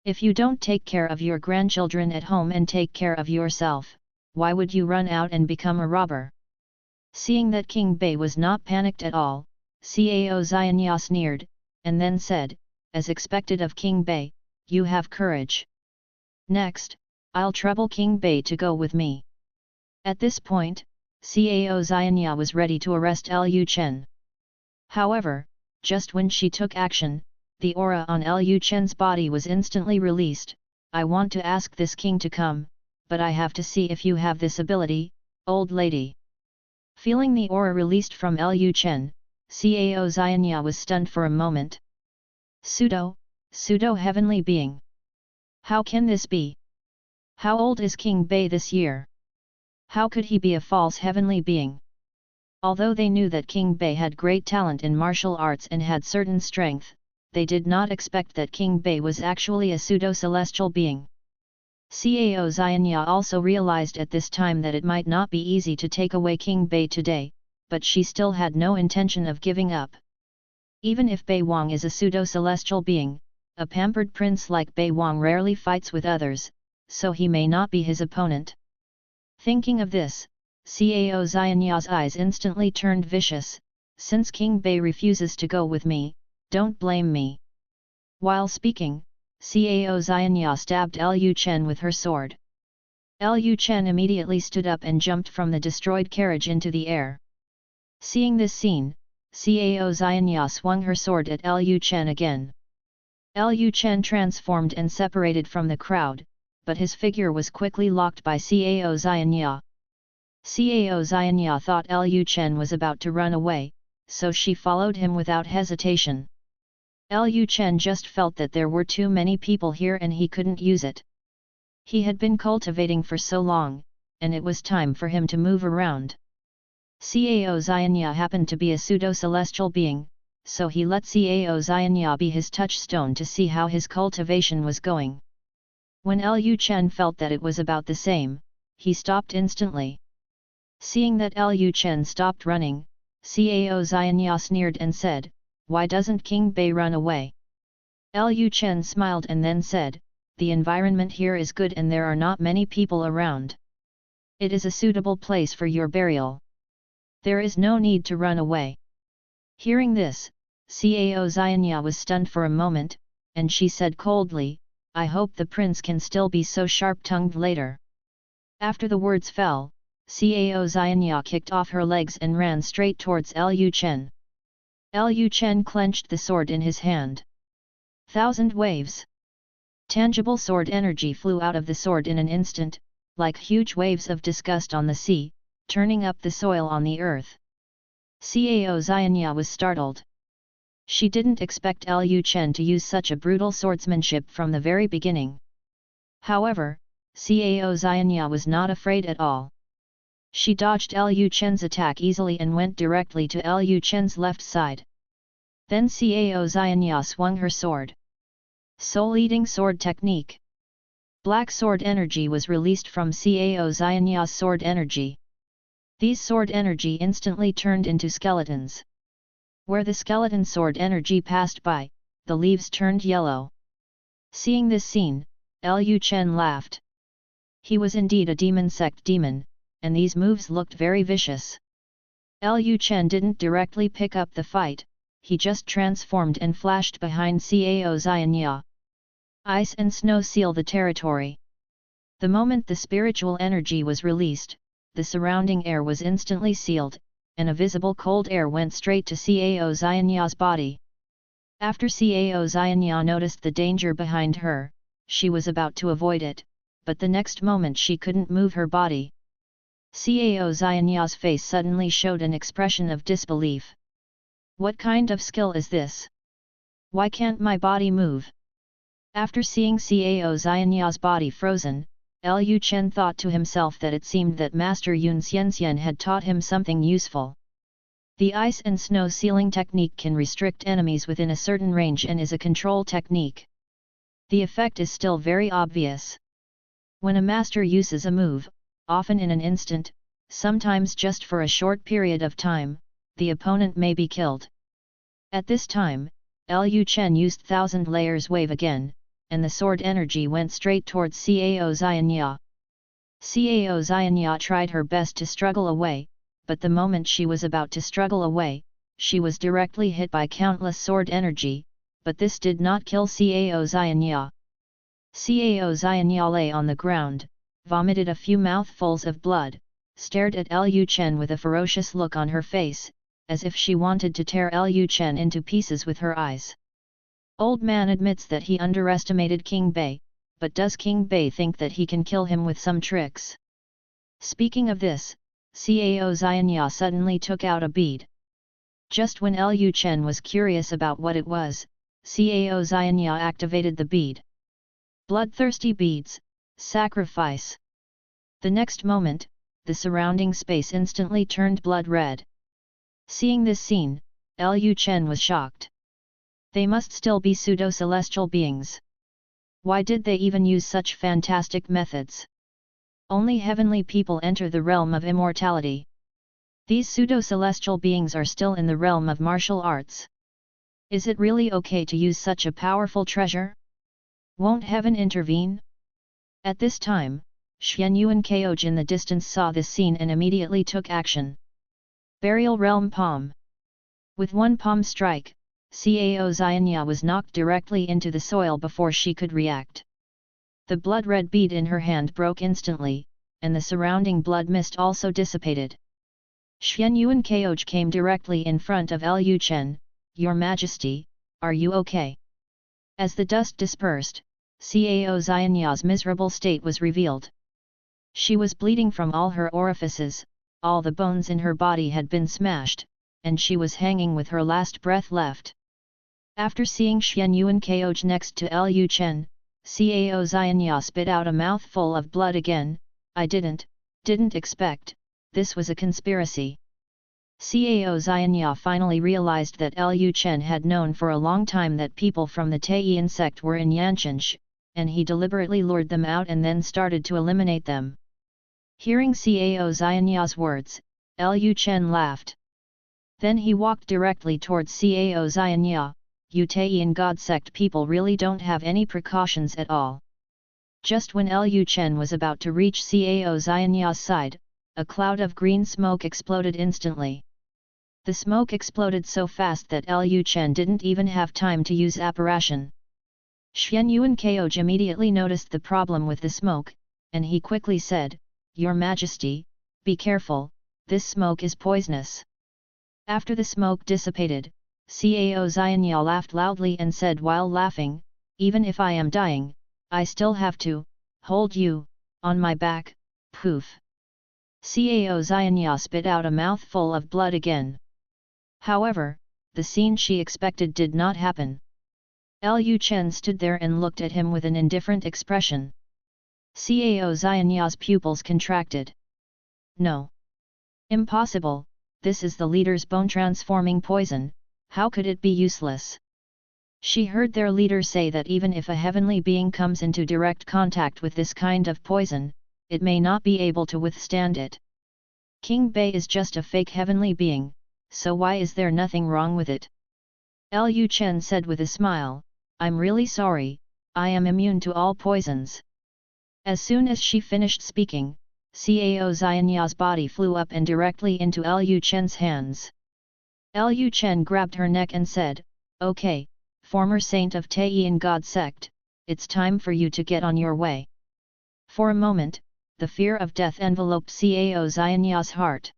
If you don't take care of your grandchildren at home and take care of yourself, why would you run out and become a robber?" Seeing that King Bei was not panicked at all, Cao Xianya sneered, and then said, as expected of King Bei, "You have courage. Next, I'll trouble King Bei to go with me." At this point, Cao Xianya was ready to arrest Lu Chen. However, just when she took action, the aura on Lu Chen's body was instantly released. "I want to ask this king to come, but I have to see if you have this ability, old lady." Feeling the aura released from Lu Chen, Cao Xianya was stunned for a moment. Pseudo heavenly being. How can this be? How old is King Bei this year? How could he be a false heavenly being? Although they knew that King Bei had great talent in martial arts and had certain strength, they did not expect that King Bei was actually a pseudo-celestial being. Cao Xianya also realized at this time that it might not be easy to take away King Bei today, but she still had no intention of giving up. Even if Bei Wang is a pseudo-celestial being, a pampered prince like Bei Wang rarely fights with others, so he may not be his opponent. Thinking of this, Cao Xianya's eyes instantly turned vicious. "Since King Bei refuses to go with me, don't blame me." While speaking, Cao Xianya stabbed Lu Chen with her sword. Lu Chen immediately stood up and jumped from the destroyed carriage into the air. Seeing this scene, Cao Xianya swung her sword at Lu Chen again. Lu Chen transformed and separated from the crowd, but his figure was quickly locked by Cao Xianya. Cao Xianya thought Lu Chen was about to run away, so she followed him without hesitation. Lu Chen just felt that there were too many people here and he couldn't use it. He had been cultivating for so long, and it was time for him to move around. Cao Xianya happened to be a pseudo-celestial being, so he let Cao Xianya be his touchstone to see how his cultivation was going. When Lu Chen felt that it was about the same, he stopped instantly. Seeing that Lu Chen stopped running, Cao Xianya sneered and said, "Why doesn't King Bei run away?" Lu Chen smiled and then said, "The environment here is good and there are not many people around. It is a suitable place for your burial. There is no need to run away." Hearing this, Cao Xianya was stunned for a moment, and she said coldly, "I hope the prince can still be so sharp-tongued later." After the words fell, Cao Xianya kicked off her legs and ran straight towards Lu Chen. Lu Chen clenched the sword in his hand. Thousand waves. Tangible sword energy flew out of the sword in an instant, like huge waves of disgust on the sea, turning up the soil on the earth. Cao Xianya was startled. She didn't expect Lu Chen to use such a brutal swordsmanship from the very beginning. However, Cao Xianya was not afraid at all. She dodged Lu Chen's attack easily and went directly to Lu Chen's left side. Then Cao Xianya swung her sword. Soul-eating sword technique. Black sword energy was released from Cao Xianya's sword energy. These sword energy instantly turned into skeletons. Where the skeleton sword energy passed by, the leaves turned yellow. Seeing this scene, Lu Chen laughed. He was indeed a demon sect demon, and these moves looked very vicious. Lu Chen didn't directly pick up the fight, he just transformed and flashed behind Cao Xianya. Ice and snow seal the territory. The moment the spiritual energy was released, the surrounding air was instantly sealed, and a visible cold air went straight to Cao Xianya's body. After Cao Xianya noticed the danger behind her, she was about to avoid it, but the next moment she couldn't move her body. Cao Xianya's face suddenly showed an expression of disbelief. What kind of skill is this? Why can't my body move? After seeing Cao Xianya's body frozen, Lu Chen thought to himself that it seemed that Master Yun Xianxian had taught him something useful. The ice and snow sealing technique can restrict enemies within a certain range and is a control technique. The effect is still very obvious. When a master uses a move, often in an instant, sometimes just for a short period of time, the opponent may be killed. At this time, Lu Chen used Thousand Layers Wave again, and the sword energy went straight towards Cao Xianya. Cao Xianya tried her best to struggle away, but the moment she was about to struggle away, she was directly hit by countless sword energy, but this did not kill Cao Xianya. Cao Xianya lay on the ground, vomited a few mouthfuls of blood, stared at Lu Chen with a ferocious look on her face, as if she wanted to tear Lu Chen into pieces with her eyes. Old man admits that he underestimated King Bei, but does King Bei think that he can kill him with some tricks? Speaking of this, Cao Xianya suddenly took out a bead. Just when Lu Chen was curious about what it was, Cao Xianya activated the bead. Bloodthirsty beads, sacrifice. The next moment, the surrounding space instantly turned blood red. Seeing this scene, Lu Chen was shocked. They must still be pseudo-celestial beings. Why did they even use such fantastic methods? Only heavenly people enter the realm of immortality. These pseudo-celestial beings are still in the realm of martial arts. Is it really okay to use such a powerful treasure? Won't heaven intervene? At this time, Xuanyuan Kaoj in the distance saw this scene and immediately took action. Burial Realm Palm. With one palm strike, Cao Xianya was knocked directly into the soil before she could react. The blood-red bead in her hand broke instantly, and the surrounding blood mist also dissipated. Xuanyuan Kaoj came directly in front of Lu Chen. "Your Majesty, are you okay?" As the dust dispersed, Cao Xianya's miserable state was revealed. She was bleeding from all her orifices, all the bones in her body had been smashed, and she was hanging with her last breath left. After seeing Xuanyuan Kaoj next to Lu Chen, Cao Xianya spit out a mouthful of blood again. "I didn't expect, this was a conspiracy." Cao Xianya finally realized that Lu Chen had known for a long time that people from the Taiyin sect were in Yanshansh, and he deliberately lured them out and then started to eliminate them. Hearing Cao Xianya's words, Lu Chen laughed. Then he walked directly towards Cao Xianya. "You Taiyin God sect people really don't have any precautions at all." Just when Lu Chen was about to reach Cao Xianya's side, a cloud of green smoke exploded instantly. The smoke exploded so fast that Lu Chen didn't even have time to use apparition. Xuanyuan Kaoj immediately noticed the problem with the smoke, and he quickly said, "Your Majesty, be careful, this smoke is poisonous." After the smoke dissipated, Cao Xianya laughed loudly and said while laughing, "Even if I am dying, I still have to hold you on my back." Poof! Cao Xianya spit out a mouthful of blood again. However, the scene she expected did not happen. Lu Chen stood there and looked at him with an indifferent expression. Cao Xianya's pupils contracted. "No! Impossible, this is the leader's bone-transforming poison. How could it be useless?" She heard their leader say that even if a heavenly being comes into direct contact with this kind of poison, it may not be able to withstand it. King Bei is just a fake heavenly being, so why is there nothing wrong with it? Lu Chen said with a smile, "I'm really sorry, I am immune to all poisons." As soon as she finished speaking, Cao Xianya's body flew up and directly into Lu Chen's hands. Lu Chen grabbed her neck and said, "Okay, former saint of Taiyin God sect, it's time for you to get on your way." For a moment, the fear of death enveloped Cao Xianya's heart.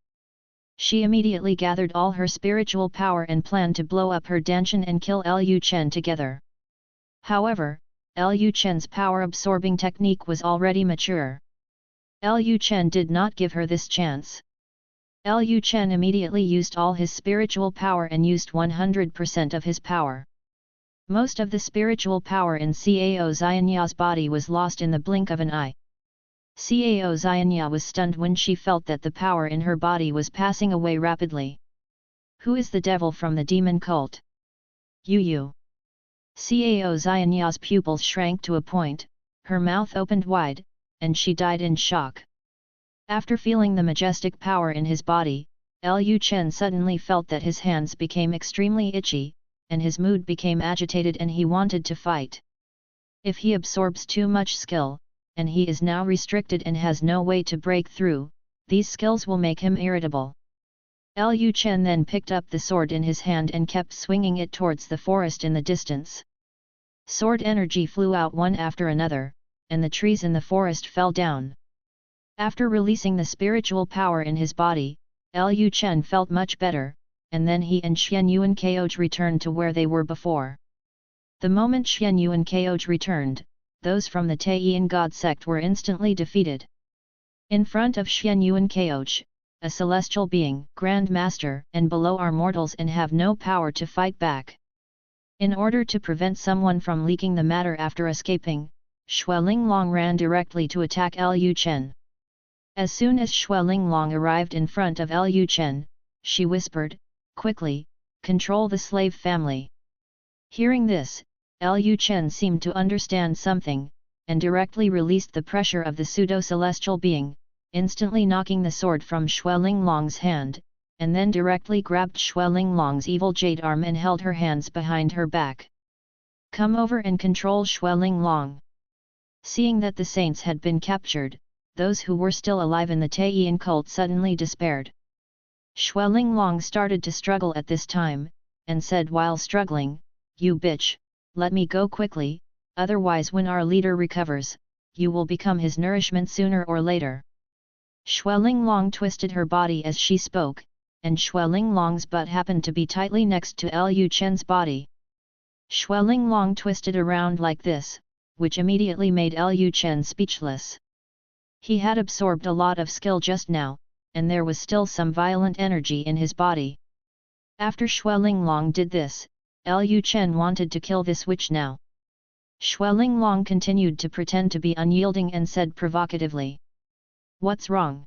She immediately gathered all her spiritual power and planned to blow up her danshan and kill Lu Chen together. However, Lu Chen's power-absorbing technique was already mature. Lu Chen did not give her this chance. Lu Chen immediately used all his spiritual power and used 100% of his power. Most of the spiritual power in Cao Xianya's body was lost in the blink of an eye. Cao Xianya was stunned when she felt that the power in her body was passing away rapidly. Who is the devil from the demon cult? You. Cao Xianya's pupils shrank to a point, her mouth opened wide, and she died in shock. After feeling the majestic power in his body, Lu Chen suddenly felt that his hands became extremely itchy, and his mood became agitated and he wanted to fight. If he absorbs too much skill, and he is now restricted and has no way to break through, these skills will make him irritable. Lu Chen then picked up the sword in his hand and kept swinging it towards the forest in the distance. Sword energy flew out one after another, and the trees in the forest fell down. After releasing the spiritual power in his body, Lu Chen felt much better, and then he and Xian Yuan Kaoj returned to where they were before. The moment Xian Yuan Kaoj returned, those from the Taiyin God sect were instantly defeated. In front of Xian Yuan Kaoj, a celestial being, Grand Master, and below are mortals and have no power to fight back. In order to prevent someone from leaking the matter after escaping, Xue Linglong ran directly to attack Lu Chen. As soon as Xue Linglong arrived in front of Lu Chen, she whispered, "Quickly, control the slave family." Hearing this, Lu Chen seemed to understand something, and directly released the pressure of the pseudo-celestial being, instantly knocking the sword from Xue Linglong's hand, and then directly grabbed Xue Linglong's evil jade arm and held her hands behind her back. "Come over and control Xue Linglong." Seeing that the saints had been captured, those who were still alive in the Taiyin cult suddenly despaired. Xue Linglong started to struggle at this time, and said while struggling, "You bitch, let me go quickly, otherwise when our leader recovers, you will become his nourishment sooner or later." Xue Linglong twisted her body as she spoke, and Xue Linglong's butt happened to be tightly next to Lu Chen's body. Xue Linglong twisted around like this, which immediately made Lu Chen speechless. He had absorbed a lot of skill just now, and there was still some violent energy in his body. After Xue Linglong did this, Lu Chen wanted to kill this witch now. Xue Linglong continued to pretend to be unyielding and said provocatively, "What's wrong?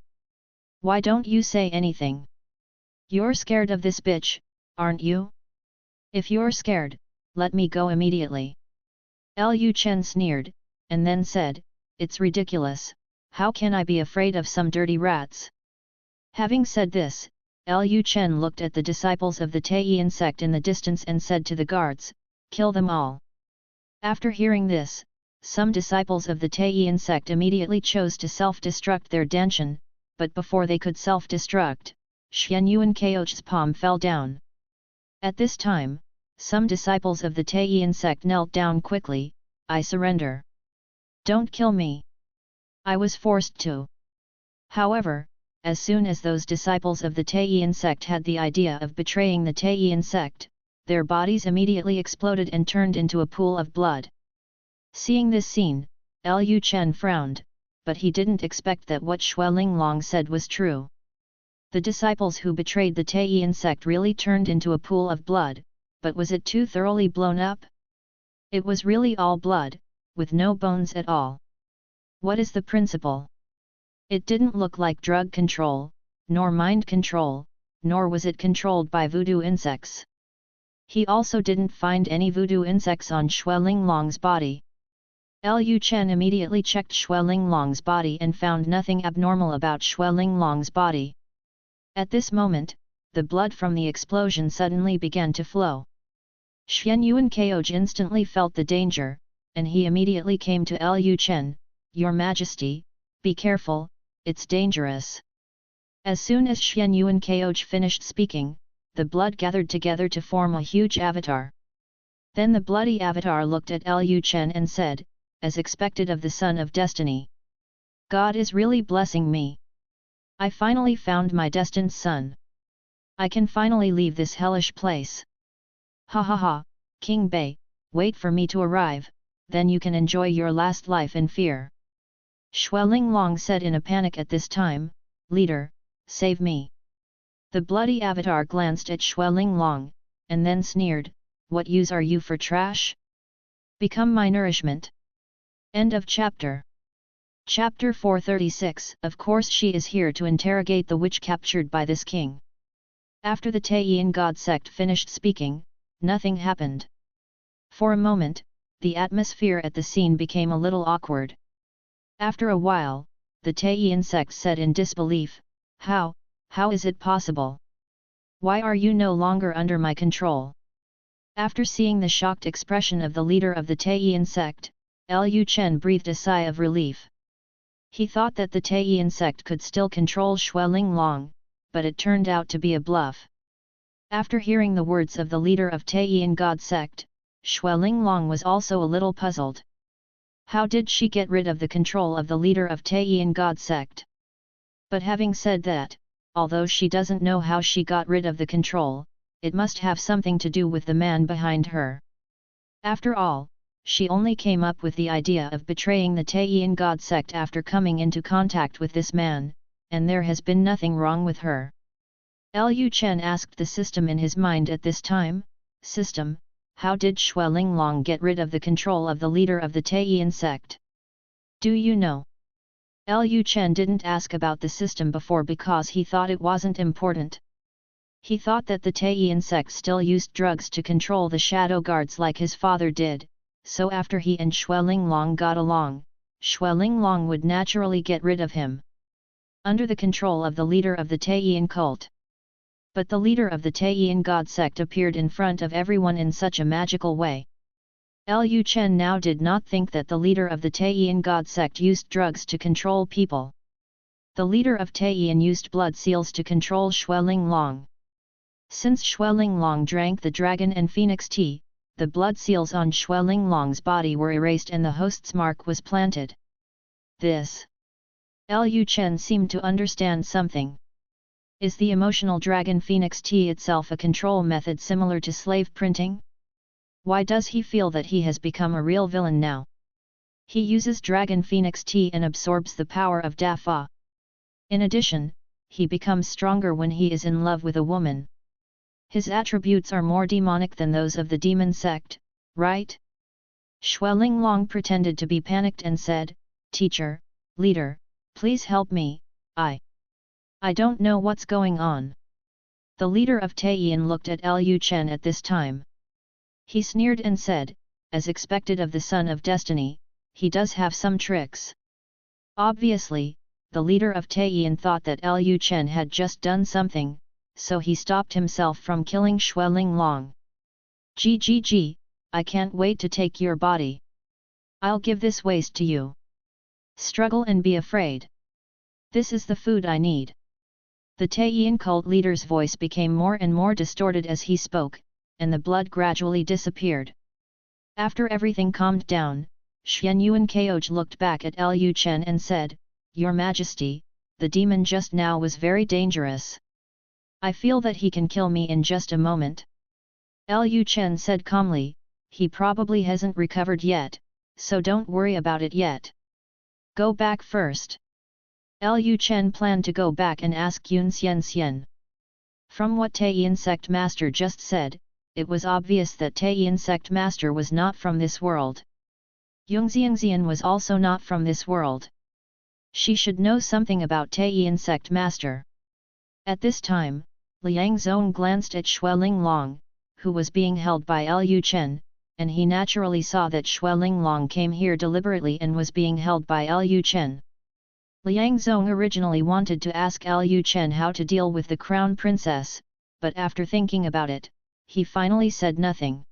Why don't you say anything? You're scared of this bitch, aren't you? If you're scared, let me go immediately." Lu Chen sneered, and then said, "It's ridiculous, how can I be afraid of some dirty rats?" Having said this, Lu Chen looked at the disciples of the Taiyin sect in the distance and said to the guards, "Kill them all." After hearing this, some disciples of the Taiyin sect immediately chose to self-destruct their danshan, but before they could self-destruct, Xian Yuan Kaoj's palm fell down. At this time, some disciples of the Taiyin sect knelt down quickly, "I surrender. Don't kill me. I was forced to." However, as soon as those disciples of the Taiyin sect had the idea of betraying the Taiyin sect, their bodies immediately exploded and turned into a pool of blood. Seeing this scene, Lu Chen frowned, but he didn't expect that what Xue Linglong said was true. The disciples who betrayed the Taiyin sect really turned into a pool of blood, but was it too thoroughly blown up? It was really all blood, with no bones at all. What is the principle? It didn't look like drug control, nor mind control, nor was it controlled by voodoo insects. He also didn't find any voodoo insects on Xue Linglong's body. Lu Chen immediately checked Xue Linglong's body and found nothing abnormal about Xue Linglong's body. At this moment, the blood from the explosion suddenly began to flow. Xian Yuan Kaoj instantly felt the danger, and he immediately came to Lu Chen, "Your Majesty, be careful, it's dangerous." As soon as Xian Yuan Kaoj finished speaking, the blood gathered together to form a huge avatar. Then the bloody avatar looked at Lu Chen and said, as expected of the Son of Destiny, "God is really blessing me. I finally found my destined son. I can finally leave this hellish place. Ha ha ha, King Bei, wait for me to arrive, then you can enjoy your last life in fear." Xuelinglong said in a panic at this time, "Leader, save me." The bloody avatar glanced at Xuelinglong, and then sneered, "What use are you for trash? Become my nourishment." End of chapter. Chapter 436. Of course she is here to interrogate the witch captured by this king. After the Taiyin God sect finished speaking, nothing happened. For a moment, the atmosphere at the scene became a little awkward. After a while, the Taiyin sect said in disbelief, How is it possible? Why are you no longer under my control?" After seeing the shocked expression of the leader of the Taiyin sect, Lu Chen breathed a sigh of relief. He thought that the Taiyin sect could still control Xuelinglong, but it turned out to be a bluff. After hearing the words of the leader of Taiyin God sect, Xuelinglong was also a little puzzled. How did she get rid of the control of the leader of Taiyin God sect? But having said that, although she doesn't know how she got rid of the control, it must have something to do with the man behind her. After all, she only came up with the idea of betraying the Taiyin God sect after coming into contact with this man, and there has been nothing wrong with her. Lu Chen asked the system in his mind at this time, "System, how did Xuelinglong get rid of the control of the leader of the Taiyin sect? Do you know?" Lu Chen didn't ask about the system before because he thought it wasn't important. He thought that the Taiyin sect still used drugs to control the shadow guards like his father did, so after he and Xuelinglong got along, Xuelinglong would naturally get rid of him. Under the control of the leader of the Taiyin cult. But the leader of the Taiyin God sect appeared in front of everyone in such a magical way. Lu Chen now did not think that the leader of the Taiyin God sect used drugs to control people. The leader of Taiyin used blood seals to control Xuelinglong. Since Xuelinglong drank the dragon and phoenix tea, the blood seals on Xuelinglong's body were erased and the host's mark was planted. This. Lu Chen seemed to understand something. Is the emotional dragon phoenix tea itself a control method similar to slave printing? Why does he feel that he has become a real villain now? He uses dragon phoenix tea and absorbs the power of Da Fa. In addition, he becomes stronger when he is in love with a woman. His attributes are more demonic than those of the demon sect, right? Xuelinglong pretended to be panicked and said, "Teacher, leader, please help me, I don't know what's going on." The leader of Taiyin looked at Lu Chen at this time. He sneered and said, as expected of the Son of Destiny, he does have some tricks. Obviously, the leader of Taiyin thought that Lu Chen had just done something, so he stopped himself from killing Xuelinglong. "Gg, I can't wait to take your body. I'll give this waste to you. Struggle and be afraid. This is the food I need." The Taiyin cult leader's voice became more and more distorted as he spoke, and the blood gradually disappeared. After everything calmed down, Xian Yuan Kaoj looked back at Lu Chen and said, "Your Majesty, the demon just now was very dangerous. I feel that he can kill me in just a moment." Lu Chen said calmly, "He probably hasn't recovered yet, so don't worry about it yet. Go back first." Lu Chen planned to go back and ask Yun Xian. From what Taiyin sect master just said, it was obvious that Taiyin sect master was not from this world. Yung Xian was also not from this world. She should know something about Taiyin sect master. At this time, Liang Zong glanced at Xuelinglong, who was being held by Lu Chen, and he naturally saw that Xuelinglong came here deliberately and was being held by Lu Chen. Liang Zong originally wanted to ask Lu Chen how to deal with the crown princess, but after thinking about it, he finally said nothing.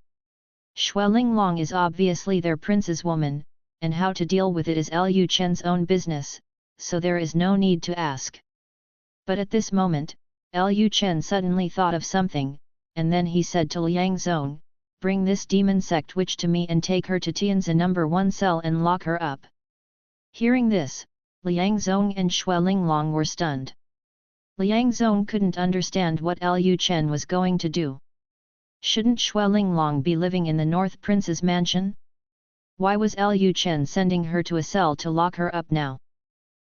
Xuelinglong is obviously their prince's woman, and how to deal with it is Lu Chen's own business, so there is no need to ask. But at this moment, Lu Chen suddenly thought of something, and then he said to Liang Zong, "Bring this demon sect witch to me and take her to Tianzi No. 1 cell and lock her up." Hearing this, Liang Zong and Xuelinglong were stunned. Liang Zong couldn't understand what Lu Chen was going to do. Shouldn't Xuelinglong be living in the North Prince's mansion? Why was Lu Chen sending her to a cell to lock her up now?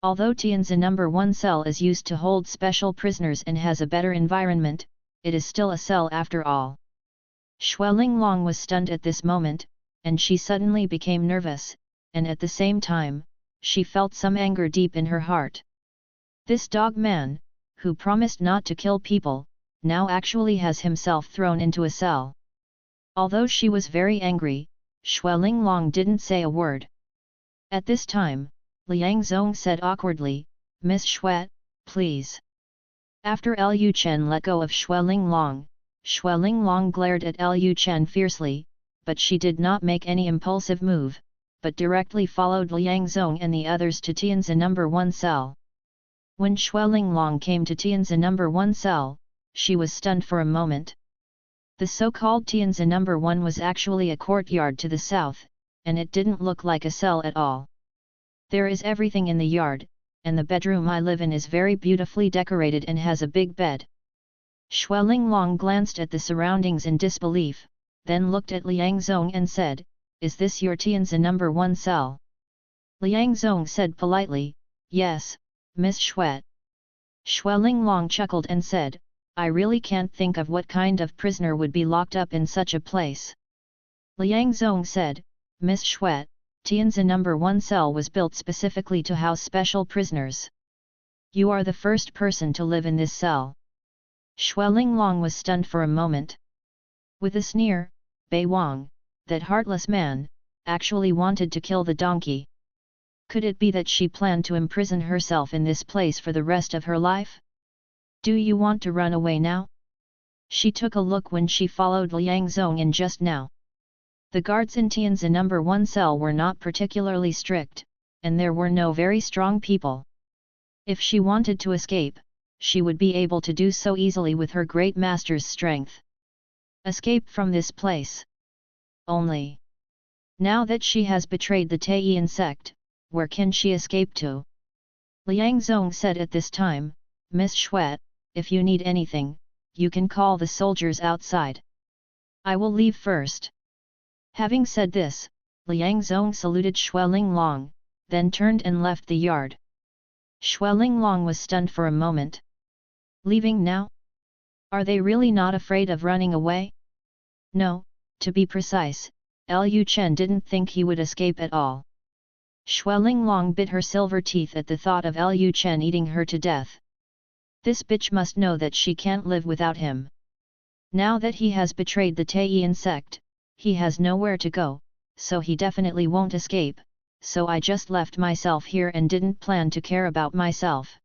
Although Tianzi No. 1 cell is used to hold special prisoners and has a better environment, it is still a cell after all. Xuelinglong was stunned at this moment, and she suddenly became nervous, and at the same time, she felt some anger deep in her heart. This dog man, who promised not to kill people, now actually has himself thrown into a cell. Although she was very angry, Xuelinglong didn't say a word. At this time, Liang Zong said awkwardly, "Miss Xue, please." After Lu Chen let go of Xuelinglong, Xuelinglong glared at Lu Chen fiercely, but she did not make any impulsive move, but directly followed Liang Zong and the others to Tianzi No. 1 cell. When Xuelinglong came to Tianzi No. 1 cell, she was stunned for a moment. The so-called Tianzi No. 1 was actually a courtyard to the south, and it didn't look like a cell at all. There is everything in the yard, and the bedroom I live in is very beautifully decorated and has a big bed. Xuelinglong glanced at the surroundings in disbelief, then looked at Liang Zong and said, "Is this your Tianzi No. 1 cell?" Liang Zong said politely, "Yes, Miss Xue." Xuelinglong chuckled and said, "I really can't think of what kind of prisoner would be locked up in such a place." Liang Zong said, "Miss Xue, Tianzi No. 1 cell was built specifically to house special prisoners. You are the first person to live in this cell." Xuelinglong was stunned for a moment. With a sneer, Bei Wang, that heartless man, actually wanted to kill the donkey. Could it be that she planned to imprison herself in this place for the rest of her life? "Do you want to run away now?" She took a look when she followed Liang Zong in just now. The guards in Tianzi No. 1 cell were not particularly strict, and there were no very strong people. If she wanted to escape, she would be able to do so easily with her great master's strength. Escape from this place. Only. Now that she has betrayed the Taiyan sect, where can she escape to? Liang Zong said at this time, "Miss Xue, if you need anything, you can call the soldiers outside. I will leave first." Having said this, Liang Zong saluted Xuelinglong, then turned and left the yard. Xuelinglong was stunned for a moment. Leaving now? Are they really not afraid of running away? No, to be precise, Lu Chen didn't think he would escape at all. Xuelinglong bit her silver teeth at the thought of Lu Chen eating her to death. This bitch must know that she can't live without him. Now that he has betrayed the Taiyan sect, he has nowhere to go, so he definitely won't escape, so I just left myself here and didn't plan to care about myself.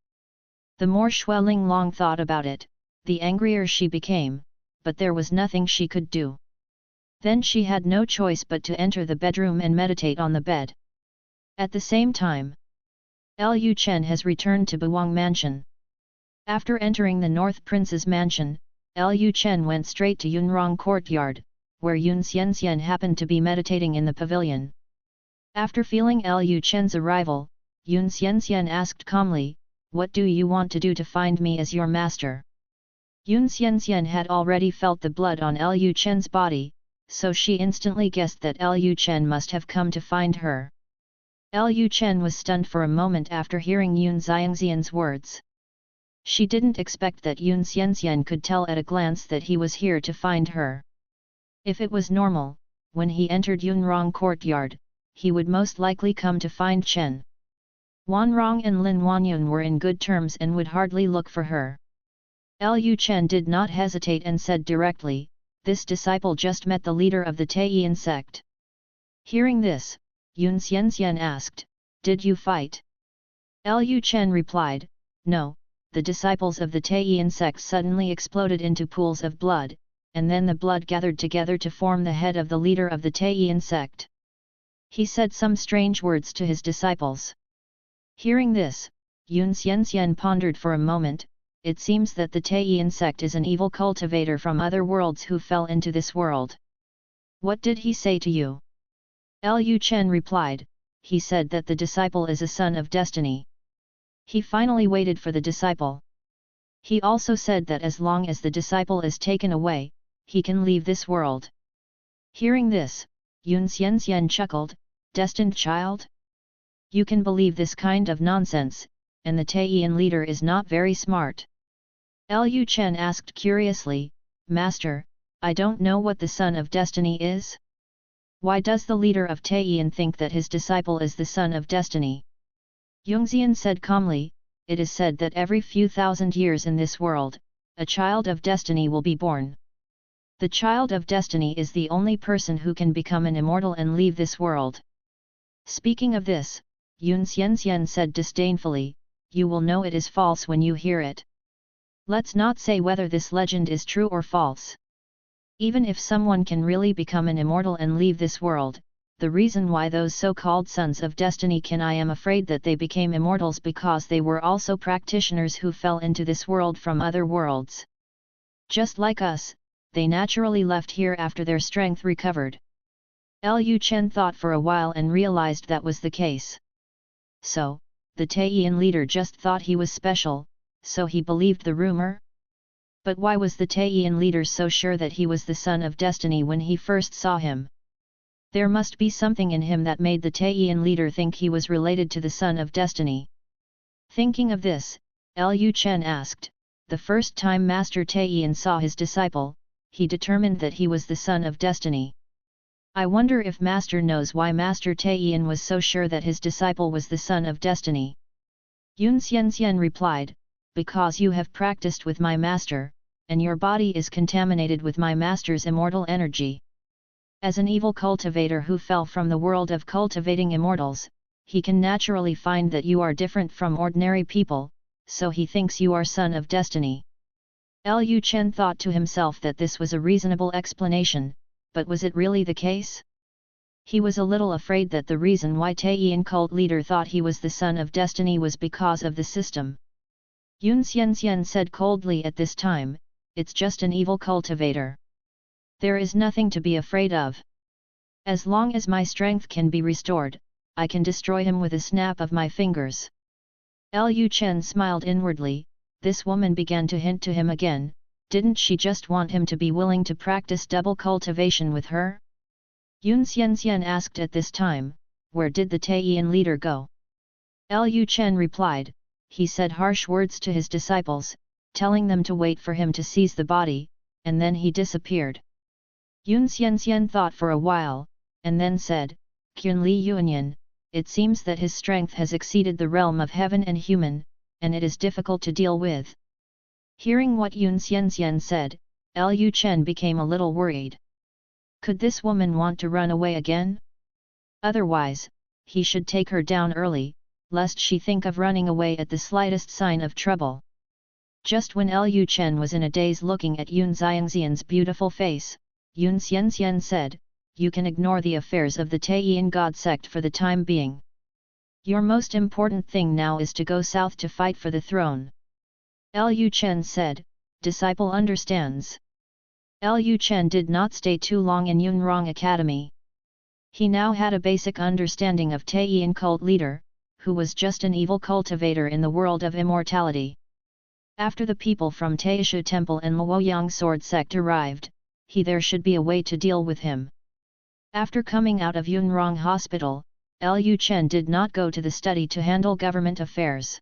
The more Xuelinglong thought about it, the angrier she became, but there was nothing she could do. Then she had no choice but to enter the bedroom and meditate on the bed. At the same time, Lu Chen has returned to Buwang Mansion. After entering the North Prince's mansion, Lu Chen went straight to Yunrong Courtyard, where Yun Xianxian happened to be meditating in the pavilion. After feeling Lu Chen's arrival, Yun Xianxian asked calmly, "What do you want to do to find me as your master?" Yun Xianxian had already felt the blood on Lu Chen's body, so she instantly guessed that Lu Chen must have come to find her. Lu Chen was stunned for a moment after hearing Yun Xianxian's words. She didn't expect that Yun Xianxian could tell at a glance that he was here to find her. If it was normal, when he entered Yunrong Courtyard, he would most likely come to find Chen. Wanrong and Lin Wanyun were in good terms and would hardly look for her. Lu Chen did not hesitate and said directly, "This disciple just met the leader of the Taiyan sect." Hearing this, Yun Xianxian asked, "Did you fight?" Lu Chen replied, "No." The disciples of the Taiyan sect suddenly exploded into pools of blood, and then the blood gathered together to form the head of the leader of the Taiyan sect. He said some strange words to his disciples. Hearing this, Yun Xianxian pondered for a moment. It seems that the Taiyan sect is an evil cultivator from other worlds who fell into this world. "What did he say to you?" Lu Chen replied, "He said that the disciple is a son of destiny." He finally waited for the disciple. He also said that as long as the disciple is taken away, he can leave this world. Hearing this, Yun Xianxian chuckled, Destined child? You can believe this kind of nonsense, and the Taiyan leader is not very smart. Lu Chen asked curiously, Master, I don't know what the son of destiny is. Why does the leader of Taiyan think that his disciple is the son of destiny? Yongxian said calmly, it is said that every few thousand years in this world, a child of destiny will be born. The child of destiny is the only person who can become an immortal and leave this world. Speaking of this, Yun Xianxian said disdainfully, you will know it is false when you hear it. Let's not say whether this legend is true or false. Even if someone can really become an immortal and leave this world, the reason why those so-called sons of destiny I am afraid that they became immortals because they were also practitioners who fell into this world from other worlds. Just like us, they naturally left here after their strength recovered. Lu Chen thought for a while and realized that was the case. So, the Taiyan leader just thought he was special, so he believed the rumor? But why was the Taiyan leader so sure that he was the son of destiny when he first saw him? There must be something in him that made the Taiyan leader think he was related to the son of destiny. Thinking of this, Lu Chen asked, the first time Master Taiyan saw his disciple, he determined that he was the son of destiny. I wonder if Master knows why Master Taiyan was so sure that his disciple was the son of destiny. Yun Xianxian replied, because you have practiced with my master, and your body is contaminated with my master's immortal energy. As an evil cultivator who fell from the world of cultivating immortals, he can naturally find that you are different from ordinary people, so he thinks you are son of destiny. Lu Chen thought to himself that this was a reasonable explanation, but was it really the case? He was a little afraid that the reason why Taiyan cult leader thought he was the son of destiny was because of the system. Yun Xianxian said coldly at this time, it's just an evil cultivator. There is nothing to be afraid of. As long as my strength can be restored, I can destroy him with a snap of my fingers. Lu Chen smiled inwardly, this woman began to hint to him again, didn't she just want him to be willing to practice double cultivation with her? Yun Xianxian asked at this time, where did the Taiyan leader go? Lu Chen replied, he said harsh words to his disciples, telling them to wait for him to seize the body, and then he disappeared. Yun Xianxian thought for a while, and then said, Qun Li Yuanyan, it seems that his strength has exceeded the realm of heaven and human, and it is difficult to deal with. Hearing what Yun Xianxian said, Lu Chen became a little worried. Could this woman want to run away again? Otherwise, he should take her down early, lest she think of running away at the slightest sign of trouble. Just when Lu Chen was in a daze looking at Yun Xiangxian's beautiful face, Yun Xianxian said, you can ignore the affairs of the Taiyan God sect for the time being. Your most important thing now is to go south to fight for the throne. Lu Chen said, disciple understands. Lu Chen did not stay too long in Yunrong Academy. He now had a basic understanding of Taiyan cult leader, who was just an evil cultivator in the world of immortality. After the people from Taishu Temple and Luoyang Sword Sect arrived, there should be a way to deal with him. After coming out of Yunrong Hospital, Lu Chen did not go to the study to handle government affairs.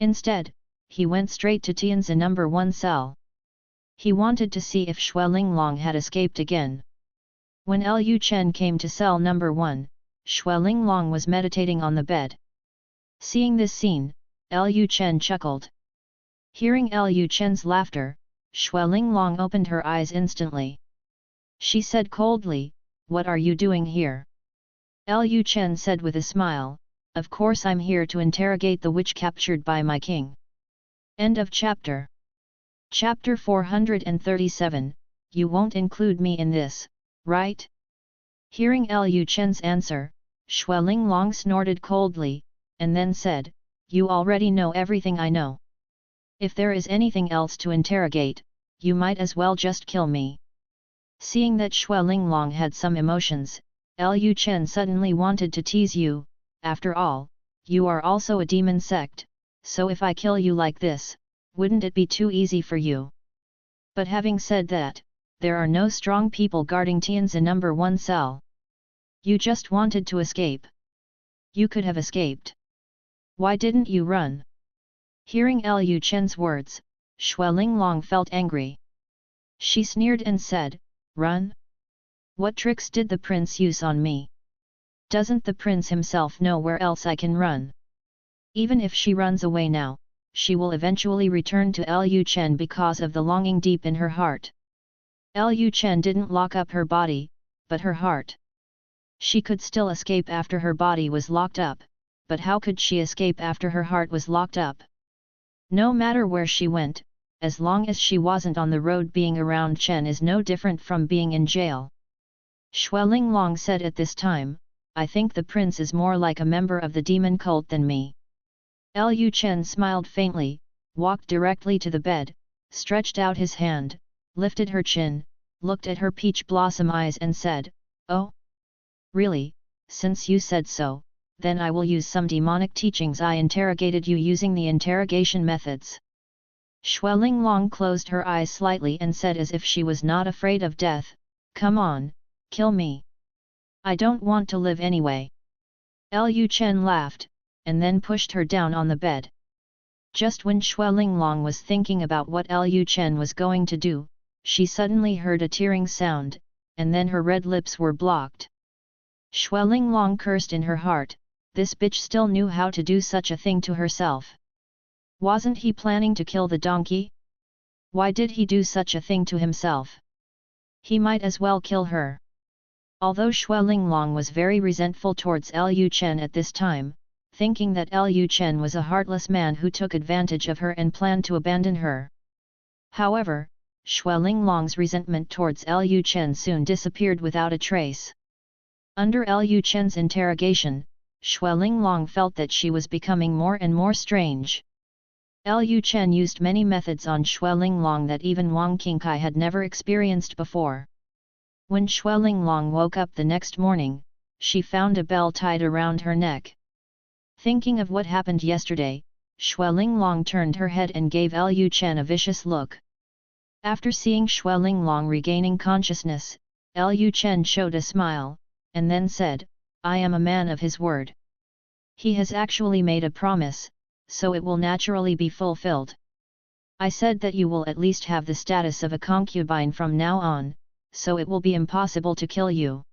Instead, he went straight to Tianzi No. 1 cell. He wanted to see if Xue Linglong had escaped again. When Lu Chen came to cell No. 1, Xue Linglong was meditating on the bed. Seeing this scene, Lu Chen chuckled. Hearing Lu Chen's laughter, Xue Linglong opened her eyes instantly. She said coldly, what are you doing here? Lu Chen said with a smile, of course I'm here to interrogate the witch captured by my king. End of chapter. Chapter 437, you won't include me in this, right? Hearing Lu Chen's answer, Xue Linglong snorted coldly, and then said, you already know everything I know. If there is anything else to interrogate, you might as well just kill me. Seeing that Xue Linglong had some emotions, Lu Chen suddenly wanted to tease you, after all, you are also a demon sect, so if I kill you like this, wouldn't it be too easy for you? But having said that, there are no strong people guarding Tianzi No. 1 cell. You just wanted to escape. You could have escaped. Why didn't you run? Hearing Lu Chen's words, Xue Linglong felt angry. She sneered and said, "Run? What tricks did the prince use on me? Doesn't the prince himself know where else I can run? Even if she runs away now, she will eventually return to Lu Chen because of the longing deep in her heart." Lu Chen didn't lock up her body, but her heart. She could still escape after her body was locked up, but how could she escape after her heart was locked up? No matter where she went, as long as she wasn't on the road, being around Chen is no different from being in jail. Xue Linglong said at this time, "I think the prince is more like a member of the demon cult than me." Lu Chen smiled faintly, walked directly to the bed, stretched out his hand, lifted her chin, looked at her peach blossom eyes and said, "Oh? Really, since you said so, then I will use some demonic teachings. I interrogated you using the interrogation methods." Xue Linglong closed her eyes slightly and said as if she was not afraid of death, "Come on, kill me. I don't want to live anyway." Lu Chen laughed, and then pushed her down on the bed. Just when Xue Linglong was thinking about what Lu Chen was going to do, she suddenly heard a tearing sound, and then her red lips were blocked. Xue Linglong cursed in her heart, this bitch still knew how to do such a thing to herself. Wasn't he planning to kill the donkey? Why did he do such a thing to himself? He might as well kill her. Although Xue Linglong was very resentful towards Lu Chen at this time, thinking that Lu Chen was a heartless man who took advantage of her and planned to abandon her. However, Xue Linglong's resentment towards Lu Chen soon disappeared without a trace. Under Lu Chen's interrogation, Xue Linglong felt that she was becoming more and more strange. Lu Chen used many methods on Xue Linglong that even Wang Qingkai had never experienced before. When Xue Linglong woke up the next morning, she found a bell tied around her neck. Thinking of what happened yesterday, Xue Linglong turned her head and gave Lu Chen a vicious look. After seeing Xue Linglong regaining consciousness, Lu Chen showed a smile, and then said, "I am a man of his word. He has actually made a promise, so it will naturally be fulfilled. I said that you will at least have the status of a concubine from now on, so it will be impossible to kill you.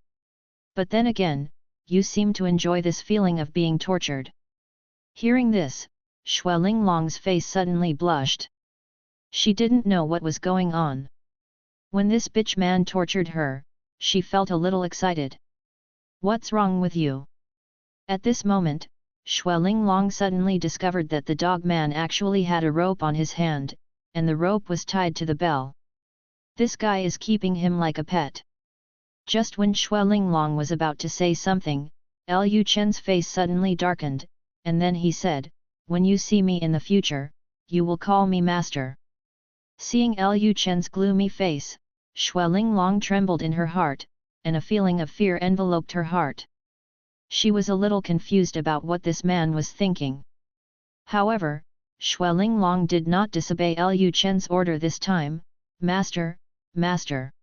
But then again, you seem to enjoy this feeling of being tortured." Hearing this, Xue Linglong's face suddenly blushed. She didn't know what was going on. When this bitch man tortured her, she felt a little excited. "What's wrong with you?" At this moment, Xue Linglong suddenly discovered that the dog man actually had a rope on his hand, and the rope was tied to the bell. This guy is keeping him like a pet. Just when Xue Linglong was about to say something, Lu Chen's face suddenly darkened, and then he said, "When you see me in the future, you will call me master." Seeing Lu Chen's gloomy face, Xue Linglong trembled in her heart, and a feeling of fear enveloped her heart. She was a little confused about what this man was thinking. However, Xue Linglong did not disobey Lu Chen's order this time. "Master, master."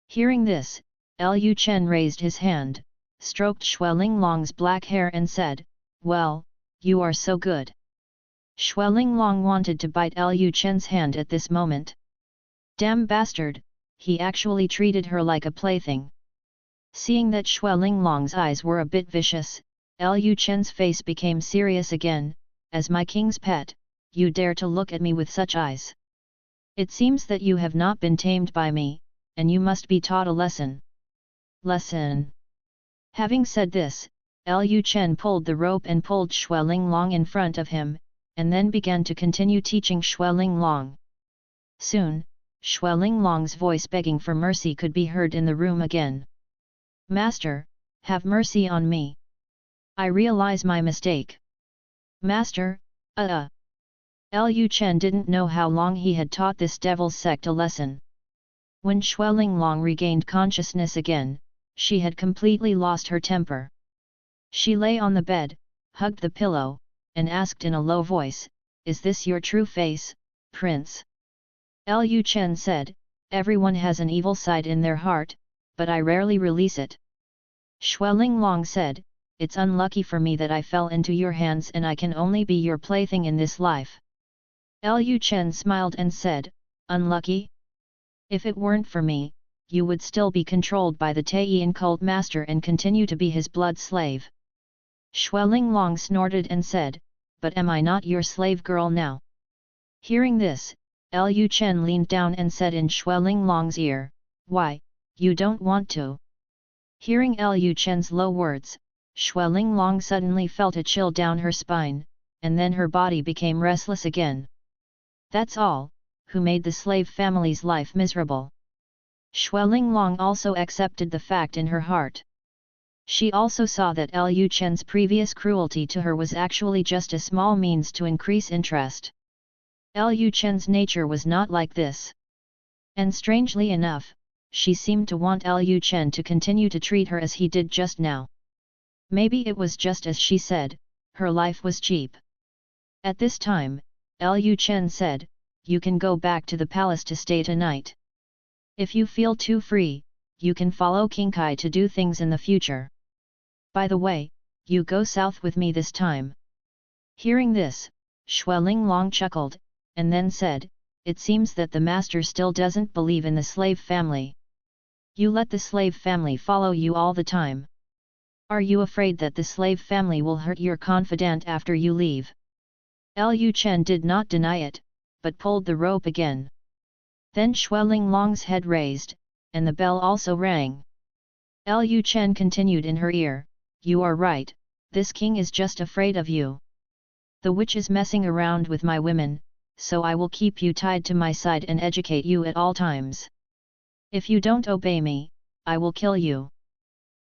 Hearing this, Lu Chen raised his hand, stroked Xue Linglong's black hair and said, "Well, you are so good." Xue Linglong wanted to bite Lu Chen's hand at this moment. Damn bastard, he actually treated her like a plaything. Seeing that Xue Linglong's eyes were a bit vicious, Lu Chen's face became serious again. "As my king's pet, you dare to look at me with such eyes? It seems that you have not been tamed by me, and you must be taught a lesson." Lesson. Having said this, Lu Chen pulled the rope and pulled Xue Linglong in front of him, and then began to continue teaching Xue Linglong. Soon, Xue Linglong's voice begging for mercy could be heard in the room again. "Master, have mercy on me. I realize my mistake. Master, Lu Chen didn't know how long he had taught this devil's sect a lesson. When Xue Linglong regained consciousness again, she had completely lost her temper. She lay on the bed, hugged the pillow, and asked in a low voice, "Is this your true face, Prince?" Lu Chen said, "Everyone has an evil side in their heart, but I rarely release it." Xueling said, "It's unlucky for me that I fell into your hands and I can only be your plaything in this life." Lu Chen smiled and said, "Unlucky? If it weren't for me, you would still be controlled by the Taiyan cult master and continue to be his blood slave." Xueling snorted and said, "But am I not your slave girl now?" Hearing this, Lu Chen leaned down and said in Xueling ear, "Why, you don't want to?" Hearing Lu Chen's low words, Xueling suddenly felt a chill down her spine, and then her body became restless again. That's all, who made the slave family's life miserable. Xueling also accepted the fact in her heart. She also saw that Lu Chen's previous cruelty to her was actually just a small means to increase interest. Lu Chen's nature was not like this. And strangely enough, she seemed to want Lu Chen to continue to treat her as he did just now. Maybe it was just as she said, her life was cheap. At this time, Lu Chen said, "You can go back to the palace to stay tonight. If you feel too free, you can follow King Kai to do things in the future. By the way, you go south with me this time." Hearing this, Xueling chuckled, and then said, "It seems that the master still doesn't believe in the slave family. You let the slave family follow you all the time. Are you afraid that the slave family will hurt your confidant after you leave?" Lu Chen did not deny it, but pulled the rope again. Then Xueling head raised, and the bell also rang. Lu Chen continued in her ear, "You are right, this king is just afraid of you. The witch is messing around with my women, so I will keep you tied to my side and educate you at all times. If you don't obey me, I will kill you."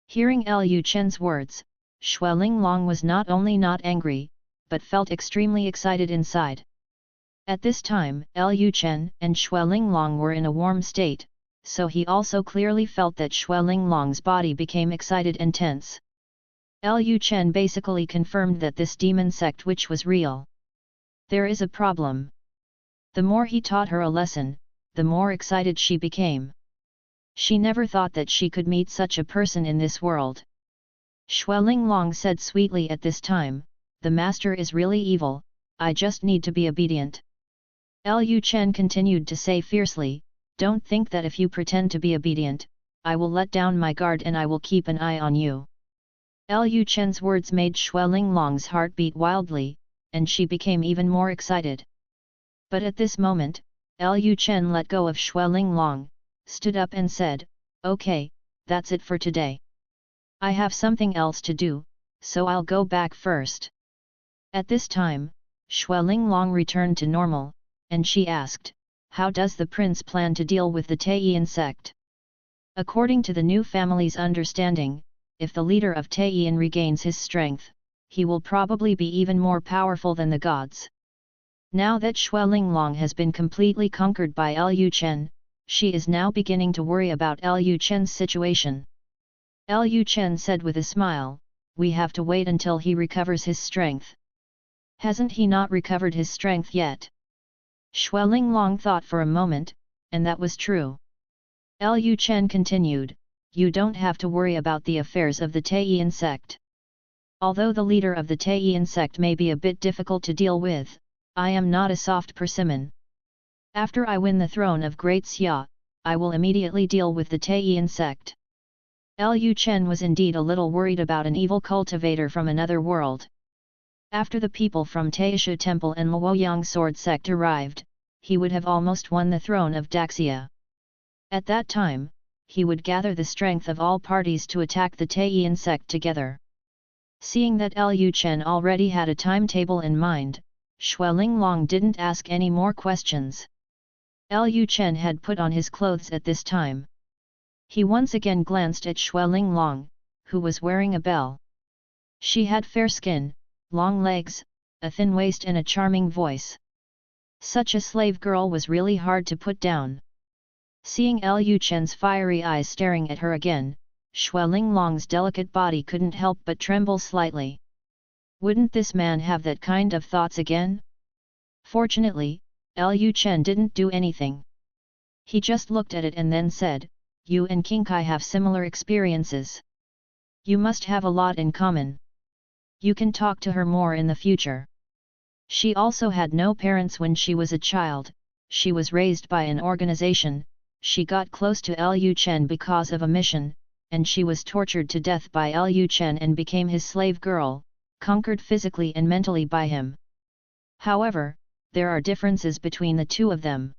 Hearing Lu Chen's words, Xueling was not only not angry, but felt extremely excited inside. At this time, Lu Chen and Xueling were in a warm state, so he also clearly felt that Xueling body became excited and tense. Lu Chen basically confirmed that this demon sect witch was real. There is a problem. The more he taught her a lesson, the more excited she became. She never thought that she could meet such a person in this world. Xueling said sweetly at this time, "The master is really evil, I just need to be obedient." Lu Chen continued to say fiercely, "Don't think that if you pretend to be obedient, I will let down my guard and I will keep an eye on you." Lu Chen's words made Xueling heart beat wildly, and she became even more excited. But at this moment, Lu Chen let go of Xueling, stood up and said, "Okay, that's it for today. I have something else to do, so I'll go back first." At this time, Xueling returned to normal, and she asked, "How does the prince plan to deal with the Taiyan sect?" According to the new family's understanding, if the leader of Taiyan regains his strength, he will probably be even more powerful than the gods. Now that Xueling has been completely conquered by Lu Chen, she is now beginning to worry about Lu Chen's situation. Lu Chen said with a smile, "We have to wait until he recovers his strength." "Hasn't he not recovered his strength yet?" Xueling thought for a moment, and that was true. Lu Chen continued, "You don't have to worry about the affairs of the Taiyan sect. Although the leader of the Taiyan sect may be a bit difficult to deal with, I am not a soft persimmon. After I win the throne of Great Xia, I will immediately deal with the Taiyan sect." Lu Chen was indeed a little worried about an evil cultivator from another world. After the people from Taisha Temple and Luoyang Sword Sect arrived, he would have almost won the throne of Daxia. At that time, he would gather the strength of all parties to attack the Taiyan sect together. Seeing that Lu Chen already had a timetable in mind, Xueling didn't ask any more questions. Lu Chen had put on his clothes at this time. He once again glanced at Xueling, who was wearing a bell. She had fair skin, long legs, a thin waist and a charming voice. Such a slave girl was really hard to put down. Seeing Lu Chen's fiery eyes staring at her again, Xueling's delicate body couldn't help but tremble slightly. Wouldn't this man have that kind of thoughts again? Fortunately, Lu Chen didn't do anything. He just looked at it and then said, "You and King Kai have similar experiences. You must have a lot in common. You can talk to her more in the future. She also had no parents when she was a child, she was raised by an organization, she got close to Lu Chen because of a mission, and she was tortured to death by Lu Chen and became his slave girl, conquered physically and mentally by him. However, there are differences between the two of them.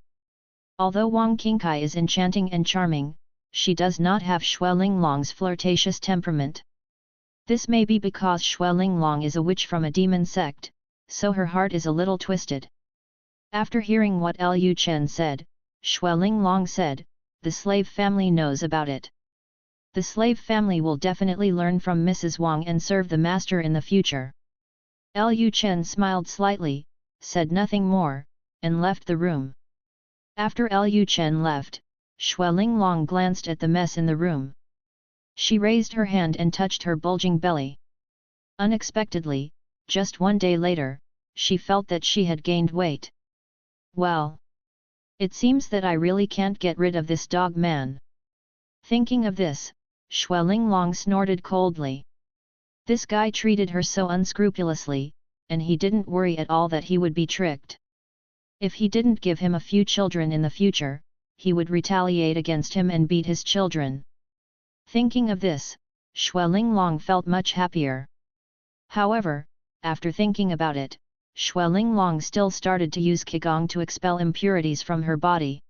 Although Wang Qingkai is enchanting and charming, she does not have Xue Linglong's flirtatious temperament. This may be because Xue Linglong is a witch from a demon sect, so her heart is a little twisted. After hearing what Lu Chen said, Xue Linglong said, "The slave family knows about it. The slave family will definitely learn from Mrs. Wang and serve the master in the future." Lu Chen smiled slightly, said nothing more, and left the room. After Lu Chen left, Xue Linglong glanced at the mess in the room. She raised her hand and touched her bulging belly. Unexpectedly, just one day later, she felt that she had gained weight. Well, it seems that I really can't get rid of this dog man. Thinking of this, Xue Linglong snorted coldly. This guy treated her so unscrupulously, and he didn't worry at all that he would be tricked. If he didn't give him a few children in the future, he would retaliate against him and beat his children. Thinking of this, Xue Linglong felt much happier. However, after thinking about it, Xue Linglong still started to use Qigong to expel impurities from her body.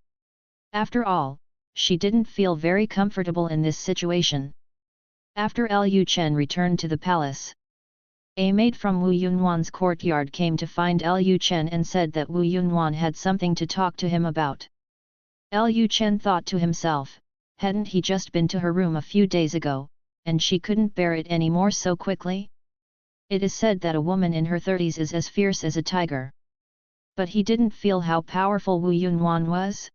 After all, she didn't feel very comfortable in this situation. After Lu Chen returned to the palace, a maid from Wu Yunwan's courtyard came to find Lu Chen and said that Wu Yunwan had something to talk to him about. Lu Chen thought to himself, hadn't he just been to her room a few days ago, and she couldn't bear it any more so quickly? It is said that a woman in her 30s is as fierce as a tiger. But he didn't feel how powerful Wu Yunwan was.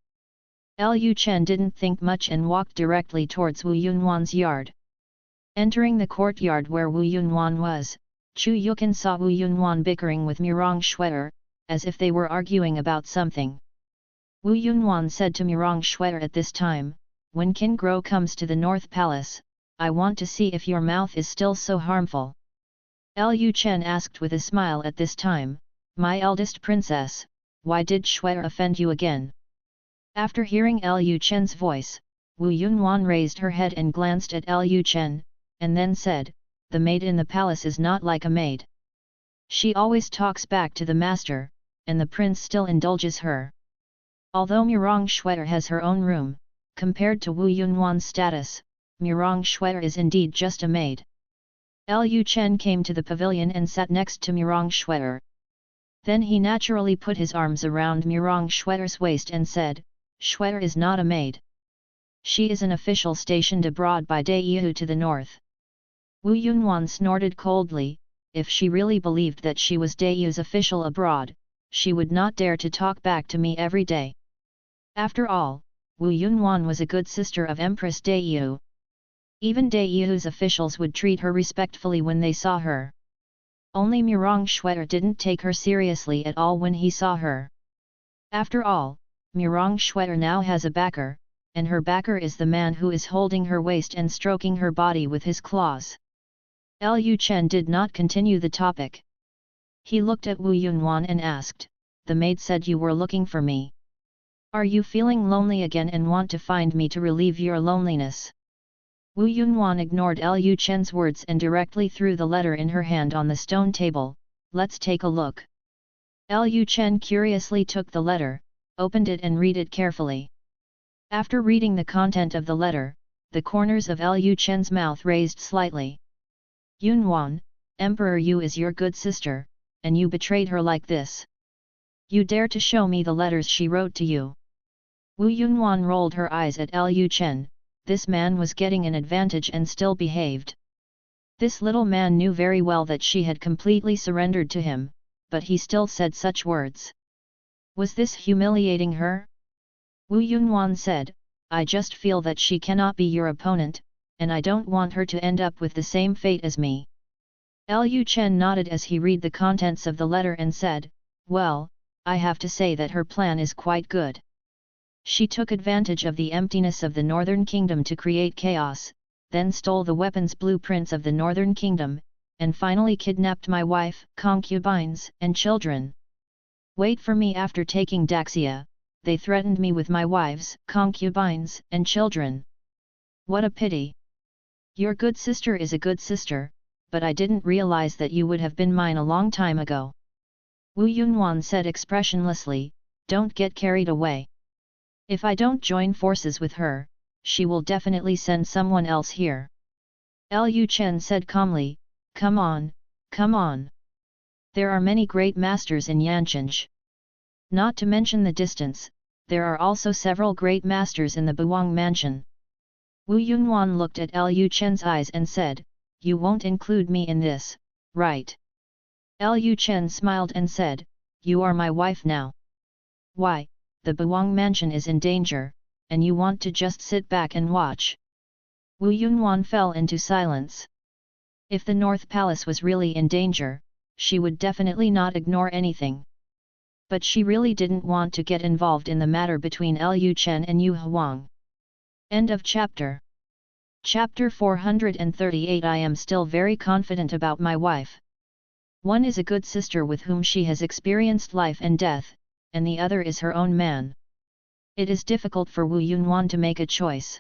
Lu Chen didn't think much and walked directly towards Wu Yunwan's yard. Entering the courtyard where Wu Yunwan was, Chu Yukin saw Wu Yunwan bickering with Murong Shuer, as if they were arguing about something. Wu Yunwan said to Murong Shuer at this time, "When Qin Gro comes to the North Palace, I want to see if your mouth is still so harmful." Lu Chen asked with a smile at this time, "My eldest princess, why did Shuer offend you again?" After hearing Lu Chen's voice, Wu Yunwan raised her head and glanced at Lu Chen, and then said, "The maid in the palace is not like a maid. She always talks back to the master, and the prince still indulges her. Although Murong Shuer has her own room, compared to Wu Yunwan's status, Murong Shuer is indeed just a maid." Lu Chen came to the pavilion and sat next to Murong Shuer. Then he naturally put his arms around Murong Shuer's waist and said, "Shuer is not a maid. She is an official stationed abroad by Daiyu to the north." Wu Yunwan snorted coldly. If she really believed that she was Daiyu's official abroad, she would not dare to talk back to me every day. After all, Wu Yunwan was a good sister of Empress Daiyu. Even Daiyu's officials would treat her respectfully when they saw her. Only Murong Shuer didn't take her seriously at all when he saw her. After all, Murong Shuer now has a backer, and her backer is the man who is holding her waist and stroking her body with his claws. Lu Chen did not continue the topic. He looked at Wu Yunwan and asked, "The maid said you were looking for me. Are you feeling lonely again and want to find me to relieve your loneliness?" Wu Yunwan ignored Lu Chen's words and directly threw the letter in her hand on the stone table. "Let's take a look." Lu Chen curiously took the letter, opened it and read it carefully. After reading the content of the letter, the corners of Lu Chen's mouth raised slightly. "Yunwan, Emperor Yu is your good sister, and you betrayed her like this. You dare to show me the letters she wrote to you?" Wu Yunwan rolled her eyes at Lu Chen. This man was getting an advantage and still behaved. This little man knew very well that she had completely surrendered to him, but he still said such words. Was this humiliating her? Wu Yunwan said, "I just feel that she cannot be your opponent, and I don't want her to end up with the same fate as me." Lu Chen nodded as he read the contents of the letter and said, "Well, I have to say that her plan is quite good. She took advantage of the emptiness of the Northern Kingdom to create chaos, then stole the weapons blueprints of the Northern Kingdom, and finally kidnapped my wife, concubines, and children. Wait for me. After taking Daxia, they threatened me with my wives, concubines, and children. What a pity! Your good sister is a good sister, but I didn't realize that you would have been mine a long time ago. Wu Yunhuan said expressionlessly, don't get carried away. If I don't join forces with her, she will definitely send someone else here. Lu Chen said calmly, come on, come on. There are many great masters in Yanchange. Not to mention the distance, there are also several great masters in the Buwang mansion. Wu Yunhuan looked at Lu Chen's eyes and said, you won't include me in this, right? Lu Chen smiled and said, you are my wife now. Why, the Buwang mansion is in danger, and you want to just sit back and watch? Wu Yunhuan fell into silence. If the North Palace was really in danger, she would definitely not ignore anything. But she really didn't want to get involved in the matter between Lu Chen and Yu Huang. End of chapter. Chapter 438. I am still very confident about my wife. One is a good sister with whom she has experienced life and death, and the other is her own man. It is difficult for Wu Yunhuan to make a choice.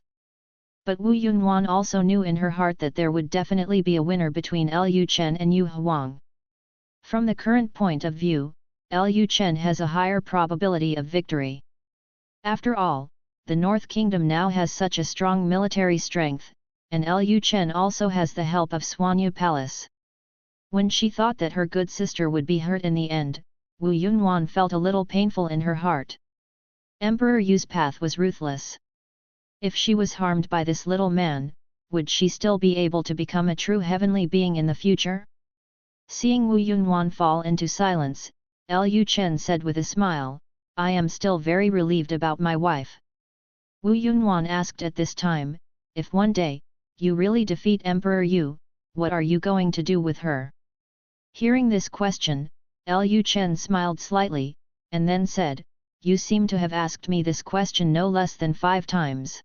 But Wu Yunhuan also knew in her heart that there would definitely be a winner between Lu Chen and Yu Huang. From the current point of view, Lu Chen has a higher probability of victory. After all, the North Kingdom now has such a strong military strength, and Lu Chen also has the help of Swanyu Palace. When she thought that her good sister would be hurt in the end, Wu Yunhuan felt a little painful in her heart. Emperor Yu's path was ruthless. If she was harmed by this little man, would she still be able to become a true heavenly being in the future? Seeing Wu Yunhuan fall into silence, Lu Chen said with a smile, I am still very relieved about my wife. Wu Yunhuan asked at this time, if one day, you really defeat Emperor Yu, what are you going to do with her? Hearing this question, Lu Chen smiled slightly, and then said, you seem to have asked me this question no less than 5 times.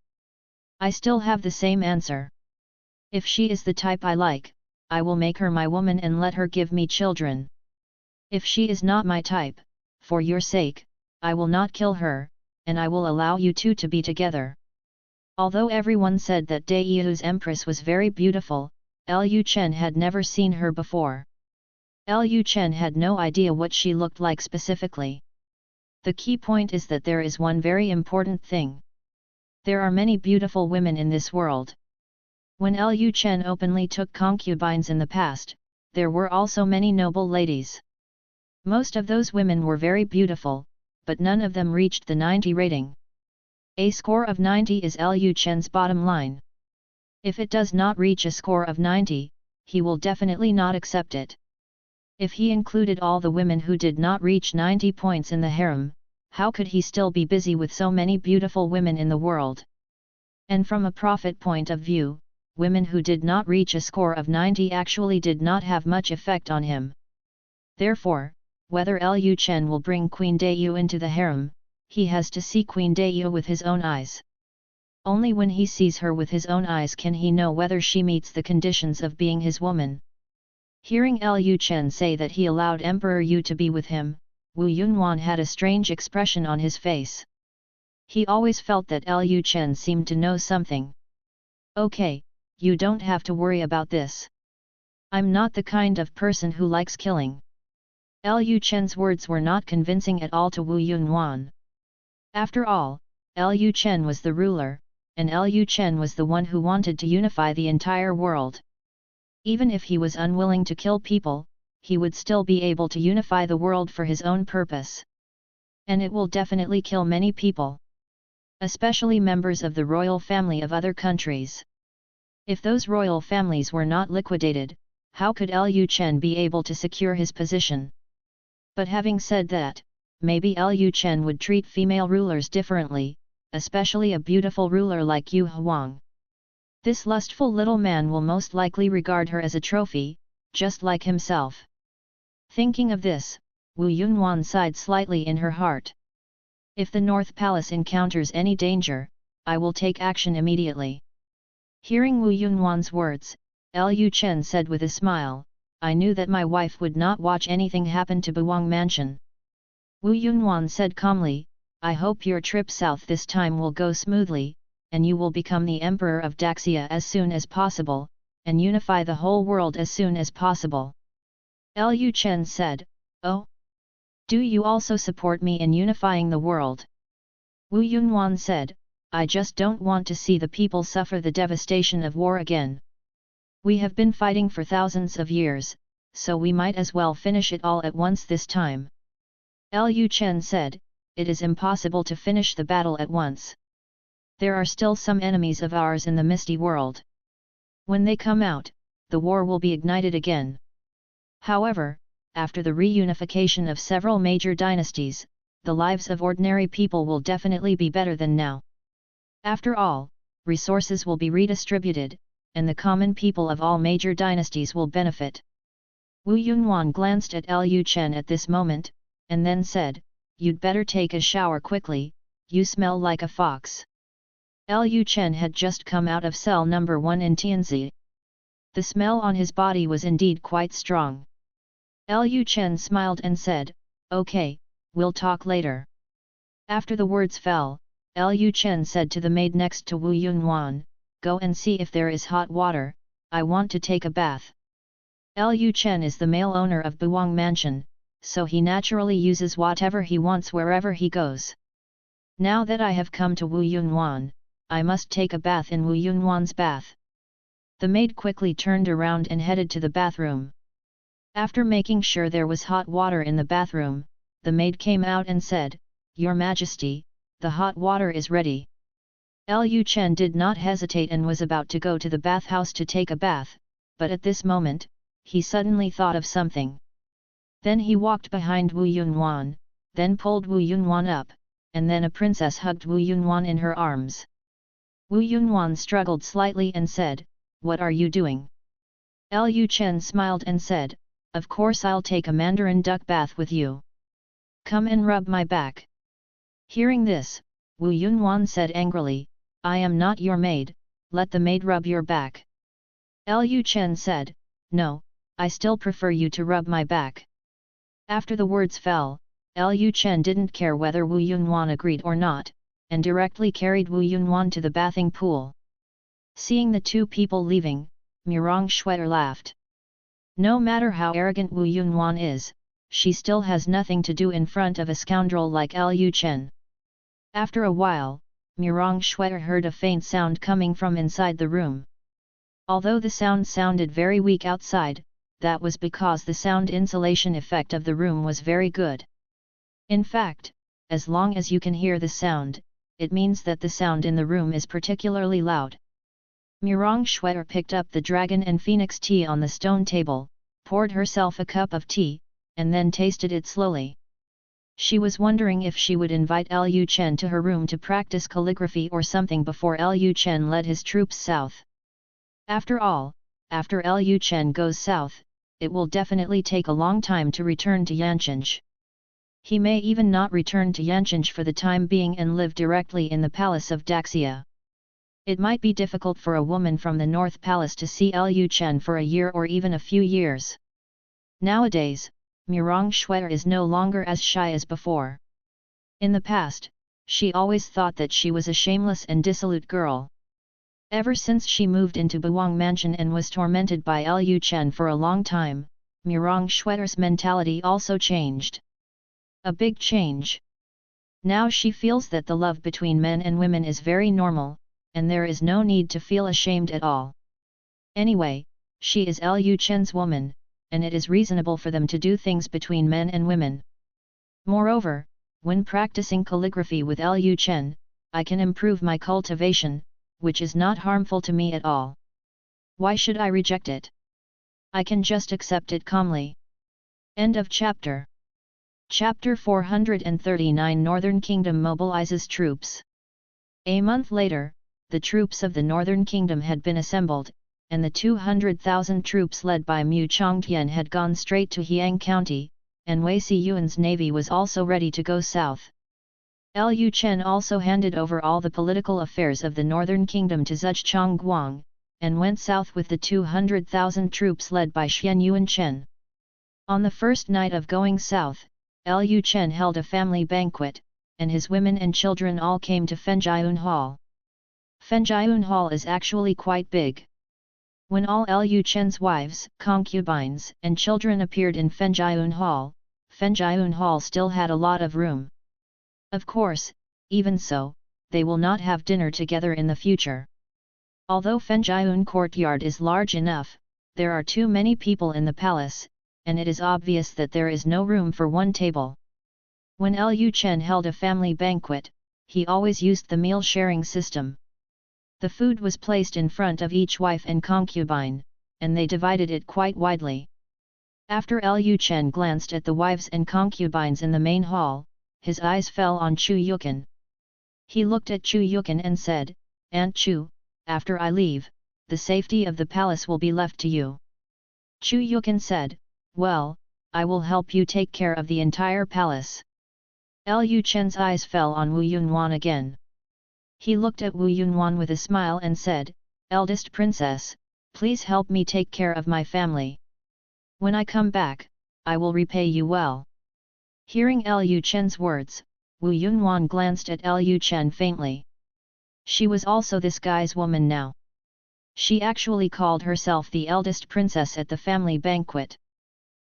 I still have the same answer. If she is the type I like, I will make her my woman and let her give me children. If she is not my type, for your sake, I will not kill her, and I will allow you two to be together. Although everyone said that Daiyu's empress was very beautiful, Lu Chen had never seen her before. Lu Chen had no idea what she looked like specifically. The key point is that there is one very important thing. There are many beautiful women in this world. When Lu Chen openly took concubines in the past, there were also many noble ladies. Most of those women were very beautiful, but none of them reached the 90 rating. A score of 90 is Lu Chen's bottom line. If it does not reach a score of 90, he will definitely not accept it. If he included all the women who did not reach 90 points in the harem, how could he still be busy with so many beautiful women in the world? And from a profit point of view, women who did not reach a score of 90 actually did not have much effect on him. Therefore, whether Lu Chen will bring Queen Daiyu into the harem, he has to see Queen Daiyu with his own eyes. Only when he sees her with his own eyes can he know whether she meets the conditions of being his woman. Hearing Lu Chen say that he allowed Emperor Yu to be with him, Wu Yunhuan had a strange expression on his face. He always felt that Lu Chen seemed to know something. Okay, you don't have to worry about this. I'm not the kind of person who likes killing. Lu Chen's words were not convincing at all to Wu Yunhuan. After all, Lu Chen was the ruler, and Lu Chen was the one who wanted to unify the entire world. Even if he was unwilling to kill people, he would still be able to unify the world for his own purpose. And it will definitely kill many people. Especially members of the royal family of other countries. If those royal families were not liquidated, how could Lu Chen be able to secure his position? But having said that, maybe Lu Chen would treat female rulers differently, especially a beautiful ruler like Yu Huang. This lustful little man will most likely regard her as a trophy, just like himself. Thinking of this, Wu Yunhuan sighed slightly in her heart. If the North Palace encounters any danger, I will take action immediately. Hearing Wu Yunwan's words, Lu Chen said with a smile, I knew that my wife would not watch anything happen to Buwang Mansion. Wu Yunwan said calmly, I hope your trip south this time will go smoothly, and you will become the Emperor of Daxia as soon as possible, and unify the whole world as soon as possible. Lu Chen said, Oh? Do you also support me in unifying the world? Wu Yunwan said, I just don't want to see the people suffer the devastation of war again. We have been fighting for thousands of years, so we might as well finish it all at once this time. Lu Chen said, It is impossible to finish the battle at once. There are still some enemies of ours in the misty world. When they come out, the war will be ignited again. However, after the reunification of several major dynasties, the lives of ordinary people will definitely be better than now. After all, resources will be redistributed, and the common people of all major dynasties will benefit. Wu Yunwan glanced at Lu Chen at this moment, and then said, You'd better take a shower quickly, you smell like a fox. Lu Chen had just come out of cell number 1 in Tianzi. The smell on his body was indeed quite strong. Lu Chen smiled and said, Okay, we'll talk later. After the words fell, Lu Chen said to the maid next to Wu Yunwan, Go and see if there is hot water, I want to take a bath. Lu Chen is the male owner of Buwang Mansion, so he naturally uses whatever he wants wherever he goes. Now that I have come to Wu Yunwan, I must take a bath in Wu Yunwan's bath. The maid quickly turned around and headed to the bathroom. After making sure there was hot water in the bathroom, the maid came out and said, Your Majesty, the hot water is ready. Lu Chen did not hesitate and was about to go to the bathhouse to take a bath, but at this moment, he suddenly thought of something. Then he walked behind Wu Yunwan, then pulled Wu Yunwan up, and then a princess hugged Wu Yunwan in her arms. Wu Yunwan struggled slightly and said, What are you doing? Lu Chen smiled and said, Of course I'll take a mandarin duck bath with you. Come and rub my back. Hearing this, Wu Yunwan said angrily, I am not your maid, let the maid rub your back. Lu Chen said, No, I still prefer you to rub my back. After the words fell, Lu Chen didn't care whether Wu Yunwan agreed or not, and directly carried Wu Yunwan to the bathing pool. Seeing the two people leaving, Murong Shue'er laughed. No matter how arrogant Wu Yunwan is, she still has nothing to do in front of a scoundrel like Lu Chen. After a while, Murong Shue'er heard a faint sound coming from inside the room. Although the sound sounded very weak outside, that was because the sound insulation effect of the room was very good. In fact, as long as you can hear the sound, it means that the sound in the room is particularly loud. Murong Shue'er picked up the dragon and phoenix tea on the stone table, poured herself a cup of tea, and then tasted it slowly. She was wondering if she would invite Lu Chen to her room to practice calligraphy or something before Lu Chen led his troops south. After all, after Lu Chen goes south, it will definitely take a long time to return to Yanqing. He may even not return to Yanqing for the time being and live directly in the palace of Daxia. It might be difficult for a woman from the North Palace to see Lu Chen for a year or even a few years. Nowadays, Murong Shue'er is no longer as shy as before. In the past, she always thought that she was a shameless and dissolute girl. Ever since she moved into Buwang Mansion and was tormented by Lu Chen for a long time, Murong Shue'er's mentality also changed. A big change. Now she feels that the love between men and women is very normal, and there is no need to feel ashamed at all. Anyway, she is Lu Chen's woman, and it is reasonable for them to do things between men and women. Moreover, when practicing calligraphy with Lu Chen, I can improve my cultivation, which is not harmful to me at all. Why should I reject it? I can just accept it calmly. End of chapter. Chapter 439 Northern Kingdom mobilizes troops. A month later, the troops of the Northern Kingdom had been assembled, and the 200,000 troops led by Mu Chongtian had gone straight to Hiang County, and Wei Siyuan's navy was also ready to go south. Lu Chen also handed over all the political affairs of the Northern Kingdom to Zhuge Chongguang, and went south with the 200,000 troops led by Lu Chen. On the first night of going south, Lu Chen held a family banquet, and his women and children all came to Fenjiun Hall. Fenjiun Hall is actually quite big. When all Lu Chen's wives, concubines, and children appeared in Fenjiun Hall still had a lot of room. Of course, even so, they will not have dinner together in the future. Although Fenjiun courtyard is large enough, there are too many people in the palace, and it is obvious that there is no room for one table. When Lu Chen held a family banquet, he always used the meal-sharing system. The food was placed in front of each wife and concubine, and they divided it quite widely. After Lu Chen glanced at the wives and concubines in the main hall, his eyes fell on Chu Yukan. He looked at Chu Yukan and said, "Aunt Chu, after I leave, the safety of the palace will be left to you." Chu Yukan said, "Well, I will help you take care of the entire palace." Lu Chen's eyes fell on Wu Yunwan again. He looked at Wu Yunwan with a smile and said, "Eldest princess, please help me take care of my family. When I come back, I will repay you well." Hearing Lu Chen's words, Wu Yunwan glanced at Lu Chen faintly. She was also this guy's woman now. She actually called herself the eldest princess at the family banquet.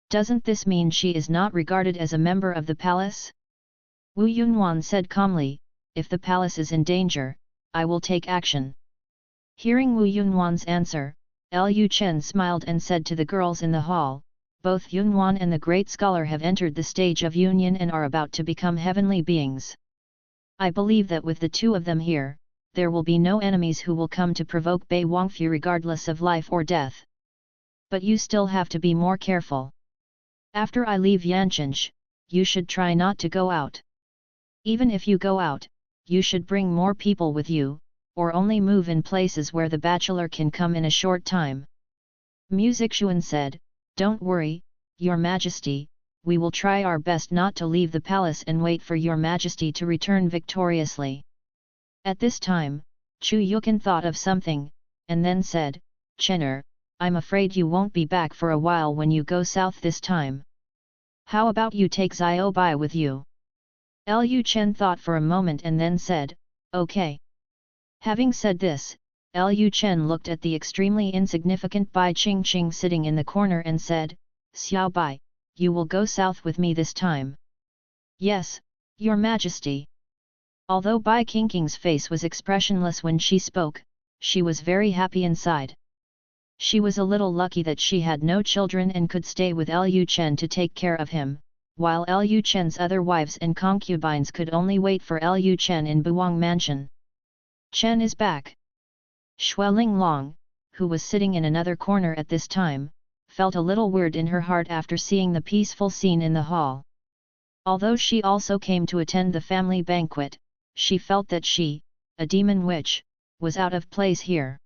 Doesn't this mean she is not regarded as a member of the palace? Wu Yunwan said calmly, "If the palace is in danger, I will take action." Hearing Wu Yunwan's answer, Lu Chen smiled and said to the girls in the hall, "Both Yunwan and the great scholar have entered the stage of union and are about to become heavenly beings. I believe that with the two of them here, there will be no enemies who will come to provoke Bei Wangfu regardless of life or death. But you still have to be more careful. After I leave Yanchenj, you should try not to go out. Even if you go out, you should bring more people with you, or only move in places where the bachelor can come in a short time." Music Xuan said, "Don't worry, Your Majesty, we will try our best not to leave the palace and wait for Your Majesty to return victoriously." At this time, Chu Yukan thought of something, and then said, "Chener, I'm afraid you won't be back for a while when you go south this time. How about you take Xiao Bai with you?" Lu Chen thought for a moment and then said, "Okay." Having said this, Lu Chen looked at the extremely insignificant Bai Qingqing sitting in the corner and said, "Xiao Bai, you will go south with me this time." "Yes, Your Majesty." Although Bai Qingqing's face was expressionless when she spoke, she was very happy inside. She was a little lucky that she had no children and could stay with Lu Chen to take care of him, while Lu Chen's other wives and concubines could only wait for Lu Chen in Buwang Mansion. "Chen is back." Xueling Long, who was sitting in another corner at this time, felt a little weird in her heart after seeing the peaceful scene in the hall. Although she also came to attend the family banquet, she felt that she, a demon witch, was out of place here.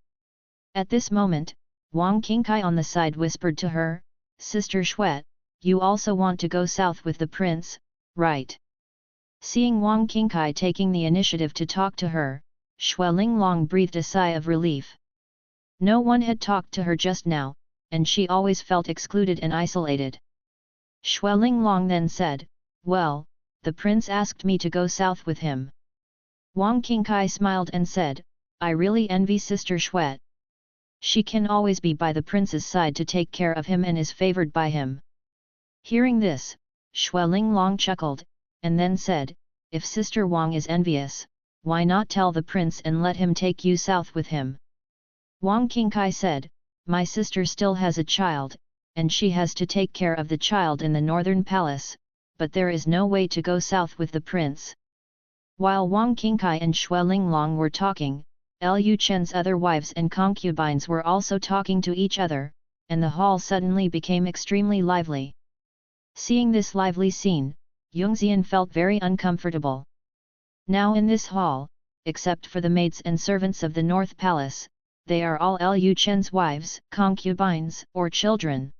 At this moment, Wang Qingkai on the side whispered to her, "Sister Xuet, you also want to go south with the prince, right?" Seeing Wang Qingkai taking the initiative to talk to her, Xueling Long breathed a sigh of relief. No one had talked to her just now, and she always felt excluded and isolated. Xueling Long then said, "Well, the prince asked me to go south with him." Wang Qingkai smiled and said, "I really envy Sister Xuet. She can always be by the prince's side to take care of him and is favored by him." Hearing this, Xueling Long chuckled, and then said, "If Sister Wang is envious, why not tell the prince and let him take you south with him?" Wang Qingkai said, "My sister still has a child, and she has to take care of the child in the northern palace, but there is no way to go south with the prince." While Wang Qingkai and Xueling Long were talking, Lu Chen's other wives and concubines were also talking to each other, and the hall suddenly became extremely lively. Seeing this lively scene, Yongxian felt very uncomfortable. Now in this hall, except for the maids and servants of the North Palace, they are all Lu Chen's wives, concubines, or children.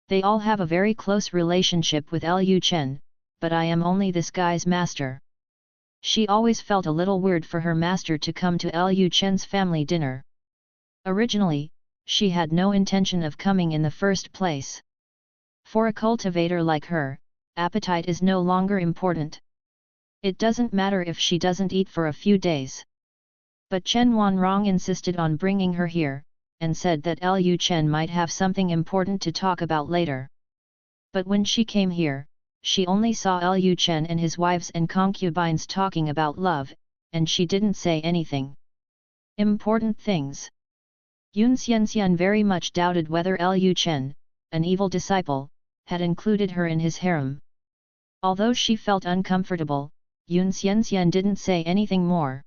They all have a very close relationship with Lu Chen, but I am only this guy's master. She always felt a little weird for her master to come to Lu Chen's family dinner. Originally, she had no intention of coming in the first place. For a cultivator like her, appetite is no longer important. It doesn't matter if she doesn't eat for a few days. But Chen Wanrong insisted on bringing her here, and said that Lu Chen might have something important to talk about later. But when she came here, she only saw Lu Chen and his wives and concubines talking about love, and she didn't say anything. Important things. Yun Xianxian very much doubted whether Lu Chen, an evil disciple, had included her in his harem. Although she felt uncomfortable, Yun Xianxian didn't say anything more.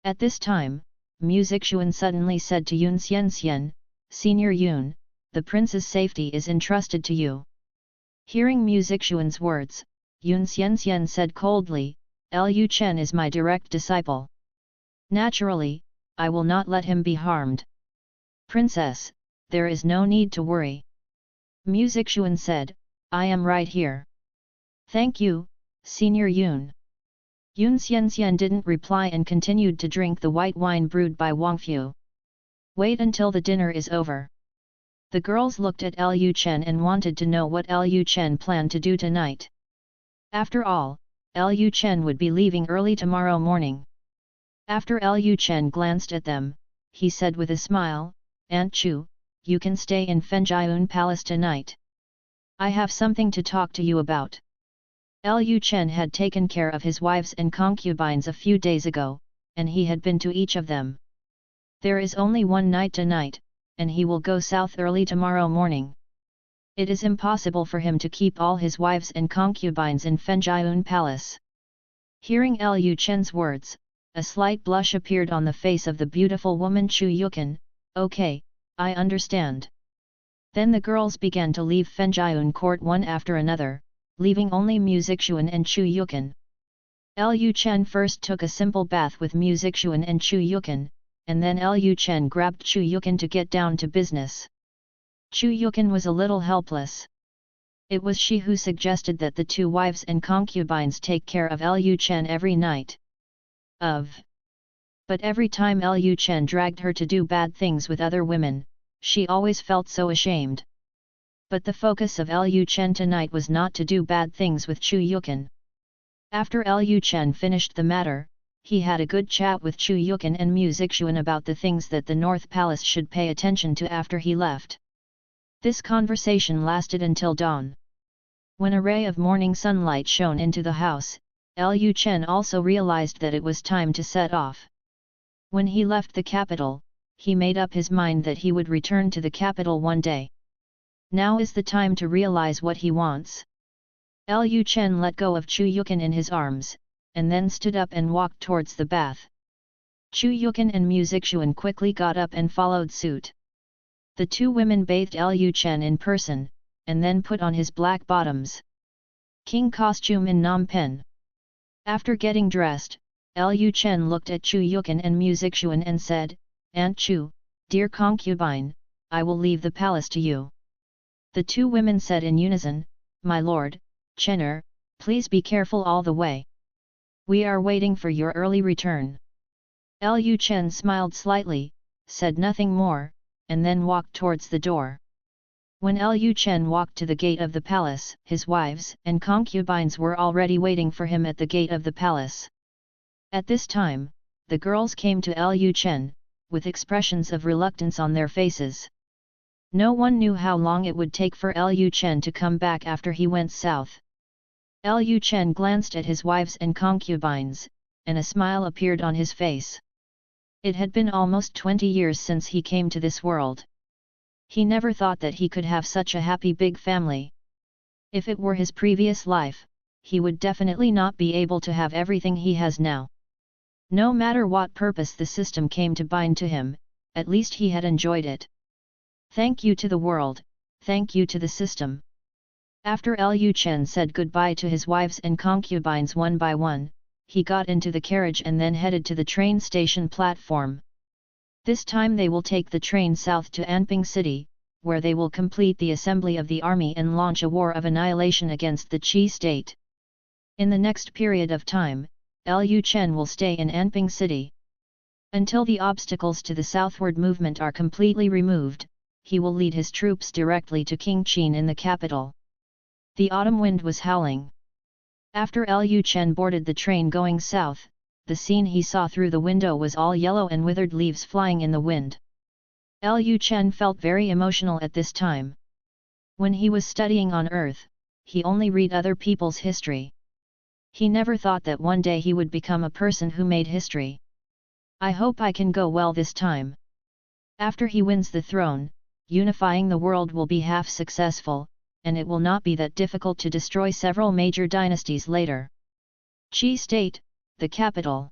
At this time, Mu Zixuan suddenly said to Yun Xianxian, "Senior Yun, the prince's safety is entrusted to you." Hearing Mu Zixuan's words, Yun Xianxian said coldly, "Lu Chen is my direct disciple. Naturally, I will not let him be harmed." "Princess, there is no need to worry." Mu Zixuan said, "I am right here." "Thank you, Senior Yun." Yun Xianxian didn't reply and continued to drink the white wine brewed by Wang Fu. "Wait until the dinner is over." The girls looked at Lu Chen and wanted to know what Lu Chen planned to do tonight. After all, Lu Chen would be leaving early tomorrow morning. After Lu Chen glanced at them, he said with a smile, "Aunt Chu, you can stay in Fenjiayun Palace tonight. I have something to talk to you about." Lu Chen had taken care of his wives and concubines a few days ago, and he had been to each of them. There is only one night tonight, and he will go south early tomorrow morning. It is impossible for him to keep all his wives and concubines in Fenjiayun Palace. Hearing Lu Chen's words, a slight blush appeared on the face of the beautiful woman Chu Yukan. "Okay, I understand." Then the girls began to leave Fenjiayun court one after another, leaving only Mu Zixuan and Chu Yukan. Lu Chen first took a simple bath with Mu Zixuan and Chu Yukan, and then Lu Chen grabbed Chu Yukan to get down to business. Chu Yukan was a little helpless. It was she who suggested that the two wives and concubines take care of Lu Chen every night. But every time Lu Chen dragged her to do bad things with other women, she always felt so ashamed. But the focus of Lu Chen tonight was not to do bad things with Chu Yukan. After Lu Chen finished the matter, he had a good chat with Chu Yukan and Mu Zixuan about the things that the North Palace should pay attention to after he left. This conversation lasted until dawn. When a ray of morning sunlight shone into the house, Lu Chen also realized that it was time to set off. When he left the capital, he made up his mind that he would return to the capital one day. Now is the time to realize what he wants. Lu Chen let go of Chu Yukan in his arms, and then stood up and walked towards the bath. Chu Yukan and Mu Zixuan quickly got up and followed suit. The two women bathed Lu Chen in person, and then put on his black bottoms. King costume in Phnom Penh. After getting dressed, Lu Chen looked at Chu Yukan and Mu Zixuan and said, "Aunt Chu, dear concubine, I will leave the palace to you." The two women said in unison, "My lord, Chener, please be careful all the way. We are waiting for your early return." Lu Chen smiled slightly, said nothing more, and then walked towards the door. When Lu Chen walked to the gate of the palace, his wives and concubines were already waiting for him at the gate of the palace. At this time, the girls came to Lu Chen, with expressions of reluctance on their faces. No one knew how long it would take for Lu Chen to come back after he went south. Lu Chen glanced at his wives and concubines, and a smile appeared on his face. It had been almost 20 years since he came to this world. He never thought that he could have such a happy big family. If it were his previous life, he would definitely not be able to have everything he has now. No matter what purpose the system came to bind to him, at least he had enjoyed it. Thank you to the world, thank you to the system. After Lu Chen said goodbye to his wives and concubines one by one, he got into the carriage and then headed to the train station platform. This time they will take the train south to Anping City, where they will complete the assembly of the army and launch a war of annihilation against the Qi state. In the next period of time, Lu Chen will stay in Anping City. Until the obstacles to the southward movement are completely removed, he will lead his troops directly to King Qin in the capital. The autumn wind was howling. After Lu Chen boarded the train going south, the scene he saw through the window was all yellow and withered leaves flying in the wind. Lu Chen felt very emotional at this time. When he was studying on Earth, he only read other people's history. He never thought that one day he would become a person who made history. I hope I can go well this time. After he wins the throne, unifying the world will be half successful, and it will not be that difficult to destroy several major dynasties later. Qi State, the capital.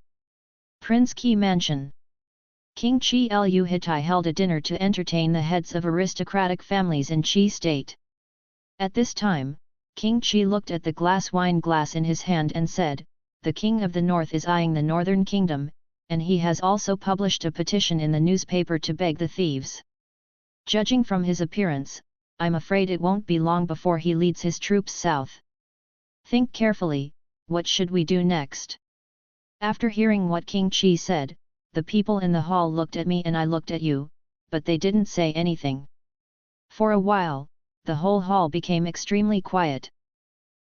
Prince Qi Mansion. King Qi Lu Hitai held a dinner to entertain the heads of aristocratic families in Qi State. At this time, King Qi looked at the wine glass in his hand and said, "The King of the North is eyeing the Northern Kingdom, and he has also published a petition in the newspaper to beg the thieves. Judging from his appearance, I'm afraid it won't be long before he leads his troops south. Think carefully, what should we do next?" After hearing what King Qi said, the people in the hall looked at me and I looked at you, but they didn't say anything. For a while, the whole hall became extremely quiet.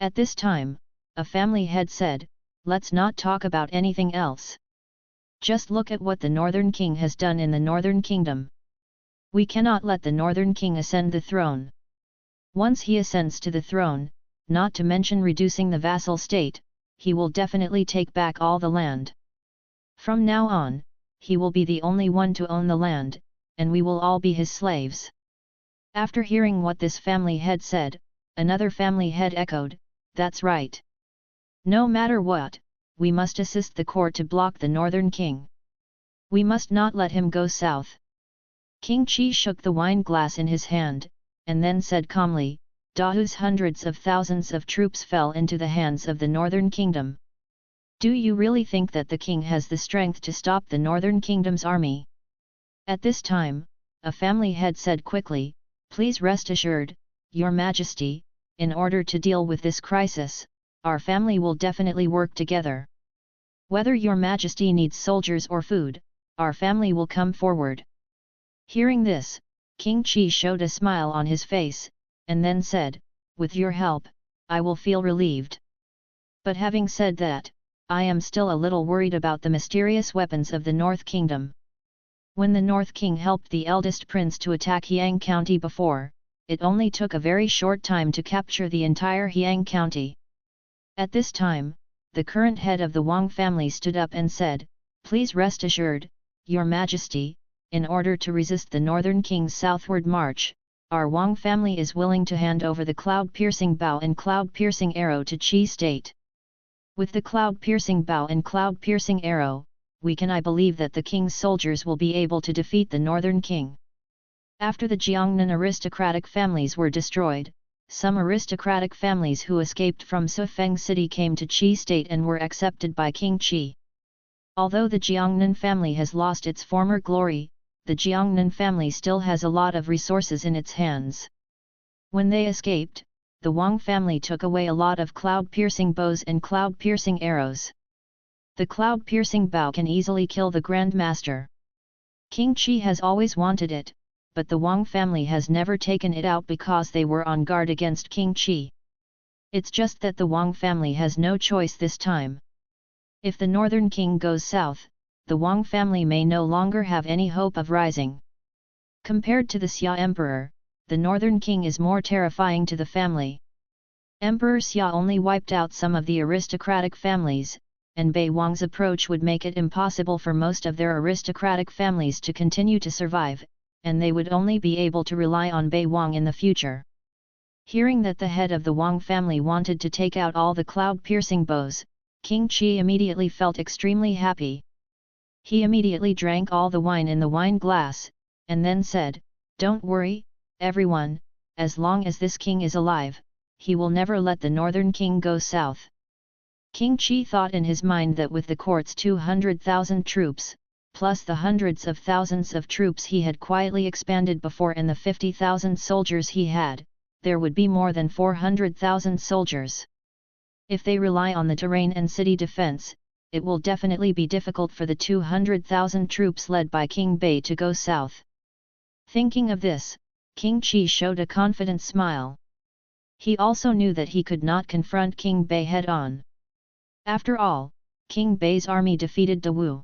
At this time, a family head said, "Let's not talk about anything else. Just look at what the Northern King has done in the Northern Kingdom. We cannot let the Northern King ascend the throne. Once he ascends to the throne, not to mention reducing the vassal state, he will definitely take back all the land. From now on, he will be the only one to own the land, and we will all be his slaves." After hearing what this family head said, another family head echoed, "That's right. No matter what, we must assist the court to block the Northern King. We must not let him go south." King Qi shook the wine glass in his hand, and then said calmly, "Dahu's hundreds of thousands of troops fell into the hands of the Northern Kingdom. Do you really think that the king has the strength to stop the Northern Kingdom's army?" At this time, a family head said quickly, "Please rest assured, Your Majesty, in order to deal with this crisis, our family will definitely work together. Whether Your Majesty needs soldiers or food, our family will come forward." Hearing this, King Qi showed a smile on his face, and then said, "With your help, I will feel relieved. But having said that, I am still a little worried about the mysterious weapons of the North Kingdom. When the North King helped the eldest prince to attack Hiang County before, it only took a very short time to capture the entire Hiang County." At this time, the current head of the Wang family stood up and said, "Please rest assured, Your Majesty, in order to resist the Northern King's southward march, our Wang family is willing to hand over the cloud-piercing bow and cloud-piercing arrow to Qi State. With the cloud-piercing bow and cloud-piercing arrow, I believe that the king's soldiers will be able to defeat the Northern King." After the Jiangnan aristocratic families were destroyed, some aristocratic families who escaped from Sufeng city came to Qi State and were accepted by King Qi. Although the Jiangnan family has lost its former glory, the Jiangnan family still has a lot of resources in its hands. When they escaped, the Wang family took away a lot of cloud-piercing bows and cloud-piercing arrows. The cloud-piercing bow can easily kill the Grand Master. King Qi has always wanted it, but the Wang family has never taken it out because they were on guard against King Qi. It's just that the Wang family has no choice this time. If the Northern King goes south, the Wang family may no longer have any hope of rising. Compared to the Xia Emperor, the Northern King is more terrifying to the family. Emperor Xia only wiped out some of the aristocratic families, and Bei Wang's approach would make it impossible for most of their aristocratic families to continue to survive, and they would only be able to rely on Bei Wang in the future. Hearing that the head of the Wang family wanted to take out all the cloud-piercing bows, King Qi immediately felt extremely happy. He immediately drank all the wine in the wine glass, and then said, "Don't worry, everyone, as long as this king is alive, he will never let the Northern King go south." King Qi thought in his mind that with the court's 200,000 troops, plus the hundreds of thousands of troops he had quietly expanded before and the 50,000 soldiers he had, there would be more than 400,000 soldiers. If they rely on the terrain and city defense, it will definitely be difficult for the 200,000 troops led by King Bei to go south. Thinking of this, King Qi showed a confident smile. He also knew that he could not confront King Bei head-on. After all, King Bei's army defeated Dawu.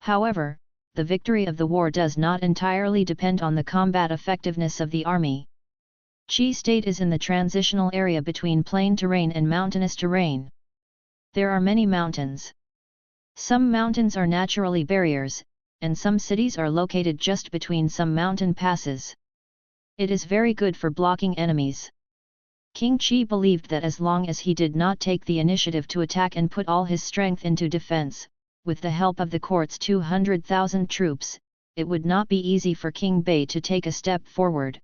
However, the victory of the war does not entirely depend on the combat effectiveness of the army. Qi State is in the transitional area between plain terrain and mountainous terrain. There are many mountains. Some mountains are naturally barriers, and some cities are located just between some mountain passes. It is very good for blocking enemies. King Qi believed that as long as he did not take the initiative to attack and put all his strength into defense, with the help of the court's 200,000 troops, it would not be easy for King Bei to take a step forward.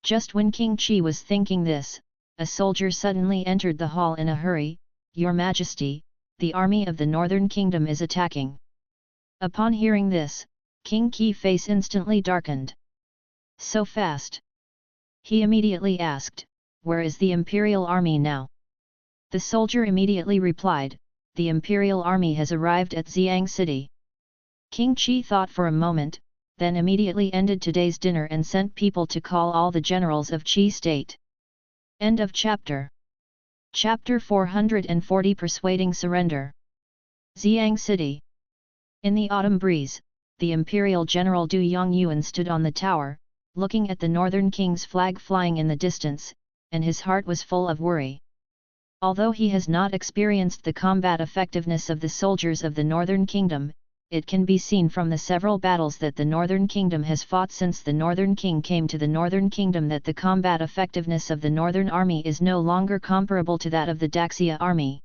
Just when King Qi was thinking this, a soldier suddenly entered the hall in a hurry. "Your Majesty, the army of the Northern Kingdom is attacking." Upon hearing this, King Qi's face instantly darkened. So fast? He immediately asked, "Where is the Imperial Army now?" The soldier immediately replied, "The Imperial Army has arrived at Xiang City." King Qi thought for a moment, then immediately ended today's dinner and sent people to call all the generals of Qi State. End of chapter. Chapter 440 Persuading Surrender. Xiang City. In the autumn breeze, the Imperial General Du Yongyuan stood on the tower, looking at the Northern King's flag flying in the distance, and his heart was full of worry. Although he has not experienced the combat effectiveness of the soldiers of the Northern Kingdom, it can be seen from the several battles that the Northern Kingdom has fought since the Northern King came to the Northern Kingdom that the combat effectiveness of the Northern Army is no longer comparable to that of the Daxia Army.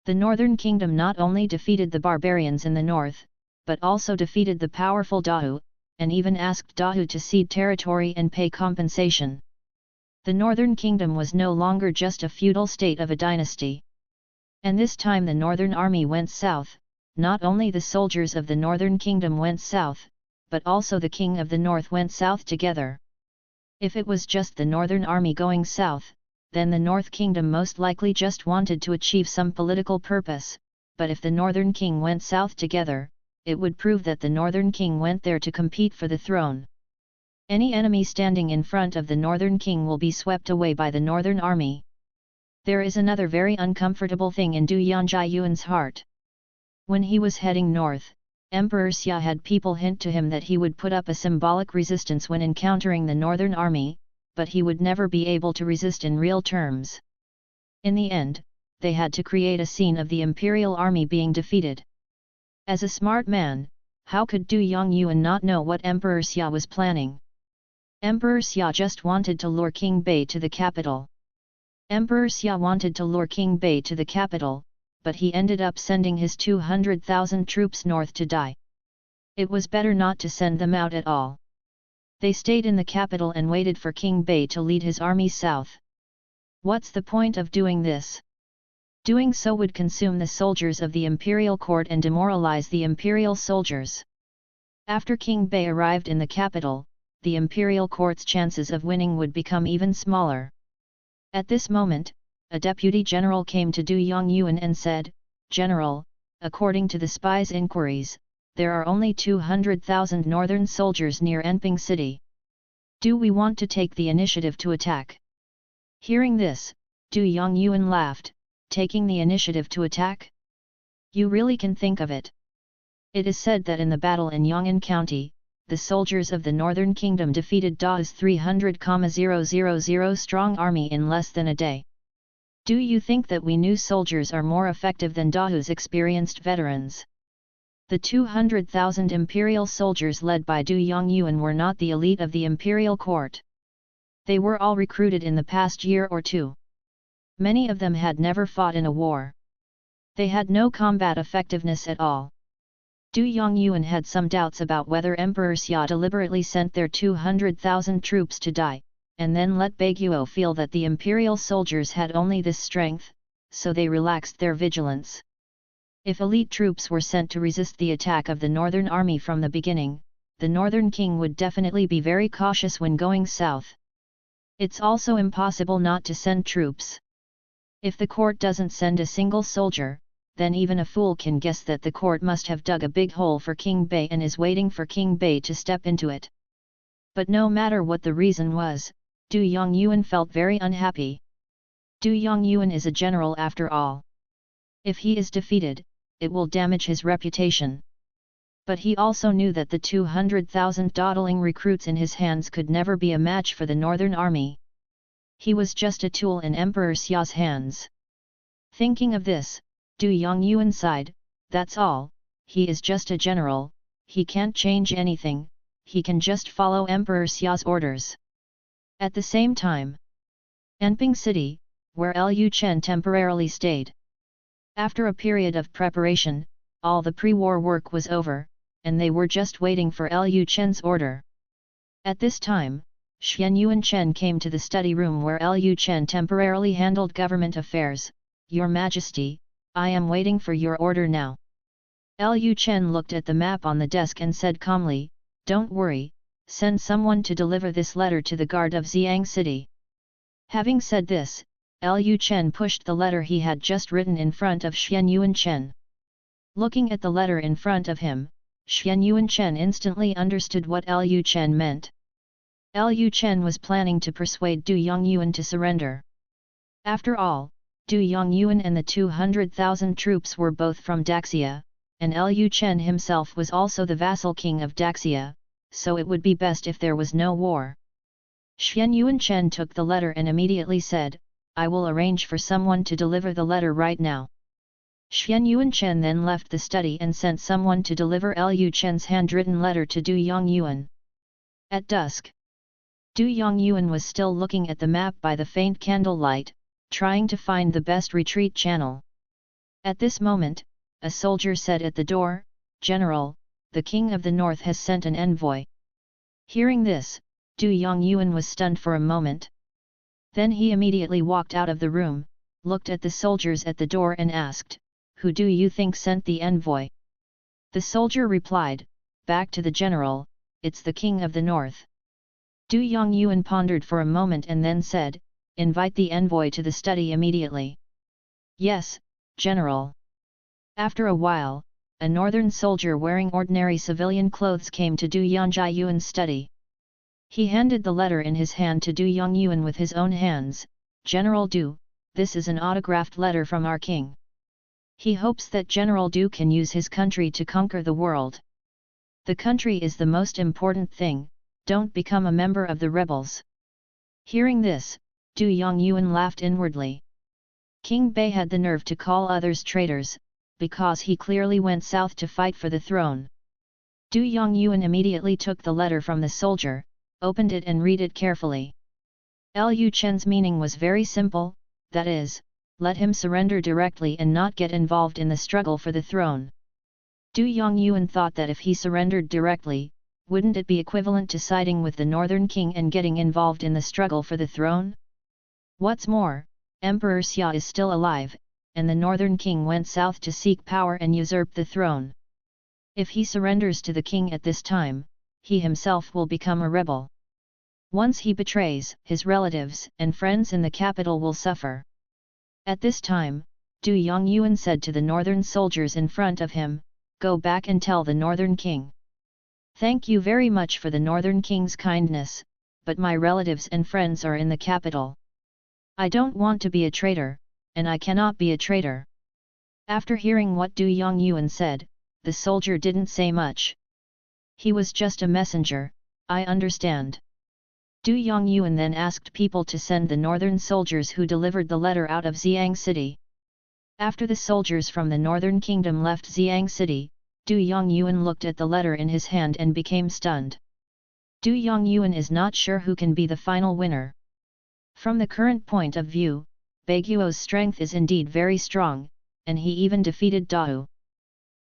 The Northern Kingdom not only defeated the barbarians in the north, but also defeated the powerful Dahu, and even asked Dahu to cede territory and pay compensation. The Northern Kingdom was no longer just a feudal state of a dynasty. And this time the Northern Army went south. Not only the soldiers of the Northern Kingdom went south, but also the King of the North went south together. If it was just the Northern Army going south, then the North Kingdom most likely just wanted to achieve some political purpose, but if the Northern King went south together, it would prove that the Northern King went there to compete for the throne. Any enemy standing in front of the Northern King will be swept away by the Northern Army. There is another very uncomfortable thing in Du Yongyuan's heart. When he was heading north, Emperor Xia had people hint to him that he would put up a symbolic resistance when encountering the Northern Army, but he would never be able to resist in real terms. In the end, they had to create a scene of the Imperial Army being defeated. As a smart man, how could Du Yongyuan not know what Emperor Xia was planning? Emperor Xia just wanted to lure King Bei to the capital. Emperor Xia wanted to lure King Bei to the capital, but he ended up sending his 200,000 troops north to die. It was better not to send them out at all. They stayed in the capital and waited for King Bei to lead his army south. What's the point of doing this? Doing so would consume the soldiers of the imperial court and demoralize the imperial soldiers. After King Bei arrived in the capital, the imperial court's chances of winning would become even smaller. At this moment, a deputy general came to Du Yongyuan and said, "General, according to the spies' inquiries, there are only 200,000 northern soldiers near Enping City. Do we want to take the initiative to attack?" Hearing this, Du Yongyuan laughed, "Taking the initiative to attack? You really can think of it. It is said that in the battle in Yong'an County, the soldiers of the Northern Kingdom defeated Da's 300,000 strong army in less than a day. Do you think that we new soldiers are more effective than Dahu's experienced veterans?" The 200,000 imperial soldiers led by Du Yongyuan were not the elite of the imperial court. They were all recruited in the past year or two. Many of them had never fought in a war. They had no combat effectiveness at all. Du Yongyuan had some doubts about whether Emperor Xia deliberately sent their 200,000 troops to die, and then let Baiguo feel that the imperial soldiers had only this strength, so they relaxed their vigilance. If elite troops were sent to resist the attack of the Northern Army from the beginning, the Northern King would definitely be very cautious when going south. It's also impossible not to send troops. If the court doesn't send a single soldier, then even a fool can guess that the court must have dug a big hole for King Bei and is waiting for King Bei to step into it. But no matter what the reason was, Du Yongyuan felt very unhappy. Du Yongyuan is a general after all. If he is defeated, it will damage his reputation. But he also knew that the 200,000 dawdling recruits in his hands could never be a match for the northern army. He was just a tool in Emperor Xia's hands. Thinking of this, Du Yongyuan sighed, that's all, he is just a general, he can't change anything, he can just follow Emperor Xia's orders. At the same time, Anping City, where Lu Chen temporarily stayed. After a period of preparation, all the pre-war work was over, and they were just waiting for Lu Chen's order. At this time, Xianyuan Chen came to the study room where Lu Chen temporarily handled government affairs. Your Majesty, I am waiting for your order now. Lu Chen looked at the map on the desk and said calmly, don't worry, send someone to deliver this letter to the guard of Xiang City. Having said this, Lu Chen pushed the letter he had just written in front of Xianyuan Chen. Looking at the letter in front of him, Xianyuan Chen instantly understood what Lu Chen meant. Lu Chen was planning to persuade Du Yongyuan to surrender. After all, Du Yongyuan and the 200,000 troops were both from Daxia, and Lu Chen himself was also the vassal king of Daxia, so it would be best if there was no war. Xianyuan Chen took the letter and immediately said, I will arrange for someone to deliver the letter right now. Xianyuan Chen then left the study and sent someone to deliver Lu Chen's handwritten letter to Du Yongyuan. At dusk, Du Yongyuan was still looking at the map by the faint candlelight, trying to find the best retreat channel. At this moment, a soldier said at the door, General, the King of the North has sent an envoy. Hearing this, Du Yongyuan was stunned for a moment. Then he immediately walked out of the room, looked at the soldiers at the door and asked, who do you think sent the envoy? The soldier replied, back to the general, it's the King of the North. Du Yongyuan pondered for a moment and then said, invite the envoy to the study immediately. Yes, General. After a while, a northern soldier wearing ordinary civilian clothes came to Du Yongyuan's study. He handed the letter in his hand to Du Yongyuan with his own hands, General Du, this is an autographed letter from our king. He hopes that General Du can use his country to conquer the world. The country is the most important thing, don't become a member of the rebels. Hearing this, Du Yongyuan laughed inwardly. King Bei had the nerve to call others traitors, because he clearly went south to fight for the throne. Du Yongyuan immediately took the letter from the soldier, opened it and read it carefully. Lu Chen's meaning was very simple, that is, let him surrender directly and not get involved in the struggle for the throne. Du Yongyuan thought that if he surrendered directly, wouldn't it be equivalent to siding with the northern king and getting involved in the struggle for the throne? What's more, Emperor Xia is still alive, and the northern king went south to seek power and usurp the throne. If he surrenders to the king at this time, he himself will become a rebel. Once he betrays, his relatives and friends in the capital will suffer. At this time, Du Yongyuan said to the northern soldiers in front of him, go back and tell the northern king. Thank you very much for the northern king's kindness, but my relatives and friends are in the capital. I don't want to be a traitor, and I cannot be a traitor. After hearing what Du Yongyuan said, the soldier didn't say much. He was just a messenger, I understand. Du Yongyuan then asked people to send the northern soldiers who delivered the letter out of Xiang City. After the soldiers from the northern kingdom left Xiang City, Du Yongyuan looked at the letter in his hand and became stunned. Du Yongyuan is not sure who can be the final winner. From the current point of view, Baiguo's strength is indeed very strong, and he even defeated Dao.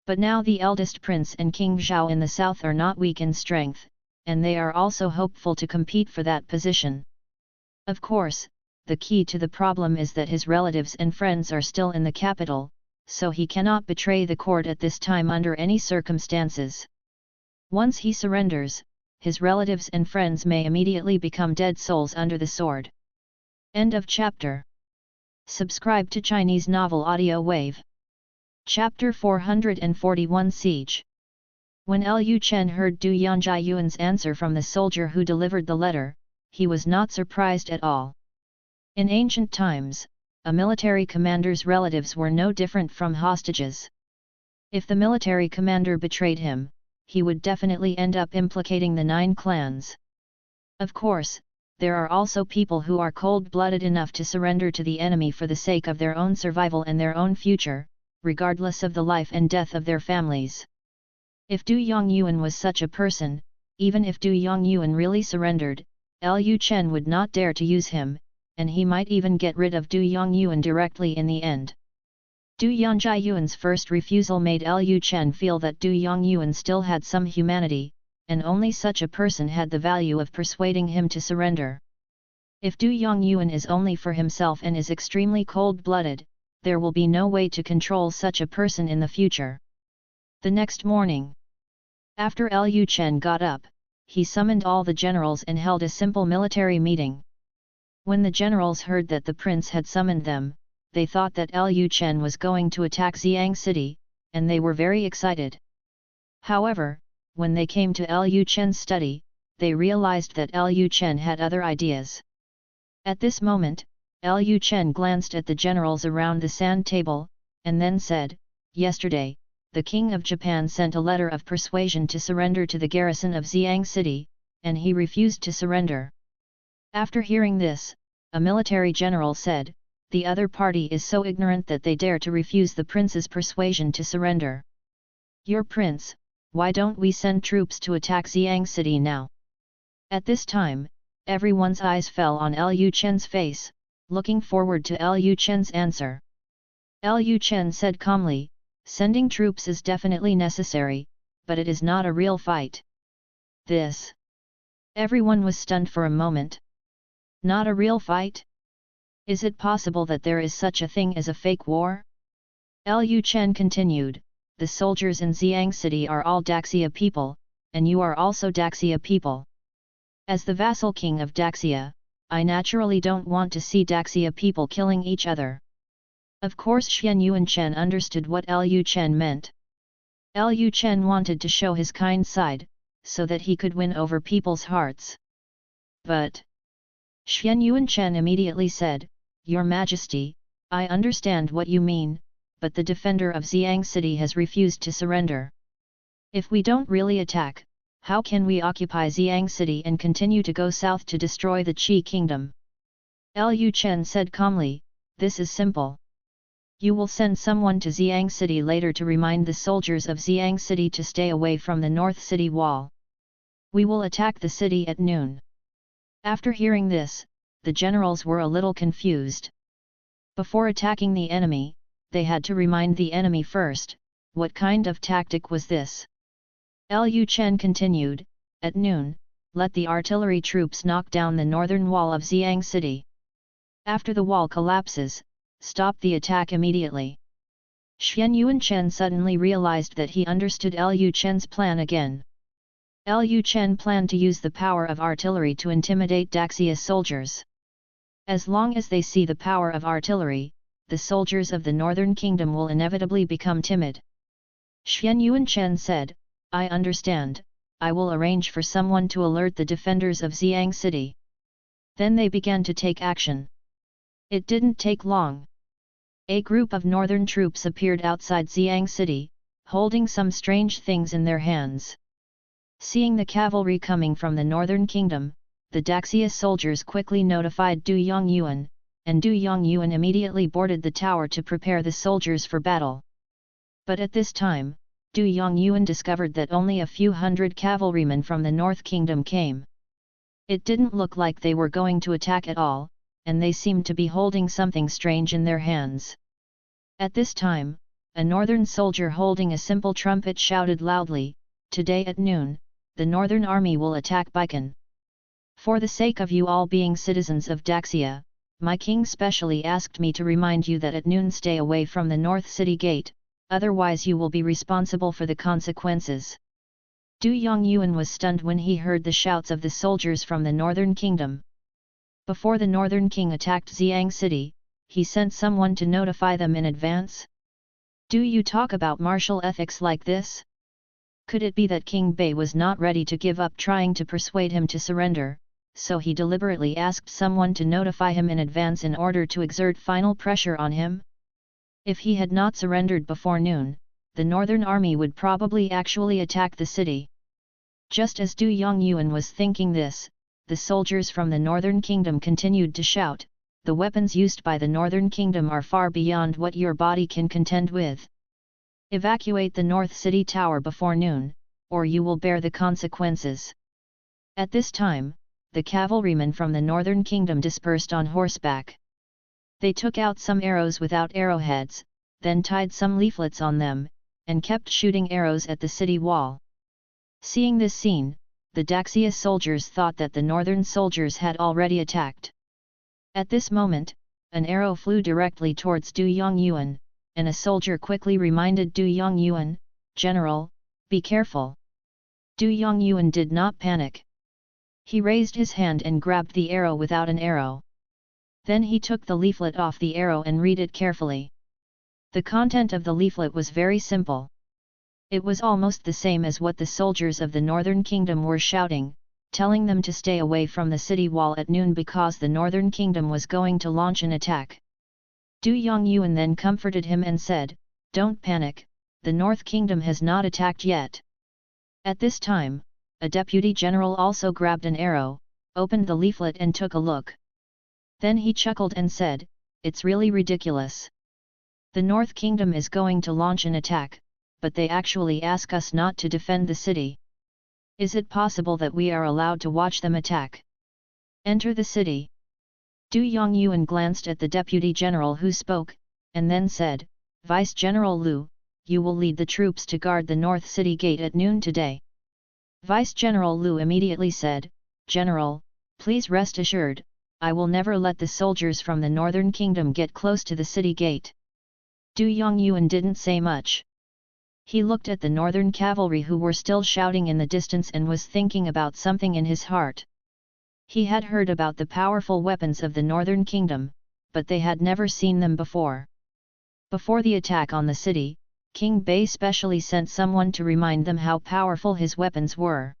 But now the eldest prince and King Zhao in the south are not weak in strength, and they are also hopeful to compete for that position. Of course, the key to the problem is that his relatives and friends are still in the capital, so he cannot betray the court at this time under any circumstances. Once he surrenders, his relatives and friends may immediately become dead souls under the sword. End of chapter. Subscribe to Chinese Novel Audio Wave. Chapter 441 Siege. When Lu Chen heard Du Yongjiyuan's answer from the soldier who delivered the letter, he was not surprised at all. In ancient times, a military commander's relatives were no different from hostages. If the military commander betrayed him, he would definitely end up implicating the 9 clans. Of course, there are also people who are cold-blooded enough to surrender to the enemy for the sake of their own survival and their own future, regardless of the life and death of their families. If Du Yongyuan was such a person, even if Du Yongyuan really surrendered, Lu Chen would not dare to use him, and he might even get rid of Du Yongyuan directly in the end. Du Yongjiyuan's first refusal made Lu Chen feel that Du Yongyuan still had some humanity, and only such a person had the value of persuading him to surrender. If Du Yongyuan is only for himself and is extremely cold-blooded, there will be no way to control such a person in the future. The next morning, after Lu Chen got up, he summoned all the generals and held a simple military meeting. When the generals heard that the prince had summoned them, they thought that Lu Chen was going to attack Xiang City, and they were very excited. However, when they came to Lu Chen's study, they realized that Lu Chen had other ideas. At this moment, Lu Chen glanced at the generals around the sand table, and then said, "Yesterday, the King of Japan sent a letter of persuasion to surrender to the garrison of Xiang City, and he refused to surrender." After hearing this, a military general said, "The other party is so ignorant that they dare to refuse the prince's persuasion to surrender. Your prince, why don't we send troops to attack Xiang City now?" At this time, everyone's eyes fell on Lu Chen's face, looking forward to Lu Chen's answer. Lu Chen said calmly, "Sending troops is definitely necessary, but it is not a real fight." This. Everyone was stunned for a moment. Not a real fight? Is it possible that there is such a thing as a fake war? Lu Chen continued, "The soldiers in Xiang City are all Daxia people, and you are also Daxia people. As the vassal king of Daxia, I naturally don't want to see Daxia people killing each other." Of course Xian Yuan Chen understood what Lu Chen meant. Lu Chen wanted to show his kind side, so that he could win over people's hearts. But Xian Yuan Chen immediately said, "Your Majesty, I understand what you mean, but the defender of Xiang City has refused to surrender. If we don't really attack, how can we occupy Xiang City and continue to go south to destroy the Qi kingdom?" Lu Chen said calmly, "This is simple. You will send someone to Xiang City later to remind the soldiers of Xiang City to stay away from the North City wall. We will attack the city at noon." After hearing this, the generals were a little confused. Before attacking the enemy, they had to remind the enemy first. What kind of tactic was this? Lu Chen continued, "At noon, let the artillery troops knock down the northern wall of Xiang City. After the wall collapses, stop the attack immediately." Xian Yuan Chen suddenly realized that he understood Lu Chen's plan again. Lu Chen planned to use the power of artillery to intimidate Daxia soldiers. As long as they see the power of artillery, the soldiers of the Northern Kingdom will inevitably become timid. Xian Yuan Chen said, "I understand, I will arrange for someone to alert the defenders of Xiang City." Then they began to take action. It didn't take long. A group of northern troops appeared outside Xiang City, holding some strange things in their hands. Seeing the cavalry coming from the Northern Kingdom, the Daxia soldiers quickly notified Du Yongyuan, and Du Yongyuan immediately boarded the tower to prepare the soldiers for battle. But at this time, Du Yongyuan discovered that only a few hundred cavalrymen from the North Kingdom came. It didn't look like they were going to attack at all, and they seemed to be holding something strange in their hands. At this time, a northern soldier holding a simple trumpet shouted loudly, "Today at noon, the Northern Army will attack Baikan. For the sake of you all being citizens of Daxia, my king specially asked me to remind you that at noon stay away from the North City Gate, otherwise you will be responsible for the consequences." Du Yongyuan was stunned when he heard the shouts of the soldiers from the Northern Kingdom. Before the Northern King attacked Xiang City, he sent someone to notify them in advance. Do you talk about martial ethics like this? Could it be that King Bei was not ready to give up trying to persuade him to surrender, so he deliberately asked someone to notify him in advance in order to exert final pressure on him? If he had not surrendered before noon, the northern army would probably actually attack the city. Just as Du Yongyuan was thinking this, the soldiers from the northern kingdom continued to shout, "The weapons used by the northern kingdom are far beyond what your body can contend with. Evacuate the north city tower before noon, or you will bear the consequences." At this time, the cavalrymen from the northern kingdom dispersed on horseback. They took out some arrows without arrowheads, then tied some leaflets on them, and kept shooting arrows at the city wall. Seeing this scene, the Daxia soldiers thought that the northern soldiers had already attacked. At this moment, an arrow flew directly towards Du Yongyuan, and a soldier quickly reminded Du Yongyuan, "General, be careful." Du Yongyuan did not panic. He raised his hand and grabbed the arrow without an arrow. Then he took the leaflet off the arrow and read it carefully. The content of the leaflet was very simple. It was almost the same as what the soldiers of the northern kingdom were shouting, telling them to stay away from the city wall at noon because the northern kingdom was going to launch an attack. Du Yongyuan then comforted him and said, "Don't panic, the North Kingdom has not attacked yet." At this time, a deputy general also grabbed an arrow, opened the leaflet and took a look. Then he chuckled and said, "It's really ridiculous. The North Kingdom is going to launch an attack, but they actually ask us not to defend the city. Is it possible that we are allowed to watch them attack? Enter the city." Du Yongyuan glanced at the deputy general who spoke, and then said, "Vice General Lu, you will lead the troops to guard the North City Gate at noon today." Vice General Lu immediately said, "General, please rest assured, I will never let the soldiers from the Northern Kingdom get close to the city gate." Du Yongyuan didn't say much. He looked at the northern cavalry who were still shouting in the distance and was thinking about something in his heart. He had heard about the powerful weapons of the Northern Kingdom, but they had never seen them before. Before the attack on the city, King Bei specially sent someone to remind them how powerful his weapons were.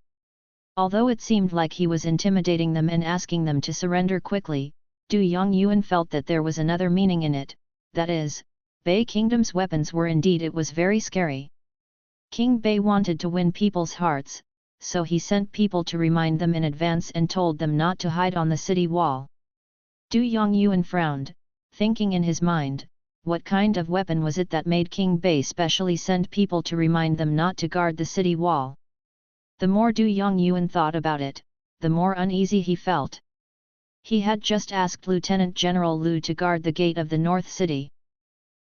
Although it seemed like he was intimidating them and asking them to surrender quickly, Du Yongyuan felt that there was another meaning in it, that is, Bei Kingdom's weapons were indeed it was very scary. King Bei wanted to win people's hearts, so he sent people to remind them in advance and told them not to hide on the city wall. Du Yongyuan frowned, thinking in his mind, what kind of weapon was it that made King Bei specially send people to remind them not to guard the city wall? The more Du Yongyuan thought about it, the more uneasy he felt. He had just asked Lieutenant General Lu to guard the gate of the North City.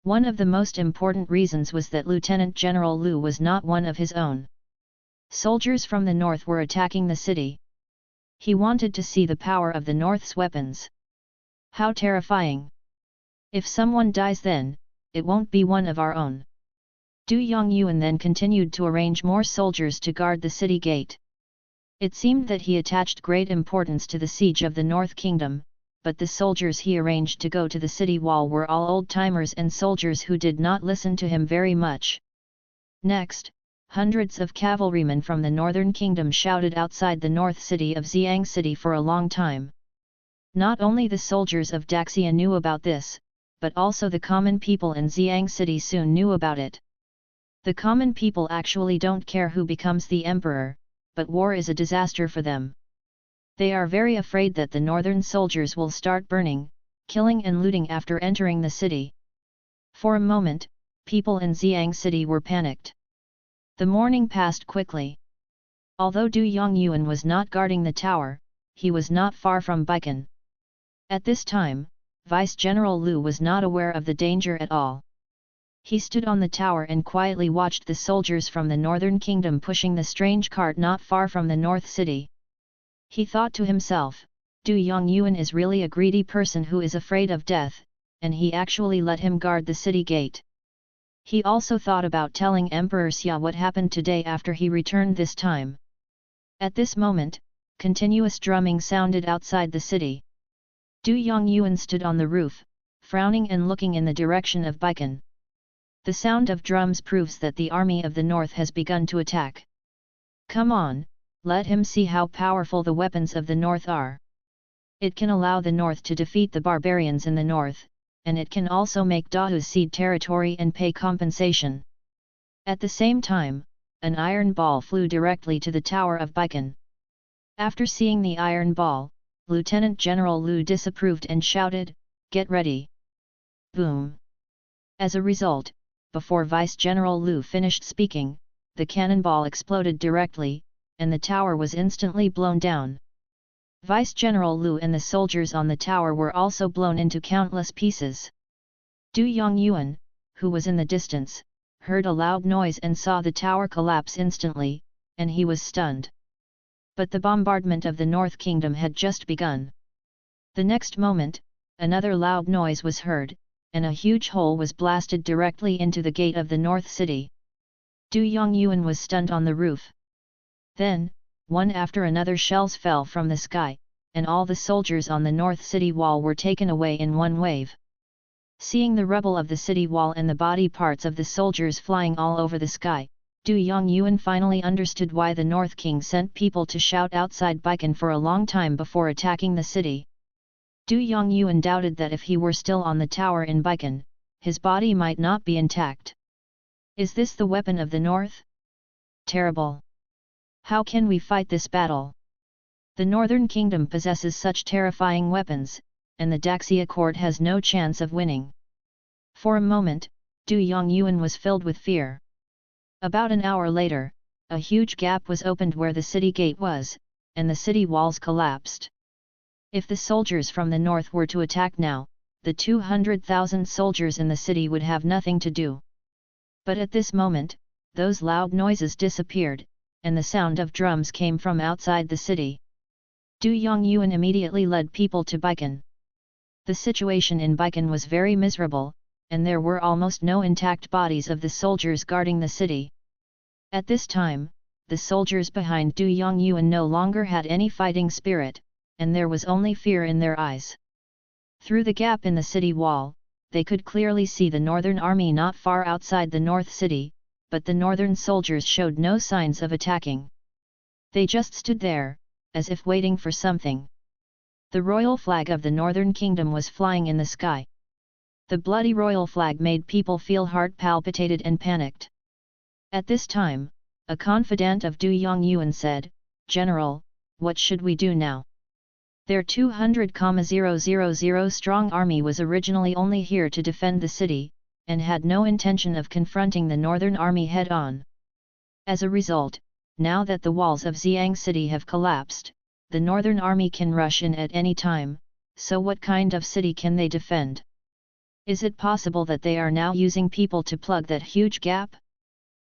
One of the most important reasons was that Lieutenant General Lu was not one of his own. Soldiers from the north were attacking the city. He wanted to see the power of the North's weapons. How terrifying! If someone dies then, it won't be one of our own. Du Yongyuan then continued to arrange more soldiers to guard the city gate. It seemed that he attached great importance to the siege of the North Kingdom, but the soldiers he arranged to go to the city wall were all old-timers and soldiers who did not listen to him very much. Next, hundreds of cavalrymen from the Northern Kingdom shouted outside the north city of Xiang City for a long time. Not only the soldiers of Daxia knew about this, but also the common people in Xiang City soon knew about it. The common people actually don't care who becomes the emperor, but war is a disaster for them. They are very afraid that the northern soldiers will start burning, killing and looting after entering the city. For a moment, people in Xiang City were panicked. The morning passed quickly. Although Du Yongyuan was not guarding the tower, he was not far from Baikan. At this time, Vice General Lu was not aware of the danger at all. He stood on the tower and quietly watched the soldiers from the Northern Kingdom pushing the strange cart not far from the North City. He thought to himself, Du Yongyuan is really a greedy person who is afraid of death, and he actually let him guard the city gate. He also thought about telling Emperor Xia what happened today after he returned this time. At this moment, continuous drumming sounded outside the city. Du Yongyuan stood on the roof, frowning and looking in the direction of Baikan. The sound of drums proves that the army of the north has begun to attack. Come on, let him see how powerful the weapons of the north are. It can allow the north to defeat the barbarians in the north, and it can also make Dahu cede territory and pay compensation. At the same time, an iron ball flew directly to the tower of Baikan. After seeing the iron ball, Lieutenant General Lu disapproved and shouted, "Get ready!" Boom! As a result, before Vice General Lu finished speaking, the cannonball exploded directly, and the tower was instantly blown down. Vice General Lu and the soldiers on the tower were also blown into countless pieces. Du Yongyuan, who was in the distance, heard a loud noise and saw the tower collapse instantly, and he was stunned. But the bombardment of the North Kingdom had just begun. The next moment, another loud noise was heard, and a huge hole was blasted directly into the gate of the North City. Du Yongyuan was stunned on the roof. Then, one after another shells fell from the sky, and all the soldiers on the North City wall were taken away in one wave. Seeing the rubble of the city wall and the body parts of the soldiers flying all over the sky, Du Yongyuan finally understood why the North King sent people to shout outside Baikan for a long time before attacking the city. Du Yongyuan doubted that if he were still on the tower in Baikan, his body might not be intact. Is this the weapon of the North? Terrible! How can we fight this battle? The Northern Kingdom possesses such terrifying weapons, and the Daxia court has no chance of winning. For a moment, Du Yongyuan was filled with fear. About an hour later, a huge gap was opened where the city gate was, and the city walls collapsed. If the soldiers from the north were to attack now, the 200,000 soldiers in the city would have nothing to do. But at this moment, those loud noises disappeared, and the sound of drums came from outside the city. Du Yongyuan immediately led people to Baikan. The situation in Baikan was very miserable, and there were almost no intact bodies of the soldiers guarding the city. At this time, the soldiers behind Du Yongyuan no longer had any fighting spirit, and there was only fear in their eyes. Through the gap in the city wall, they could clearly see the northern army not far outside the north city, but the northern soldiers showed no signs of attacking. They just stood there, as if waiting for something. The royal flag of the Northern Kingdom was flying in the sky. The bloody royal flag made people feel heart palpitated and panicked. At this time, a confidant of Du Yongyuan said, "General, what should we do now? Their 200,000 strong army was originally only here to defend the city, and had no intention of confronting the northern army head-on. As a result, now that the walls of Xiang City have collapsed, the northern army can rush in at any time, so what kind of city can they defend? Is it possible that they are now using people to plug that huge gap?"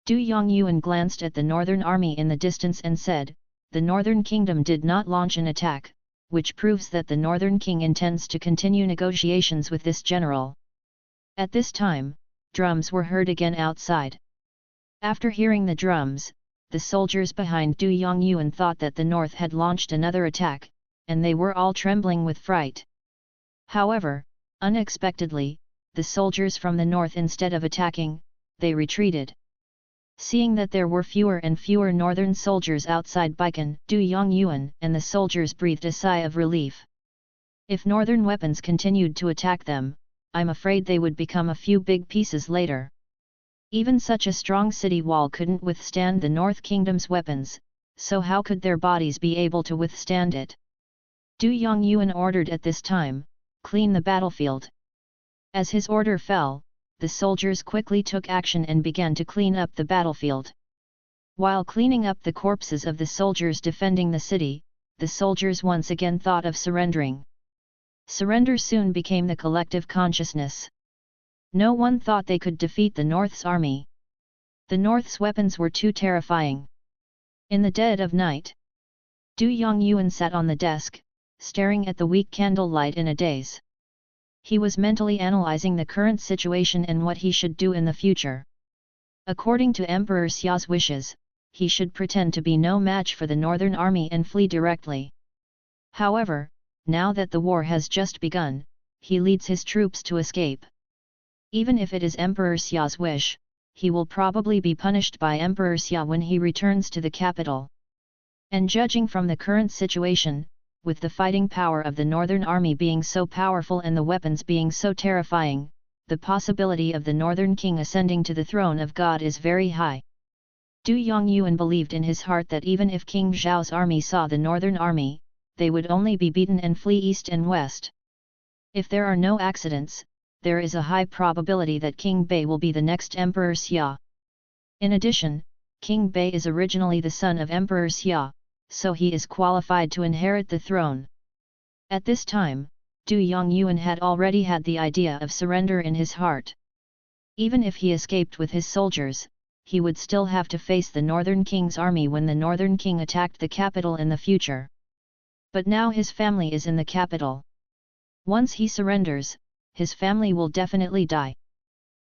Du Yongyuan glanced at the northern army in the distance and said, "The northern kingdom did not launch an attack, which proves that the northern king intends to continue negotiations with this general." At this time, drums were heard again outside. After hearing the drums, the soldiers behind Du Yongyuan thought that the north had launched another attack, and they were all trembling with fright. However, unexpectedly, the soldiers from the north, instead of attacking, they retreated. Seeing that there were fewer and fewer northern soldiers outside Baikan, Du Yongyuan and the soldiers breathed a sigh of relief. If northern weapons continued to attack them, I'm afraid they would become a few big pieces later. Even such a strong city wall couldn't withstand the North Kingdom's weapons, so how could their bodies be able to withstand it? Du Yongyuan ordered at this time, "Clean the battlefield." As his order fell, the soldiers quickly took action and began to clean up the battlefield. While cleaning up the corpses of the soldiers defending the city, the soldiers once again thought of surrendering. Surrender soon became the collective consciousness. No one thought they could defeat the North's army. The North's weapons were too terrifying. In the dead of night, Du Yongyuan sat on the desk, staring at the weak candlelight in a daze. He was mentally analyzing the current situation and what he should do in the future. According to Emperor Xia's wishes, he should pretend to be no match for the northern army and flee directly. However, now that the war has just begun, he leads his troops to escape. Even if it is Emperor Xia's wish, he will probably be punished by Emperor Xia when he returns to the capital. And judging from the current situation, with the fighting power of the Northern Army being so powerful and the weapons being so terrifying, the possibility of the Northern King ascending to the throne of God is very high. Du Yongyuan believed in his heart that even if King Zhao's army saw the Northern Army, they would only be beaten and flee east and west. If there are no accidents, there is a high probability that King Bei will be the next Emperor Xia. In addition, King Bei is originally the son of Emperor Xia, so he is qualified to inherit the throne. At this time, Du Yongyuan had already had the idea of surrender in his heart. Even if he escaped with his soldiers, he would still have to face the Northern King's army when the Northern King attacked the capital in the future. But now his family is in the capital. Once he surrenders, his family will definitely die.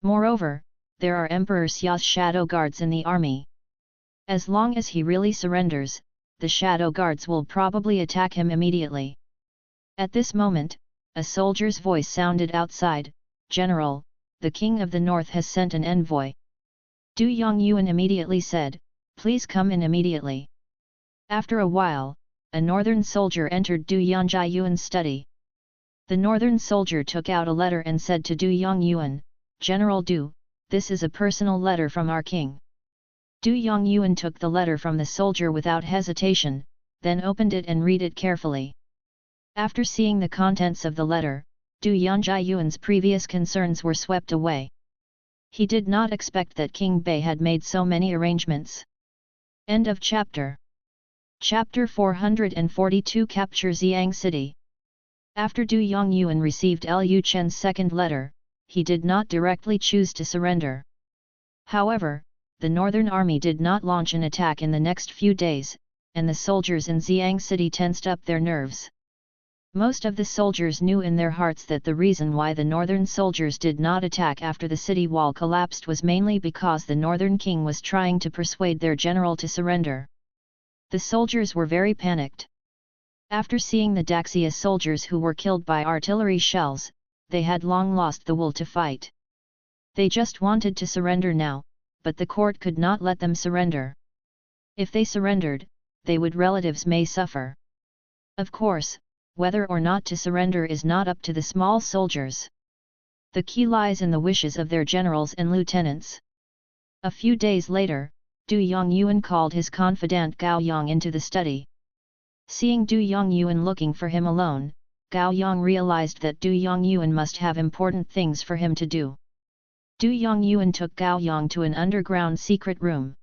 Moreover, there are Emperor Xia's shadow guards in the army. As long as he really surrenders, the shadow guards will probably attack him immediately. At this moment, a soldier's voice sounded outside, "General, the King of the North has sent an envoy." Du Yongyuan immediately said, "Please come in immediately." After a while, a northern soldier entered Du Yongyuan's study. The northern soldier took out a letter and said to Du Yongyuan, "General Du, this is a personal letter from our king." Du Yongyuan took the letter from the soldier without hesitation, then opened it and read it carefully. After seeing the contents of the letter, Du Yongyuan's previous concerns were swept away. He did not expect that King Bei had made so many arrangements. End of chapter. Chapter 442 Capture Xiang City. After Du Yongyuan received Lu Chen's second letter, he did not directly choose to surrender. However, the Northern Army did not launch an attack in the next few days, and the soldiers in Xiang City tensed up their nerves. Most of the soldiers knew in their hearts that the reason why the northern soldiers did not attack after the city wall collapsed was mainly because the Northern King was trying to persuade their general to surrender. The soldiers were very panicked. After seeing the Daxia soldiers who were killed by artillery shells, they had long lost the will to fight. They just wanted to surrender now, but the court could not let them surrender. If they surrendered, they would relatives may suffer. Of course, whether or not to surrender is not up to the small soldiers. The key lies in the wishes of their generals and lieutenants. A few days later, Du Yongyuan called his confidant Gao Yang into the study. Seeing Du Yongyuan looking for him alone, Gao Yang realized that Du Yongyuan must have important things for him to do. Du Yongyuan took Gao Yang to an underground secret room.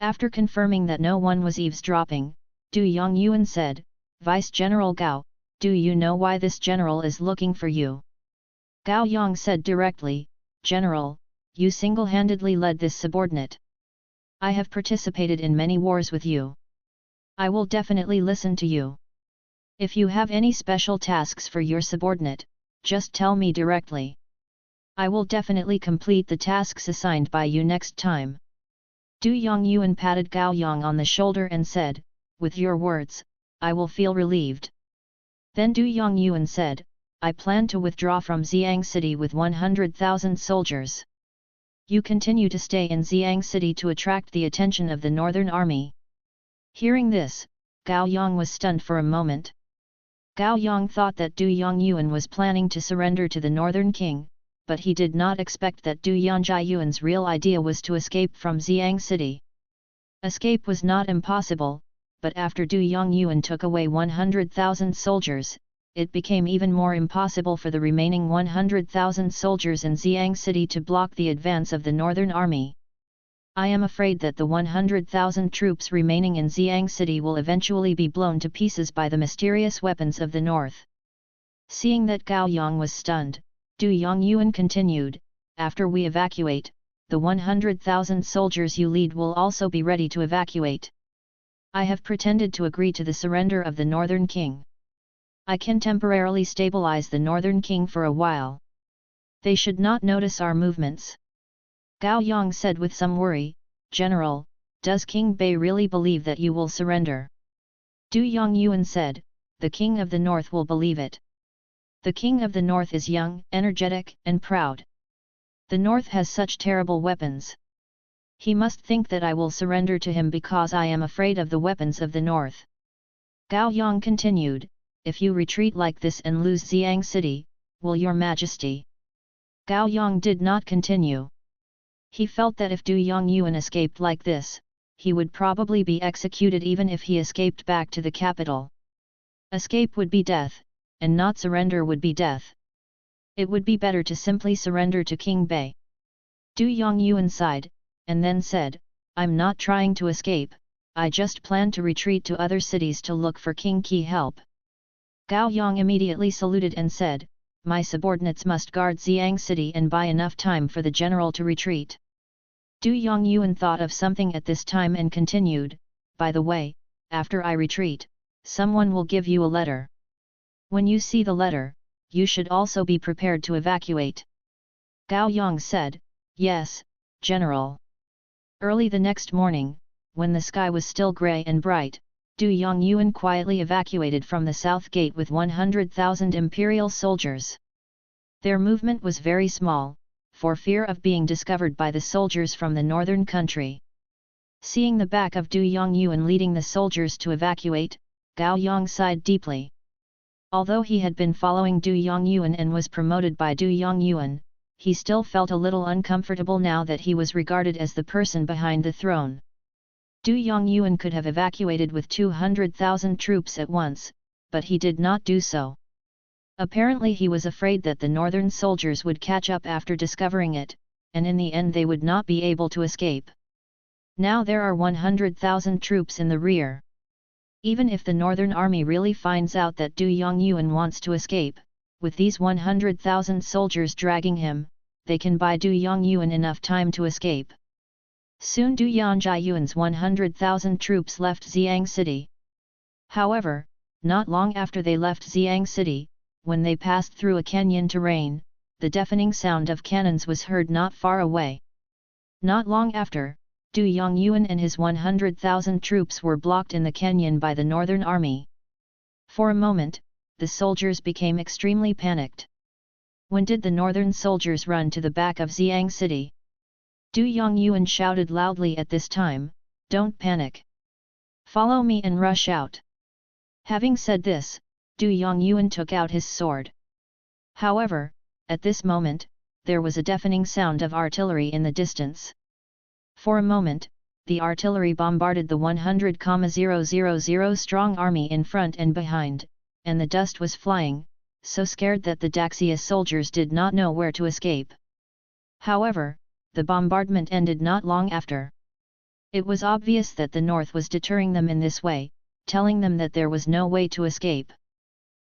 After confirming that no one was eavesdropping, Du Yongyuan said, "Vice General Gao, do you know why this general is looking for you?" Gao Yang said directly, "General, you single-handedly led this subordinate. I have participated in many wars with you. I will definitely listen to you. If you have any special tasks for your subordinate, just tell me directly. I will definitely complete the tasks assigned by you next time." Du Yongyuan patted Gao Yang on the shoulder and said, "With your words, I will feel relieved." Then Du Yongyuan said, "I plan to withdraw from Xiang City with 100,000 soldiers. You continue to stay in Xiang City to attract the attention of the Northern Army." Hearing this, Gao Yang was stunned for a moment. Gao Yang thought that Du Yongyuan was planning to surrender to the Northern King, but he did not expect that Du Yongyuan's real idea was to escape from Xiang City. Escape was not impossible, but after Du Yongyuan took away 100,000 soldiers, it became even more impossible for the remaining 100,000 soldiers in Xiang City to block the advance of the Northern Army. I am afraid that the 100,000 troops remaining in Xiang City will eventually be blown to pieces by the mysterious weapons of the north. Seeing that Gao Yang was stunned, Du Yongyuan continued, "After we evacuate, the 100,000 soldiers you lead will also be ready to evacuate. I have pretended to agree to the surrender of the Northern King. I can temporarily stabilize the Northern King for a while. They should not notice our movements." Gao Yang said with some worry, "General, does King Bei really believe that you will surrender?" Du Yongyuan said, "The King of the North will believe it. The King of the North is young, energetic, and proud. The North has such terrible weapons. He must think that I will surrender to him because I am afraid of the weapons of the North. Gao Yang continued, if you retreat like this and lose Xiang City, will your majesty? Gao Yang did not continue. He felt that if Du Yongyuan escaped like this, he would probably be executed even if he escaped back to the capital. Escape would be death, and not surrender would be death. It would be better to simply surrender to King Bei. Du Yongyuan sighed, and then said, I'm not trying to escape, I just plan to retreat to other cities to look for King Qi help. Gao Yang immediately saluted and said, my subordinates must guard Xiang City and buy enough time for the general to retreat. Du Yongyuan thought of something at this time and continued, by the way, after I retreat, someone will give you a letter. When you see the letter, you should also be prepared to evacuate. Gao Yang said, yes, General. Early the next morning, when the sky was still grey and bright, Du Yongyuan quietly evacuated from the south gate with 100,000 imperial soldiers. Their movement was very small, for fear of being discovered by the soldiers from the northern country. Seeing the back of Du Yongyuan leading the soldiers to evacuate, Gao Yang sighed deeply. Although he had been following Du Yongyuan and was promoted by Du Yongyuan, he still felt a little uncomfortable now that he was regarded as the person behind the throne. Du Yongyuan could have evacuated with 200,000 troops at once, but he did not do so. Apparently he was afraid that the northern soldiers would catch up after discovering it, and in the end they would not be able to escape. Now there are 100,000 troops in the rear. Even if the northern army really finds out that Du Yongyuan wants to escape, with these 100,000 soldiers dragging him, they can buy Du Yongyuan enough time to escape. Soon Du Yongyuan's 100,000 troops left Xiang City. However, not long after they left Xiang City, when they passed through a canyon terrain, the deafening sound of cannons was heard not far away. Not long after, Du Yongyuan and his 100,000 troops were blocked in the canyon by the northern army. For a moment, the soldiers became extremely panicked. When did the northern soldiers run to the back of Xiang City? Du Yongyuan shouted loudly at this time, don't panic. Follow me and rush out. Having said this, Du Yongyuan took out his sword. However, at this moment, there was a deafening sound of artillery in the distance. For a moment, the artillery bombarded the 100,000 strong army in front and behind, and the dust was flying, so scared that the Daxia soldiers did not know where to escape. However, the bombardment ended not long after. It was obvious that the north was deterring them in this way, telling them that there was no way to escape.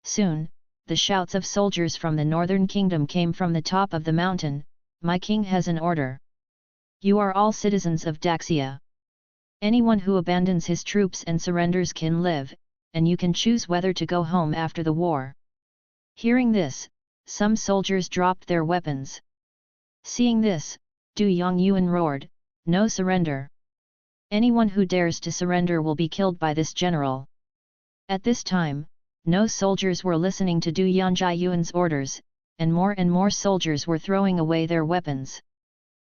Soon, the shouts of soldiers from the northern kingdom came from the top of the mountain, my king has an order. You are all citizens of Daxia. Anyone who abandons his troops and surrenders can live, and you can choose whether to go home after the war. Hearing this, some soldiers dropped their weapons. Seeing this, Du Yongyuan roared, no surrender. Anyone who dares to surrender will be killed by this general. At this time, no soldiers were listening to Du Yongyuan's orders, and more soldiers were throwing away their weapons.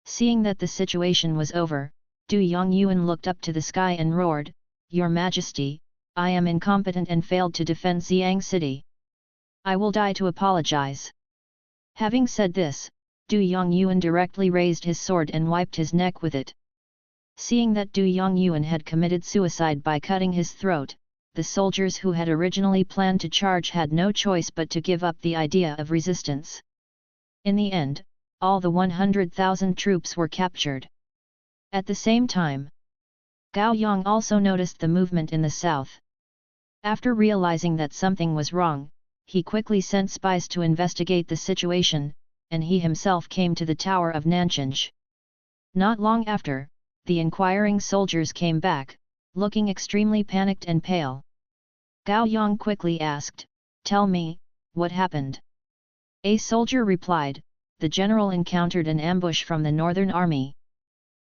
Seeing that the situation was over, Du Yongyuan looked up to the sky and roared, Your Majesty, I am incompetent and failed to defend Xiang City. I will die to apologize. Having said this, Du Yongyuan directly raised his sword and wiped his neck with it. Seeing that Du Yongyuan had committed suicide by cutting his throat, the soldiers who had originally planned to charge had no choice but to give up the idea of resistance. In the end, all the 100,000 troops were captured. At the same time, Gao Yang also noticed the movement in the south. After realizing that something was wrong, he quickly sent spies to investigate the situation, and he himself came to the tower of Nanchinj. Not long after, the inquiring soldiers came back, looking extremely panicked and pale. Gao Yang quickly asked, Tell me, what happened? A soldier replied, The general encountered an ambush from the northern army.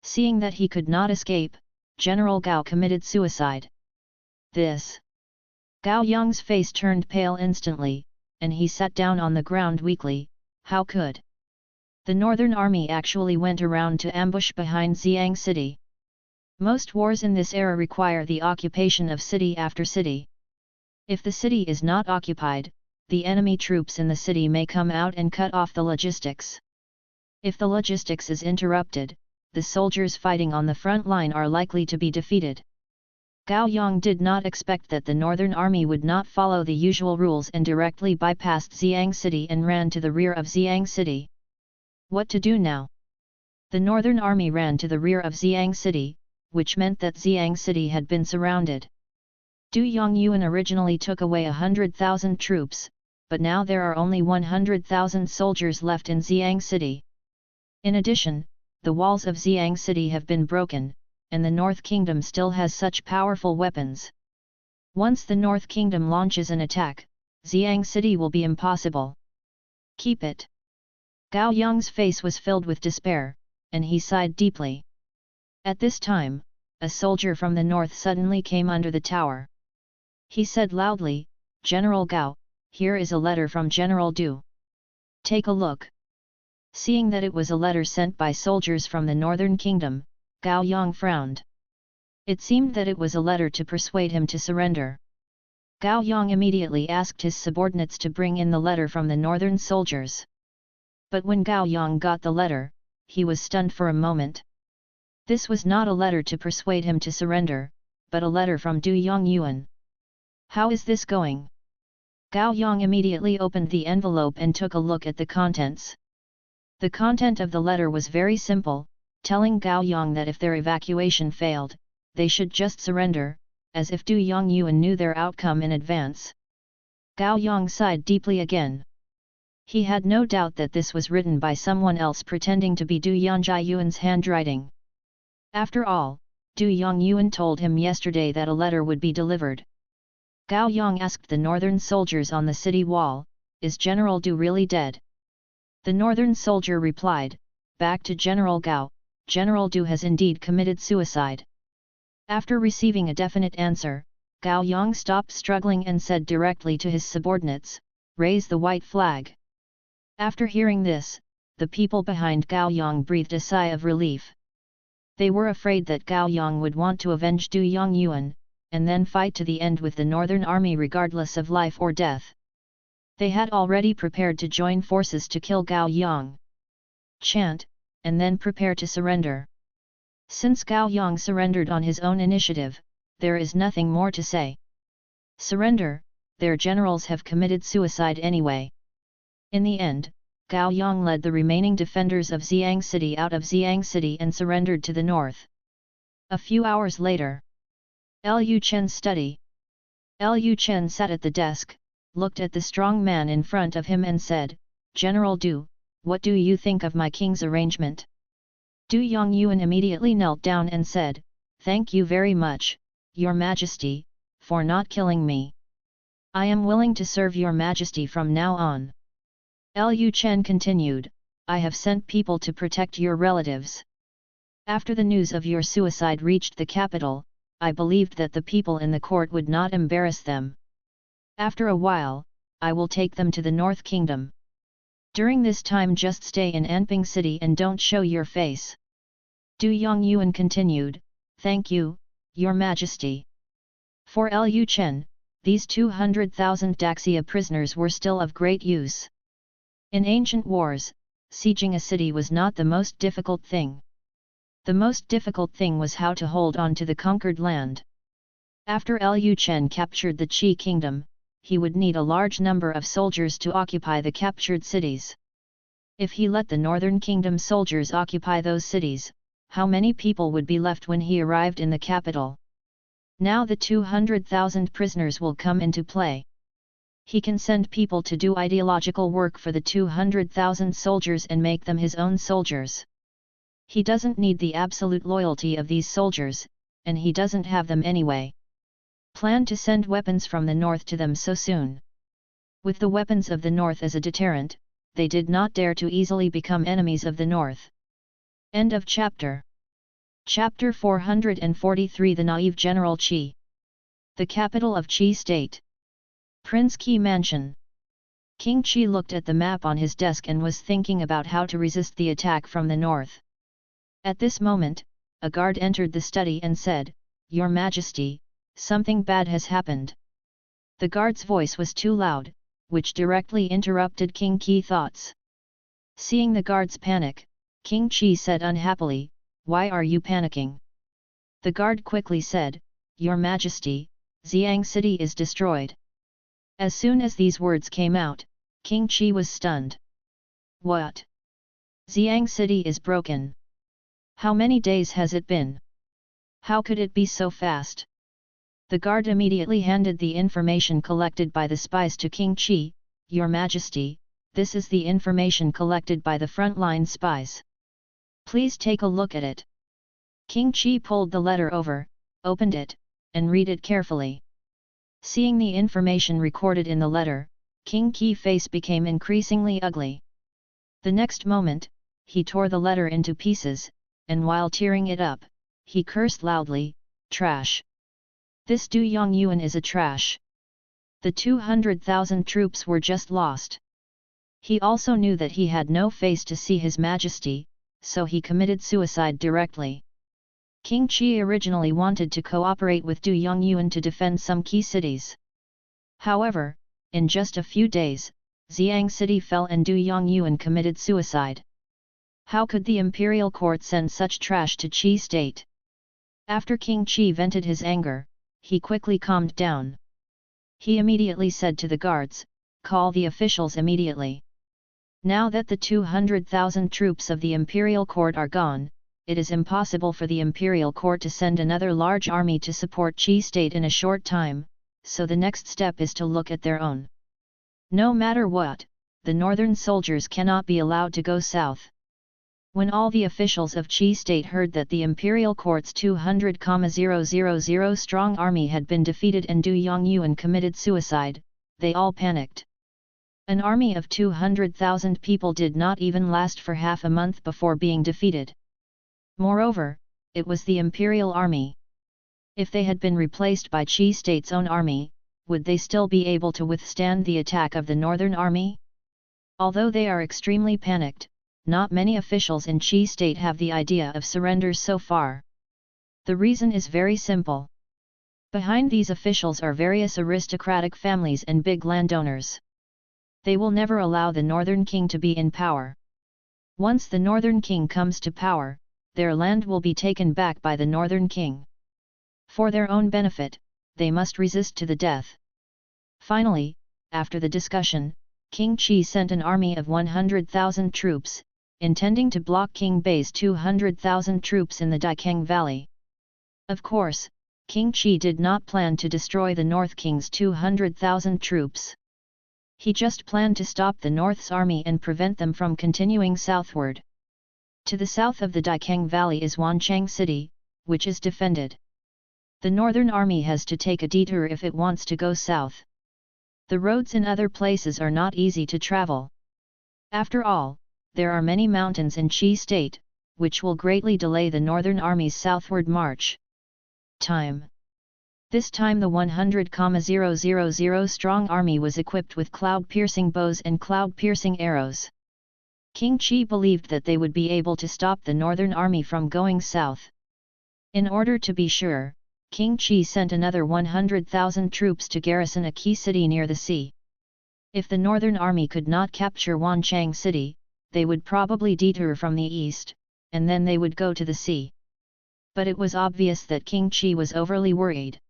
Seeing that he could not escape, General Gao committed suicide. This. Gao Yang's face turned pale instantly, and he sat down on the ground weakly. How could The northern army actually went around to ambush behind Xiang city. Most wars in this era require the occupation of city after city. If the city is not occupied, the enemy troops in the city may come out and cut off the logistics. If the logistics is interrupted, the soldiers fighting on the front line are likely to be defeated. Gao Yang did not expect that the northern army would not follow the usual rules and directly bypassed Xiang city and ran to the rear of Xiang city. What to do now? The northern army ran to the rear of Xiang city, which meant that Xiang city had been surrounded. Du Yongyuan originally took away 100,000 troops, but now there are only 100,000 soldiers left in Xiang city. In addition, the walls of Xiang city have been broken, and the North Kingdom still has such powerful weapons. Once the North Kingdom launches an attack, Xiang city will be impossible. Keep it. Gao Yang's face was filled with despair, and he sighed deeply. At this time, a soldier from the north suddenly came under the tower. He said loudly, "General Gao, here is a letter from General Du. Take a look." Seeing that it was a letter sent by soldiers from the northern kingdom, Gao Yang frowned. It seemed that it was a letter to persuade him to surrender. Gao Yang immediately asked his subordinates to bring in the letter from the northern soldiers. But when Gao Yang got the letter, he was stunned for a moment. This was not a letter to persuade him to surrender, but a letter from Du Yongyuan. How is this going? Gao Yang immediately opened the envelope and took a look at the contents. The content of the letter was very simple, telling Gao Yang that if their evacuation failed, they should just surrender, as if Du Yongyuan knew their outcome in advance. Gao Yang sighed deeply again. He had no doubt that this was written by someone else pretending to be Du Yongyuan's handwriting. After all, Du Yongyuan told him yesterday that a letter would be delivered. Gao Yang asked the northern soldiers on the city wall, "Is General Du really dead?" The northern soldier replied, "Back to General Gao, General Du has indeed committed suicide." After receiving a definite answer, Gao Yang stopped struggling and said directly to his subordinates, "Raise the white flag." After hearing this, the people behind Gao Yang breathed a sigh of relief. They were afraid that Gao Yang would want to avenge Du Yongyuan, and then fight to the end with the northern army regardless of life or death. They had already prepared to join forces to kill Gao Yang. Chant, and then prepare to surrender. Since Gao Yang surrendered on his own initiative, there is nothing more to say. Surrender, their generals have committed suicide anyway. In the end, Gao Yang led the remaining defenders of Xiang city out of Xiang city and surrendered to the north. A few hours later, Lu Chen's study. Lu Chen sat at the desk, looked at the strong man in front of him and said, "General Du, what do you think of my king's arrangement?" Du Yongyuan immediately knelt down and said, "Thank you very much, Your Majesty, for not killing me. I am willing to serve Your Majesty from now on." Lu Chen continued, "I have sent people to protect your relatives. After the news of your suicide reached the capital, I believed that the people in the court would not embarrass them. After a while, I will take them to the North Kingdom. During this time just stay in Anping City and don't show your face." Du Yongyuan continued, "Thank you, Your Majesty." For Lu Chen, these 200,000 Daxia prisoners were still of great use. In ancient wars, sieging a city was not the most difficult thing. The most difficult thing was how to hold on to the conquered land. After Lu Chen captured the Qi kingdom, he would need a large number of soldiers to occupy the captured cities. If he let the northern kingdom soldiers occupy those cities, how many people would be left when he arrived in the capital? Now the 200,000 prisoners will come into play. He can send people to do ideological work for the 200,000 soldiers and make them his own soldiers. He doesn't need the absolute loyalty of these soldiers, and he doesn't have them anyway. Plan to send weapons from the north to them so soon. With the weapons of the north as a deterrent, they did not dare to easily become enemies of the north. End of chapter. Chapter 443 The Naive General Qi. The capital of Qi State. Prince Qi Mansion. King Qi looked at the map on his desk and was thinking about how to resist the attack from the north. At this moment, a guard entered the study and said, "Your Majesty, something bad has happened." The guard's voice was too loud, which directly interrupted King Qi's thoughts. Seeing the guard's panic, King Qi said unhappily, "Why are you panicking?" The guard quickly said, "Your Majesty, Xiang City is destroyed." As soon as these words came out, King Qi was stunned. "What? Xiang City is broken? How many days has it been? How could it be so fast?" The guard immediately handed the information collected by the spies to King Qi. "Your Majesty, this is the information collected by the frontline spies. Please take a look at it." King Qi pulled the letter over, opened it, and read it carefully. Seeing the information recorded in the letter, King Qi's face became increasingly ugly. The next moment, he tore the letter into pieces, and while tearing it up, he cursed loudly, "Trash! This Du Yongyuan is a trash. The 200,000 troops were just lost." He also knew that he had no face to see His Majesty, so he committed suicide directly. King Qi originally wanted to cooperate with Du Yongyuan to defend some key cities. However, in just a few days, Xiang City fell and Du Yongyuan committed suicide. How could the imperial court send such trash to Qi state? After King Qi vented his anger, he quickly calmed down. He immediately said to the guards, "Call the officials immediately. Now that the 200,000 troops of the imperial court are gone, it is impossible for the imperial court to send another large army to support Qi state in a short time, so the next step is to look at their own. No matter what, the northern soldiers cannot be allowed to go south." When all the officials of Qi state heard that the imperial court's 200,000 strong army had been defeated and Du Yongyuan committed suicide, they all panicked. An army of 200,000 people did not even last for half a month before being defeated. Moreover, it was the imperial army. If they had been replaced by Qi state's own army, would they still be able to withstand the attack of the northern army? Although they are extremely panicked, not many officials in Qi state have the idea of surrender so far. The reason is very simple. Behind these officials are various aristocratic families and big landowners. They will never allow the northern king to be in power. Once the northern king comes to power, their land will be taken back by the northern king. For their own benefit, they must resist to the death. Finally, after the discussion, King Qi sent an army of 100,000 troops, intending to block King Bei's 200,000 troops in the Daikeng Valley. Of course, King Qi did not plan to destroy the North King's 200,000 troops. He just planned to stop the North's army and prevent them from continuing southward. To the south of the Daikeng Valley is Wancheng City, which is defended. The northern army has to take a detour if it wants to go south. The roads in other places are not easy to travel. After all, there are many mountains in Qi state, which will greatly delay the northern army's southward march. Time. This time the 100,000 strong army was equipped with cloud-piercing bows and cloud-piercing arrows. King Qi believed that they would be able to stop the northern army from going south. In order to be sure, King Qi sent another 100,000 troops to garrison a key city near the sea. If the northern army could not capture Wancheng City, they would probably detour from the east, and then they would go to the sea. But it was obvious that King Qi was overly worried.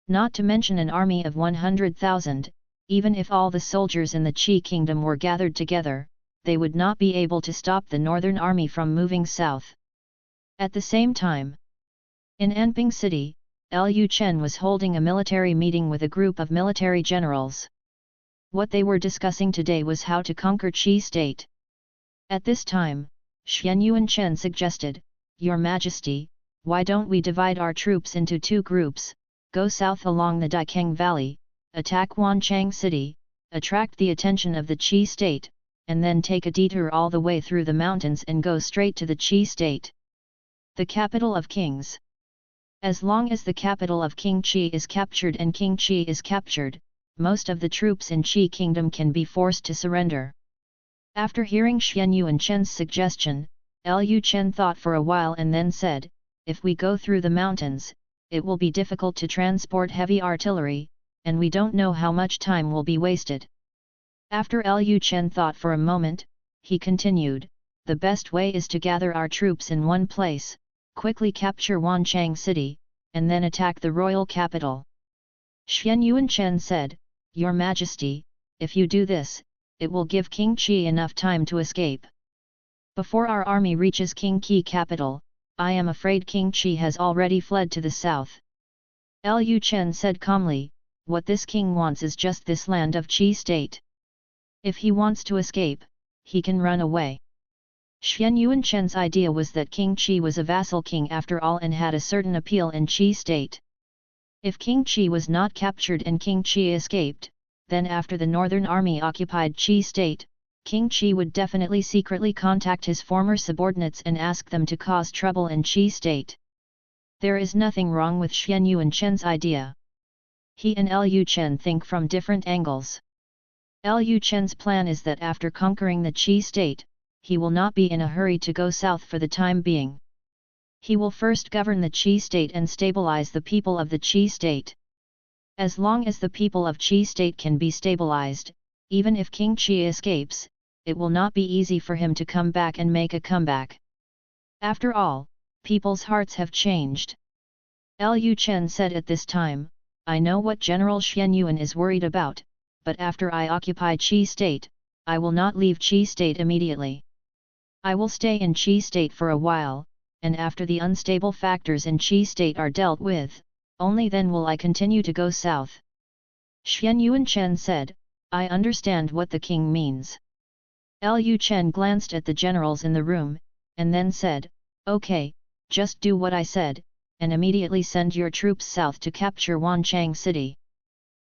Not to mention an army of 100,000, even if all the soldiers in the Qi kingdom were gathered together, they would not be able to stop the northern army from moving south. At the same time, in Anping City, Lu Chen was holding a military meeting with a group of military generals. What they were discussing today was how to conquer Qi state. At this time, Xianyuan Chen suggested, "Your Majesty, why don't we divide our troops into two groups, go south along the Daikeng Valley, attack Wancheng City, attract the attention of the Qi state, and then take a detour all the way through the mountains and go straight to the Qi state, the capital of kings. As long as the capital of King Qi is captured and King Qi is captured, most of the troops in Qi Kingdom can be forced to surrender. After hearing Lu Chen's suggestion, Lu Chen thought for a while and then said, if we go through the mountains, it will be difficult to transport heavy artillery, and we don't know how much time will be wasted. After Lu Chen thought for a moment, he continued, the best way is to gather our troops in one place, quickly capture Wanchang City, and then attack the royal capital. Lu Chen said, Your Majesty, if you do this, it will give King Qi enough time to escape. Before our army reaches King Qi capital, I am afraid King Qi has already fled to the south. Lu Chen said calmly, what this king wants is just this land of Qi state. If he wants to escape, he can run away. Lu Chen's idea was that King Qi was a vassal king after all and had a certain appeal in Qi state. If King Qi was not captured and King Qi escaped, then after the northern army occupied Qi state, King Qi would definitely secretly contact his former subordinates and ask them to cause trouble in Qi state. There is nothing wrong with Lu Chen's idea. He and Lu Chen think from different angles. Lu Chen's plan is that after conquering the Qi state, he will not be in a hurry to go south for the time being. He will first govern the Qi state and stabilize the people of the Qi state. As long as the people of Qi state can be stabilized, even if King Qi escapes, it will not be easy for him to come back and make a comeback. After all, people's hearts have changed. Lu Chen said at this time, I know what General Xian Yuan is worried about, but after I occupy Qi state, I will not leave Qi state immediately. I will stay in Qi state for a while, and after the unstable factors in Qi state are dealt with, only then will I continue to go south. Xian Chen said, I understand what the king means. Lu Chen glanced at the generals in the room, and then said, okay, just do what I said, and immediately send your troops south to capture Wanchang City.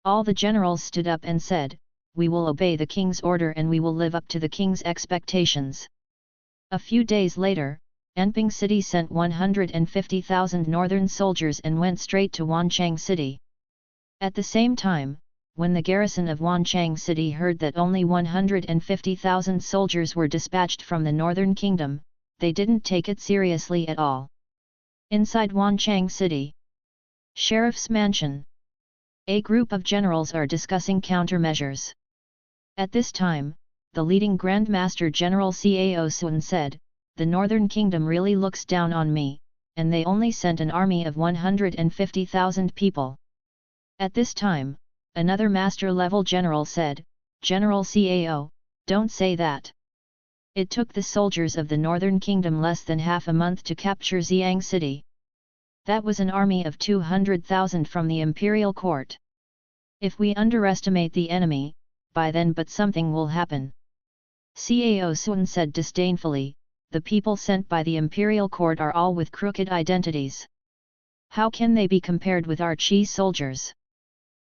All the generals stood up and said, we will obey the king's order and we will live up to the king's expectations. A few days later, Anping City sent 150,000 northern soldiers and went straight to Wanchang City. At the same time, when the garrison of Wanchang City heard that only 150,000 soldiers were dispatched from the northern kingdom, they didn't take it seriously at all. Inside Wanchang City, Sheriff's Mansion, a group of generals are discussing countermeasures. At this time, the leading Grand Master General Cao Sun said, the Northern Kingdom really looks down on me, and they only sent an army of 150,000 people. At this time, another master-level general said, General Cao, don't say that. It took the soldiers of the Northern Kingdom less than half a month to capture Xiang City. That was an army of 200,000 from the imperial court. If we underestimate the enemy, by then but something will happen. Cao Sun said disdainfully, the people sent by the imperial court are all with crooked identities. How can they be compared with our Qi soldiers?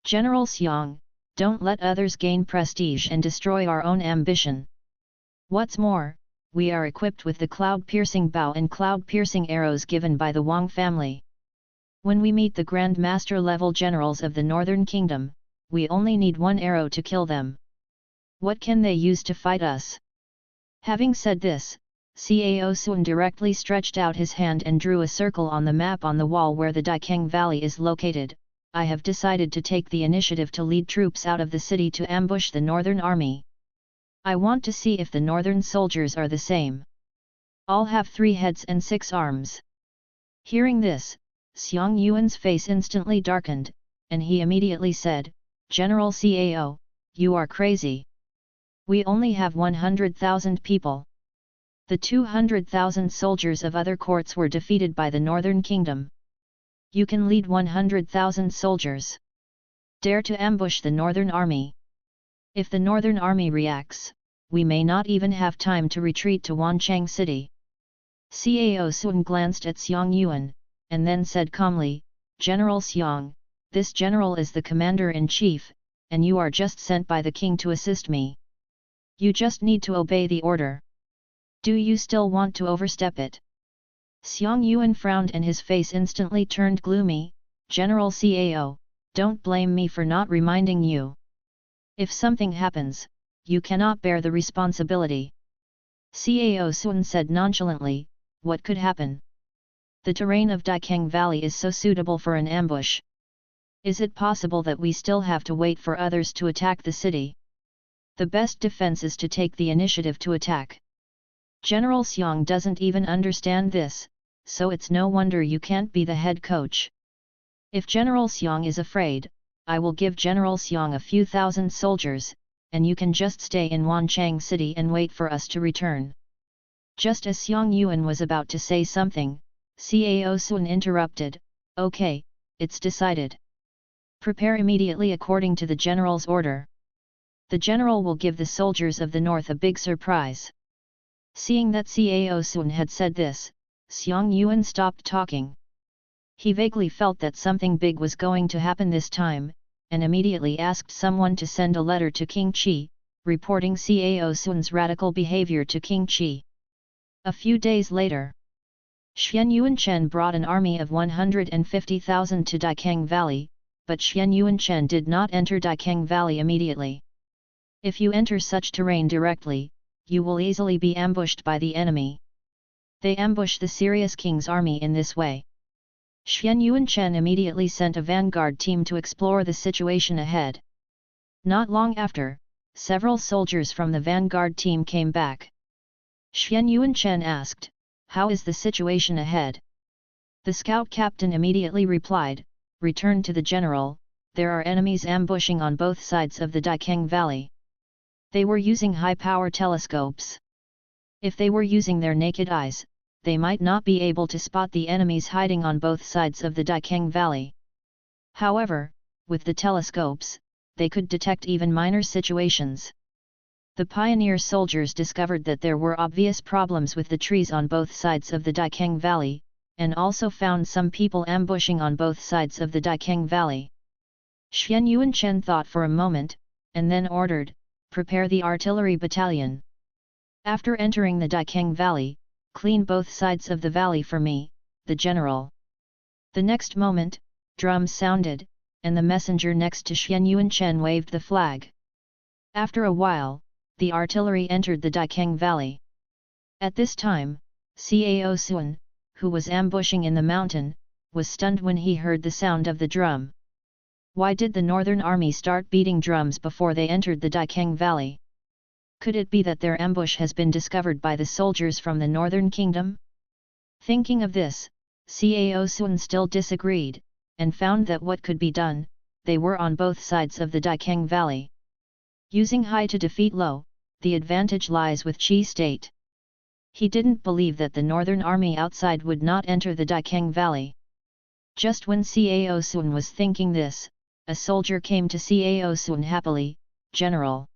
General Xiang, don't let others gain prestige and destroy our own ambition. What's more, we are equipped with the cloud-piercing bow and cloud-piercing arrows given by the Wang family. When we meet the Grand Master level generals of the Northern Kingdom, we only need one arrow to kill them. What can they use to fight us? Having said this, Cao Sun directly stretched out his hand and drew a circle on the map on the wall where the Daikeng Valley is located. I have decided to take the initiative to lead troops out of the city to ambush the Northern Army. I want to see if the Northern soldiers are the same. All have 3 heads and 6 arms. Hearing this, Xiang Yuan's face instantly darkened, and he immediately said, General Cao, you are crazy. We only have 100,000 people. The 200,000 soldiers of other courts were defeated by the Northern Kingdom. You can lead 100,000 soldiers. Dare to ambush the Northern Army. If the Northern Army reacts, we may not even have time to retreat to Wanchang City. Cao Sun glanced at Xiang Yuan, and then said calmly, General Xiang, this general is the commander-in-chief, and you are just sent by the king to assist me. You just need to obey the order. Do you still want to overstep it? Xiang Yuan frowned and his face instantly turned gloomy. General Cao, don't blame me for not reminding you. If something happens, you cannot bear the responsibility. Cao Sun said nonchalantly, what could happen? The terrain of Daikeng Valley is so suitable for an ambush. Is it possible that we still have to wait for others to attack the city? The best defense is to take the initiative to attack. General Xiang doesn't even understand this, so it's no wonder you can't be the head coach. If General Xiang is afraid, I will give General Xiang a few thousand soldiers, and you can just stay in Wanchang City and wait for us to return. Just as Xiang Yuan was about to say something, Cao Sun interrupted, okay, it's decided. Prepare immediately according to the general's order. The general will give the soldiers of the north a big surprise. Seeing that Cao Sun had said this, Xiang Yuan stopped talking. He vaguely felt that something big was going to happen this time, and immediately asked someone to send a letter to King Qi, reporting Cao Sun's radical behavior to King Qi. A few days later, Xian Yuanchen brought an army of 150,000 to Daikeng Valley, but Xian Yuanchen did not enter Daikeng Valley immediately. If you enter such terrain directly, you will easily be ambushed by the enemy. They ambush the serious king's army in this way. Xian Yuanchen immediately sent a vanguard team to explore the situation ahead. Not long after, several soldiers from the vanguard team came back. Xian Yuanchen asked, how is the situation ahead? The scout captain immediately replied, return to the general, there are enemies ambushing on both sides of the Daikeng Valley. They were using high-power telescopes. If they were using their naked eyes, they might not be able to spot the enemies hiding on both sides of the Daikeng Valley. However, with the telescopes, they could detect even minor situations. The pioneer soldiers discovered that there were obvious problems with the trees on both sides of the Daikeng Valley, and also found some people ambushing on both sides of the Daikeng Valley. Xian Yuanchen thought for a moment, and then ordered, prepare the artillery battalion. After entering the Daikeng Valley, clean both sides of the valley for me, the general. The next moment, drums sounded, and the messenger next to Xian Yuanchen waved the flag. After a while, the artillery entered the Daikeng Valley. At this time, Cao Sun, who was ambushing in the mountain, was stunned when he heard the sound of the drum. Why did the northern army start beating drums before they entered the Daikeng Valley? Could it be that their ambush has been discovered by the soldiers from the northern kingdom? Thinking of this, Cao Sun still disagreed, and found that what could be done, they were on both sides of the Daikeng Valley. Using high to defeat low, the advantage lies with Qi state. He didn't believe that the northern army outside would not enter the Daikeng Valley. Just when Cao Sun was thinking this, a soldier came to Cao Sun happily, General.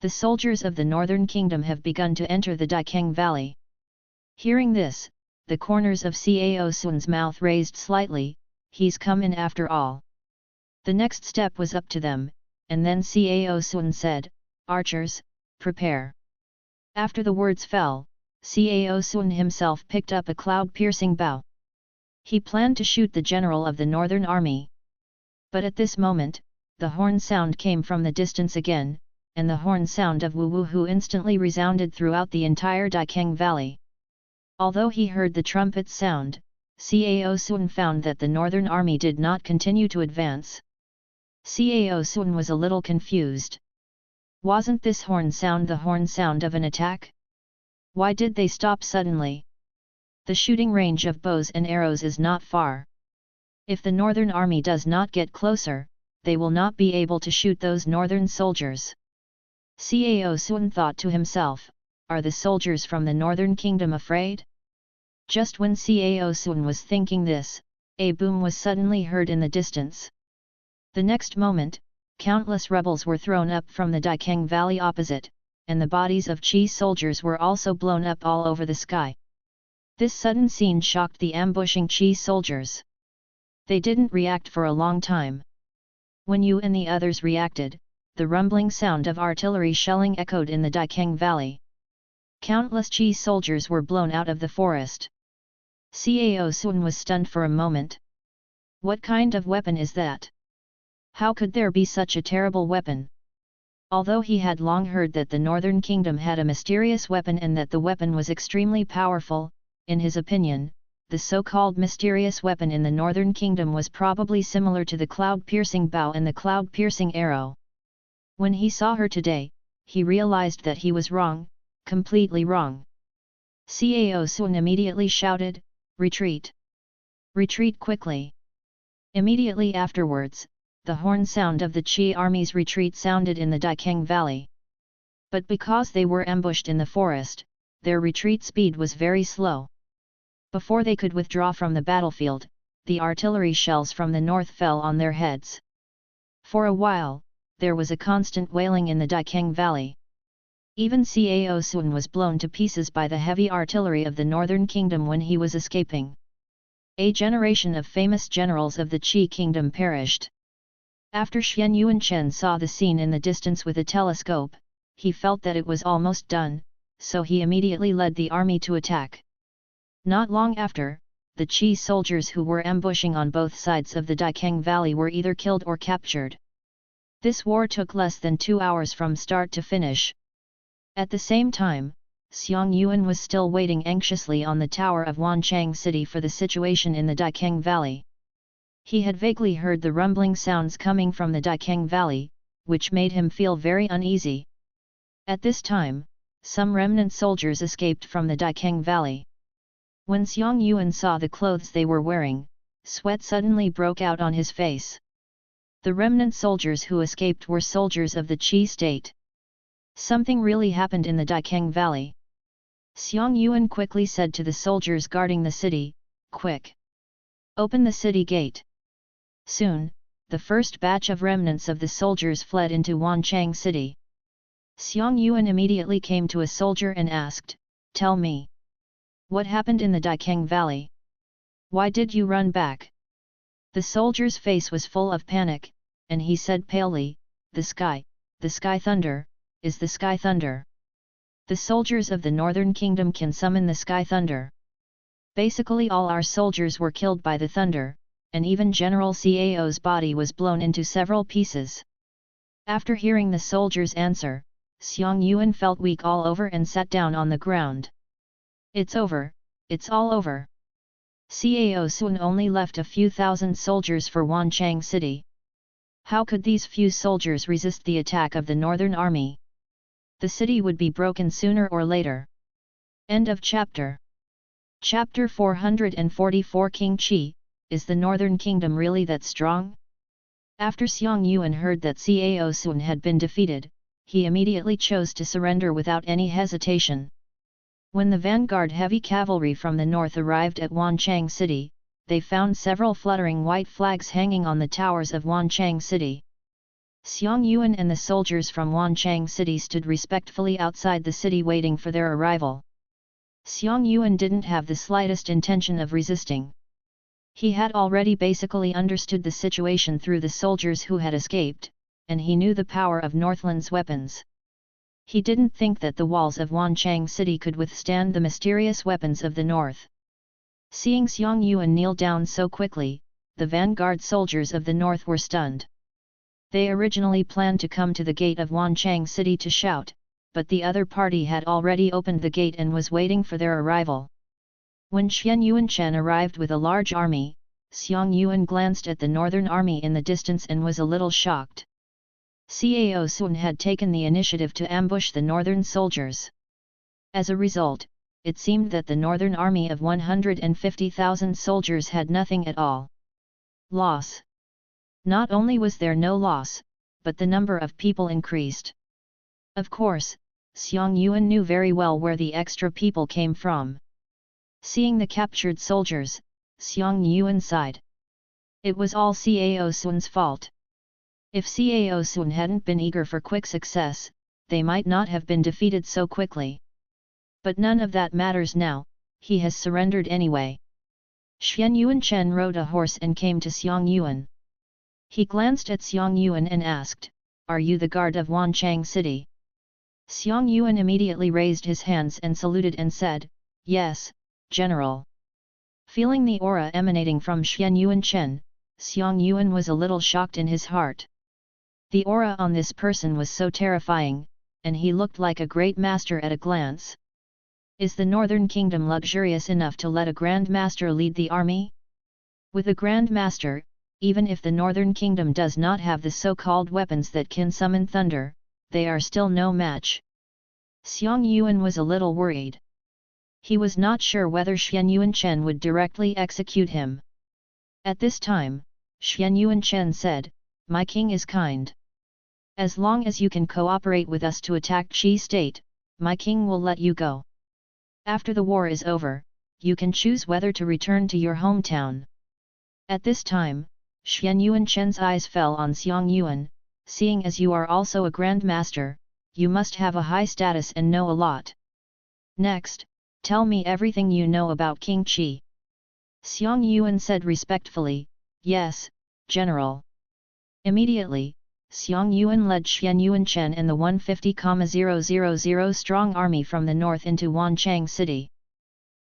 The soldiers of the northern kingdom have begun to enter the Daikeng Valley. Hearing this, the corners of Cao Sun's mouth raised slightly, he's come in after all. The next step was up to them, and then Cao Sun said, archers, prepare. After the words fell, Cao Sun himself picked up a cloud-piercing bow. He planned to shoot the general of the northern army. But at this moment, the horn sound came from the distance again, and the horn sound of Wu instantly resounded throughout the entire Daikeng Valley. Although he heard the trumpet sound, Cao Sun found that the northern army did not continue to advance. Cao Sun was a little confused. Wasn't this horn sound the horn sound of an attack? Why did they stop suddenly? The shooting range of bows and arrows is not far. If the northern army does not get closer, they will not be able to shoot those northern soldiers. Cao Sun thought to himself, are the soldiers from the northern kingdom afraid? Just when Cao Sun was thinking this, a boom was suddenly heard in the distance. The next moment, countless rebels were thrown up from the Daikeng Valley opposite, and the bodies of Qi soldiers were also blown up all over the sky. This sudden scene shocked the ambushing Qi soldiers. They didn't react for a long time. When you and the others reacted, the rumbling sound of artillery shelling echoed in the Daikeng Valley. Countless Qi soldiers were blown out of the forest. Cao Sun was stunned for a moment. What kind of weapon is that? How could there be such a terrible weapon? Although he had long heard that the Northern Kingdom had a mysterious weapon and that the weapon was extremely powerful, in his opinion, the so-called mysterious weapon in the Northern Kingdom was probably similar to the cloud-piercing bow and the cloud-piercing arrow. When he saw her today, he realized that he was wrong, completely wrong. Cao Sun immediately shouted, "Retreat! Retreat quickly!" Immediately afterwards, the horn sound of the Qi army's retreat sounded in the Daikeng Valley. But because they were ambushed in the forest, their retreat speed was very slow. Before they could withdraw from the battlefield, the artillery shells from the north fell on their heads. For a while, there was a constant wailing in the Daikeng Valley. Even Cao Sun was blown to pieces by the heavy artillery of the Northern Kingdom when he was escaping. A generation of famous generals of the Qi kingdom perished. After Xian Yuanchen saw the scene in the distance with a telescope, he felt that it was almost done, so he immediately led the army to attack. Not long after, the Qi soldiers who were ambushing on both sides of the Daikeng Valley were either killed or captured. This war took less than 2 hours from start to finish. At the same time, Xiang Yuan was still waiting anxiously on the tower of Wanchang City for the situation in the Daikeng Valley. He had vaguely heard the rumbling sounds coming from the Daikeng Valley, which made him feel very uneasy. At this time, some remnant soldiers escaped from the Daikeng Valley. When Xiang Yuan saw the clothes they were wearing, sweat suddenly broke out on his face. The remnant soldiers who escaped were soldiers of the Qi state. Something really happened in the Daikeng Valley. Xiang Yuan quickly said to the soldiers guarding the city, "Quick! Open the city gate!" Soon, the first batch of remnants of the soldiers fled into Wanchang City. Xiang Yuan immediately came to a soldier and asked, "Tell me. What happened in the Daikeng Valley? Why did you run back?" The soldier's face was full of panic, and he said palely, the sky thunder, is the sky thunder. The soldiers of the Northern Kingdom can summon the sky thunder. Basically all our soldiers were killed by the thunder, and even General Cao's body was blown into several pieces. After hearing the soldier's answer, Xiang Yuan felt weak all over and sat down on the ground. "It's over, it's all over." Cao Sun only left a few thousand soldiers for Wanchang City. How could these few soldiers resist the attack of the Northern Army? The city would be broken sooner or later. End of chapter. Chapter 444 King Qi, is the Northern Kingdom really that strong? After Xiang Yuan heard that Cao Sun had been defeated, he immediately chose to surrender without any hesitation. When the vanguard heavy cavalry from the north arrived at Wanchang City, they found several fluttering white flags hanging on the towers of Wanchang City. Xiang Yuan and the soldiers from Wanchang City stood respectfully outside the city waiting for their arrival. Xiang Yuan didn't have the slightest intention of resisting. He had already basically understood the situation through the soldiers who had escaped, and he knew the power of Northland's weapons. He didn't think that the walls of Wanchang City could withstand the mysterious weapons of the north. Seeing Xiang Yuan kneel down so quickly, the vanguard soldiers of the north were stunned. They originally planned to come to the gate of Wanchang City to shout, but the other party had already opened the gate and was waiting for their arrival. When Xian Yuanchen arrived with a large army, Xiang Yuan glanced at the northern army in the distance and was a little shocked. Cao Sun had taken the initiative to ambush the northern soldiers. As a result, it seemed that the northern army of 150,000 soldiers had nothing at all. Loss. Not only was there no loss, but the number of people increased. Of course, Xiang Yuan knew very well where the extra people came from. Seeing the captured soldiers, Xiang Yuan sighed. It was all Cao Sun's fault. If Cao Sun hadn't been eager for quick success, they might not have been defeated so quickly. But none of that matters now, he has surrendered anyway. Xian Yuanchen rode a horse and came to Xiang Yuan. He glanced at Xiang Yuan and asked, "Are you the guard of Wanchang City?" Xiang Yuan immediately raised his hands and saluted and said, "Yes, General." Feeling the aura emanating from Xian Yuanchen, Xiang Yuan was a little shocked in his heart. The aura on this person was so terrifying, and he looked like a great master at a glance. Is the Northern Kingdom luxurious enough to let a Grand Master lead the army? With a Grand Master, even if the Northern Kingdom does not have the so-called weapons that can summon thunder, they are still no match. Xiang Yuan was a little worried. He was not sure whether Xuan Chen would directly execute him. At this time, Xuan Chen said, "My king is kind. As long as you can cooperate with us to attack Qi state, my king will let you go. After the war is over, you can choose whether to return to your hometown." At this time, Xuan Chen's eyes fell on Xiang Yuan. "Seeing as you are also a Grand Master, you must have a high status and know a lot. Next, tell me everything you know about King Qi." Xiang Yuan said respectfully, "Yes, General." Immediately, Xiang Yuan led Xuan Chen and the 150,000 strong army from the north into Wanchang City.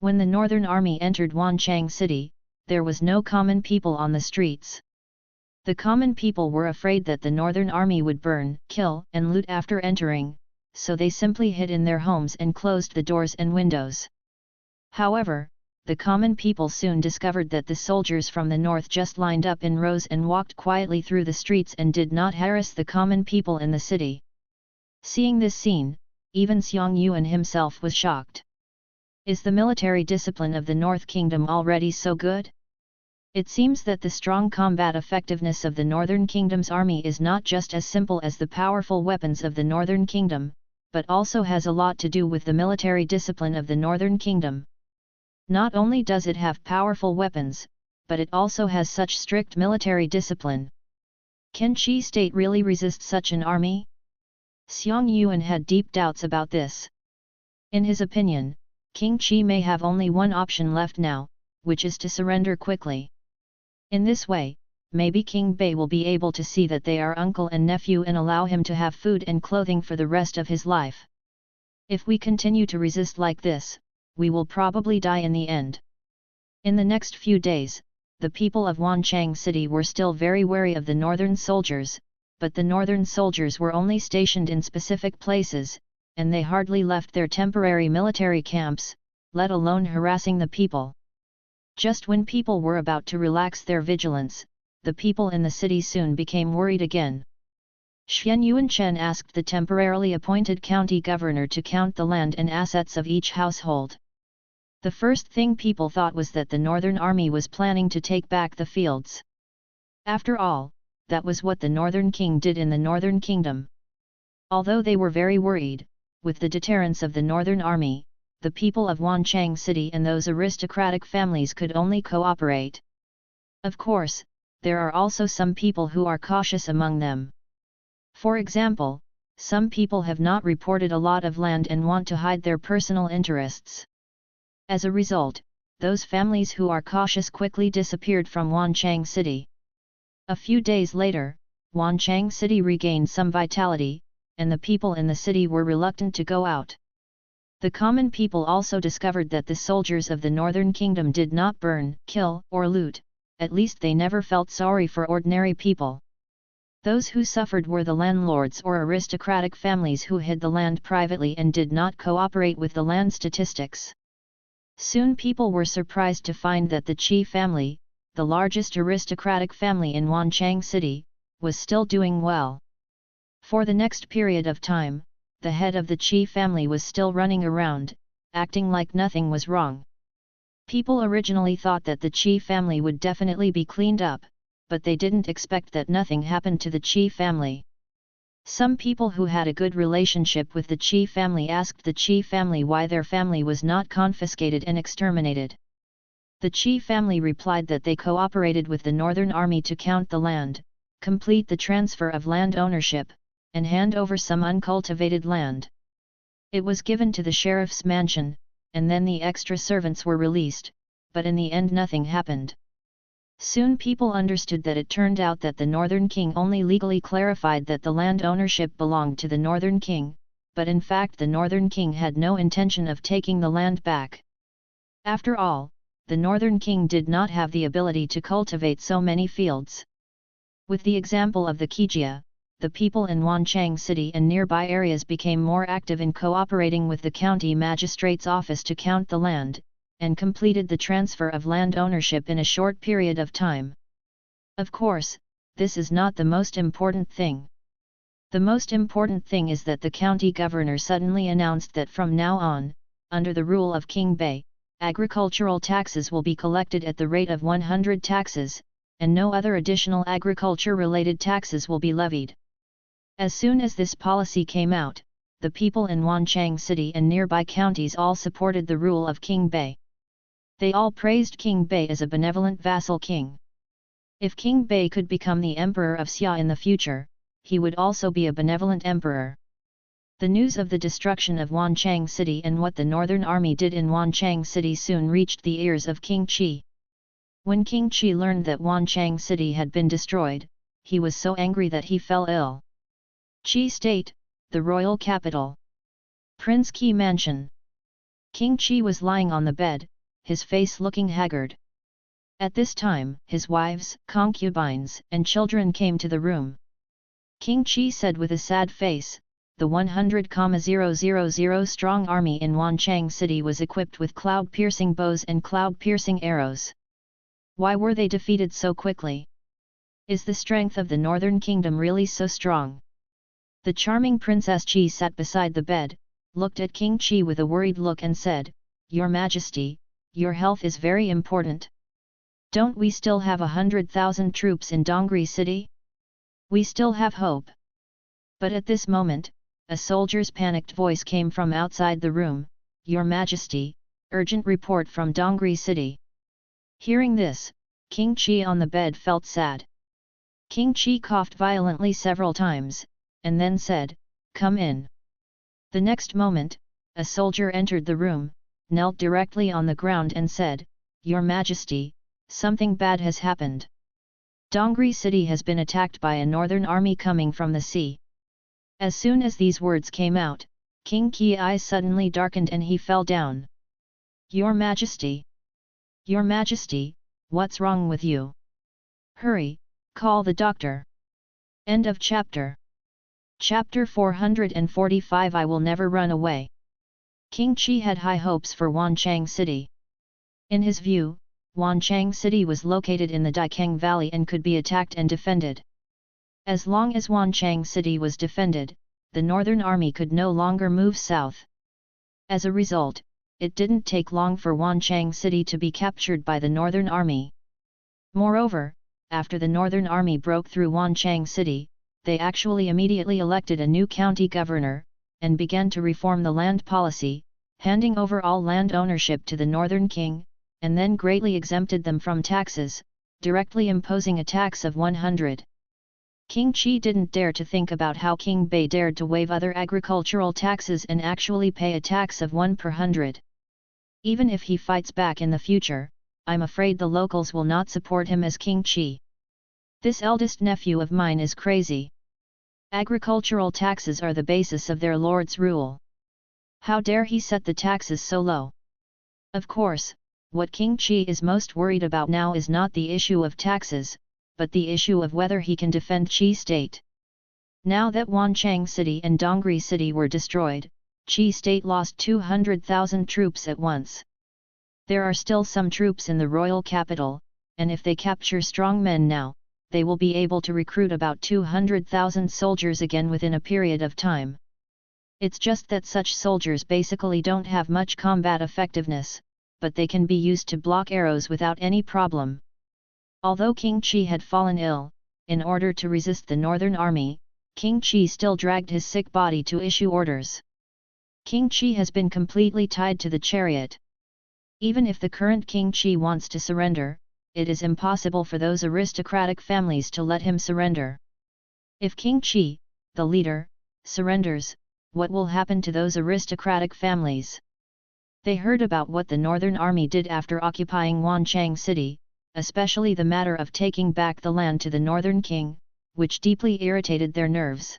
When the northern army entered Wanchang City, there was no common people on the streets. The common people were afraid that the northern army would burn, kill and loot after entering, so they simply hid in their homes and closed the doors and windows. However, the common people soon discovered that the soldiers from the north just lined up in rows and walked quietly through the streets and did not harass the common people in the city. Seeing this scene, even Xiang Yuan himself was shocked. Is the military discipline of the North Kingdom already so good? It seems that the strong combat effectiveness of the Northern Kingdom's army is not just as simple as the powerful weapons of the Northern Kingdom, but also has a lot to do with the military discipline of the Northern Kingdom. Not only does it have powerful weapons, but it also has such strict military discipline. Can Qi state really resist such an army? Xiang Yuan had deep doubts about this. In his opinion, King Qi may have only one option left now, which is to surrender quickly. In this way, maybe King Bei will be able to see that they are uncle and nephew and allow him to have food and clothing for the rest of his life. If we continue to resist like this, we will probably die in the end. In the next few days, the people of Wanchang City were still very wary of the northern soldiers, but the northern soldiers were only stationed in specific places, and they hardly left their temporary military camps, let alone harassing the people. Just when people were about to relax their vigilance, the people in the city soon became worried again. Xuan Chen asked the temporarily appointed county governor to count the land and assets of each household. The first thing people thought was that the Northern Army was planning to take back the fields. After all, that was what the Northern King did in the Northern Kingdom. Although they were very worried, with the deterrence of the Northern Army, the people of Wanchang City and those aristocratic families could only cooperate. Of course, there are also some people who are cautious among them. For example, some people have not reported a lot of land and want to hide their personal interests. As a result, those families who are cautious quickly disappeared from Wanchang City. A few days later, Wanchang City regained some vitality, and the people in the city were reluctant to go out. The common people also discovered that the soldiers of the Northern Kingdom did not burn, kill, or loot, at least they never felt sorry for ordinary people. Those who suffered were the landlords or aristocratic families who hid the land privately and did not cooperate with the land statistics. Soon people were surprised to find that the Qi family, the largest aristocratic family in Wanchang City, was still doing well. For the next period of time, the head of the Qi family was still running around, acting like nothing was wrong. People originally thought that the Qi family would definitely be cleaned up, but they didn't expect that nothing happened to the Qi family. Some people who had a good relationship with the Qi family asked the Qi family why their family was not confiscated and exterminated. The Qi family replied that they cooperated with the Northern Army to count the land, complete the transfer of land ownership, and hand over some uncultivated land. It was given to the sheriff's mansion, and then the extra servants were released, but in the end nothing happened. Soon people understood that it turned out that the Northern King only legally clarified that the land ownership belonged to the Northern King, but in fact the Northern King had no intention of taking the land back. After all, the Northern King did not have the ability to cultivate so many fields. With the example of the Qijia, the people in Wanchang City and nearby areas became more active in cooperating with the county magistrate's office to count the land, and completed the transfer of land ownership in a short period of time. Of course, this is not the most important thing. The most important thing is that the county governor suddenly announced that from now on, under the rule of King Bei, agricultural taxes will be collected at the rate of 100 taxes, and no other additional agriculture-related taxes will be levied. As soon as this policy came out, the people in Wanchang City and nearby counties all supported the rule of King Bei. They all praised King Bei as a benevolent vassal king. If King Bei could become the emperor of Xia in the future, he would also be a benevolent emperor. The news of the destruction of Wanchang City and what the Northern Army did in Wanchang City soon reached the ears of King Qi. When King Qi learned that Wanchang City had been destroyed, he was so angry that he fell ill. Qi State, the royal capital. Prince Qi Mansion. King Qi was lying on the bed, his face looking haggard. At this time, his wives, concubines, and children came to the room. King Qi said with a sad face, the 100,000 strong army in Wanchang City was equipped with cloud-piercing bows and cloud-piercing arrows. Why were they defeated so quickly? Is the strength of the Northern Kingdom really so strong? The charming Princess Qi sat beside the bed, looked at King Qi with a worried look and said, "Your Majesty, your health is very important. Don't we still have 100,000 troops in Dongri City? We still have hope." But at this moment, a soldier's panicked voice came from outside the room, "Your Majesty, urgent report from Dongri City." Hearing this, King Qi on the bed felt sad. King Qi coughed violently several times, and then said, "Come in." The next moment, a soldier entered the room, knelt directly on the ground and said, "Your Majesty, something bad has happened. Dongri City has been attacked by a northern army coming from the sea." As soon as these words came out, King Qi's eyes suddenly darkened and he fell down. "Your Majesty! Your Majesty, what's wrong with you? Hurry, call the doctor." End of chapter. Chapter 445 I Will Never Run Away. King Qi had high hopes for Wanchang City. In his view, Wanchang City was located in the Daikeng Valley and could be attacked and defended. As long as Wanchang City was defended, the Northern Army could no longer move south. As a result, it didn't take long for Wanchang City to be captured by the Northern Army. Moreover, after the Northern Army broke through Wanchang City, they actually immediately elected a new county governor, and began to reform the land policy, handing over all land ownership to the Northern King, and then greatly exempted them from taxes, directly imposing a tax of 100. King Qi didn't dare to think about how King Bei dared to waive other agricultural taxes and actually pay a tax of 1 per 100. Even if he fights back in the future, I'm afraid the locals will not support him as King Qi. This eldest nephew of mine is crazy. Agricultural taxes are the basis of their lord's rule. How dare he set the taxes so low? Of course, what King Qi is most worried about now is not the issue of taxes, but the issue of whether he can defend Qi State. Now that Wanchang City and Dongri City were destroyed, Qi State lost 200,000 troops at once. There are still some troops in the royal capital, and if they capture strong men now, they will be able to recruit about 200,000 soldiers again within a period of time. It's just that such soldiers basically don't have much combat effectiveness, but they can be used to block arrows without any problem. Although King Qi had fallen ill, in order to resist the Northern Army, King Qi still dragged his sick body to issue orders. King Qi has been completely tied to the chariot. Even if the current King Qi wants to surrender, it is impossible for those aristocratic families to let him surrender. If King Qi, the leader, surrenders, what will happen to those aristocratic families? They heard about what the Northern Army did after occupying Wanchang City, especially the matter of taking back the land to the Northern King, which deeply irritated their nerves.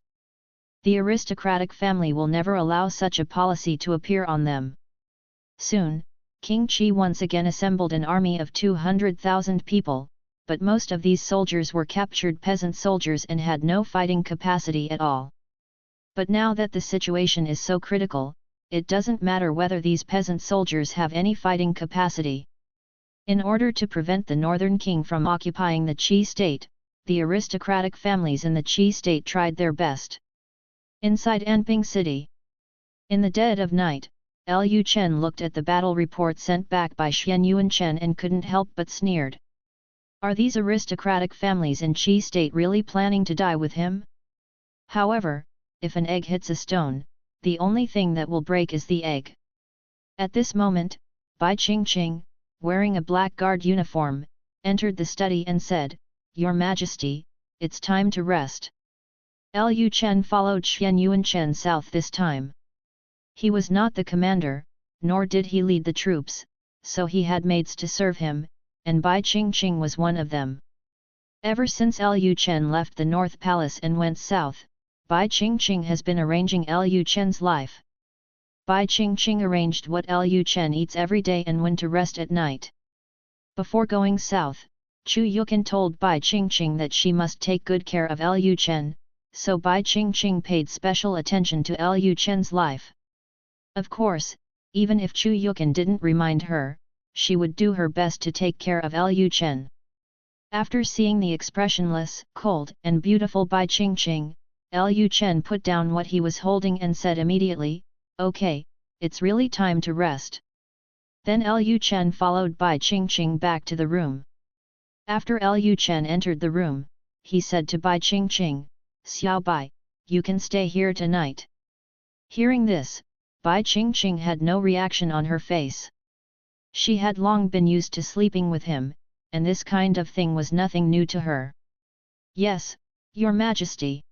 The aristocratic family will never allow such a policy to appear on them. Soon, King Qi once again assembled an army of 200,000 people, but most of these soldiers were captured peasant soldiers and had no fighting capacity at all. But now that the situation is so critical, it doesn't matter whether these peasant soldiers have any fighting capacity. In order to prevent the northern king from occupying the Qi state, the aristocratic families in the Qi state tried their best. Inside Anping City. In the dead of night, Lu Chen looked at the battle report sent back by Xuan Chen and couldn't help but sneered. Are these aristocratic families in Qi state really planning to die with him? However, if an egg hits a stone, the only thing that will break is the egg. At this moment, Bai Qingqing, wearing a black guard uniform, entered the study and said, "Your Majesty, it's time to rest." Lu Chen followed Xuan Chen south this time. He was not the commander, nor did he lead the troops, so he had maids to serve him, and Bai Qingqing was one of them. Ever since Lu Chen left the North Palace and went south, Bai Qingqing has been arranging Lu Chen's life. Bai Qingqing arranged what Lu Chen eats every day and when to rest at night. Before going south, Chu Yukan told Bai Qingqing that she must take good care of Lu Chen, so Bai Qingqing paid special attention to Lu Chen's life. Of course, even if Chu Yukan didn't remind her, she would do her best to take care of Lu Chen. After seeing the expressionless, cold and beautiful Bai Qingqing, Lu Chen put down what he was holding and said immediately, "Okay, it's really time to rest." Then Lu Chen followed Bai Qingqing back to the room. After Lu Chen entered the room, he said to Bai Qingqing, "Xiao Bai, you can stay here tonight." Hearing this, Bai Qingqing had no reaction on her face. She had long been used to sleeping with him, and this kind of thing was nothing new to her. "Yes, Your Majesty."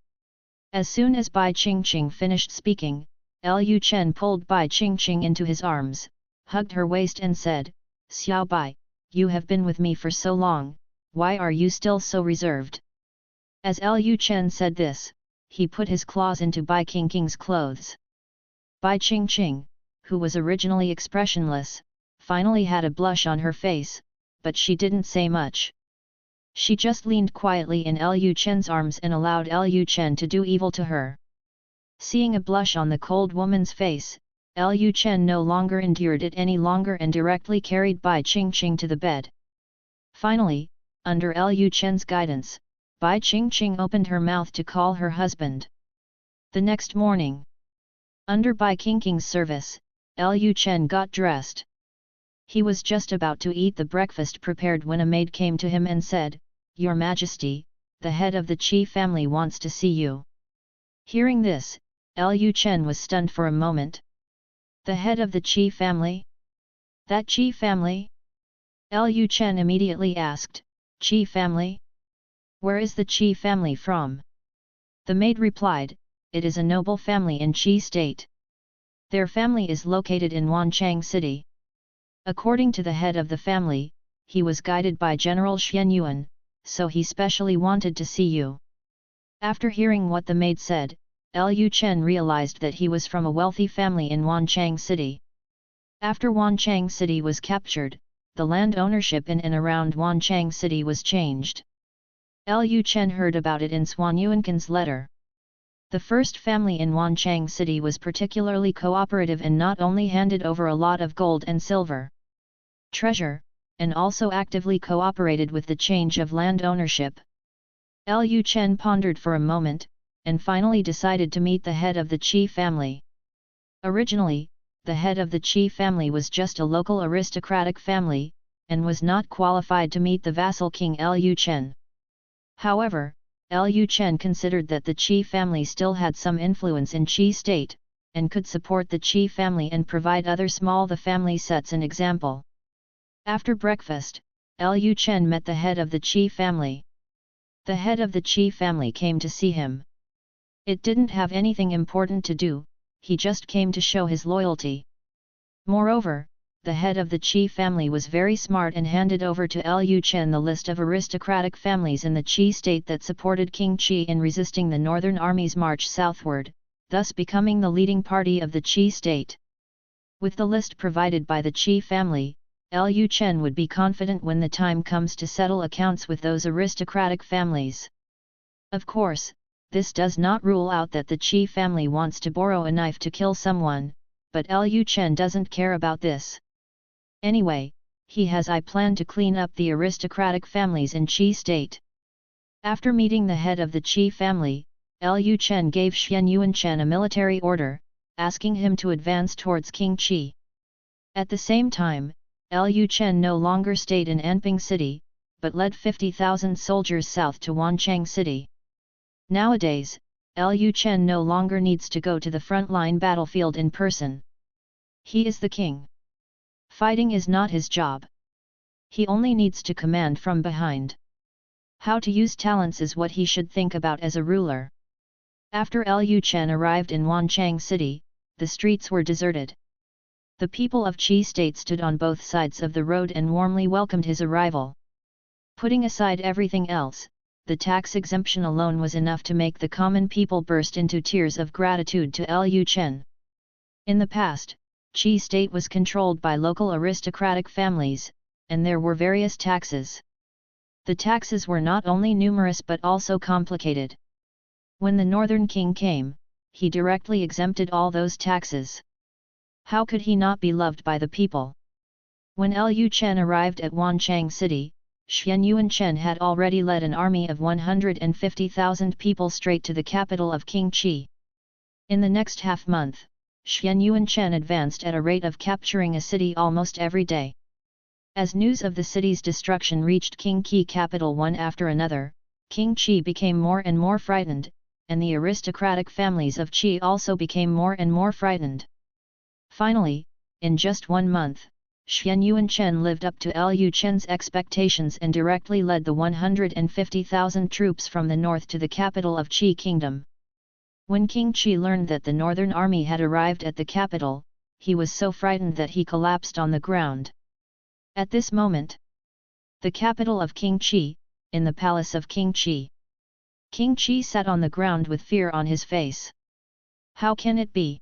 As soon as Bai Qingqing finished speaking, Lu Chen pulled Bai Qingqing into his arms, hugged her waist and said, "Xiao Bai, you have been with me for so long, why are you still so reserved?" As Lu Chen said this, he put his claws into Bai Qingqing's clothes. Bai Qingqing, who was originally expressionless, finally had a blush on her face, but she didn't say much. She just leaned quietly in Lu Chen's arms and allowed Lu Chen to do evil to her. Seeing a blush on the cold woman's face, Lu Chen no longer endured it any longer and directly carried Bai Qingqing to the bed. Finally, under Lu Chen's guidance, Bai Qingqing opened her mouth to call her husband. The next morning, under Bai Qingqing's service, Lu Chen got dressed. He was just about to eat the breakfast prepared when a maid came to him and said, "Your Majesty, the head of the Qi family wants to see you." Hearing this, Lu Chen was stunned for a moment. The head of the Qi family? That Qi family? Lu Chen immediately asked, "Qi family? Where is the Qi family from?" The maid replied, "It is a noble family in Qi state. Their family is located in Wanchang City. According to the head of the family, he was guided by General Xuan Yuan, so he specially wanted to see you." After hearing what the maid said, Lu Chen realized that he was from a wealthy family in Wanchang City. After Wanchang City was captured, the land ownership in and around Wanchang City was changed. Lu Chen heard about it in Xuan Yuan's letter. The first family in Wanchang City was particularly cooperative and not only handed over a lot of gold and silver, treasure, and also actively cooperated with the change of land ownership. Lu Chen pondered for a moment, and finally decided to meet the head of the Qi family. Originally, the head of the Qi family was just a local aristocratic family, and was not qualified to meet the vassal king Lu Chen. However, Lu Chen considered that the Qi family still had some influence in Qi state, and could support the Qi family and provide other small the family sets an example. After breakfast, Lu Chen met the head of the Qi family. The head of the Qi family came to see him. It didn't have anything important to do, he just came to show his loyalty. Moreover, the head of the Qi family was very smart and handed over to Lu Chen the list of aristocratic families in the Qi state that supported King Qi in resisting the northern army's march southward, thus becoming the leading party of the Qi state. With the list provided by the Qi family, Lu Chen would be confident when the time comes to settle accounts with those aristocratic families. Of course, this does not rule out that the Qi family wants to borrow a knife to kill someone, but Lu Chen doesn't care about this. Anyway, he has a plan to clean up the aristocratic families in Qi state. After meeting the head of the Qi family, Lu Chen gave Xian Yuanchen a military order, asking him to advance towards King Qi. At the same time, Lu Chen no longer stayed in Anping City, but led 50,000 soldiers south to Wancheng City. Nowadays, Lu Chen no longer needs to go to the frontline battlefield in person. He is the king. Fighting is not his job. He only needs to command from behind. How to use talents is what he should think about as a ruler. After Lu Chen arrived in Wancheng City, the streets were deserted. The people of Qi state stood on both sides of the road and warmly welcomed his arrival. Putting aside everything else, the tax exemption alone was enough to make the common people burst into tears of gratitude to Lu Chen. In the past, Qi state was controlled by local aristocratic families, and there were various taxes. The taxes were not only numerous but also complicated. When the northern king came, he directly exempted all those taxes. How could he not be loved by the people? When Lu Chen arrived at Wancheng City, Xian Yuanchen had already led an army of 150,000 people straight to the capital of King Qi. In the next half-month, Xian Yuanchen advanced at a rate of capturing a city almost every day. As news of the city's destruction reached King Qi capital one after another, King Qi became more and more frightened, and the aristocratic families of Qi also became more and more frightened. Finally, in just 1 month, Xian Yuanchen lived up to Lu Chen's expectations and directly led the 150,000 troops from the north to the capital of Qi Kingdom. When King Qi learned that the northern army had arrived at the capital, he was so frightened that he collapsed on the ground. At this moment, the capital of King Qi, in the palace of King Qi, King Qi sat on the ground with fear on his face. How can it be?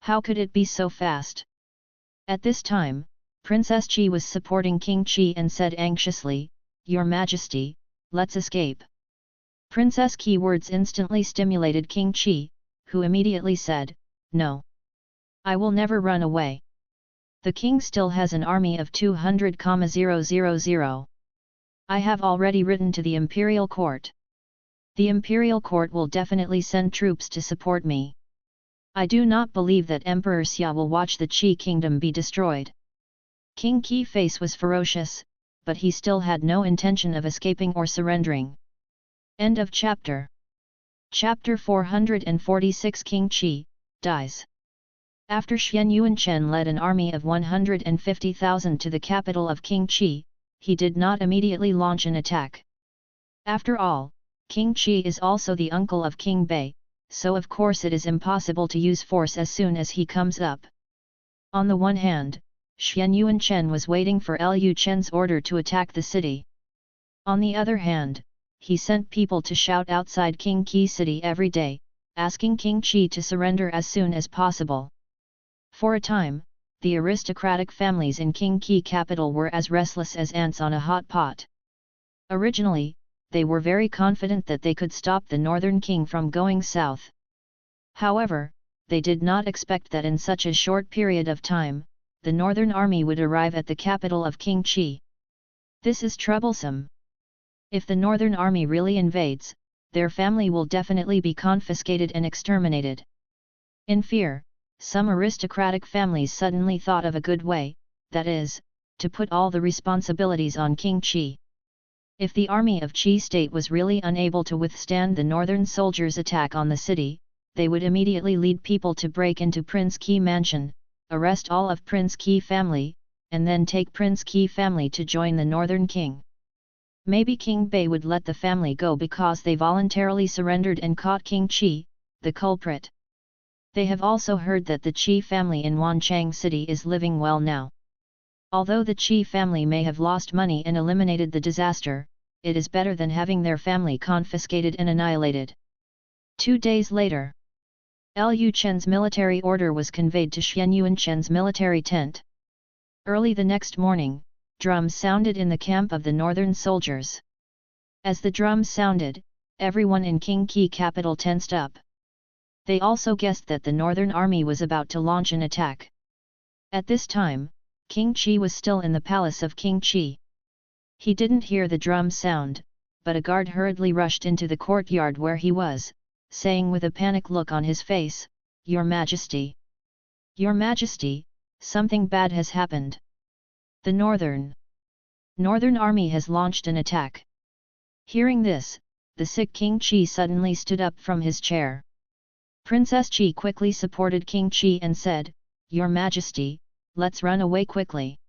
How could it be so fast? At this time, Princess Qi was supporting King Qi and said anxiously, "Your Majesty, let's escape." Princess Qi words instantly stimulated King Qi, who immediately said, "No. I will never run away. The king still has an army of 200,000. I have already written to the imperial court. The imperial court will definitely send troops to support me. I do not believe that Emperor Xia will watch the Qi kingdom be destroyed." King Qi's face was ferocious, but he still had no intention of escaping or surrendering. End of chapter. Chapter 446 King Qi dies. After Xian Yuanchen led an army of 150,000 to the capital of King Qi, he did not immediately launch an attack. After all, King Qi is also the uncle of King Bei, so of course it is impossible to use force as soon as he comes up. On the one hand, Xian Yuanchen was waiting for Lu Chen's order to attack the city. On the other hand, he sent people to shout outside King Qi city every day, asking King Qi to surrender as soon as possible. For a time, the aristocratic families in King Qi capital were as restless as ants on a hot pot. Originally, they were very confident that they could stop the northern king from going south. However, they did not expect that in such a short period of time, the northern army would arrive at the capital of King Qi. This is troublesome. If the northern army really invades, their family will definitely be confiscated and exterminated. In fear, some aristocratic families suddenly thought of a good way, that is, to put all the responsibilities on King Qi. If the army of Qi state was really unable to withstand the northern soldiers' attack on the city, they would immediately lead people to break into Prince Qi mansion, arrest all of Prince Qi family, and then take Prince Qi family to join the northern king. Maybe King Bei would let the family go because they voluntarily surrendered and caught King Qi, the culprit. They have also heard that the Qi family in Wancheng City is living well now. Although the Qi family may have lost money and eliminated the disaster, it is better than having their family confiscated and annihilated. 2 days later, Lu Chen's military order was conveyed to Xian Yuanchen's military tent. Early the next morning, drums sounded in the camp of the northern soldiers. As the drums sounded, everyone in King Qi capital tensed up. They also guessed that the northern army was about to launch an attack. At this time, King Qi was still in the palace of King Qi. He didn't hear the drum sound, but a guard hurriedly rushed into the courtyard where he was, saying with a panic look on his face, "Your Majesty! Your Majesty, something bad has happened. The Northern Army has launched an attack." Hearing this, the sick King Qi suddenly stood up from his chair. Princess Qi quickly supported King Qi and said, "Your Majesty, let's run away quickly."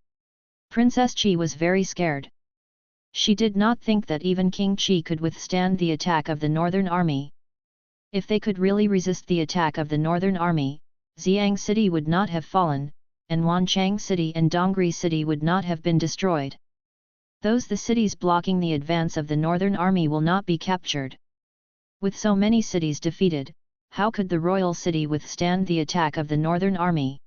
Princess Qi was very scared. She did not think that even King Qi could withstand the attack of the Northern Army. If they could really resist the attack of the Northern Army, Xiang City would not have fallen, and Wanchang City and Dongri City would not have been destroyed. Those the cities blocking the advance of the Northern Army will not be captured. With so many cities defeated, how could the royal city withstand the attack of the Northern Army?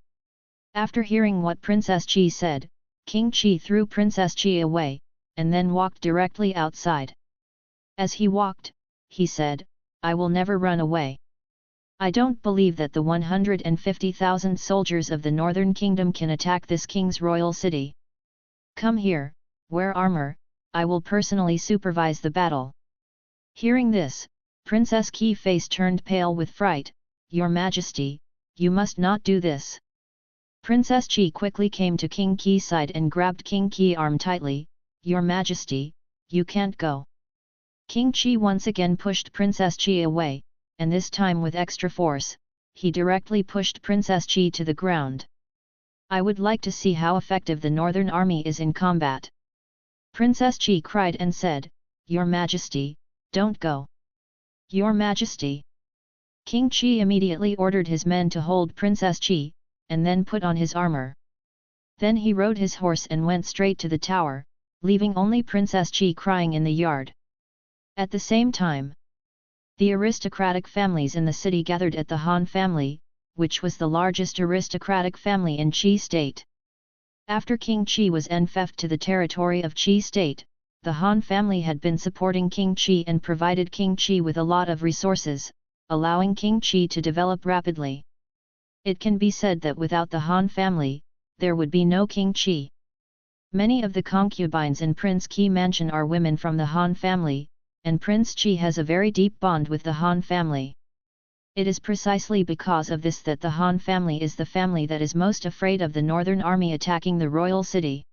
After hearing what Princess Qi said, King Qi threw Princess Qi away, and then walked directly outside. As he walked, he said, "I will never run away. I don't believe that the 150,000 soldiers of the Northern Kingdom can attack this king's royal city. Come here, wear armor, I will personally supervise the battle." Hearing this, Princess Qi's face turned pale with fright. "Your Majesty, you must not do this." Princess Qi quickly came to King Qi's side and grabbed King Qi's arm tightly. "Your Majesty, you can't go." King Qi once again pushed Princess Qi away, and this time with extra force, he directly pushed Princess Qi to the ground. "I would like to see how effective the Northern Army is in combat." Princess Qi cried and said, "Your Majesty, don't go. Your Majesty." King Qi immediately ordered his men to hold Princess Qi, and then put on his armor. Then he rode his horse and went straight to the tower, leaving only Princess Qi crying in the yard. At the same time, the aristocratic families in the city gathered at the Han family, which was the largest aristocratic family in Qi state. After King Qi was enfeoffed to the territory of Qi state, the Han family had been supporting King Qi and provided King Qi with a lot of resources, allowing King Qi to develop rapidly. It can be said that without the Han family, there would be no King Qi. Many of the concubines in Prince Qi mansion are women from the Han family, and Prince Qi has a very deep bond with the Han family. It is precisely because of this that the Han family is the family that is most afraid of the Northern Army attacking the royal city.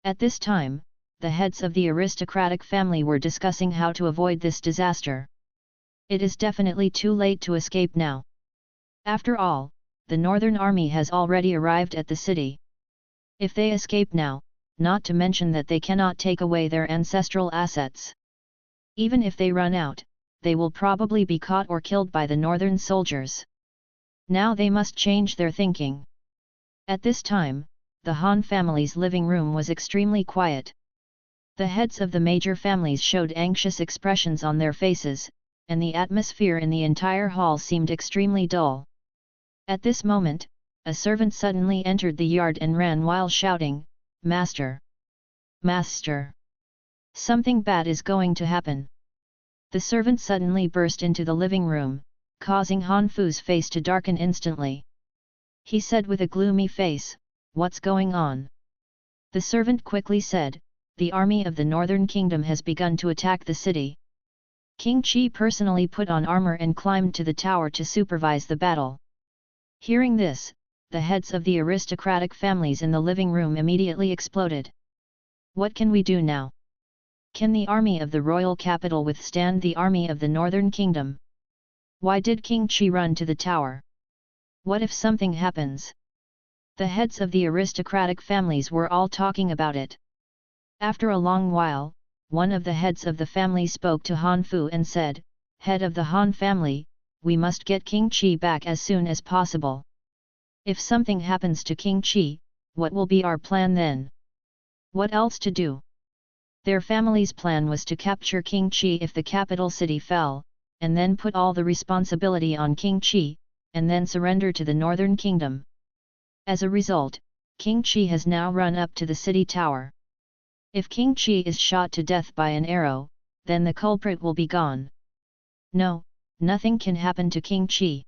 At this time, the heads of the aristocratic family were discussing how to avoid this disaster. It is definitely too late to escape now. After all, the Northern Army has already arrived at the city. If they escape now, not to mention that they cannot take away their ancestral assets. Even if they run out, they will probably be caught or killed by the northern soldiers. Now they must change their thinking. At this time, the Han family's living room was extremely quiet. The heads of the major families showed anxious expressions on their faces, and the atmosphere in the entire hall seemed extremely dull. At this moment, a servant suddenly entered the yard and ran while shouting, "Master! Master! Something bad is going to happen." The servant suddenly burst into the living room, causing Han Fu's face to darken instantly. He said with a gloomy face, "What's going on?" The servant quickly said, "The army of the Northern Kingdom has begun to attack the city." King Qi personally put on armor and climbed to the tower to supervise the battle. Hearing this, the heads of the aristocratic families in the living room immediately exploded. "What can we do now? Can the army of the royal capital withstand the army of the Northern Kingdom? Why did King Qi run to the tower? What if something happens?" The heads of the aristocratic families were all talking about it. After a long while, one of the heads of the family spoke to Han Fu and said, "Head of the Han family, we must get King Qi back as soon as possible. If something happens to King Qi, what will be our plan then? What else to do?" Their family's plan was to capture King Qi if the capital city fell, and then put all the responsibility on King Qi, and then surrender to the Northern Kingdom. As a result, King Qi has now run up to the city tower. If King Qi is shot to death by an arrow, then the culprit will be gone. No, nothing can happen to King Qi.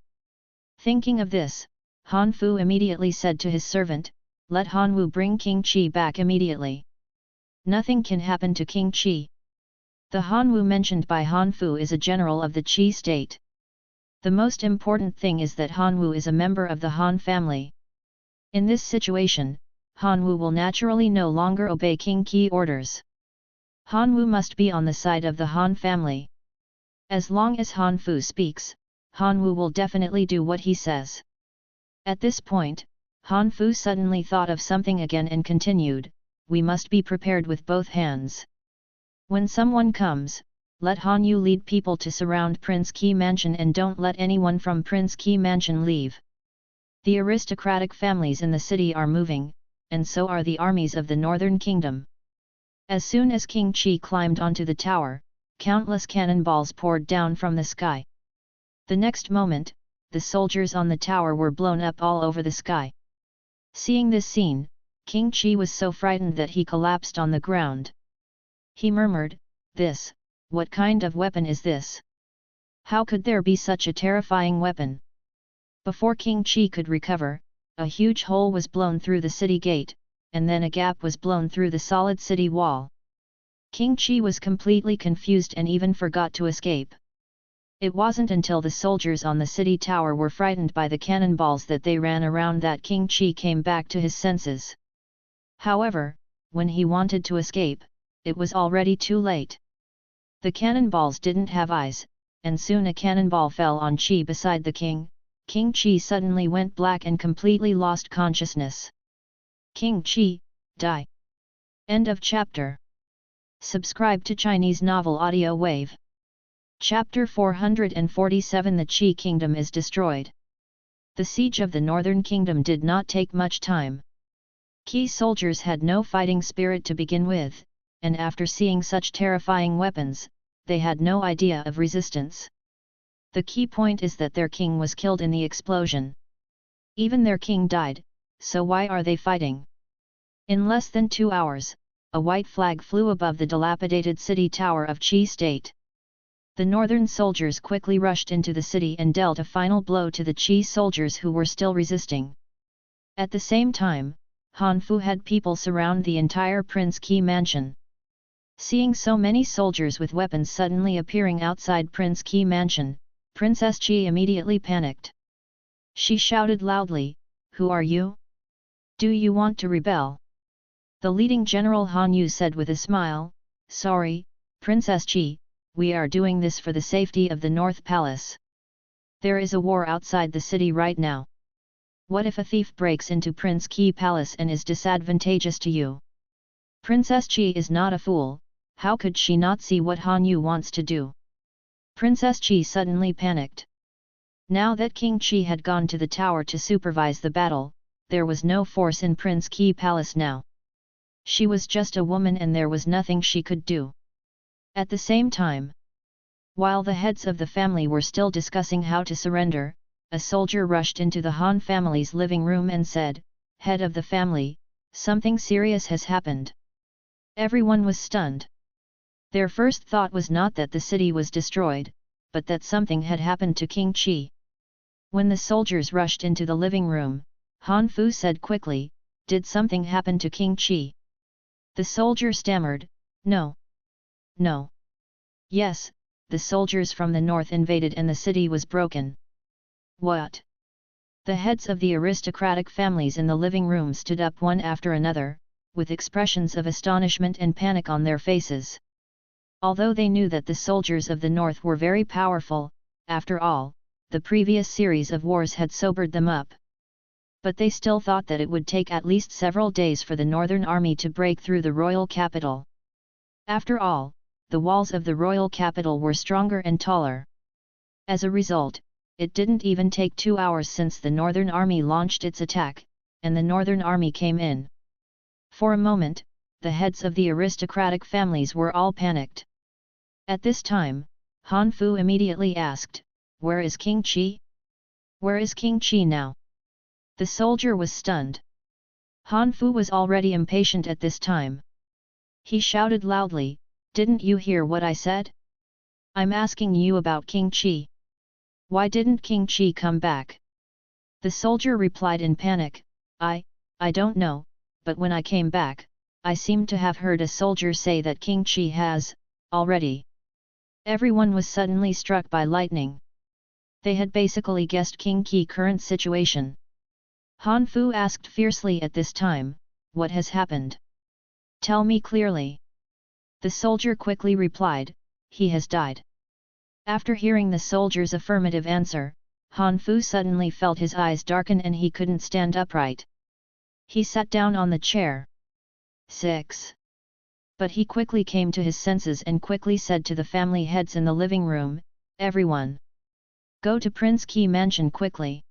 Thinking of this, Han Fu immediately said to his servant, "Let Han Wu bring King Qi back immediately." Nothing can happen to King Qi. The Han Wu mentioned by Han Fu is a general of the Qi state. The most important thing is that Han Wu is a member of the Han family. In this situation, Han Wu will naturally no longer obey King Qi orders. Han Wu must be on the side of the Han family. As long as Han Fu speaks, Han Wu will definitely do what he says. At this point, Han Fu suddenly thought of something again and continued, "We must be prepared with both hands. When someone comes, let Han Yu lead people to surround Prince Qi Mansion and don't let anyone from Prince Qi Mansion leave. The aristocratic families in the city are moving, and so are the armies of the Northern Kingdom." As soon as King Qi climbed onto the tower, countless cannonballs poured down from the sky. The next moment, the soldiers on the tower were blown up all over the sky. Seeing this scene, King Qi was so frightened that he collapsed on the ground. He murmured, "What kind of weapon is this? How could there be such a terrifying weapon?" Before King Qi could recover, a huge hole was blown through the city gate, and then a gap was blown through the solid city wall. King Qi was completely confused and even forgot to escape. It wasn't until the soldiers on the city tower were frightened by the cannonballs that they ran around that King Qi came back to his senses. However, when he wanted to escape, it was already too late. The cannonballs didn't have eyes, and soon a cannonball fell on Qi beside the king. King Qi suddenly went black and completely lost consciousness. King Qi, die. End of chapter. Subscribe to Chinese Novel Audio Wave. Chapter 447 The Qi Kingdom is destroyed. The siege of the Northern Kingdom did not take much time. Qi soldiers had no fighting spirit to begin with, and after seeing such terrifying weapons, they had no idea of resistance. The key point is that their king was killed in the explosion. Even their king died, so why are they fighting? In less than 2 hours, a white flag flew above the dilapidated city tower of Qi State. The northern soldiers quickly rushed into the city and dealt a final blow to the Qi soldiers who were still resisting. At the same time, Han Fu had people surround the entire Prince Qi mansion. Seeing so many soldiers with weapons suddenly appearing outside Prince Qi mansion, Princess Qi immediately panicked. She shouted loudly, "Who are you? Do you want to rebel?" The leading general Han Yu said with a smile, "Sorry, Princess Qi, we are doing this for the safety of the North Palace. There is a war outside the city right now. What if a thief breaks into Prince Qi Palace and is disadvantageous to you?" Princess Qi is not a fool, how could she not see what Han Yu wants to do? Princess Qi suddenly panicked. Now that King Qi had gone to the tower to supervise the battle, there was no force in Prince Qi Palace now. She was just a woman and there was nothing she could do. At the same time, while the heads of the family were still discussing how to surrender, a soldier rushed into the Han family's living room and said, "Head of the family, something serious has happened." Everyone was stunned. Their first thought was not that the city was destroyed, but that something had happened to King Qi. When the soldiers rushed into the living room, Han Fu said quickly, "Did something happen to King Qi?" The soldier stammered, "No. No. Yes, the soldiers from the north invaded and the city was broken." "What?" The heads of the aristocratic families in the living room stood up one after another, with expressions of astonishment and panic on their faces. Although they knew that the soldiers of the north were very powerful, after all, the previous series of wars had sobered them up. But they still thought that it would take at least several days for the northern army to break through the royal capital. After all, the walls of the royal capital were stronger and taller. As a result, it didn't even take 2 hours since the northern army launched its attack, and the northern army came in. For a moment, the heads of the aristocratic families were all panicked. At this time, Han Fu immediately asked, "Where is King Qi? Where is King Qi now?" The soldier was stunned. Han Fu was already impatient at this time. He shouted loudly, "Didn't you hear what I said? I'm asking you about King Qi. Why didn't King Qi come back?" The soldier replied in panic, I don't know, but when I came back, I seemed to have heard a soldier say that King Qi has, already." Everyone was suddenly struck by lightning. They had basically guessed King Qi's current situation. Han Fu asked fiercely at this time, "What has happened? Tell me clearly." The soldier quickly replied, "He has died." After hearing the soldier's affirmative answer, Han Fu suddenly felt his eyes darken and he couldn't stand upright. He sat down on the chair. 6. But he quickly came to his senses and quickly said to the family heads in the living room, "Everyone, go to Prince Qi mansion quickly.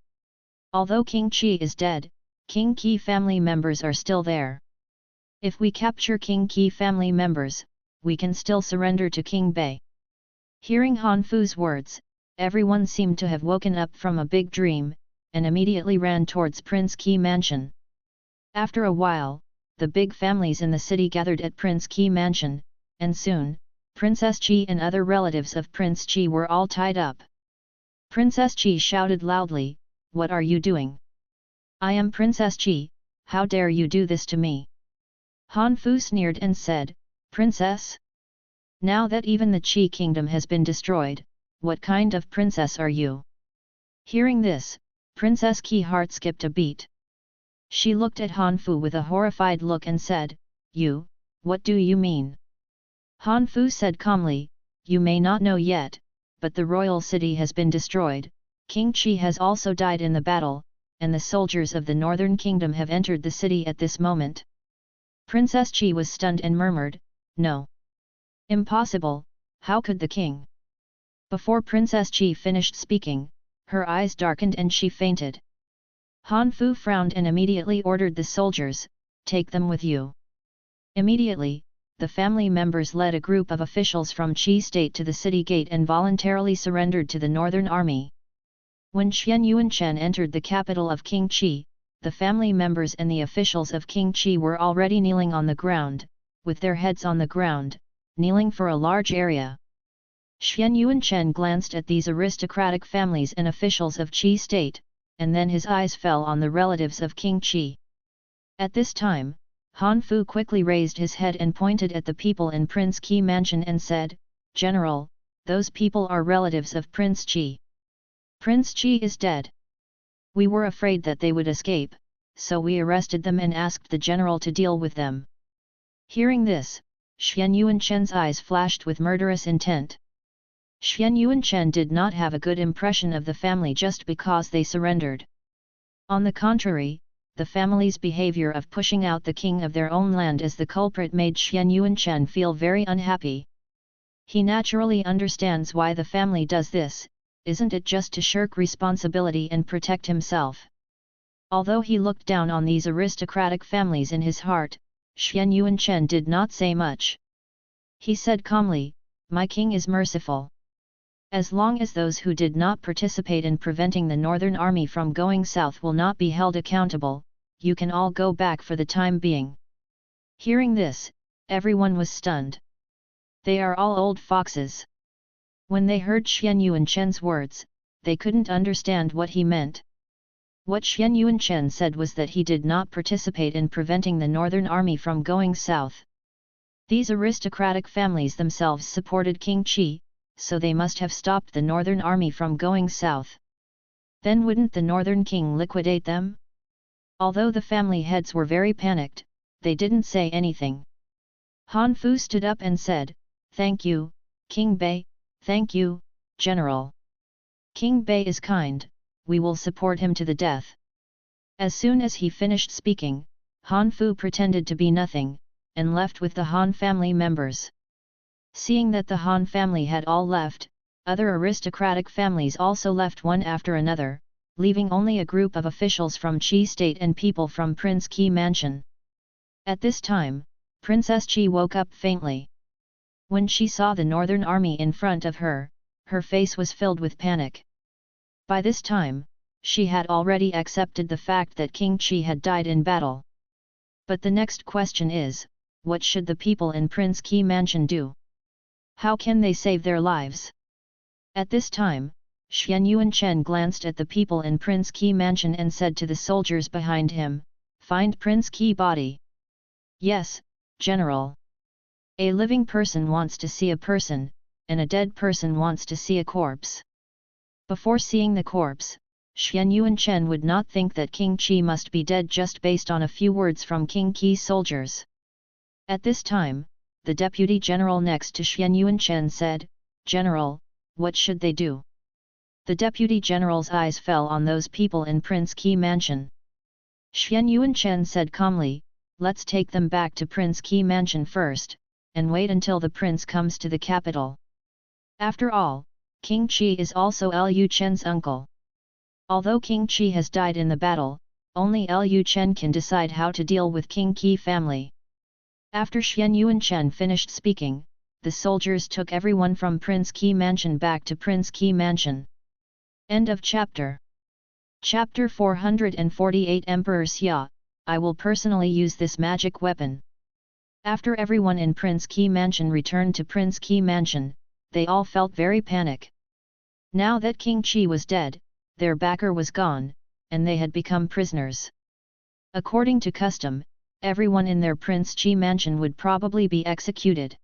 Although King Qi is dead, King Qi family members are still there. If we capture King Qi family members, we can still surrender to King Bei." Hearing Han Fu's words, everyone seemed to have woken up from a big dream, and immediately ran towards Prince Qi mansion. After a while, the big families in the city gathered at Prince Qi mansion, and soon, Princess Qi and other relatives of Prince Qi were all tied up. Princess Qi shouted loudly, "What are you doing? I am Princess Qi, how dare you do this to me?" Han Fu sneered and said, "Princess? Now that even the Qi kingdom has been destroyed, what kind of princess are you?" Hearing this, Princess Qi's heart skipped a beat. She looked at Han Fu with a horrified look and said, "You, what do you mean?" Han Fu said calmly, "You may not know yet, but the royal city has been destroyed, King Qi has also died in the battle, and the soldiers of the Northern Kingdom have entered the city at this moment." Princess Qi was stunned and murmured, "No. Impossible, how could the king?" Before Princess Qi finished speaking, her eyes darkened and she fainted. Han Fu frowned and immediately ordered the soldiers, "Take them with you." Immediately, the family members led a group of officials from Qi state to the city gate and voluntarily surrendered to the northern army. When Xian Yuanchen entered the capital of King Qi, the family members and the officials of King Qi were already kneeling on the ground, with their heads on the ground, kneeling for a large area. Xian Yuanchen glanced at these aristocratic families and officials of Qi state, and then his eyes fell on the relatives of King Qi. At this time, Han Fu quickly raised his head and pointed at the people in Prince Qi mansion and said, "General, those people are relatives of Prince Qi. Prince Qi is dead. We were afraid that they would escape, so we arrested them and asked the general to deal with them." Hearing this, Xian Yuanchen's eyes flashed with murderous intent. Xian Yuanchen did not have a good impression of the family just because they surrendered. On the contrary, the family's behavior of pushing out the king of their own land as the culprit made Xian Yuanchen feel very unhappy. He naturally understands why the family does this, isn't it just to shirk responsibility and protect himself? Although he looked down on these aristocratic families in his heart, Xian Yuanchen did not say much. He said calmly, "My king is merciful. As long as those who did not participate in preventing the Northern Army from going south will not be held accountable, you can all go back for the time being." Hearing this, everyone was stunned. They are all old foxes. When they heard Xian Yuanchen's words, they couldn't understand what he meant. What Xian Yuanchen said was that he did not participate in preventing the Northern Army from going south. These aristocratic families themselves supported King Qi, so they must have stopped the Northern Army from going south. Then wouldn't the Northern King liquidate them? Although the family heads were very panicked, they didn't say anything. Han Fu stood up and said, "Thank you, King Bei, thank you, General. King Bei is kind, we will support him to the death." As soon as he finished speaking, Han Fu pretended to be nothing, and left with the Han family members. Seeing that the Han family had all left, other aristocratic families also left one after another, leaving only a group of officials from Qi state and people from Prince Qi mansion. At this time, Princess Qi woke up faintly. When she saw the Northern Army in front of her, her face was filled with panic. By this time, she had already accepted the fact that King Qi had died in battle. But the next question is, what should the people in Prince Qi Mansion do? How can they save their lives? At this time, Xuan Yuanchen glanced at the people in Prince Qi Mansion and said to the soldiers behind him, "Find Prince Qi body." "Yes, General." A living person wants to see a person, and a dead person wants to see a corpse. Before seeing the corpse, Xuan Yuanchen would not think that King Qi must be dead just based on a few words from King Qi's soldiers. At this time, the deputy general next to Xuan Yuanchen said, "General, what should they do?" The deputy general's eyes fell on those people in Prince Qi Mansion. Xuan Yuanchen said calmly, "Let's take them back to Prince Qi Mansion first, and wait until the prince comes to the capital. After all, King Qi is also Lu Chen's uncle. Although King Qi has died in the battle, only Lu Chen can decide how to deal with King Qi family." After Xuan Yuanchen finished speaking, the soldiers took everyone from Prince Qi Mansion back to Prince Qi Mansion. End of chapter. Chapter 448 Emperor Xia, I will personally use this magic weapon. After everyone in Prince Qi Mansion returned to Prince Qi Mansion, they all felt very panic. Now that King Qi was dead, their backer was gone, and they had become prisoners. According to custom, everyone in their Prince Qi Mansion would probably be executed.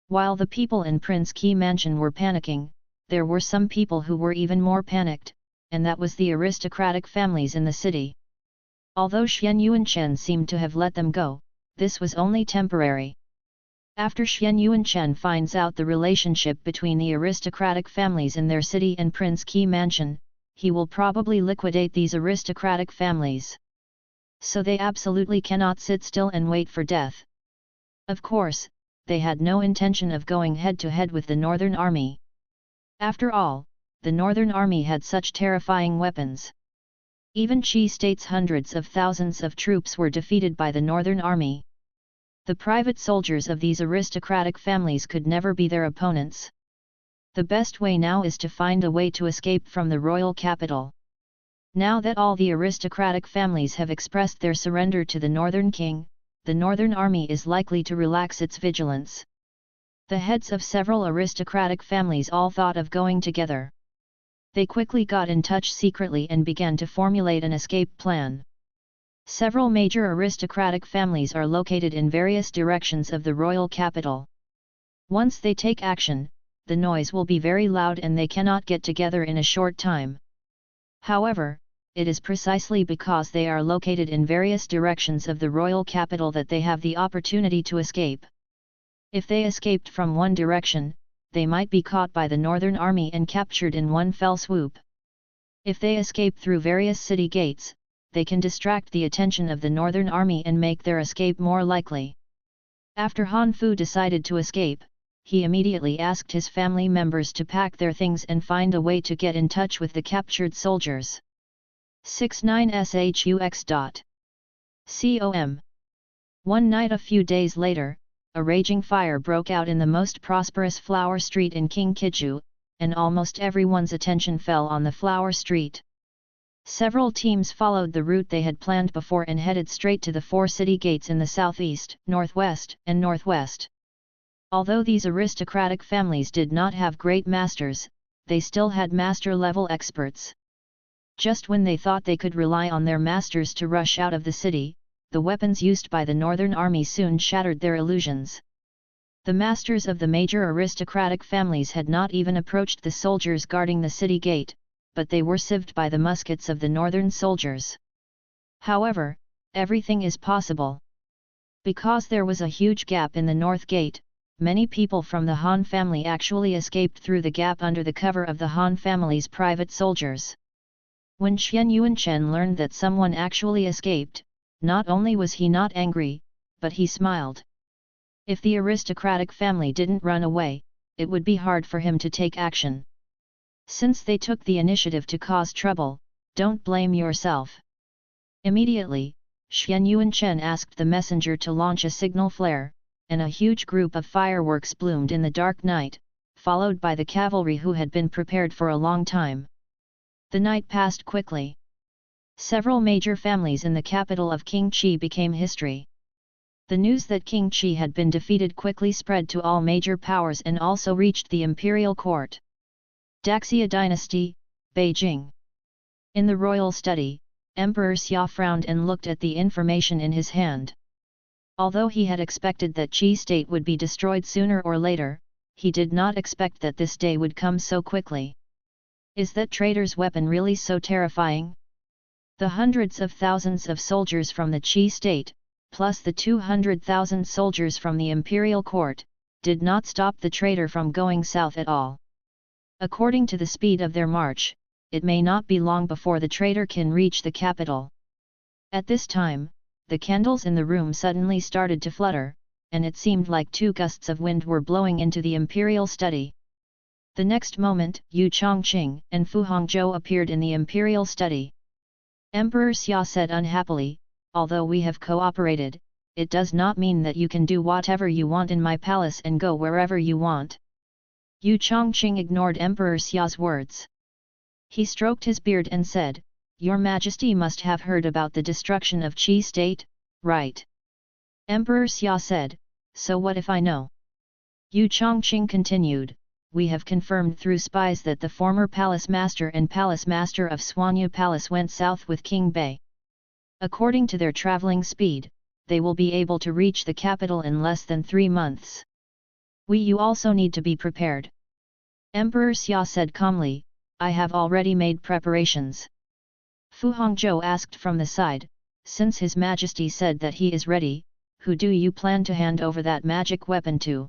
While the people in Prince Qi Mansion were panicking, there were some people who were even more panicked, and that was the aristocratic families in the city. Although Xuan Yuanchen seemed to have let them go, this was only temporary. After Xuan Yuanchen finds out the relationship between the aristocratic families in their city and Prince Qi Mansion, he will probably liquidate these aristocratic families. So they absolutely cannot sit still and wait for death. Of course, they had no intention of going head-to-head with the Northern Army. After all, the Northern Army had such terrifying weapons. Even Qi state's hundreds of thousands of troops were defeated by the Northern Army. The private soldiers of these aristocratic families could never be their opponents. The best way now is to find a way to escape from the royal capital. Now that all the aristocratic families have expressed their surrender to the Northern King, the Northern Army is likely to relax its vigilance. The heads of several aristocratic families all thought of going together. They quickly got in touch secretly and began to formulate an escape plan. Several major aristocratic families are located in various directions of the royal capital. Once they take action, the noise will be very loud and they cannot get together in a short time. However, it is precisely because they are located in various directions of the royal capital that they have the opportunity to escape. If they escaped from one direction, they might be caught by the Northern Army and captured in one fell swoop. If they escape through various city gates, they can distract the attention of the Northern Army and make their escape more likely. After Han Fu decided to escape, he immediately asked his family members to pack their things and find a way to get in touch with the captured soldiers. 69shux.com. One night a few days later, a raging fire broke out in the most prosperous flower street in King Kiju, and almost everyone's attention fell on the flower street. Several teams followed the route they had planned before and headed straight to the 4 city gates in the southeast, northwest, and northwest. Although these aristocratic families did not have great masters, they still had master-level experts. Just when they thought they could rely on their masters to rush out of the city, the weapons used by the Northern Army soon shattered their illusions. The masters of the major aristocratic families had not even approached the soldiers guarding the city gate, but they were sieved by the muskets of the northern soldiers. However, everything is possible. Because there was a huge gap in the north gate, many people from the Han family actually escaped through the gap under the cover of the Han family's private soldiers. When Xuan Yuanchen learned that someone actually escaped, not only was he not angry, but he smiled. If the aristocratic family didn't run away, it would be hard for him to take action. Since they took the initiative to cause trouble, don't blame yourself. Immediately, Xuan Yuanchen asked the messenger to launch a signal flare, and a huge group of fireworks bloomed in the dark night, followed by the cavalry who had been prepared for a long time. The night passed quickly. Several major families in the capital of King Qi became history. The news that King Qi had been defeated quickly spread to all major powers and also reached the imperial court. Great Xia Dynasty, Beijing. In the royal study, Emperor Xia frowned and looked at the information in his hand. Although he had expected that Qi state would be destroyed sooner or later, he did not expect that this day would come so quickly. Is that traitor's weapon really so terrifying? The hundreds of thousands of soldiers from the Qi state, plus the 200,000 soldiers from the imperial court, did not stop the traitor from going south at all. According to the speed of their march, it may not be long before the traitor can reach the capital. At this time, the candles in the room suddenly started to flutter, and it seemed like 2 gusts of wind were blowing into the imperial study. The next moment, Yu Chongqing and Fu Hongzhou appeared in the imperial study. Emperor Xia said unhappily, "Although we have cooperated, it does not mean that you can do whatever you want in my palace and go wherever you want." Yu Chongqing ignored Emperor Xia's words. He stroked his beard and said, "Your Majesty must have heard about the destruction of Qi state, right?" Emperor Xia said, "So what if I know?" Yu Chongqing continued, "We have confirmed through spies that the former palace master and palace master of Suanya Palace went south with King Bei. According to their traveling speed, they will be able to reach the capital in less than 3 months. You also need to be prepared." Emperor Xia said calmly, "I have already made preparations." Fu Hongzhou asked from the side, "Since His Majesty said that he is ready, who do you plan to hand over that magic weapon to?"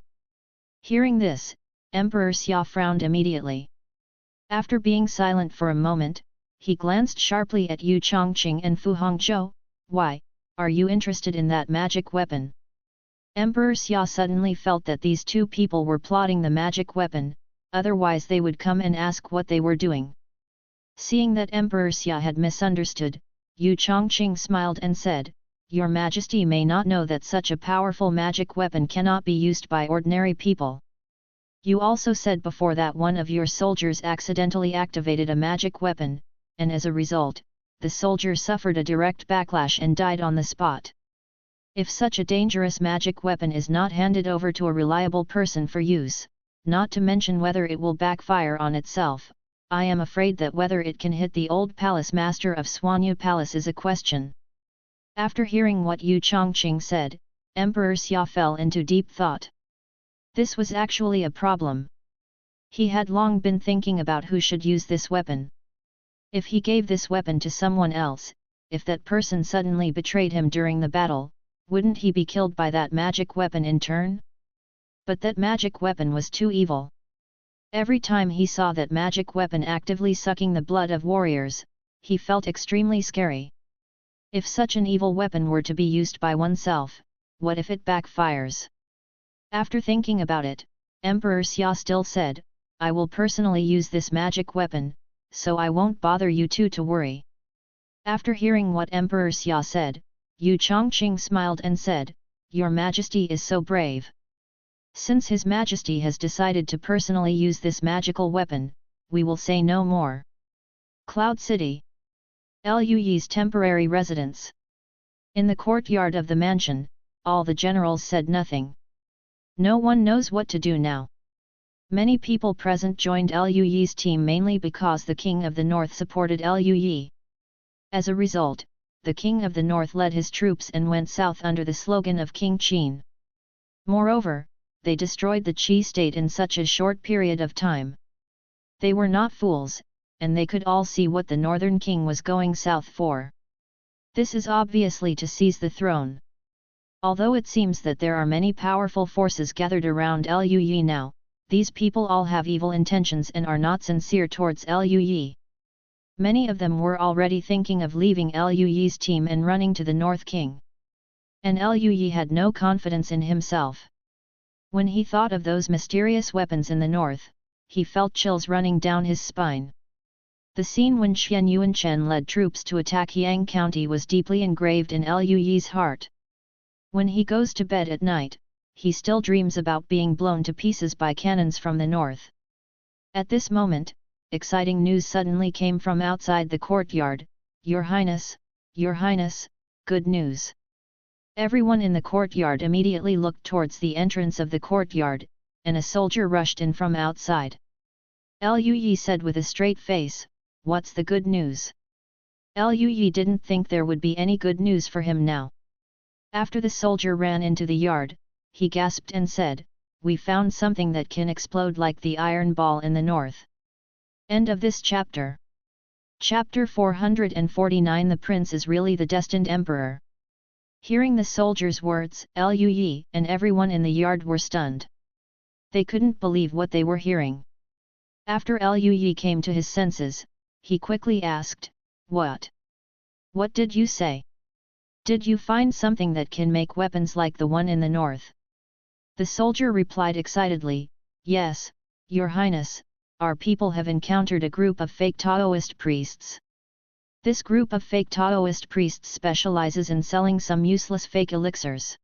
Hearing this, Emperor Xia frowned immediately. After being silent for a moment, he glanced sharply at Yu Chongqing and Fu Hongzhou. "Why, are you interested in that magic weapon?" Emperor Xia suddenly felt that these 2 people were plotting the magic weapon, otherwise they would come and ask what they were doing. Seeing that Emperor Xia had misunderstood, Yu Chongqing smiled and said, "Your Majesty may not know that such a powerful magic weapon cannot be used by ordinary people. You also said before that one of your soldiers accidentally activated a magic weapon, and as a result, the soldier suffered a direct backlash and died on the spot. If such a dangerous magic weapon is not handed over to a reliable person for use, not to mention whether it will backfire on itself, I am afraid that whether it can hit the old palace master of Suanya Palace is a question." After hearing what Yu Chongqing said, Emperor Xia fell into deep thought. This was actually a problem. He had long been thinking about who should use this weapon. If he gave this weapon to someone else, if that person suddenly betrayed him during the battle, wouldn't he be killed by that magic weapon in turn? But that magic weapon was too evil. Every time he saw that magic weapon actively sucking the blood of warriors, he felt extremely scary. If such an evil weapon were to be used by oneself, what if it backfires? After thinking about it, Emperor Xia still said, "I will personally use this magic weapon, so I won't bother you 2 to worry." After hearing what Emperor Xia said, Yu Chongqing smiled and said, "Your Majesty is so brave. Since His Majesty has decided to personally use this magical weapon, we will say no more." Cloud City. Lu Yi's temporary residence. In the courtyard of the mansion, all the generals said nothing. No one knows what to do now. Many people present joined Lu Yi's team mainly because the King of the North supported Lu Yi. As a result, the King of the North led his troops and went south under the slogan of King Qin. Moreover, they destroyed the Qi state in such a short period of time. They were not fools, and they could all see what the northern king was going south for. This is obviously to seize the throne. Although it seems that there are many powerful forces gathered around Lu Yi now, these people all have evil intentions and are not sincere towards Lu Yi. Many of them were already thinking of leaving Lu Yi's team and running to the North King. And Lu Yi had no confidence in himself. When he thought of those mysterious weapons in the north, he felt chills running down his spine. The scene when Xian Yuanchen led troops to attack Yang County was deeply engraved in Lu Yi's heart. When he goes to bed at night, he still dreams about being blown to pieces by cannons from the north. At this moment, exciting news suddenly came from outside the courtyard. Your Highness, good news. Everyone in the courtyard immediately looked towards the entrance of the courtyard, and a soldier rushed in from outside. Lu Yi said with a straight face, "What's the good news?" Lu Yi didn't think there would be any good news for him now. After the soldier ran into the yard, he gasped and said, "We found something that can explode like the iron ball in the north." End of this chapter. Chapter 449. The prince is really the destined emperor. Hearing the soldier's words, Lu Yi and everyone in the yard were stunned. They couldn't believe what they were hearing. After Lu Yi came to his senses, he quickly asked, "What? What did you say? Did you find something that can make weapons like the one in the north?" The soldier replied excitedly, "Yes, Your Highness, our people have encountered a group of fake Taoist priests. This group of fake Taoist priests specializes in selling some useless fake elixirs.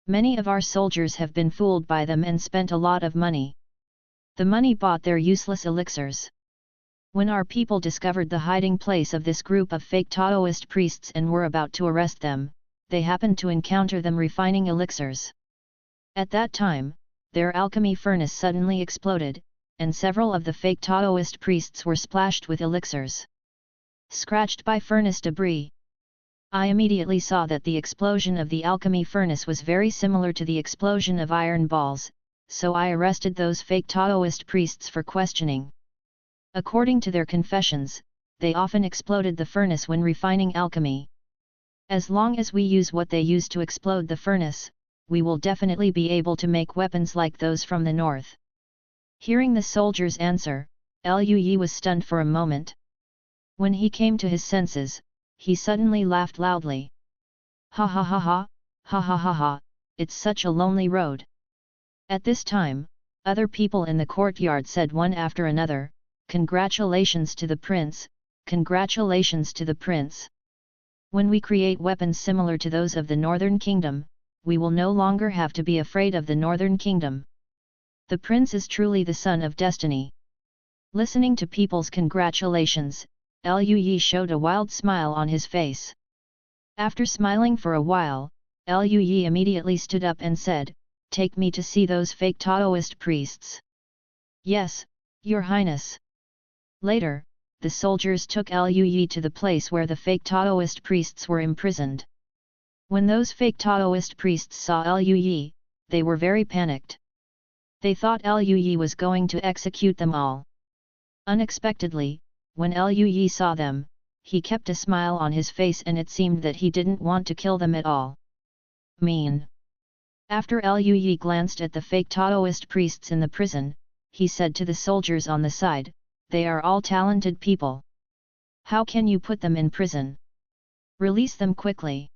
Many of our soldiers have been fooled by them and spent a lot of money. The money bought their useless elixirs. When our people discovered the hiding place of this group of fake Taoist priests and were about to arrest them, they happened to encounter them refining elixirs. At that time, their alchemy furnace suddenly exploded, and several of the fake Taoist priests were splashed with elixirs. Scratched by furnace debris. I immediately saw that the explosion of the alchemy furnace was very similar to the explosion of iron balls, so I arrested those fake Taoist priests for questioning. According to their confessions, they often exploded the furnace when refining alchemy. As long as we use what they use to explode the furnace, we will definitely be able to make weapons like those from the north." Hearing the soldier's answer, Lu Yi was stunned for a moment. When he came to his senses, he suddenly laughed loudly. "Ha ha ha ha, ha ha ha ha, it's such a lonely road." At this time, other people in the courtyard said one after another, "Congratulations to the prince, congratulations to the prince. When we create weapons similar to those of the Northern Kingdom, we will no longer have to be afraid of the Northern Kingdom. The prince is truly the son of destiny." Listening to people's congratulations, Lu Yi showed a wild smile on his face. After smiling for a while, Lu Yi immediately stood up and said, "Take me to see those fake Taoist priests." "Yes, Your Highness." Later, the soldiers took Lu Yi to the place where the fake Taoist priests were imprisoned. When those fake Taoist priests saw Lu Yi, they were very panicked. They thought Lu Yi was going to execute them all. Unexpectedly, when Lu Yi saw them, he kept a smile on his face and it seemed that he didn't want to kill them at all. Mean. After Lu Yi glanced at the fake Taoist priests in the prison, he said to the soldiers on the side, "They are all talented people. How can you put them in prison? Release them quickly."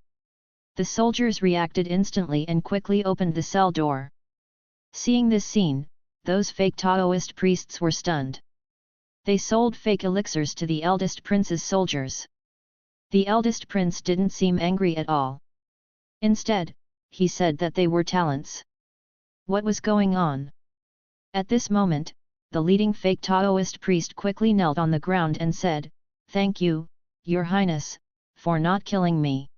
The soldiers reacted instantly and quickly opened the cell door. Seeing this scene, those fake Taoist priests were stunned. They sold fake elixirs to the eldest prince's soldiers. The eldest prince didn't seem angry at all. Instead, he said that they were talents. What was going on? At this moment, the leading fake Taoist priest quickly knelt on the ground and said, "Thank you, Your Highness, for not killing me."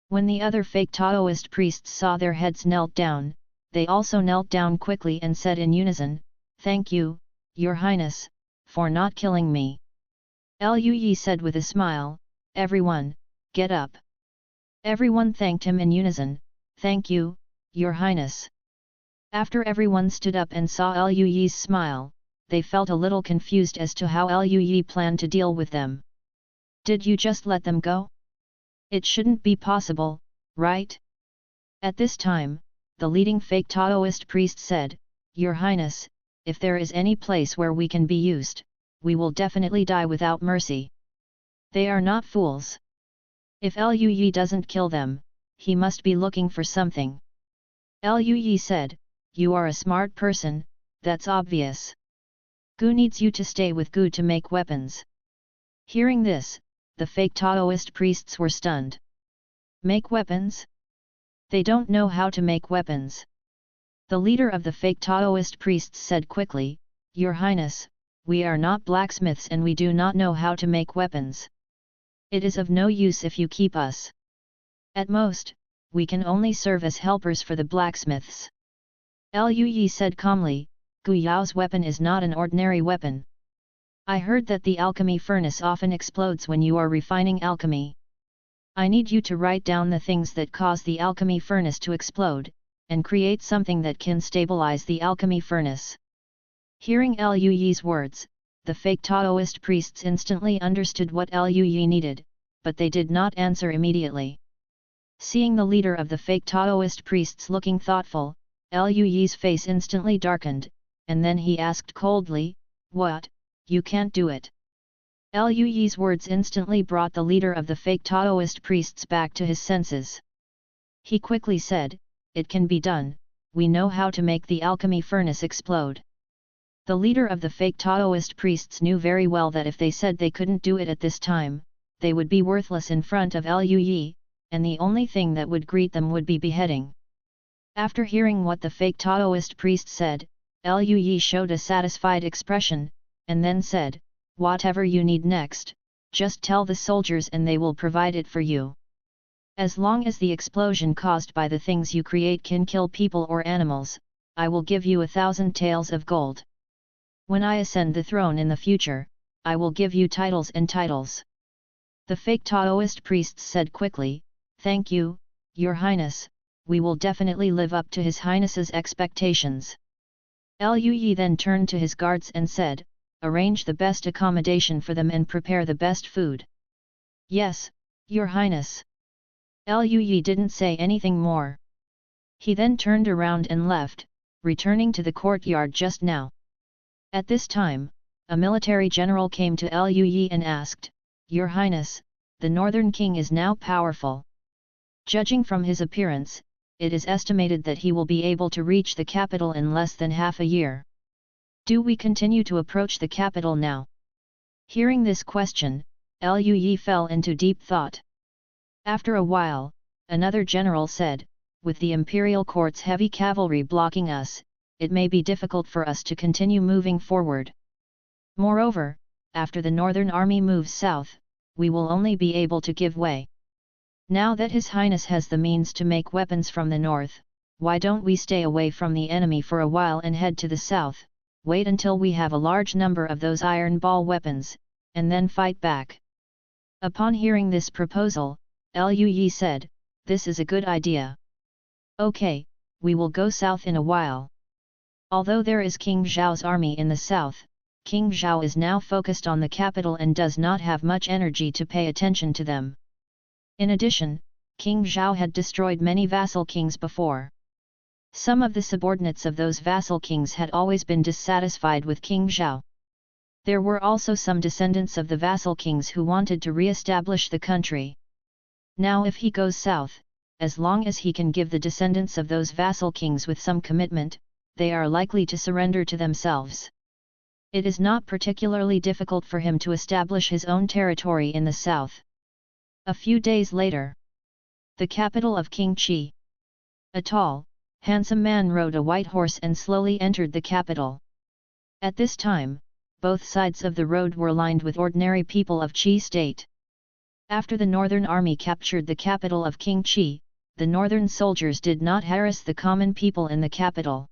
When the other fake Taoist priests saw their heads knelt down, they also knelt down quickly and said in unison, "Thank you, Your Highness, for not killing me." Lu Yi said with a smile, "Everyone, get up." Everyone thanked him in unison, "Thank you, Your Highness." After everyone stood up and saw Lu Yi's smile, they felt a little confused as to how Lu Yi planned to deal with them. "Did you just let them go? It shouldn't be possible, right?" At this time, the leading fake Taoist priest said, "Your Highness, if there is any place where we can be used, we will definitely die without mercy. They are not fools. If Lu Yi doesn't kill them, he must be looking for something." Lu Yi said, "You are a smart person, that's obvious. Gu needs you to stay with Gu to make weapons." Hearing this, the fake Taoist priests were stunned. Make weapons? They don't know how to make weapons. The leader of the fake Taoist priests said quickly, "Your Highness, we are not blacksmiths and we do not know how to make weapons." It is of no use if you keep us. At most, we can only serve as helpers for the blacksmiths. Lu Yi said calmly, Gu Yao's weapon is not an ordinary weapon. I heard that the alchemy furnace often explodes when you are refining alchemy. I need you to write down the things that cause the alchemy furnace to explode, and create something that can stabilize the alchemy furnace. Hearing Lu Yi's words, the fake Taoist priests instantly understood what Lu Yi needed, but they did not answer immediately. Seeing the leader of the fake Taoist priests looking thoughtful, Lu Yi's face instantly darkened, and then he asked coldly, "What, you can't do it?" Lu Yi's words instantly brought the leader of the fake Taoist priests back to his senses. He quickly said, "It can be done, we know how to make the alchemy furnace explode." The leader of the fake Taoist priests knew very well that if they said they couldn't do it at this time, they would be worthless in front of Lu Yi, and the only thing that would greet them would be beheading. After hearing what the fake Taoist priest said, Lu Yi showed a satisfied expression, and then said, "Whatever you need next, just tell the soldiers and they will provide it for you. As long as the explosion caused by the things you create can kill people or animals, I will give you 1,000 taels of gold. When I ascend the throne in the future, I will give you titles and titles." The fake Taoist priests said quickly, "Thank you, Your Highness, we will definitely live up to His Highness's expectations." Lu Yi then turned to his guards and said, "Arrange the best accommodation for them and prepare the best food." "Yes, Your Highness." Lu Yi didn't say anything more. He then turned around and left, returning to the courtyard just now. At this time, a military general came to Lu Yi and asked, "Your Highness, the Northern King is now powerful. Judging from his appearance, it is estimated that he will be able to reach the capital in less than half a year. Do we continue to approach the capital now?" Hearing this question, Lu Yi fell into deep thought. After a while, another general said, "With the imperial court's heavy cavalry blocking us, it may be difficult for us to continue moving forward. Moreover, after the northern army moves south, we will only be able to give way. Now that His Highness has the means to make weapons from the north, why don't we stay away from the enemy for a while and head to the south, wait until we have a large number of those iron ball weapons, and then fight back?" Upon hearing this proposal, Lu Yi said, "This is a good idea. Okay, we will go south in a while." Although there is King Zhao's army in the south, King Zhao is now focused on the capital and does not have much energy to pay attention to them. In addition, King Zhao had destroyed many vassal kings before. Some of the subordinates of those vassal kings had always been dissatisfied with King Zhao. There were also some descendants of the vassal kings who wanted to re-establish the country. Now if he goes south, as long as he can give the descendants of those vassal kings with some commitment, they are likely to surrender to themselves. It is not particularly difficult for him to establish his own territory in the south. A few days later, the capital of King Qi. A tall, handsome man rode a white horse and slowly entered the capital. At this time, both sides of the road were lined with ordinary people of Qi state. After the northern army captured the capital of King Qi, the northern soldiers did not harass the common people in the capital.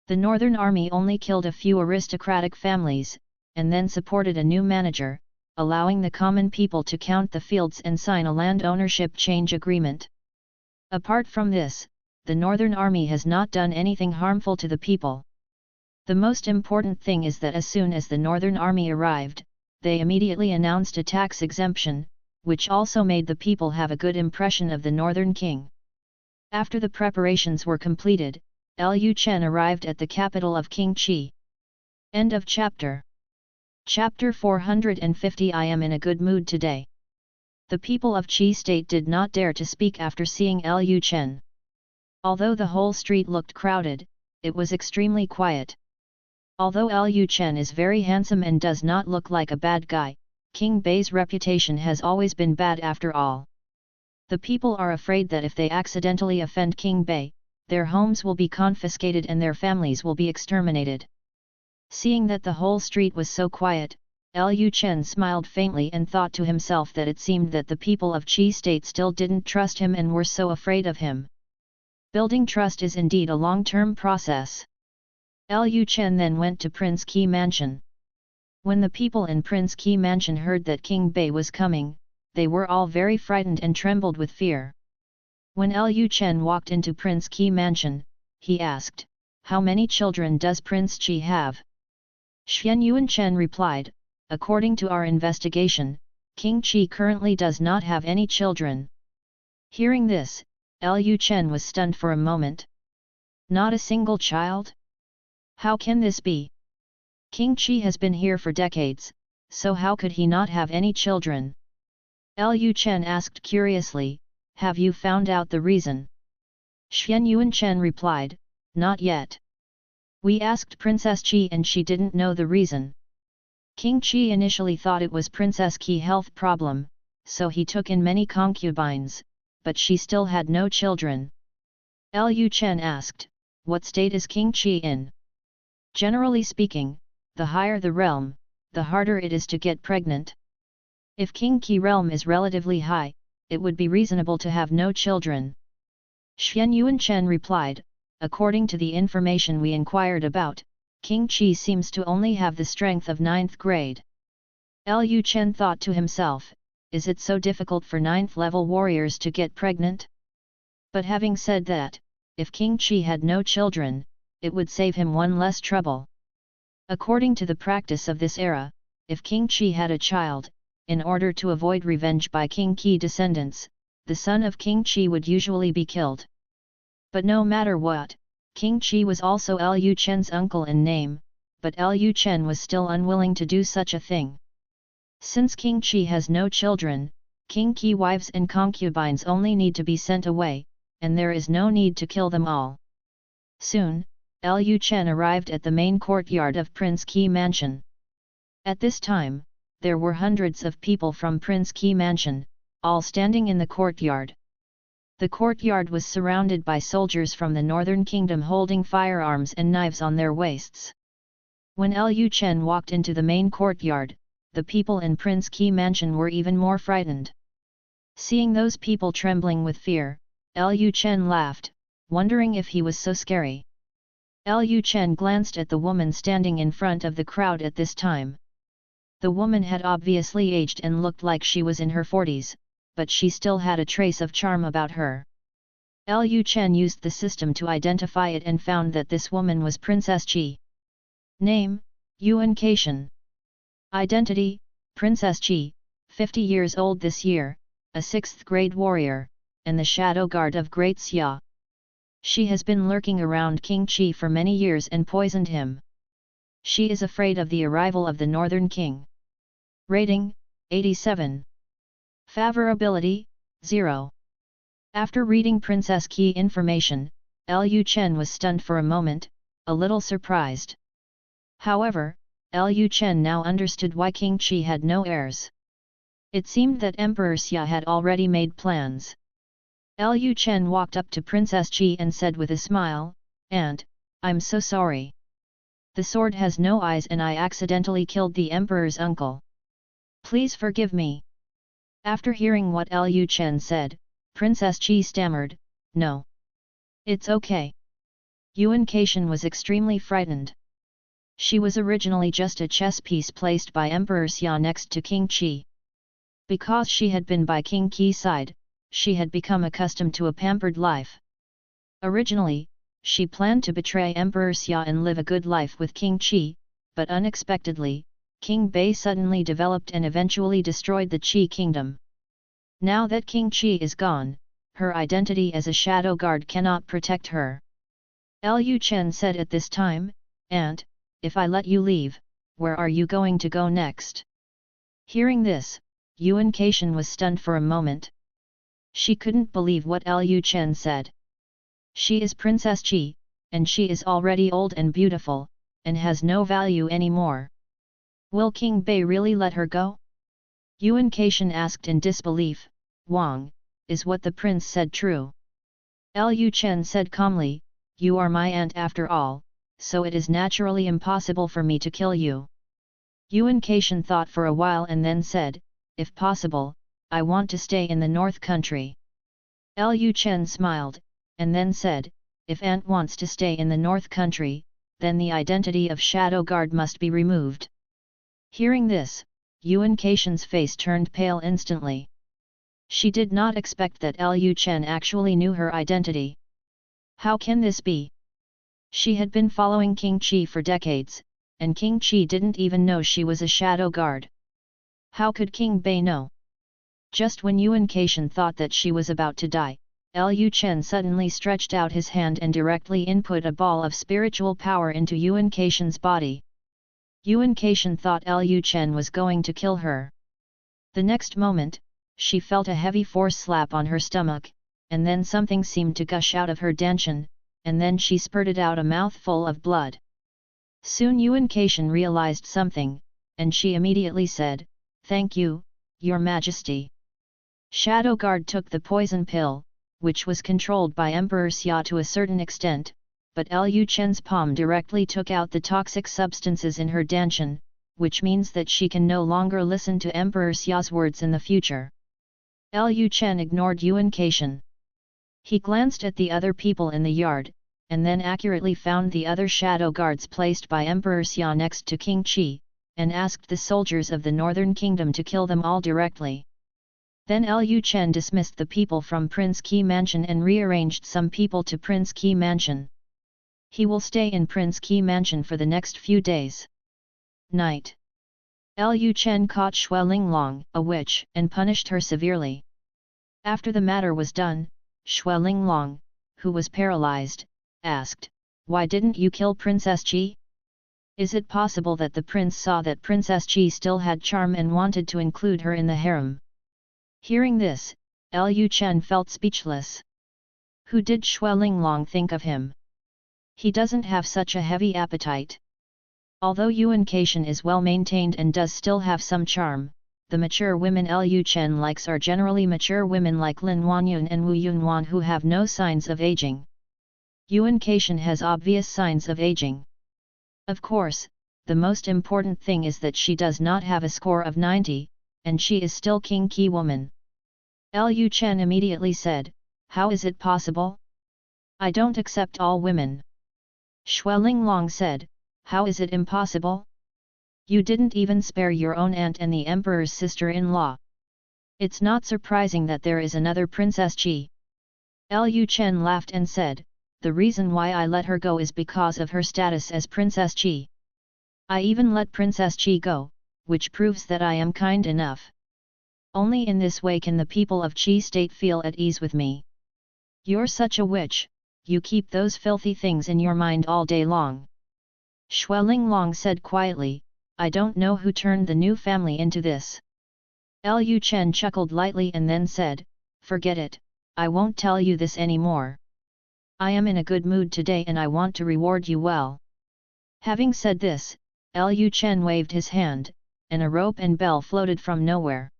The northern army only killed a few aristocratic families, and then supported a new manager, allowing the common people to count the fields and sign a land ownership change agreement. Apart from this, the northern army has not done anything harmful to the people. The most important thing is that as soon as the northern army arrived, they immediately announced a tax exemption, which also made the people have a good impression of the northern king. After the preparations were completed, Lu Chen arrived at the capital of King Qi. End of chapter. Chapter 450. I am in a good mood today. The people of Qi state did not dare to speak after seeing Lu Chen. Although the whole street looked crowded, it was extremely quiet. Although Lu Chen is very handsome and does not look like a bad guy, King Bei's reputation has always been bad after all. The people are afraid that if they accidentally offend King Bei, their homes will be confiscated and their families will be exterminated. Seeing that the whole street was so quiet, Lu Chen smiled faintly and thought to himself that it seemed that the people of Qi state still didn't trust him and were so afraid of him. Building trust is indeed a long-term process. Lu Chen then went to Prince Qi Mansion. When the people in Prince Qi Mansion heard that King Bei was coming, they were all very frightened and trembled with fear. When Lu Chen walked into Prince Qi Mansion, he asked, "How many children does Prince Qi have?" Xuan Yuan Chen replied, "According to our investigation, King Qi currently does not have any children." Hearing this, Lu Chen was stunned for a moment. Not a single child? How can this be? King Qi has been here for decades, so how could he not have any children? Lu Chen asked curiously, "Have you found out the reason?" Xuan Yuan Chen replied, "Not yet. We asked Princess Qi and she didn't know the reason." King Qi initially thought it was Princess Qi health problem, so he took in many concubines, but she still had no children. Lu Chen asked, "What state is King Qi in?" Generally speaking, the higher the realm, the harder it is to get pregnant. If King Qi realm is relatively high, it would be reasonable to have no children. Xuan Yuan Chen replied, "According to the information we inquired about, King Qi seems to only have the strength of 9th grade. Lu Chen thought to himself, "Is it so difficult for 9th level warriors to get pregnant?" But having said that, if King Qi had no children, it would save him one less trouble. According to the practice of this era, if King Qi had a child, in order to avoid revenge by King Qi descendants, the son of King Qi would usually be killed. But no matter what, King Qi was also Lu Chen's uncle in name, but Lu Chen was still unwilling to do such a thing. Since King Qi has no children, King Qi wives and concubines only need to be sent away, and there is no need to kill them all. Soon, Lu Chen arrived at the main courtyard of Prince Qi Mansion. At this time, there were hundreds of people from Prince Qi Mansion, all standing in the courtyard. The courtyard was surrounded by soldiers from the Northern Kingdom holding firearms and knives on their waists. When Lu Chen walked into the main courtyard, the people in Prince Qi Mansion were even more frightened. Seeing those people trembling with fear, Lu Chen laughed, wondering if he was so scary. Lu Chen glanced at the woman standing in front of the crowd at this time. The woman had obviously aged and looked like she was in her 40s, but she still had a trace of charm about her. Lu Chen used the system to identify it and found that this woman was Princess Qi. Name, Yuan Caishan. Identity, Princess Qi, 50 years old this year, a 6th grade warrior, and the shadow guard of Great Xia. She has been lurking around King Qi for many years and poisoned him. She is afraid of the arrival of the Northern King. Rating, 87. Favorability, 0. After reading Princess Qi information, Lu Chen was stunned for a moment, a little surprised. However, Lu Chen now understood why King Qi had no heirs. It seemed that Emperor Xia had already made plans. Lu Chen walked up to Princess Qi and said with a smile, "Aunt, I'm so sorry. The sword has no eyes and I accidentally killed the Emperor's uncle. Please forgive me." After hearing what Lu Chen said, Princess Qi stammered, "No. It's okay." Yuan Caishan was extremely frightened. She was originally just a chess piece placed by Emperor Xia next to King Qi. Because she had been by King Qi's side, she had become accustomed to a pampered life. Originally, she planned to betray Emperor Xia and live a good life with King Qi, but unexpectedly, King Bei suddenly developed and eventually destroyed the Qi kingdom. Now that King Qi is gone, her identity as a shadow guard cannot protect her. Lu Chen said at this time, "Aunt, if I let you leave, where are you going to go next?" Hearing this, Yuan Caishan was stunned for a moment. She couldn't believe what Lu Chen said. She is Princess Qi, and she is already old and beautiful, and has no value anymore. Will King Bei really let her go? Yuan Caishan asked in disbelief. "Wang, is what the prince said true?" Lu Chen said calmly, "You are my aunt after all, so it is naturally impossible for me to kill you." Yuan Caishan thought for a while and then said, if possible, I want to stay in the north country. Lu Chen smiled, and then said, if Aunt wants to stay in the north country, then the identity of Shadow Guard must be removed. Hearing this, Yuan Caishan's face turned pale instantly. She did not expect that Lu Chen actually knew her identity. How can this be? She had been following King Qi for decades, and King Qi didn't even know she was a Shadow Guard. How could King Bei know? Just when Yuan Caishan thought that she was about to die, Lu Chen suddenly stretched out his hand and directly input a ball of spiritual power into Yuan Caishan's body. Yuan Caishan thought Lu Chen was going to kill her. The next moment, she felt a heavy force slap on her stomach, and then something seemed to gush out of her dantian, and then she spurted out a mouthful of blood. Soon Yuan Caishan realized something, and she immediately said, "Thank you, Your Majesty." Shadow Guard took the poison pill, which was controlled by Emperor Xia to a certain extent, but Lu Chen's palm directly took out the toxic substances in her dantian, which means that she can no longer listen to Emperor Xia's words in the future. Lu Chen ignored Yuan Caishan. He glanced at the other people in the yard, and then accurately found the other shadow guards placed by Emperor Xia next to King Qi, and asked the soldiers of the Northern Kingdom to kill them all directly. Then Lu Chen dismissed the people from Prince Qi Mansion and rearranged some people to Prince Qi Mansion. He will stay in Prince Qi Mansion for the next few days. Night. Lu Chen caught Xue Linglong, a witch, and punished her severely. After the matter was done, Xue Linglong, who was paralyzed, asked, "Why didn't you kill Princess Qi? Is it possible that the prince saw that Princess Qi still had charm and wanted to include her in the harem?" Hearing this, Lu Chen felt speechless. Who did Xue Linglong think of him? He doesn't have such a heavy appetite. Although Yuan Caishan is well maintained and does still have some charm, the mature women Lu Chen likes are generally mature women like Lin Huanyun and Wu Yunhuan who have no signs of aging. Yuan Caishan has obvious signs of aging. Of course, the most important thing is that she does not have a score of 90, and she is still King Qi woman. Lu Chen immediately said, "How is it possible? I don't accept all women." Xue Linglong said, "How is it impossible? You didn't even spare your own aunt and the emperor's sister-in-law. It's not surprising that there is another Princess Qi." Lu Chen laughed and said, "The reason why I let her go is because of her status as Princess Qi. I even let Princess Qi go, which proves that I am kind enough. Only in this way can the people of Qi state feel at ease with me. You're such a witch, you keep those filthy things in your mind all day long." Xue Linglong said quietly, "I don't know who turned the new family into this." Lu Chen chuckled lightly and then said, "Forget it, I won't tell you this anymore. I am in a good mood today and I want to reward you well." Having said this, Lu Chen waved his hand, and a rope and bell floated from nowhere.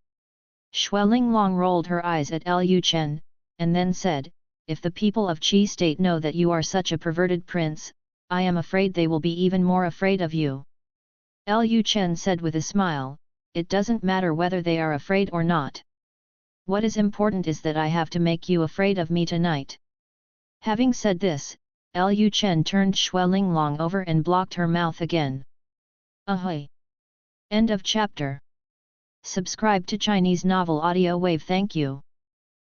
Xue Linglong rolled her eyes at Lu Chen, and then said, "If the people of Qi state know that you are such a perverted prince, I am afraid they will be even more afraid of you." Lu Chen said with a smile, "It doesn't matter whether they are afraid or not. What is important is that I have to make you afraid of me tonight." Having said this, Lu Chen turned Xue Linglong over and blocked her mouth again. Ahoy! End of chapter. Subscribe to Chinese Novel Audio Wave. Thank you.